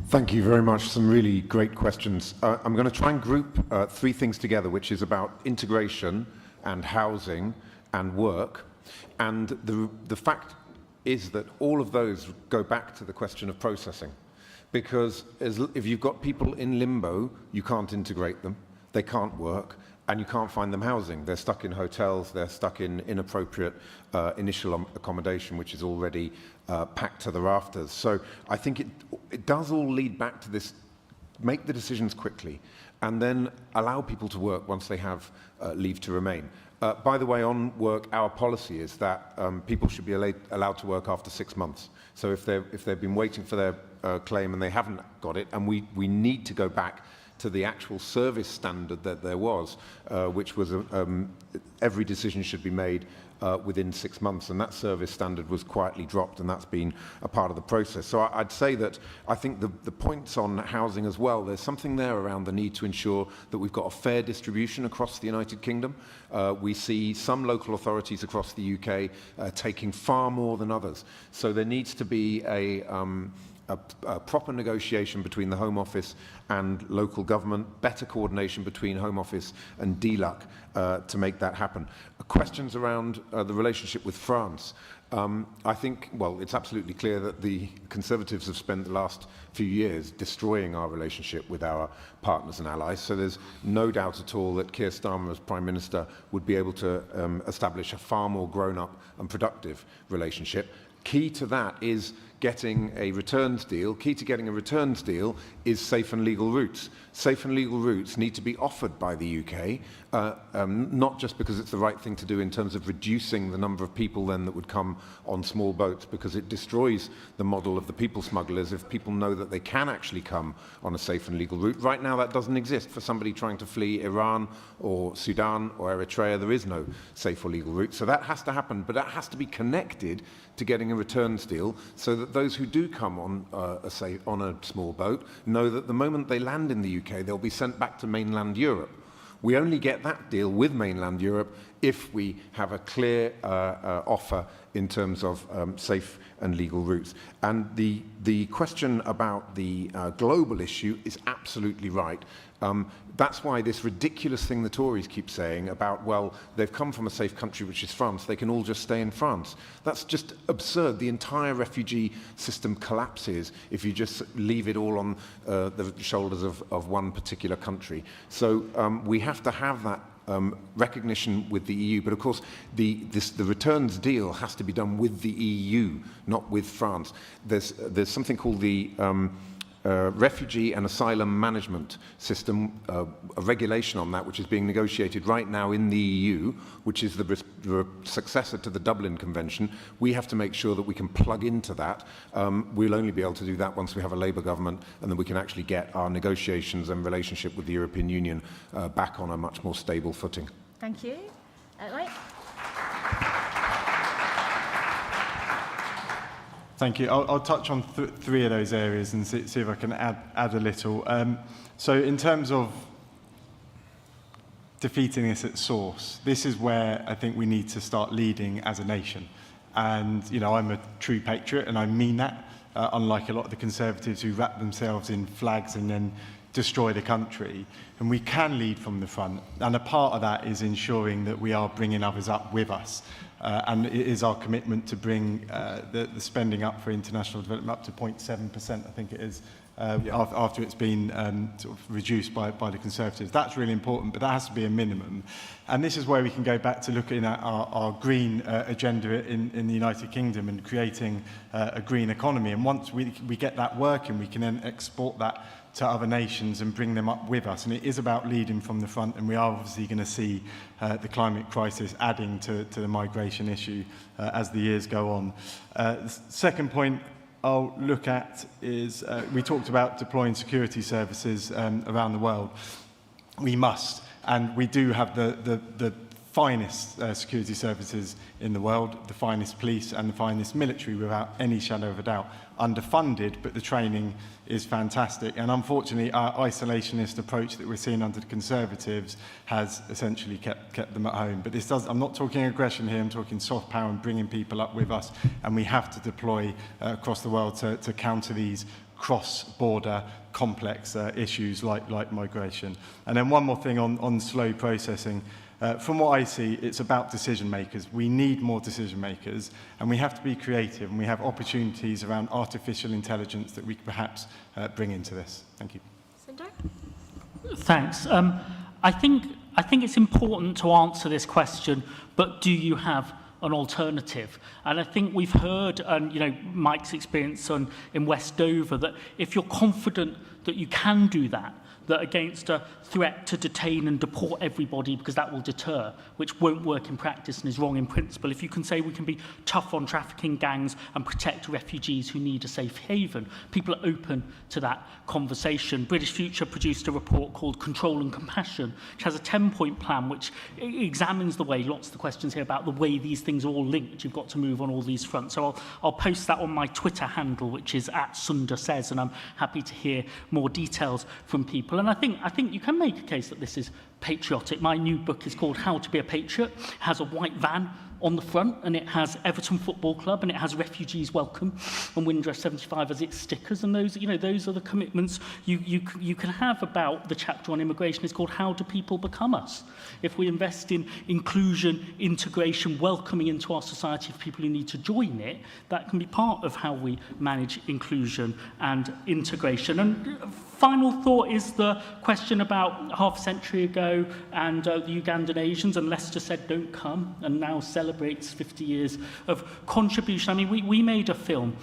Thank you very much. Some really great questions. I'm going to try and group 3 things together, which is about integration and housing and work. And the fact is that all of those go back to the question of processing. Because if you've got people in limbo, you can't integrate them, they can't work, and you can't find them housing. They're stuck in hotels, they're stuck in inappropriate initial accommodation, which is already packed to the rafters. So I think it does all lead back to this: make the decisions quickly, and then allow people to work once they have leave to remain. By the way, on work, our policy is that people should be allowed to work after 6 months. So if they've been waiting for their claim and they haven't got it, and we need to go back to the actual service standard that there was, which was every decision should be made within 6 months, and that service standard was quietly dropped, and that's been a part of the process. So I'd say that I think the points on housing as well, there's something there around the need to ensure that we've got a fair distribution across the United Kingdom. We see some local authorities across the UK taking far more than others. So there needs to be a proper negotiation between the Home Office and local government, better coordination between Home Office and DLUC to make that happen. Questions around the relationship with France. I think, well, it's absolutely clear that the Conservatives have spent the last few years destroying our relationship with our partners and allies. So there's no doubt at all that Keir Starmer as Prime Minister would be able to establish a far more grown-up and productive relationship. Key to that is getting a returns deal. Key to getting a returns deal is safe and legal routes. Safe and legal routes need to be offered by the UK, not just because it's the right thing to do in terms of reducing the number of people then that would come on small boats, because it destroys the model of the people smugglers if people know that they can actually come on a safe and legal route. Right now that doesn't exist. For somebody trying to flee Iran or Sudan or Eritrea, there is no safe or legal route. So that has to happen, but that has to be connected to getting a returns deal so that those who do come on a small boat know that the moment they land in the UK, they'll be sent back to mainland Europe. We only get that deal with mainland Europe if we have a clear offer in terms of safe and legal routes. And the question about the global issue is absolutely right. That's why this ridiculous thing the Tories keep saying about, well, they've come from a safe country, which is France, they can all just stay in France. That's just absurd. The entire refugee system collapses if you just leave it all on the shoulders of one particular country. So we have to have that recognition with the EU, but of course the returns deal has to be done with the EU, not with France. There's something called the Refugee and Asylum Management System, a regulation on that which is being negotiated right now in the EU, which is the successor to the Dublin Convention. We have to make sure that we can plug into that. We'll only be able to do that once we have a Labour government, and then we can actually get our negotiations and relationship with the European Union back on a much more stable footing. Thank you. Right. Thank you. I'll touch on three of those areas and see if I can add a little. So in terms of defeating this at source, this is where I think we need to start leading as a nation. And, you know, I'm a true patriot, and I mean that, unlike a lot of the Conservatives who wrap themselves in flags and then destroy the country. And we can lead from the front. And a part of that is ensuring that we are bringing others up with us. And it is our commitment to bring the spending up for international development up to 0.7%, I think it is, after it's been sort of reduced by the Conservatives. That's really important, but that has to be a minimum. And this is where we can go back to looking at our green agenda in the United Kingdom and creating a green economy. And once we get that working, we can then export that to other nations and bring them up with us. And it is about leading from the front, and we are obviously going to see the climate crisis adding to the migration issue as the years go on. The second point I'll look at is we talked about deploying security services around the world. We must, and we do have the finest security services in the world, the finest police and the finest military, without any shadow of a doubt. Underfunded, but the training is fantastic. And unfortunately, our isolationist approach that we're seeing under the Conservatives has essentially kept them at home. But I'm not talking aggression here, I'm talking soft power and bringing people up with us. And we have to deploy across the world to counter these cross-border complex issues like migration. And then one more thing on slow processing. From what I see, it's about decision makers. We need more decision makers, and we have to be creative, and we have opportunities around artificial intelligence that we could perhaps bring into this. Thank you. Sindar? Thanks. I think it's important to answer this question, but do you have an alternative? And I think we've heard, and you know, Mike's experience in West Dover, that if you're confident that you can do that against a threat to detain and deport everybody because that will deter, which won't work in practice and is wrong in principle. If you can say we can be tough on trafficking gangs and protect refugees who need a safe haven, people are open to that conversation. British Future produced a report called Control and Compassion, which has a 10-point plan which examines the way, lots of the questions here about the way these things are all linked. You've got to move on all these fronts. So I'll post that on my Twitter handle, which is @SundarSays, and I'm happy to hear more details from people. And I think you can make a case that this is patriotic. My new book is called How to Be a Patriot. It has a white van on the front, and it has Everton Football Club, and it has Refugees Welcome and Windrush 75 as its stickers. And those, those are the commitments you can have about the chapter on immigration. It's called How Do People Become Us? If we invest in inclusion, integration, welcoming into our society of people who need to join it, that can be part of how we manage inclusion and integration. And final thought is the question about half a century ago and the Ugandan Asians, and Leicester said don't come, and now celebrates 50 years of contribution. I mean, we made a film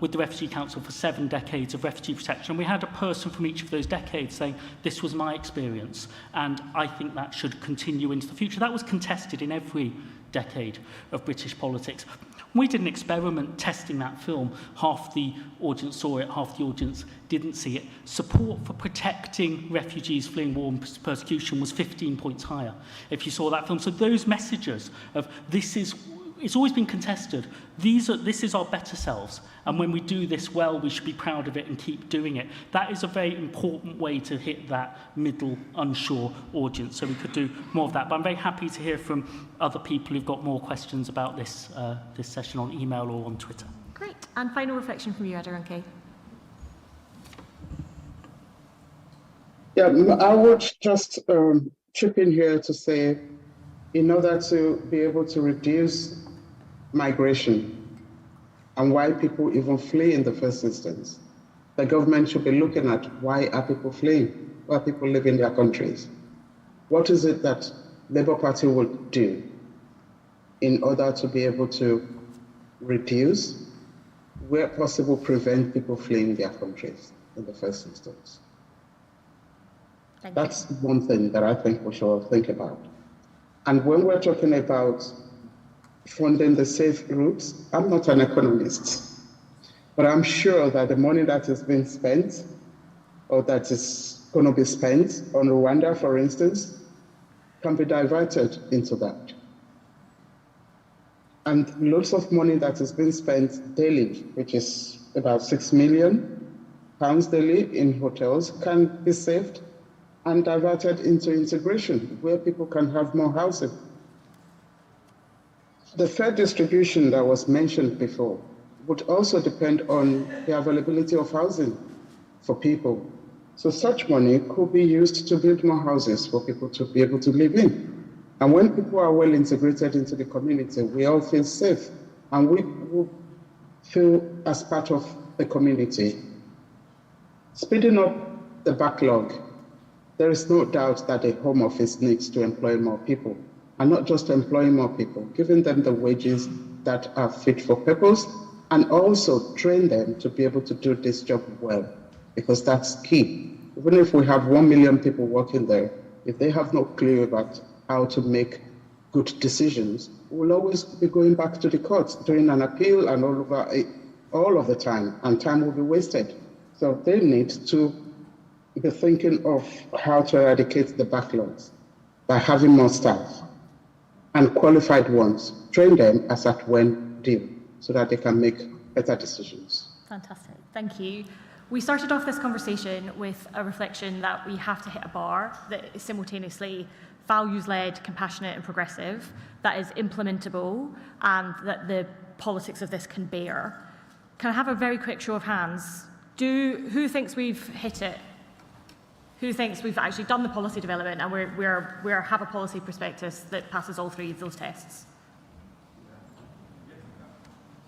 with the Refugee Council for 7 decades of refugee protection. We had a person from each of those decades saying, this was my experience, and I think that should continue into the future. That was contested in every decade of British politics. We did an experiment testing that film. Half the audience saw it, half the audience didn't see it. Support for protecting refugees fleeing war and persecution was 15 points higher if you saw that film. So those messages of it's always been contested. This is our better selves. And when we do this well, we should be proud of it and keep doing it. That is a very important way to hit that middle, unsure audience. So we could do more of that. But I'm very happy to hear from other people who've got more questions about this session on email or on Twitter. Great. And final reflection from you, Aderonke. Yeah, I would just chip in here to say, in order to be able to reduce migration and why people even flee in the first instance, the government should be looking at why are people fleeing, why people live in their countries. What is it that Labour Party would do in order to be able to reduce, where possible, prevent people fleeing their countries in the first instance? That's one thing that I think we should think about. And when we're talking about funding the safe routes, I'm not an economist, but I'm sure that the money that is being spent, or that is going to be spent on Rwanda, for instance, can be diverted into that. And lots of money that is being spent daily, which is about £6 million daily in hotels, can be saved and diverted into integration, where people can have more housing. The fair distribution that was mentioned before would also depend on the availability of housing for people. So such money could be used to build more houses for people to be able to live in. And when people are well integrated into the community, we all feel safe, and we will feel as part of the community. Speeding up the backlog, there is no doubt that the Home Office needs to employ more people. And not just employing more people, giving them the wages that are fit for purpose, and also train them to be able to do this job well, because that's key. Even if we have 1 million people working there, if they have no clue about how to make good decisions, we'll always be going back to the courts, doing an appeal and all of the time, and time will be wasted. So they need to be thinking of how to eradicate the backlogs by having more staff and qualified ones, train them as at when due, so that they can make better decisions. Fantastic, thank you. We started off this conversation with a reflection that we have to hit a bar that is simultaneously values-led, compassionate and progressive, that is implementable, and that the politics of this can bear. Can I have a very quick show of hands? Who thinks we've hit it? Who thinks we've actually done the policy development and we have a policy prospectus that passes all 3 of those tests?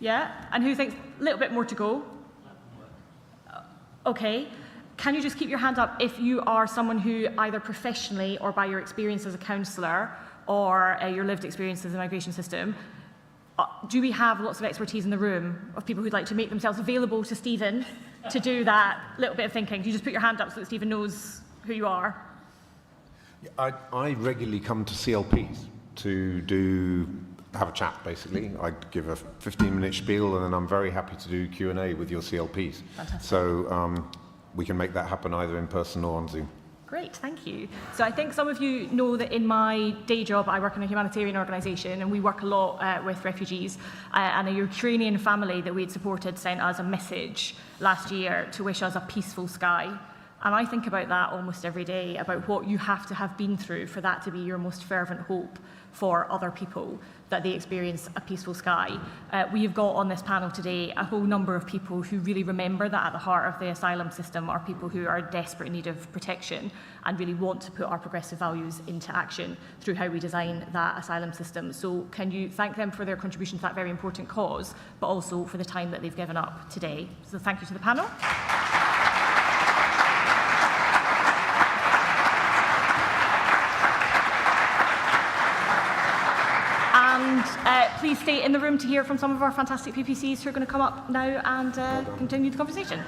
Yeah? And who thinks a little bit more to go? Okay. Can you just keep your hand up if you are someone who either professionally or by your experience as a counsellor or your lived experience in the migration system, do we have lots of expertise in the room of people who'd like to make themselves available to Stephen to do that little bit of thinking? Do you just put your hand up so that Stephen knows who you are? I regularly come to CLPs to have a chat, basically. I give a 15-minute spiel, and then I'm very happy to do Q&A with your CLPs. Fantastic. So we can make that happen either in person or on Zoom. Great, thank you. So I think some of you know that in my day job, I work in a humanitarian organisation, and we work a lot with refugees. And a Ukrainian family that we had supported sent us a message last year to wish us a peaceful sky. And I think about that almost every day, about what you have to have been through for that to be your most fervent hope for other people, that they experience a peaceful sky. We have got on this panel today a whole number of people who really remember that at the heart of the asylum system are people who are desperate in need of protection and really want to put our progressive values into action through how we design that asylum system. So can you thank them for their contribution to that very important cause, but also for the time that they've given up today. So thank you to the panel. And please stay in the room to hear from some of our fantastic PPCs who are going to come up now and continue the conversation.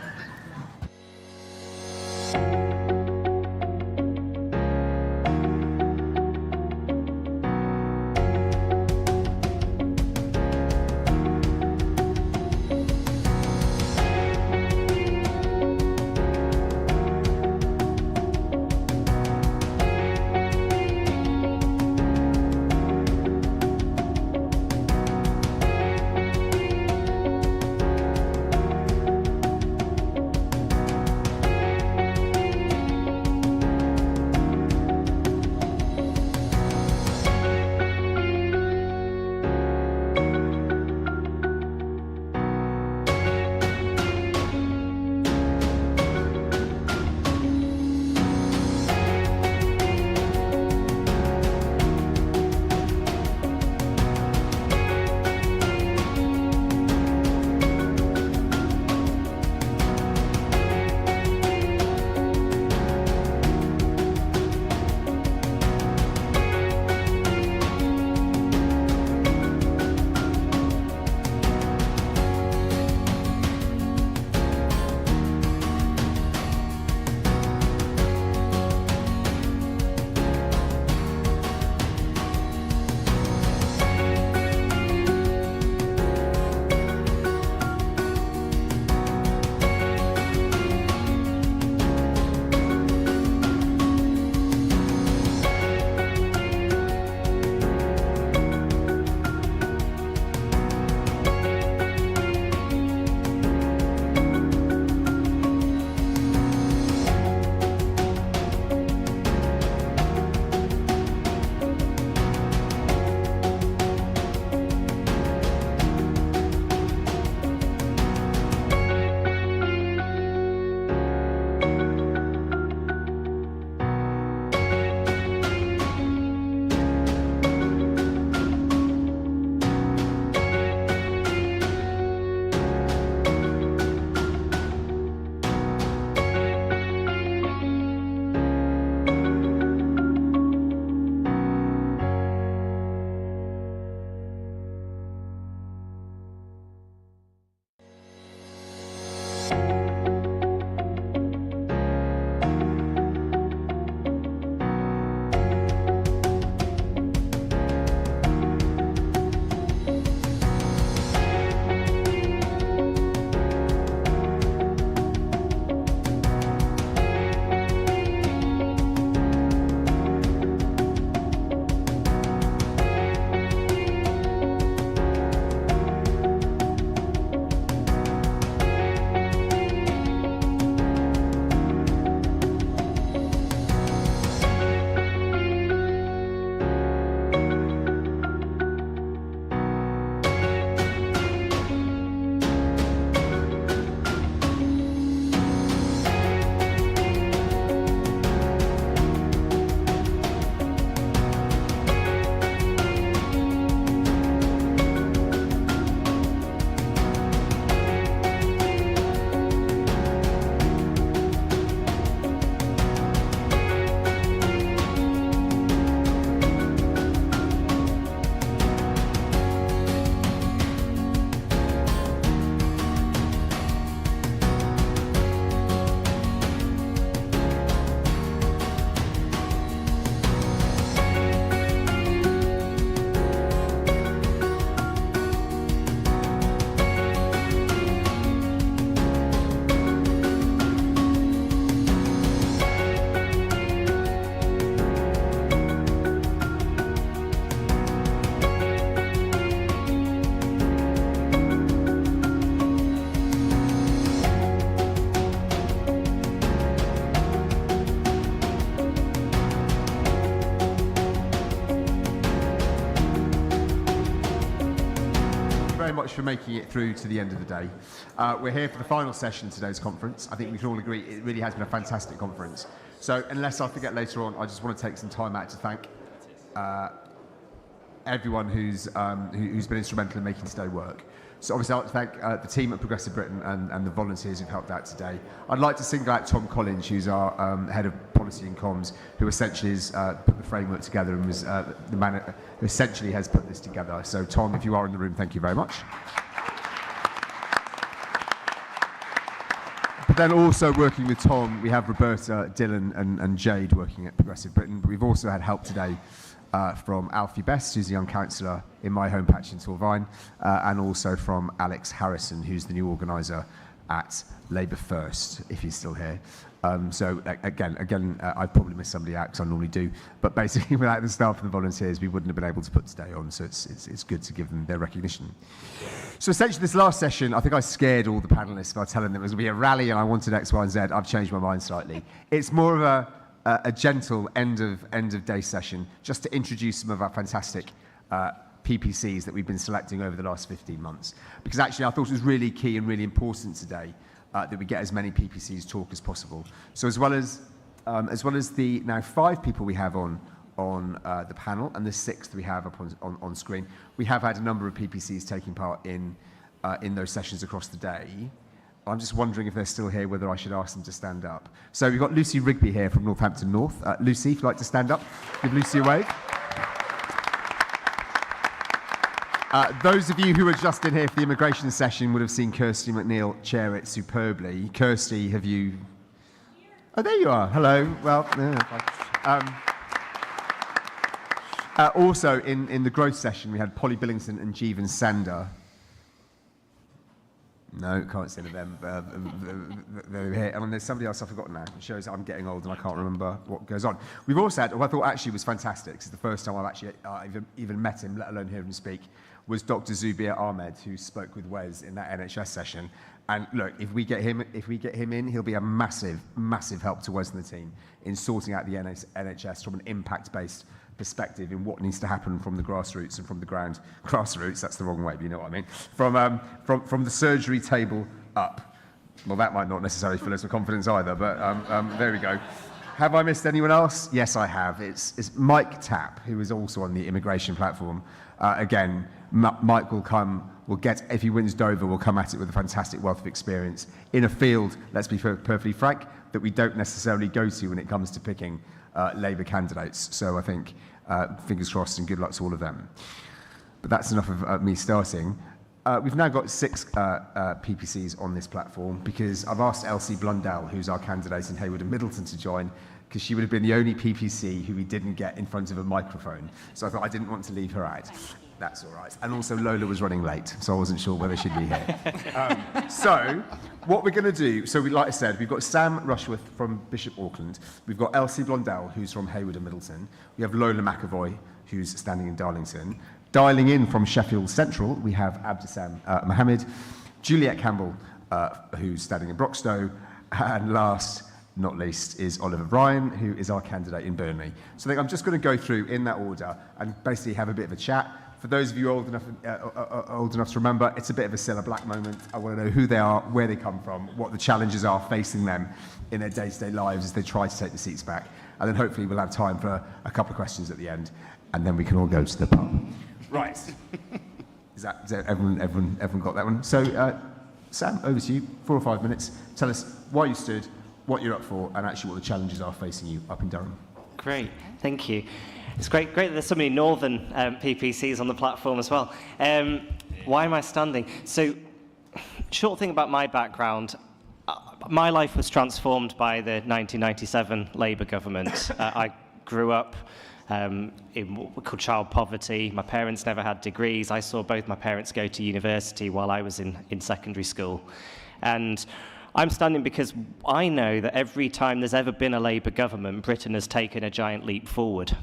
making it through to the end of the day. We're here for the final session of today's conference. I think we can all agree it really has been a fantastic conference. So unless I forget later on, I just want to take some time out to thank everyone who's been instrumental in making today work. So obviously I'd like to thank the team at Progressive Britain and the volunteers who've helped out today. I'd like to single out Tom Collins, who's our head of policy and comms, who essentially has put the framework together and was the man who essentially has put this together. So Tom, if you are in the room, thank you very much. But then also working with Tom, we have Roberta, Dylan and Jade working at Progressive Britain, but we've also had help today from Alfie Best, who's a young councillor in my home patch in Torvine, and also from Alex Harrison, who's the new organiser at Labour First, if he's still here. So again, I've probably missed somebody out because I normally do, but basically without the staff and the volunteers, we wouldn't have been able to put today on, so it's good to give them their recognition. So essentially this last session, I think I scared all the panellists by telling them it was going to be a rally and I wanted X, Y, and Z. I've changed my mind slightly. It's more of a gentle end of day session, just to introduce some of our fantastic PPCs that we've been selecting over the last 15 months. Because actually I thought it was really key and really important today that we get as many PPCs talk as possible. So as well as the now 5 people we have on the panel and the 6th we have up on screen, we have had a number of PPCs taking part in those sessions across the day. I'm just wondering if they're still here, whether I should ask them to stand up. So we've got Lucy Rigby here from Northampton North. Lucy, if you'd like to stand up, give Lucy a wave. Those of you who were just in here for the immigration session would have seen Kirsty McNeil chair it superbly. Kirsty, have you... Oh, there you are. Hello. Well, also in the growth session, we had Polly Billington and Jeevan Sander. No, can't say to them. They're here. And there's somebody else I've forgotten now. It shows I'm getting old and I can't remember what goes on. We've also had, what I thought actually was fantastic, because it's the first time I've actually even met him, let alone hear him speak, was Dr. Zubir Ahmed, who spoke with Wes in that NHS session. And look, if we get him in, he'll be a massive, massive help to Wes and the team in sorting out the NHS from an impact-based perspective in what needs to happen from the grassroots and from the ground. Grassroots, that's the wrong way, but you know what I mean. From the surgery table up. Well, that might not necessarily fill us with confidence either, but there we go. Have I missed anyone else? Yes, I have. It's Mike Tapp, who is also on the immigration platform. Again, Mike will get, if he wins Dover, will come at it with a fantastic wealth of experience in a field, let's be perfectly frank, that we don't necessarily go to when it comes to picking Labour candidates. So I think fingers crossed and good luck to all of them. But that's enough of me starting. We've now got 6 PPCs on this platform because I've asked Elsie Blundell, who's our candidate in Hayward and Middleton, to join, because she would have been the only PPC who we didn't get in front of a microphone. So I thought I didn't want to leave her out. That's all right. And also Lola was running late, so I wasn't sure whether she'd be here. So what we're going to do, so like I said, we've got Sam Rushworth from Bishop Auckland. We've got Elsie Blundell, who's from Hayward and Middleton. We have Lola McAvoy, who's standing in Darlington. Dialing in from Sheffield Central, we have Abdissam Mohammed, Juliet Campbell, who's standing in Broxtowe, and last, not least, is Oliver Bryan, who is our candidate in Burnley. So I'm just going to go through in that order and basically have a bit of a chat. For those of you old enough to remember, it's a bit of a Cilla Black moment. I want to know who they are, where they come from, what the challenges are facing them in their day-to-day lives as they try to take the seats back. And then hopefully we'll have time for a couple of questions at the end, and then we can all go to the pub. Right. Is everyone got that one? So, Sam, over to you. 4 or 5 minutes. Tell us why you stood, what you're up for, and actually what the challenges are facing you up in Durham. Great, thank you. It's great that there's so many northern PPCs on the platform as well. Why am I standing? So, short thing about my background. My life was transformed by the 1997 Labour government. I grew up in what we call child poverty. My parents never had degrees. I saw both my parents go to university while I was in secondary school. And I'm standing because I know that every time there's ever been a Labour government, Britain has taken a giant leap forward.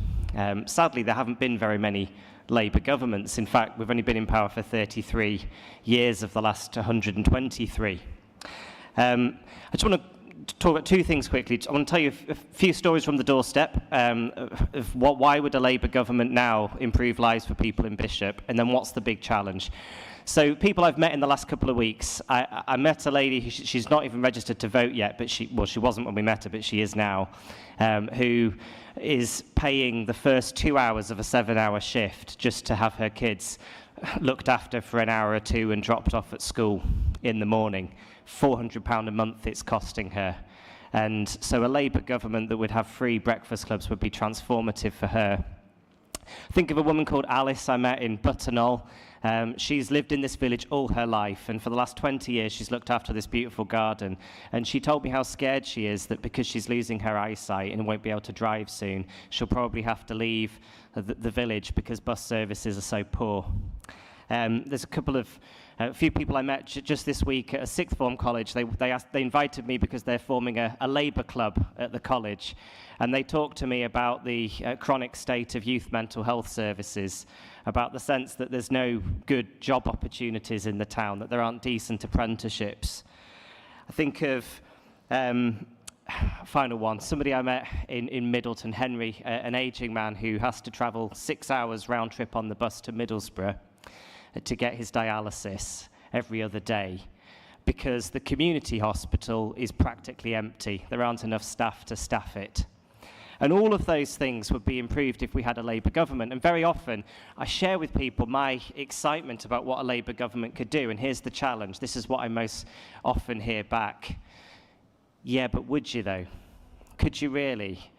Sadly, there haven't been very many Labour governments. In fact, we've only been in power for 33 years of the last 123. I just want to talk about 2 things quickly. I want to tell you a few stories from the doorstep of why would a Labour government now improve lives for people in Bishop, and then what's the big challenge. So people I've met in the last couple of weeks, I met a lady, she's not even registered to vote yet, but she wasn't when we met her, but she is now, who is paying the first 2 hours of a 7-hour shift just to have her kids looked after for an hour or two and dropped off at school in the morning. £400 a month it's costing her. And so a Labour government that would have free breakfast clubs would be transformative for her. Think of a woman called Alice I met in Butterknoll. She's lived in this village all her life, and for the last 20 years she's looked after this beautiful garden. And she told me how scared she is that because she's losing her eyesight and won't be able to drive soon, she'll probably have to leave the village because bus services are so poor. There's a few people I met just this week at a sixth form college. They invited me because they're forming a Labour club at the college, and they talked to me about the chronic state of youth mental health services, about the sense that there's no good job opportunities in the town, that there aren't decent apprenticeships. I think of final one, somebody I met in Middleton, Henry, an ageing man who has to travel 6 hours round trip on the bus to Middlesbrough to get his dialysis every other day because the community hospital is practically empty. There aren't enough staff to staff it. And all of those things would be improved if we had a Labour government. And very often, I share with people my excitement about what a Labour government could do. And here's the challenge. This is what I most often hear back. Yeah, but would you though? Could you really?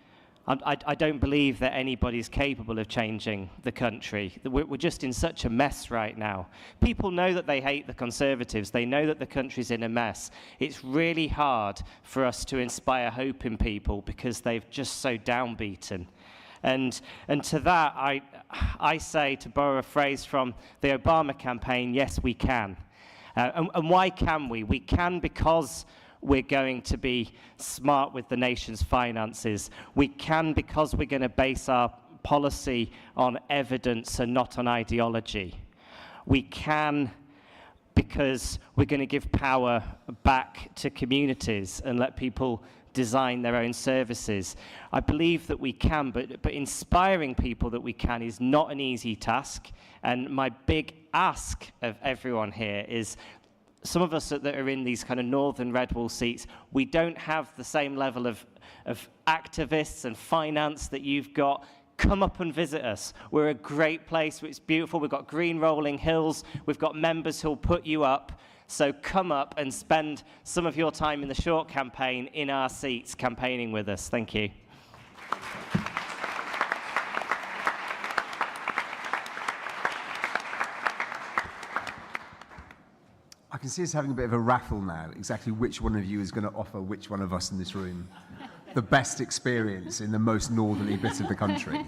I don't believe that anybody's capable of changing the country. We're just in such a mess right now. People know that they hate the Conservatives. They know that the country's in a mess. It's really hard for us to inspire hope in people because they've just so downbeaten. And to that, I say, to borrow a phrase from the Obama campaign, yes, we can. And why can we? We can because we're going to be smart with the nation's finances. We can because we're going to base our policy on evidence and not on ideology. We can because we're going to give power back to communities and let people design their own services. I believe that we can, but inspiring people that we can is not an easy task. And my big ask of everyone here is, some of us that are in these kind of northern red wall seats, we don't have the same level of activists and finance that you've got. Come up and visit us. We're a great place. It's beautiful. We've got green rolling hills. We've got members who'll put you up. So come up and spend some of your time in the short campaign in our seats campaigning with us. Thank you. I can see us having a bit of a raffle now, exactly which one of you is going to offer which one of us in this room the best experience in the most northerly bit of the country.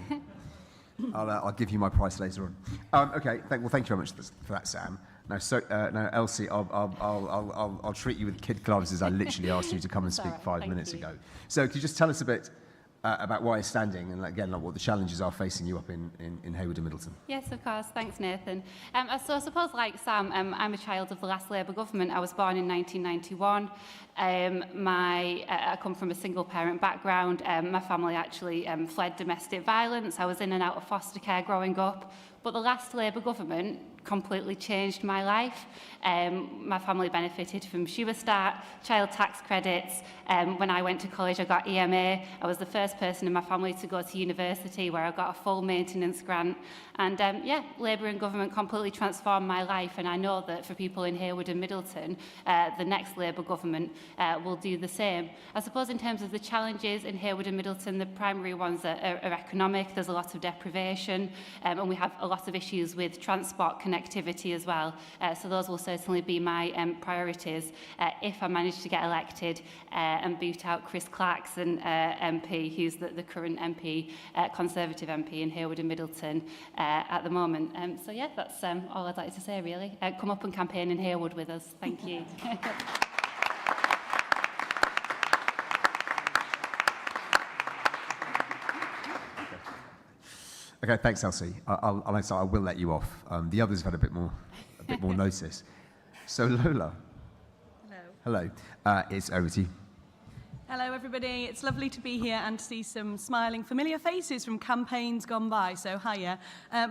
I'll give you my price later on. Okay, thank you very much for that, Sam. Now, Elsie, I'll treat you with kid gloves as I literally asked you to come and speak 5 minutes ago. So could you just tell us a bit about why you're standing and, again, what the challenges are facing you up in Hayward and Middleton? Yes, of course. Thanks, Nathan. So I suppose, like Sam, I'm a child of the last Labour government. I was born in 1991. I come from a single-parent background. My family actually fled domestic violence. I was in and out of foster care growing up. But the last Labour government completely changed my life. My family benefited from Sure Start, child tax credits. When I went to college, I got EMA. I was the first person in my family to go to university where I got a full maintenance grant. And Labour and government completely transformed my life. And I know that for people in Hayward and Middleton, the next Labour government will do the same. I suppose in terms of the challenges in Hayward and Middleton, the primary ones are economic. There's a lot of deprivation, and we have a lot of issues with transport connectivity as well. So those will certainly be my priorities if I manage to get elected and boot out Chris Clarkson MP, who's the current MP, Conservative MP in Hayward and Middleton at the moment. So yeah, that's all I'd like to say really. Come up and campaign in Hayward with us. Thank you. Okay, thanks, Elsie. I will let you off. The others have had a bit more notice. So Lola. Hello. Hello. It's over to you. Hello, everybody. It's lovely to be here and to see some smiling, familiar faces from campaigns gone by. So, hiya.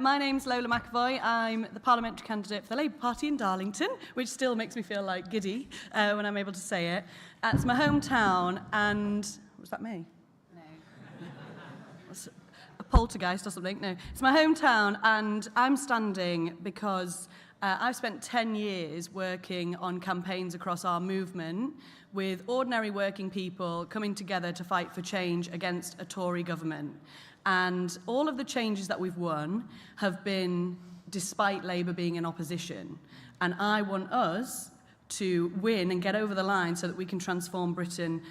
My name's Lola McAvoy. I'm the parliamentary candidate for the Labour Party in Darlington, which still makes me feel like giddy when I'm able to say it. It's my hometown, and was that me? No. A poltergeist or something? No. It's my hometown, and I'm standing because I've spent 10 years working on campaigns across our movement with ordinary working people coming together to fight for change against a Tory government. And all of the changes that we've won have been despite Labour being in opposition. And I want us to win and get over the line so that we can transform Britain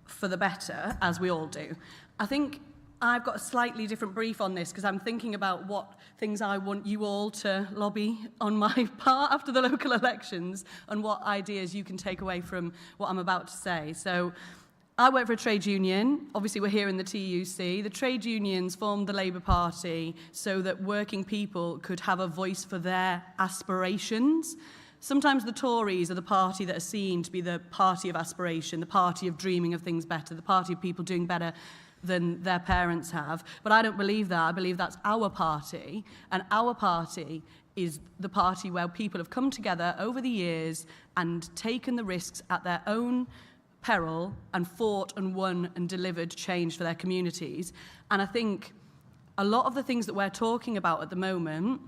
for the better, as we all do. I think I've got a slightly different brief on this because I'm thinking about what things I want you all to lobby on my part after the local elections and what ideas you can take away from what I'm about to say. So I work for a trade union. Obviously, we're here in the TUC. The trade unions formed the Labour Party so that working people could have a voice for their aspirations. Sometimes the Tories are the party that are seen to be the party of aspiration, the party of dreaming of things better, the party of people doing better than their parents have. But I don't believe that. I believe that's our party. And our party is the party where people have come together over the years and taken the risks at their own peril and fought and won and delivered change for their communities. And I think a lot of the things that we're talking about at the moment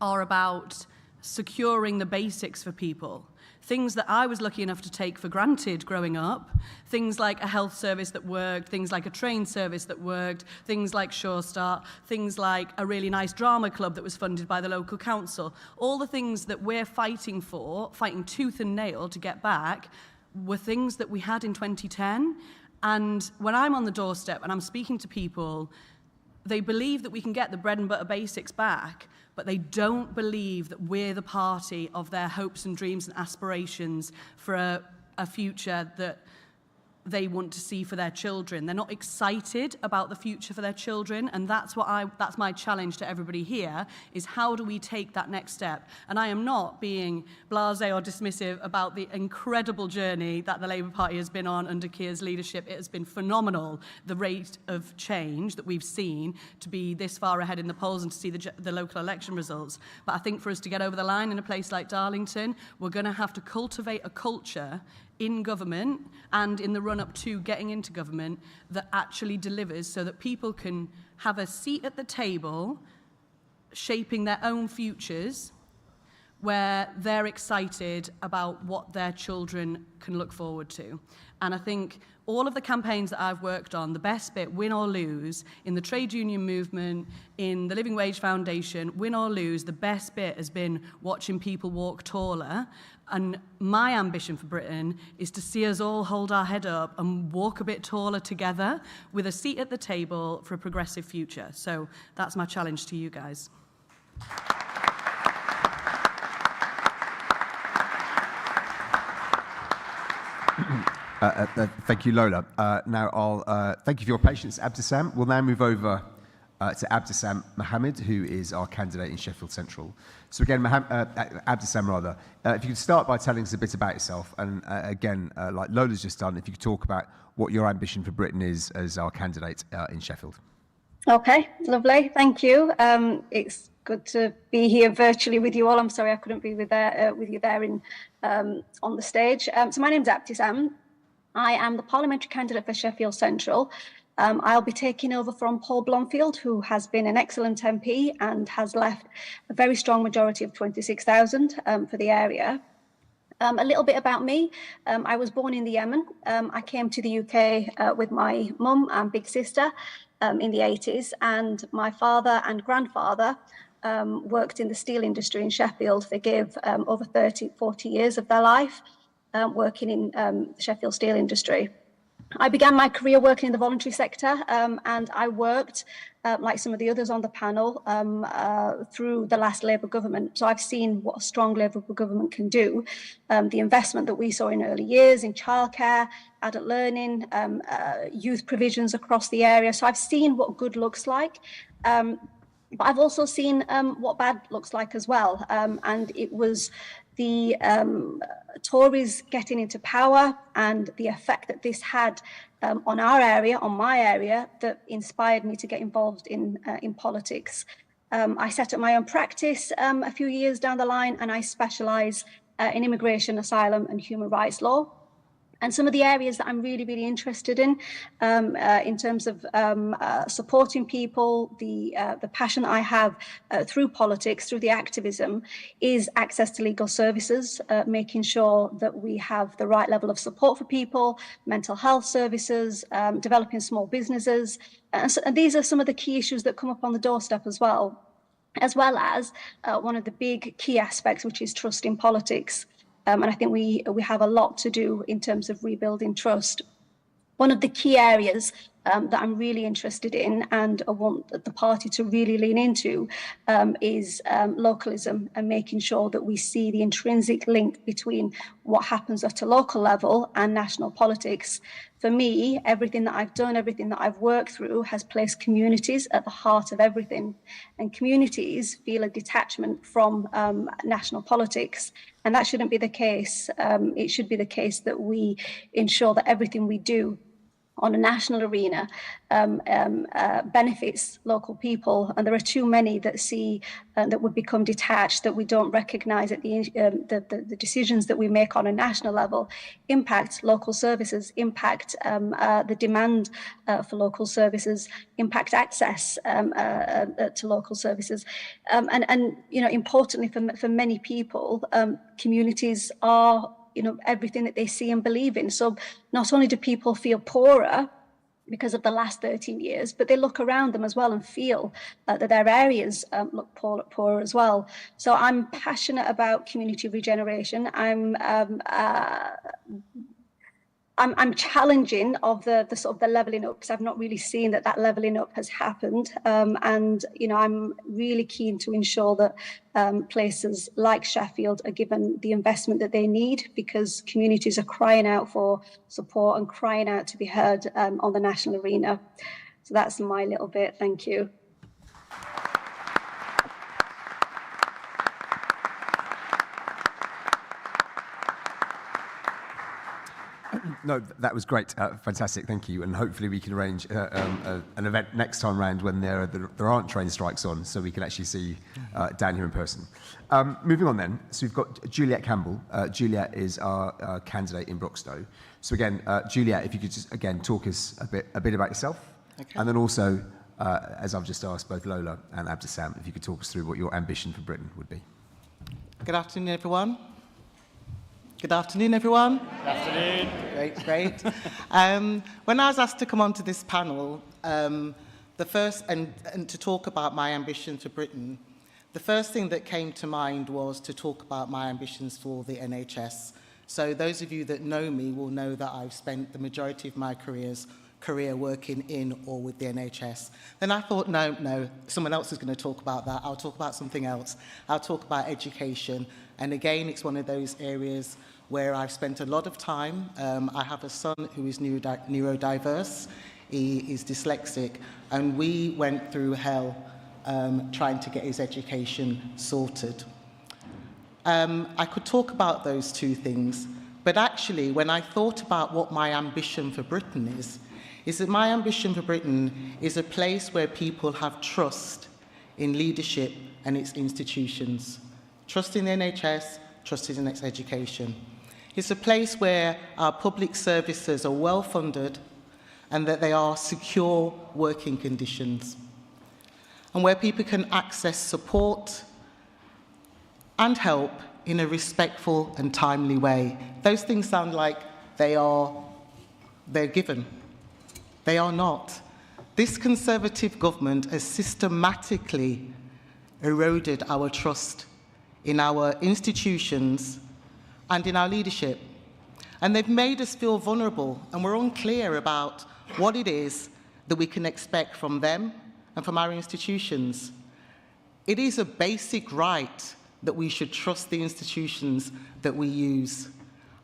are about securing the basics for people. Things that I was lucky enough to take for granted growing up, things like a health service that worked, things like a train service that worked, things like Sure Start, things like a really nice drama club that was funded by the local council. All the things that we're fighting for, fighting tooth and nail to get back, were things that we had in 2010. And when I'm on the doorstep and I'm speaking to people, they believe that we can get the bread and butter basics back, but they don't believe that we're the party of their hopes and dreams and aspirations for a future that they want to see for their children. They're not excited about the future for their children, and that's my challenge to everybody here, is how do we take that next step? And I am not being blasé or dismissive about the incredible journey that the Labour Party has been on under Keir's leadership. It has been phenomenal, the rate of change that we've seen to be this far ahead in the polls and to see the local election results. But I think for us to get over the line in a place like Darlington, we're going to have to cultivate a culture in government and in the run-up to getting into government that actually delivers so that people can have a seat at the table shaping their own futures where they're excited about what their children can look forward to. And I think all of the campaigns that I've worked on, the best bit, win or lose, in the trade union movement, in the Living Wage Foundation, win or lose, the best bit has been watching people walk taller. And my ambition for Britain is to see us all hold our head up and walk a bit taller together with a seat at the table for a progressive future. So that's my challenge to you guys. Thank you, Lola. Now I'll thank you for your patience, Abdesam. We'll now move over to Abdesam Mohammed, who is our candidate in Sheffield Central. So again, Abdesam, if you could start by telling us a bit about yourself, and again, like Lola's just done, if you could talk about what your ambition for Britain is as our candidate in Sheffield. Okay, lovely, thank you. It's good to be here virtually with you all. I'm sorry I couldn't be with you there on the stage. So my name's Abdesam. I am the parliamentary candidate for Sheffield Central. I'll be taking over from Paul Blomfield, who has been an excellent MP and has left a very strong majority of 26,000 for the area. A little bit about me. I was born in the Yemen. I came to the UK with my mum and big sister in the 80s, and my father and grandfather worked in the steel industry in Sheffield. They gave over 40 years of their life working in the Sheffield steel industry. I began my career working in the voluntary sector, and I worked, like some of the others on the panel, through the last Labour government. So I've seen what a strong Labour government can do. The investment that we saw in early years, in childcare, adult learning, youth provisions across the area. So I've seen what good looks like. But I've also seen what bad looks like as well. And it was the Tories getting into power and the effect that this had on our area, on my area, that inspired me to get involved in politics. I set up my own practice a few years down the line, and I specialise in immigration, asylum and human rights law. And some of the areas that I'm really, really interested in terms of supporting people, the passion that I have through politics, through the activism, is access to legal services, making sure that we have the right level of support for people, mental health services, developing small businesses. And these are some of the key issues that come up on the doorstep as well as one of the big key aspects, which is trust in politics. And I think we have a lot to do in terms of rebuilding trust. One of the key areas that I'm really interested in, and I want the party to really lean into, is localism, and making sure that we see the intrinsic link between what happens at a local level and national politics. For me, everything that I've done, everything that I've worked through has placed communities at the heart of everything. And communities feel a detachment from national politics. And that shouldn't be the case. It should be the case that we ensure that everything we do on a national arena benefits local people, and there are too many that see that would become detached, that we don't recognise that the decisions that we make on a national level impact local services, impact the demand for local services, impact access to local services, and you know, importantly for many people, communities are everything that they see and believe in. So not only do people feel poorer because of the last 13 years, but they look around them as well and feel that their areas look poorer as well. So I'm passionate about community regeneration. I'm challenging of the sort of the levelling up, because I've not really seen that levelling up has happened. And I'm really keen to ensure that places like Sheffield are given the investment that they need, because communities are crying out for support and crying out to be heard on the national arena. So that's my little bit. Thank you. No, that was great. Fantastic. Thank you. And hopefully we can arrange an event next time round when there aren't train strikes on, so we can actually see Dan here in person. Moving on then. So we've got Juliet Campbell. Juliet is our candidate in Broxtowe. So again, Juliet, if you could just again talk us a bit about yourself. Okay. And then also, as I've just asked both Lola and Abdissam, if you could talk us through what your ambition for Britain would be. Good afternoon, everyone. Good afternoon, everyone. Good afternoon. Great. When I was asked to come onto this panel, the first and to talk about my ambition for Britain, the first thing that came to mind was to talk about my ambitions for the NHS. So those of you that know me will know that I've spent the majority of my career working in or with the NHS. Then I thought, no, someone else is going to talk about that. I'll talk about something else. I'll talk about education. And again, it's one of those areas where I've spent a lot of time. I have a son who is neurodiverse. He is dyslexic. And we went through hell trying to get his education sorted. I could talk about those two things. But actually, when I thought about what my ambition for Britain is that my ambition for Britain is a place where people have trust in leadership and its institutions. Trust in the NHS, trust in its education. It's a place where our public services are well funded and that they are secure working conditions, and where people can access support and help in a respectful and timely way. Those things sound like they're given. They are not. This Conservative government has systematically eroded our trust in our institutions and in our leadership. And they've made us feel vulnerable, and we're unclear about what it is that we can expect from them and from our institutions. It is a basic right that we should trust the institutions that we use.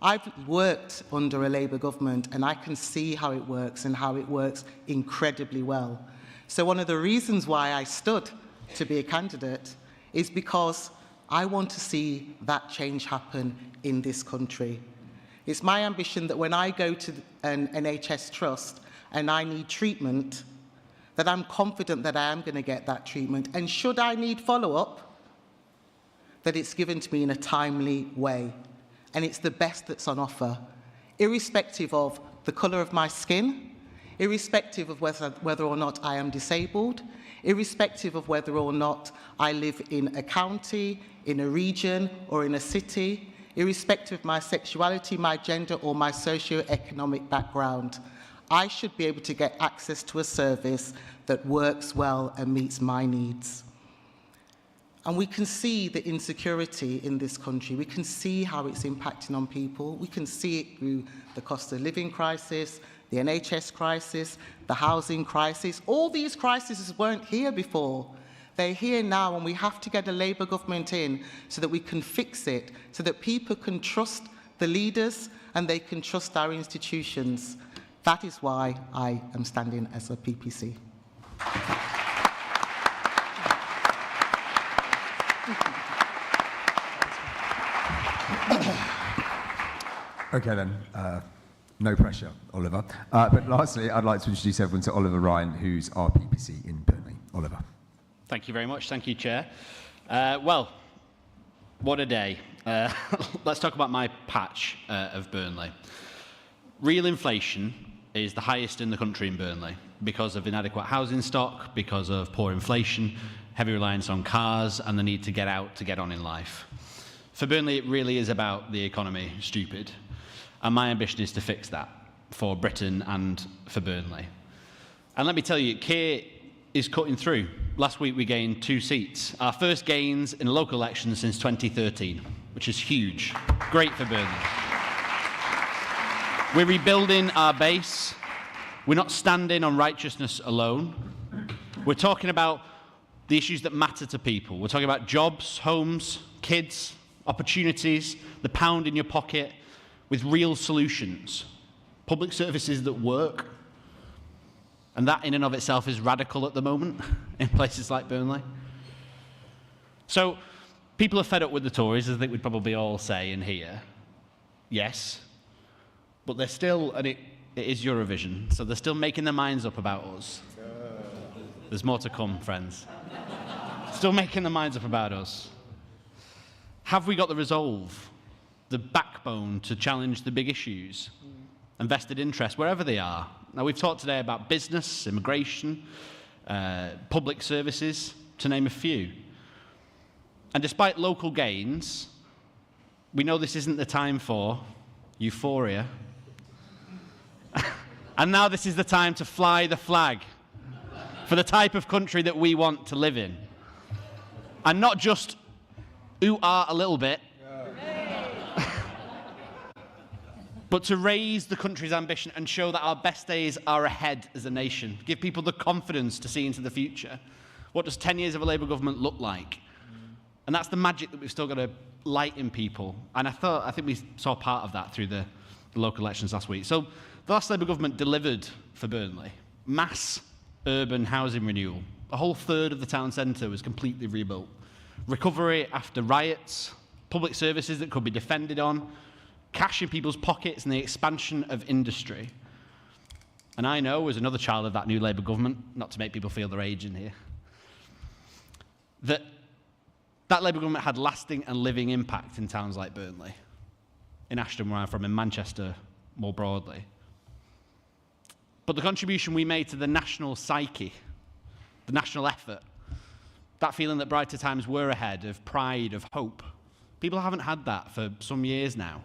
I've worked under a Labour government, and I can see how it works and how it works incredibly well. So one of the reasons why I stood to be a candidate is because I want to see that change happen in this country. It's my ambition that when I go to an NHS trust and I need treatment, that I'm confident that I am going to get that treatment. And should I need follow-up, that it's given to me in a timely way. And it's the best that's on offer, irrespective of the colour of my skin, irrespective of whether or not I am disabled, irrespective of whether or not I live in a county, in a region, or in a city, irrespective of my sexuality, my gender, or my socio-economic background. I should be able to get access to a service that works well and meets my needs. And we can see the insecurity in this country. We can see how it's impacting on people. We can see it through the cost of living crisis, the NHS crisis, the housing crisis. All these crises weren't here before. They're here now, and we have to get a Labour government in so that we can fix it, so that people can trust the leaders and they can trust our institutions. That is why I am standing as a PPC. Okay then, no pressure, Oliver. But lastly, I'd like to introduce everyone to Oliver Ryan, who's our PPC in Burnley. Oliver. Thank you very much. Thank you, Chair. Well, what a day. Let's talk about my patch of Burnley. Real inflation is the highest in the country in Burnley because of inadequate housing stock, because of poor inflation, heavy reliance on cars, and the need to get out to get on in life. For Burnley, it really is about the economy, stupid. And my ambition is to fix that for Britain and for Burnley. And let me tell you, Keir is cutting through. Last week we gained 2 seats. Our first gains in a local election since 2013, which is huge. Great for Burnley. We're rebuilding our base. We're not standing on righteousness alone. We're talking about the issues that matter to people. We're talking about jobs, homes, kids, opportunities, the pound in your pocket, with real solutions. Public services that work. And that in and of itself is radical at the moment in places like Burnley. So people are fed up with the Tories, as I think we'd probably all say in here. Yes. But they're still, and it is Eurovision, so they're still making their minds up about us. There's more to come, friends. Still making their minds up about us. Have we got the resolve, the backbone to challenge the big issues and vested interest, wherever they are? Now, we've talked today about business, immigration, public services, to name a few. And despite local gains, we know this isn't the time for euphoria. And now this is the time to fly the flag for the type of country that we want to live in. And not just ooh-ah a little bit, but to raise the country's ambition and show that our best days are ahead as a nation. Give people the confidence to see into the future. What does 10 years of a Labour government look like? And that's the magic that we've still got to light in people. And I think we saw part of that through the local elections last week. So the last Labour government delivered for Burnley. Mass urban housing renewal. A whole third of the town centre was completely rebuilt. Recovery after riots, public services that could be defended on, cash in people's pockets, and the expansion of industry. And I know, as another child of that new Labour government, not to make people feel their age in here, that Labour government had lasting and living impact in towns like Burnley, in Ashton, where I'm from, in Manchester more broadly. But the contribution we made to the national psyche, the national effort, that feeling that brighter times were ahead, of pride, of hope, people haven't had that for some years now.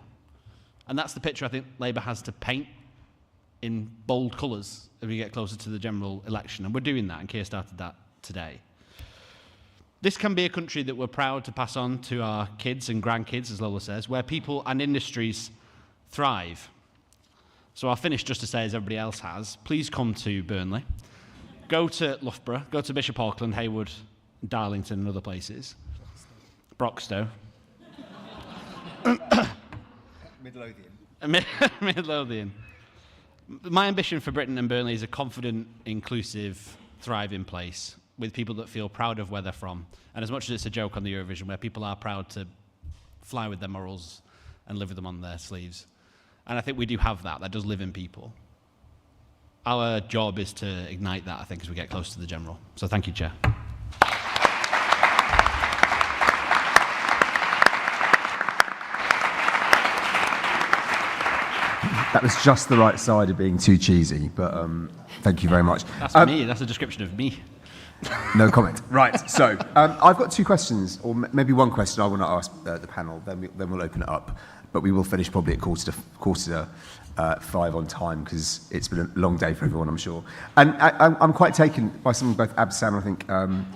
And that's the picture I think Labour has to paint in bold colours as we get closer to the general election. And we're doing that, and Keir started that today. This can be a country that we're proud to pass on to our kids and grandkids, as Lola says, where people and industries thrive. So I'll finish just to say, as everybody else has, please come to Burnley. Go to Loughborough, go to Bishop Auckland, Haywood, Darlington and other places. Broxtowe. Midlothian. My ambition for Britain and Burnley is a confident, inclusive, thriving place. with people that feel proud of where they're from. And as much as it's a joke on the Eurovision, where people are proud to fly with their morals and live with them on their sleeves. And I think we do have that. That does live in people. Our job is to ignite that, I think, as we get close to the general. So thank you, Chair. That was just the right side of being too cheesy, but thank you very much. That's me. That's a description of me. No comment. Right, so I've got two questions, or maybe one question I want to ask the panel, then we'll open it up. But we will finish probably at quarter to 5 on time, because it's been a long day for everyone, I'm sure. And I'm quite taken by something both Absam and I think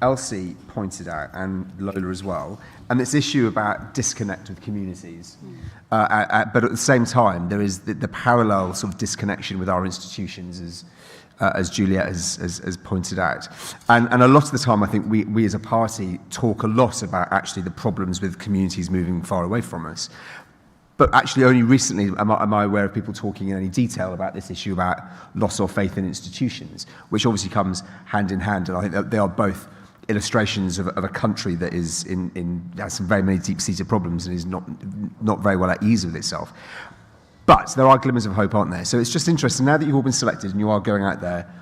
Elsie pointed out, and Lola as well, and this issue about disconnect with communities. But at the same time, there is the parallel sort of disconnection with our institutions, as Juliet has pointed out. And a lot of the time, I think we as a party talk a lot about actually the problems with communities moving far away from us. But actually only recently am I aware of people talking in any detail about this issue about loss of faith in institutions, which obviously comes hand in hand. And I think that they are both illustrations of a country that is has some very many deep-seated problems and is not very well at ease with itself. But there are glimmers of hope, aren't there? So it's just interesting, now that you've all been selected and you are going out there,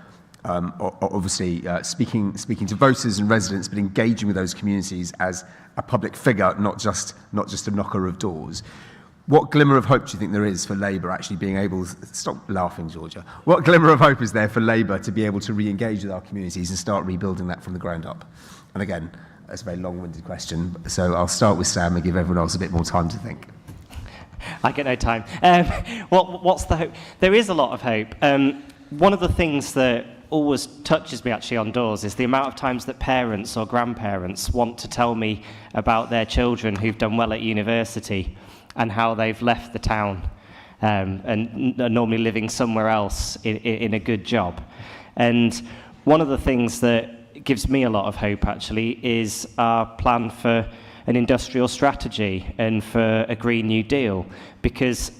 obviously speaking to voters and residents, but engaging with those communities as a public figure, not just a knocker of doors. What glimmer of hope do you think there is for Labour actually being able to... Stop laughing, Georgia. What glimmer of hope is there for Labour to be able to re-engage with our communities and start rebuilding that from the ground up? And again, that's a very long-winded question, so I'll start with Sam and give everyone else a bit more time to think. I get no time. What's the hope? There is a lot of hope. One of the things that always touches me actually on doors is the amount of times that parents or grandparents want to tell me about their children who've done well at university and how they've left the town and are normally living somewhere else in a good job. And one of the things that gives me a lot of hope actually is our plan for an industrial strategy and for a Green New Deal, because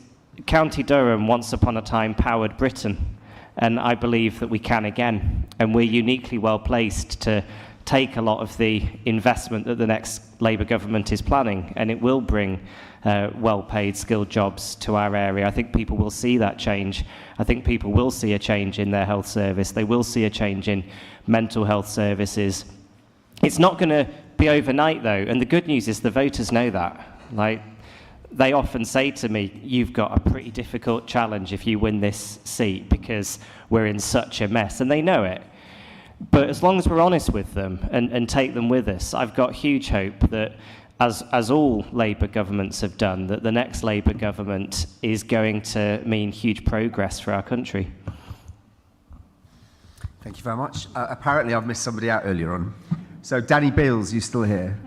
County Durham once upon a time powered Britain, and I believe that we can again, and we're uniquely well placed to take a lot of the investment that the next Labour government is planning, and it will bring well-paid, skilled jobs to our area. I think people will see that change. I think people will see a change in their health service. They will see a change in mental health services. It's not going to be overnight, though, and the good news is the voters know that. Like, they often say to me, you've got a pretty difficult challenge if you win this seat because we're in such a mess, and they know it. But as long as we're honest with them and take them with us, I've got huge hope that, as all Labour governments have done, that the next Labour government is going to mean huge progress for our country. Thank you very much. Apparently I've missed somebody out earlier on. So Danny Beales, you still here?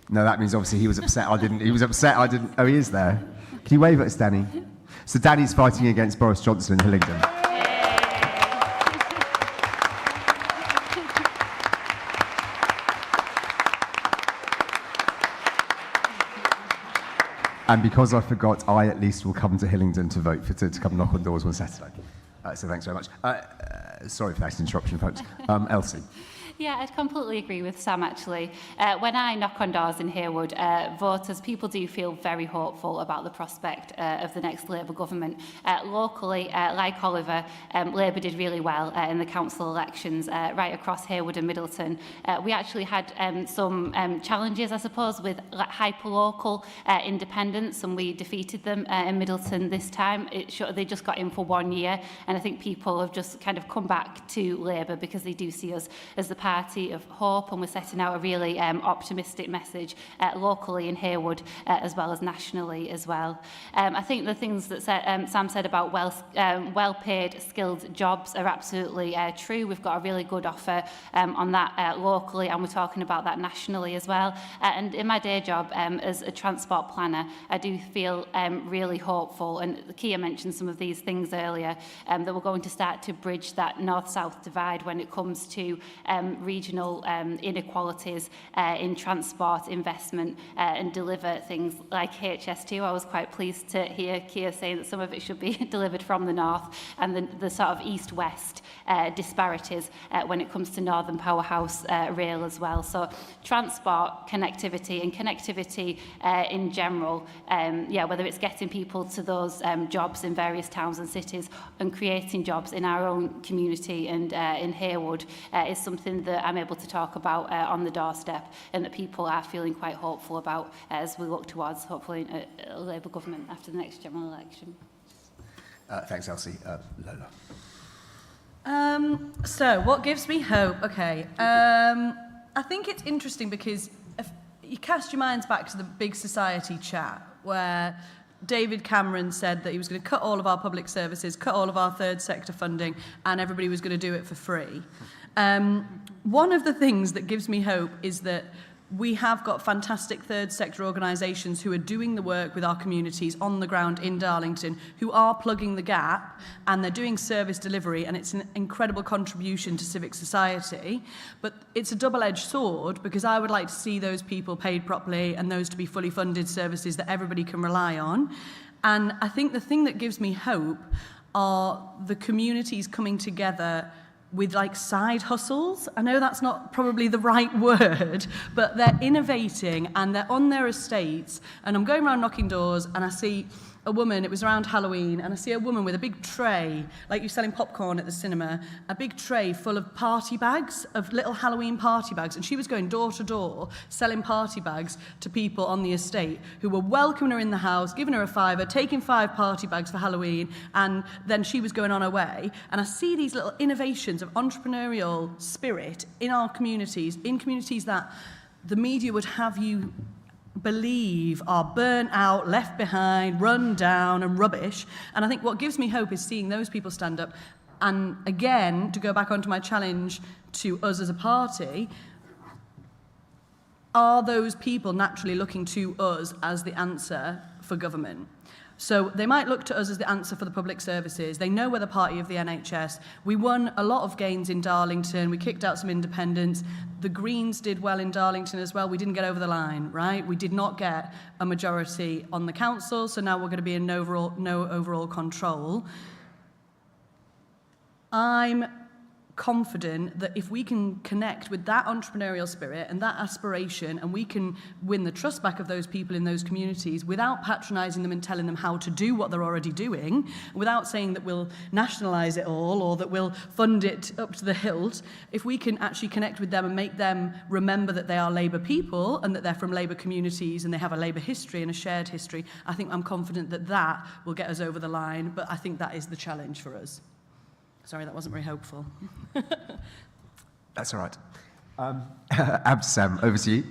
No, that means obviously he was upset. He was upset I didn't. Oh, he is there. Can you wave at us, Danny? So Danny's fighting against Boris Johnson in Hillingdon. And because I forgot, I at least will come to Hillingdon to vote to come knock on doors on Saturday. So thanks very much. Sorry for that interruption, folks. Elsie. Yeah, I'd completely agree with Sam, actually. When I knock on doors in Harewood, voters, people do feel very hopeful about the prospect of the next Labour government. Locally, like Oliver, Labour did really well in the council elections right across Harewood and Middleton. We actually had some challenges, I suppose, with hyper-local independents, and we defeated them in Middleton this time. They just got in for 1 year, and I think people have just kind of come back to Labour because they do see us as the party of hope, and we're setting out a really optimistic message locally in Harewood as well as nationally as well. I think the things that Sam said about well-paid, skilled jobs are absolutely true. We've got a really good offer on that locally, and we're talking about that nationally as well. And in my day job as a transport planner, I do feel really hopeful, and Keir mentioned some of these things earlier, that we're going to start to bridge that north-south divide when it comes to regional inequalities in transport investment and deliver things like HS2. I was quite pleased to hear Keir saying that some of it should be delivered from the north, and the sort of east-west disparities when it comes to Northern Powerhouse rail as well. So transport, connectivity, and connectivity in general, whether it's getting people to those jobs in various towns and cities and creating jobs in our own community and in Haywood is something that I'm able to talk about on the doorstep, and that people are feeling quite hopeful about as we look towards, hopefully, a Labour government after the next general election. Thanks, Elsie. Lola. So, what gives me hope? Okay. I think it's interesting because if you cast your minds back to the big society chat where David Cameron said that he was going to cut all of our public services, cut all of our third sector funding, and everybody was going to do it for free. One of the things that gives me hope is that we have got fantastic third sector organisations who are doing the work with our communities on the ground in Darlington, who are plugging the gap, and they're doing service delivery, and it's an incredible contribution to civic society. But it's a double-edged sword, because I would like to see those people paid properly and those to be fully funded services that everybody can rely on. And I think the thing that gives me hope are the communities coming together with like side hustles. I know that's not probably the right word, but they're innovating and they're on their estates. And I'm going around knocking doors and I see a woman, it was around Halloween, and I see a woman with a big tray, like you're selling popcorn at the cinema, a big tray full of party bags, of little Halloween party bags. And she was going door to door, selling party bags to people on the estate who were welcoming her in the house, giving her a fiver, taking 5 party bags for Halloween, and then she was going on her way. And I see these little innovations of entrepreneurial spirit in our communities, in communities that the media would have you believe are burnt out, left behind, run down and rubbish. And I think what gives me hope is seeing those people stand up. And again, to go back onto my challenge to us as a party, are those people naturally looking to us as the answer for government? So they might look to us as the answer for the public services. They know we're the party of the NHS. We won a lot of gains in Darlington. We kicked out some independents. The Greens did well in Darlington as well. We didn't get over the line, right? We did not get a majority on the council, so now we're going to be in no overall control. I'm confident that if we can connect with that entrepreneurial spirit and that aspiration, and we can win the trust back of those people in those communities without patronising them and telling them how to do what they're already doing, without saying that we'll nationalise it all or that we'll fund it up to the hilt, if we can actually connect with them and make them remember that they are Labour people and that they're from Labour communities and they have a Labour history and a shared history, I think I'm confident that that will get us over the line. But I think that is the challenge for us. Sorry, that wasn't very hopeful. That's all right. Absam, over to you.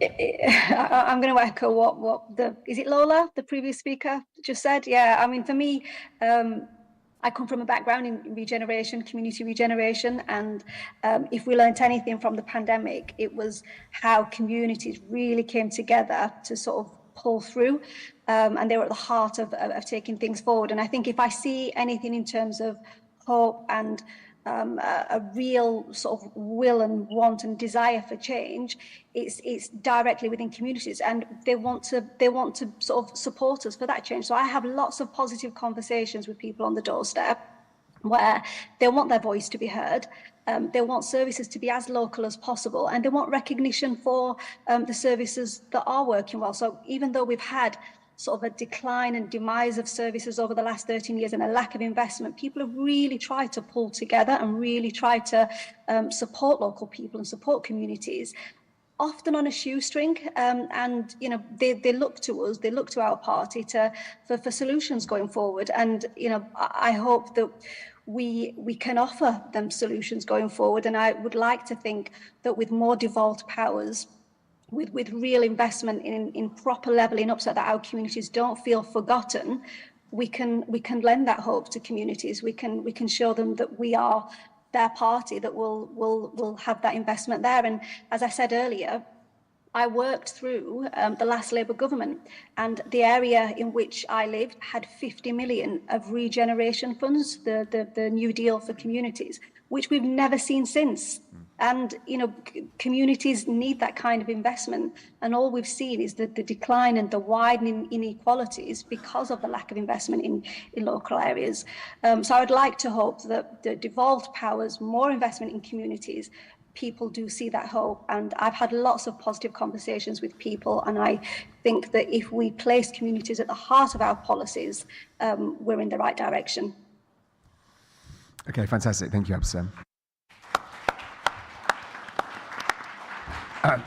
I'm going to echo what is it Lola, the previous speaker, just said? Yeah, I mean, for me, I come from a background in regeneration, community regeneration, and if we learnt anything from the pandemic, it was how communities really came together to sort of pull through, and they were at the heart of taking things forward. And I think if I see anything in terms of hope and a real sort of will and want and desire for change, it's directly within communities, and they want to sort of support us for that change. So I have lots of positive conversations with people on the doorstep where they want their voice to be heard. They want services to be as local as possible, and they want recognition for the services that are working well. So even though we've had sort of a decline and demise of services over the last 13 years and a lack of investment, people have really tried to pull together and really try to support local people and support communities, often on a shoestring. And, you know, they look to us, they look to our party for solutions going forward. And, you know, I hope that we can offer them solutions going forward. And I would like to think that with more devolved powers, with real investment in proper levelling up so that our communities don't feel forgotten, we can lend that hope to communities. We can show them that we are their party, that will have that investment there. And as I said earlier, I worked through the last Labour government, and the area in which I lived had 50 million of regeneration funds, the New Deal for communities, which we've never seen since. And, you know, communities need that kind of investment. And all we've seen is that the decline and the widening inequalities because of the lack of investment in local areas. So I would like to hope that the devolved powers, more investment in communities, people do see that hope. And I've had lots of positive conversations with people. And I think that if we place communities at the heart of our policies, we're in the right direction. Okay, fantastic. Thank you, Absam.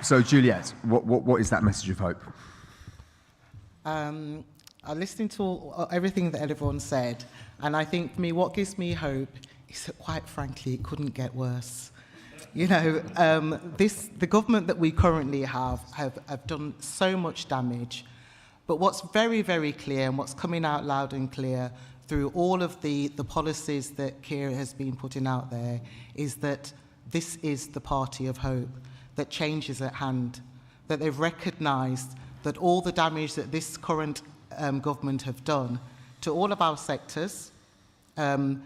So, Juliet, what is that message of hope? I'm listening to everything that everyone said, and I think for me, what gives me hope is that, quite frankly, it couldn't get worse. You know, the government that we currently have done so much damage, but what's very, very clear and what's coming out loud and clear through all of the policies that Keir has been putting out there is that this is the party of hope, that change is at hand, that they've recognised that all the damage that this current government have done to all of our sectors, that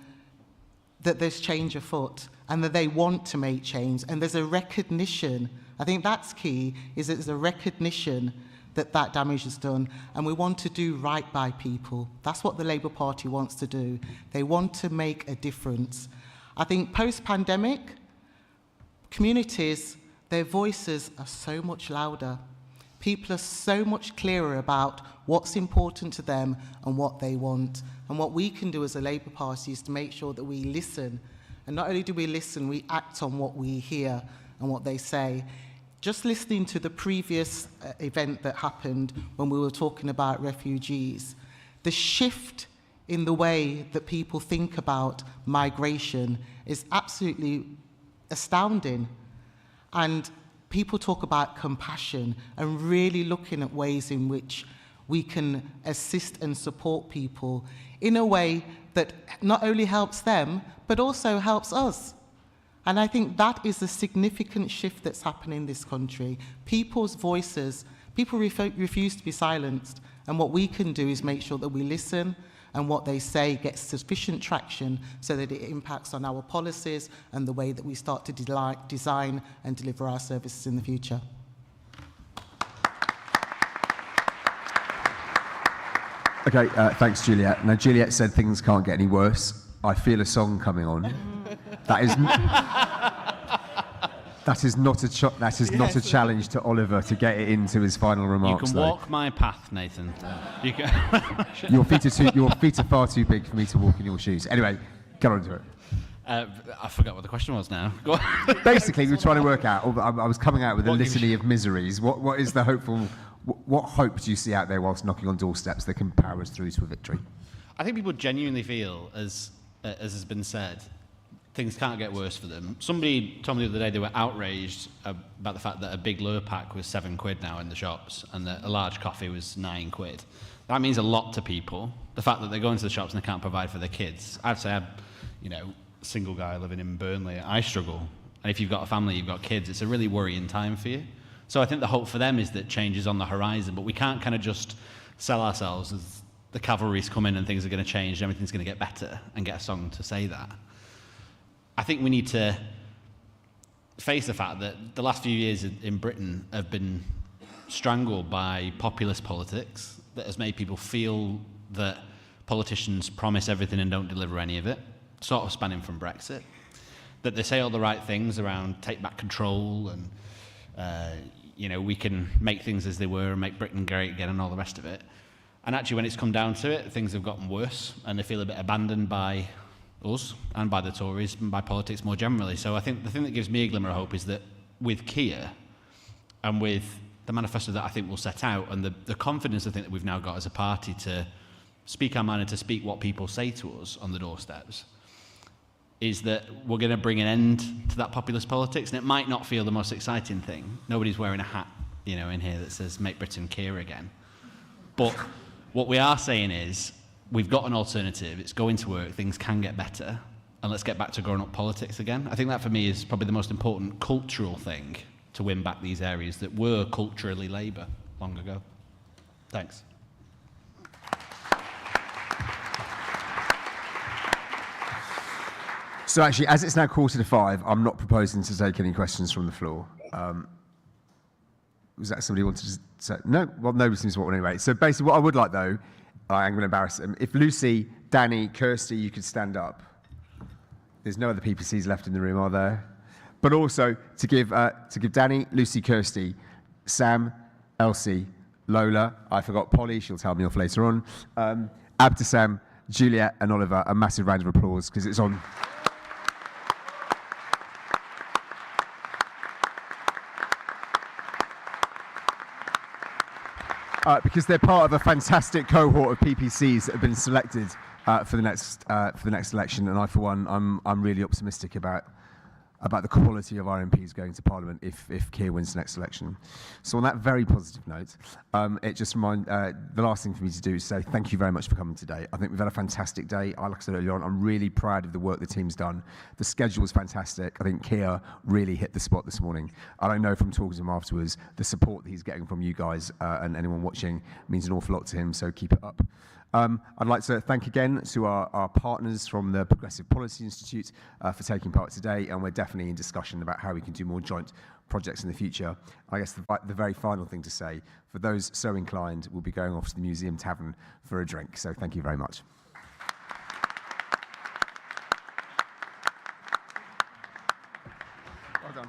there's change afoot and that they want to make change. And there's a recognition, I think that's key, is that there's a recognition that that damage is done, and we want to do right by people. That's what the Labour Party wants to do. They want to make a difference. I think post-pandemic, communities, their voices are so much louder. People are so much clearer about what's important to them and what they want. And what we can do as a Labour Party is to make sure that we listen. And not only do we listen, we act on what we hear and what they say. Just listening to the previous event that happened when we were talking about refugees, the shift in the way that people think about migration is absolutely astounding. And people talk about compassion and really looking at ways in which we can assist and support people in a way that not only helps them, but also helps us. And I think that is a significant shift that's happening in this country. People's voices, people refuse to be silenced. And what we can do is make sure that we listen and what they say gets sufficient traction so that it impacts on our policies and the way that we start to design and deliver our services in the future. Okay, thanks, Juliet. Now, Juliet said things can't get any worse. I feel a song coming on. That is not a challenge to Oliver to get it into his final remarks. You can walk my path, Nathan. You can your feet are far too big for me to walk in your shoes. Anyway, get on to it. I forgot what the question was now. Go on. Basically, we were trying to work out. I was coming out with a litany of miseries. What is the hopeful? What hope do you see out there whilst knocking on doorsteps that can power us through to a victory? I think people genuinely feel, as has been said, things can't get worse for them. Somebody told me the other day they were outraged about the fact that a big Lurpak was £7 now in the shops and that a large coffee was £9. That means a lot to people. The fact that they go into the shops and they can't provide for their kids. I'd say I'm, single guy living in Burnley. I struggle. And if you've got a family, you've got kids, it's a really worrying time for you. So I think the hope for them is that change is on the horizon, but we can't kind of just sell ourselves as the cavalry's come in and things are going to change, everything's going to get better, and get a song to say that. I think we need to face the fact that the last few years in Britain have been strangled by populist politics that has made people feel that politicians promise everything and don't deliver any of it, sort of spanning from Brexit, that they say all the right things around take back control and we can make things as they were and make Britain great again and all the rest of it. And actually, when it's come down to it, things have gotten worse and they feel a bit abandoned by us and by the Tories and by politics more generally. So I think the thing that gives me a glimmer of hope is that with Keir and with the manifesto that I think we'll set out and the confidence I think that we've now got as a party to speak our mind and to speak what people say to us on the doorsteps, is that we're going to bring an end to that populist politics. And it might not feel the most exciting thing. Nobody's wearing a hat, in here that says make Britain Keir again. But what we are saying is we've got an alternative. It's going to work. Things can get better. And let's get back to growing up politics again. I think that for me is probably the most important cultural thing to win back these areas that were culturally Labour long ago. Thanks. So actually, as it's now 4:45, I'm not proposing to take any questions from the floor. Was that somebody wanted to say? No? Well, nobody seems to want one anyway. So basically what I would like, though, I'm going to embarrass them. If Lucy, Danny, Kirsty, you could stand up. There's no other PPCs left in the room, are there? But also to give Danny, Lucy, Kirsty, Sam, Elsie, Lola, I forgot Polly, she'll tell me off later on, Abdesam, Juliet and Oliver, a massive round of applause because it's on. Because they're part of a fantastic cohort of PPCs that have been selected for the next election, and I, for one, I'm really optimistic about the quality of our MPs going to Parliament if Keir wins the next election. So on that very positive note, it just the last thing for me to do is say thank you very much for coming today. I think we've had a fantastic day. Like I said earlier on, I'm really proud of the work the team's done. The schedule was fantastic. I think Keir really hit the spot this morning. And I know from talking to him afterwards, the support that he's getting from you guys and anyone watching means an awful lot to him, so keep it up. I'd like to thank again to our partners from the Progressive Policy Institute for taking part today, and we're definitely in discussion about how we can do more joint projects in the future. I guess the very final thing to say, for those so inclined, we'll be going off to the Museum Tavern for a drink, so thank you very much. Well done.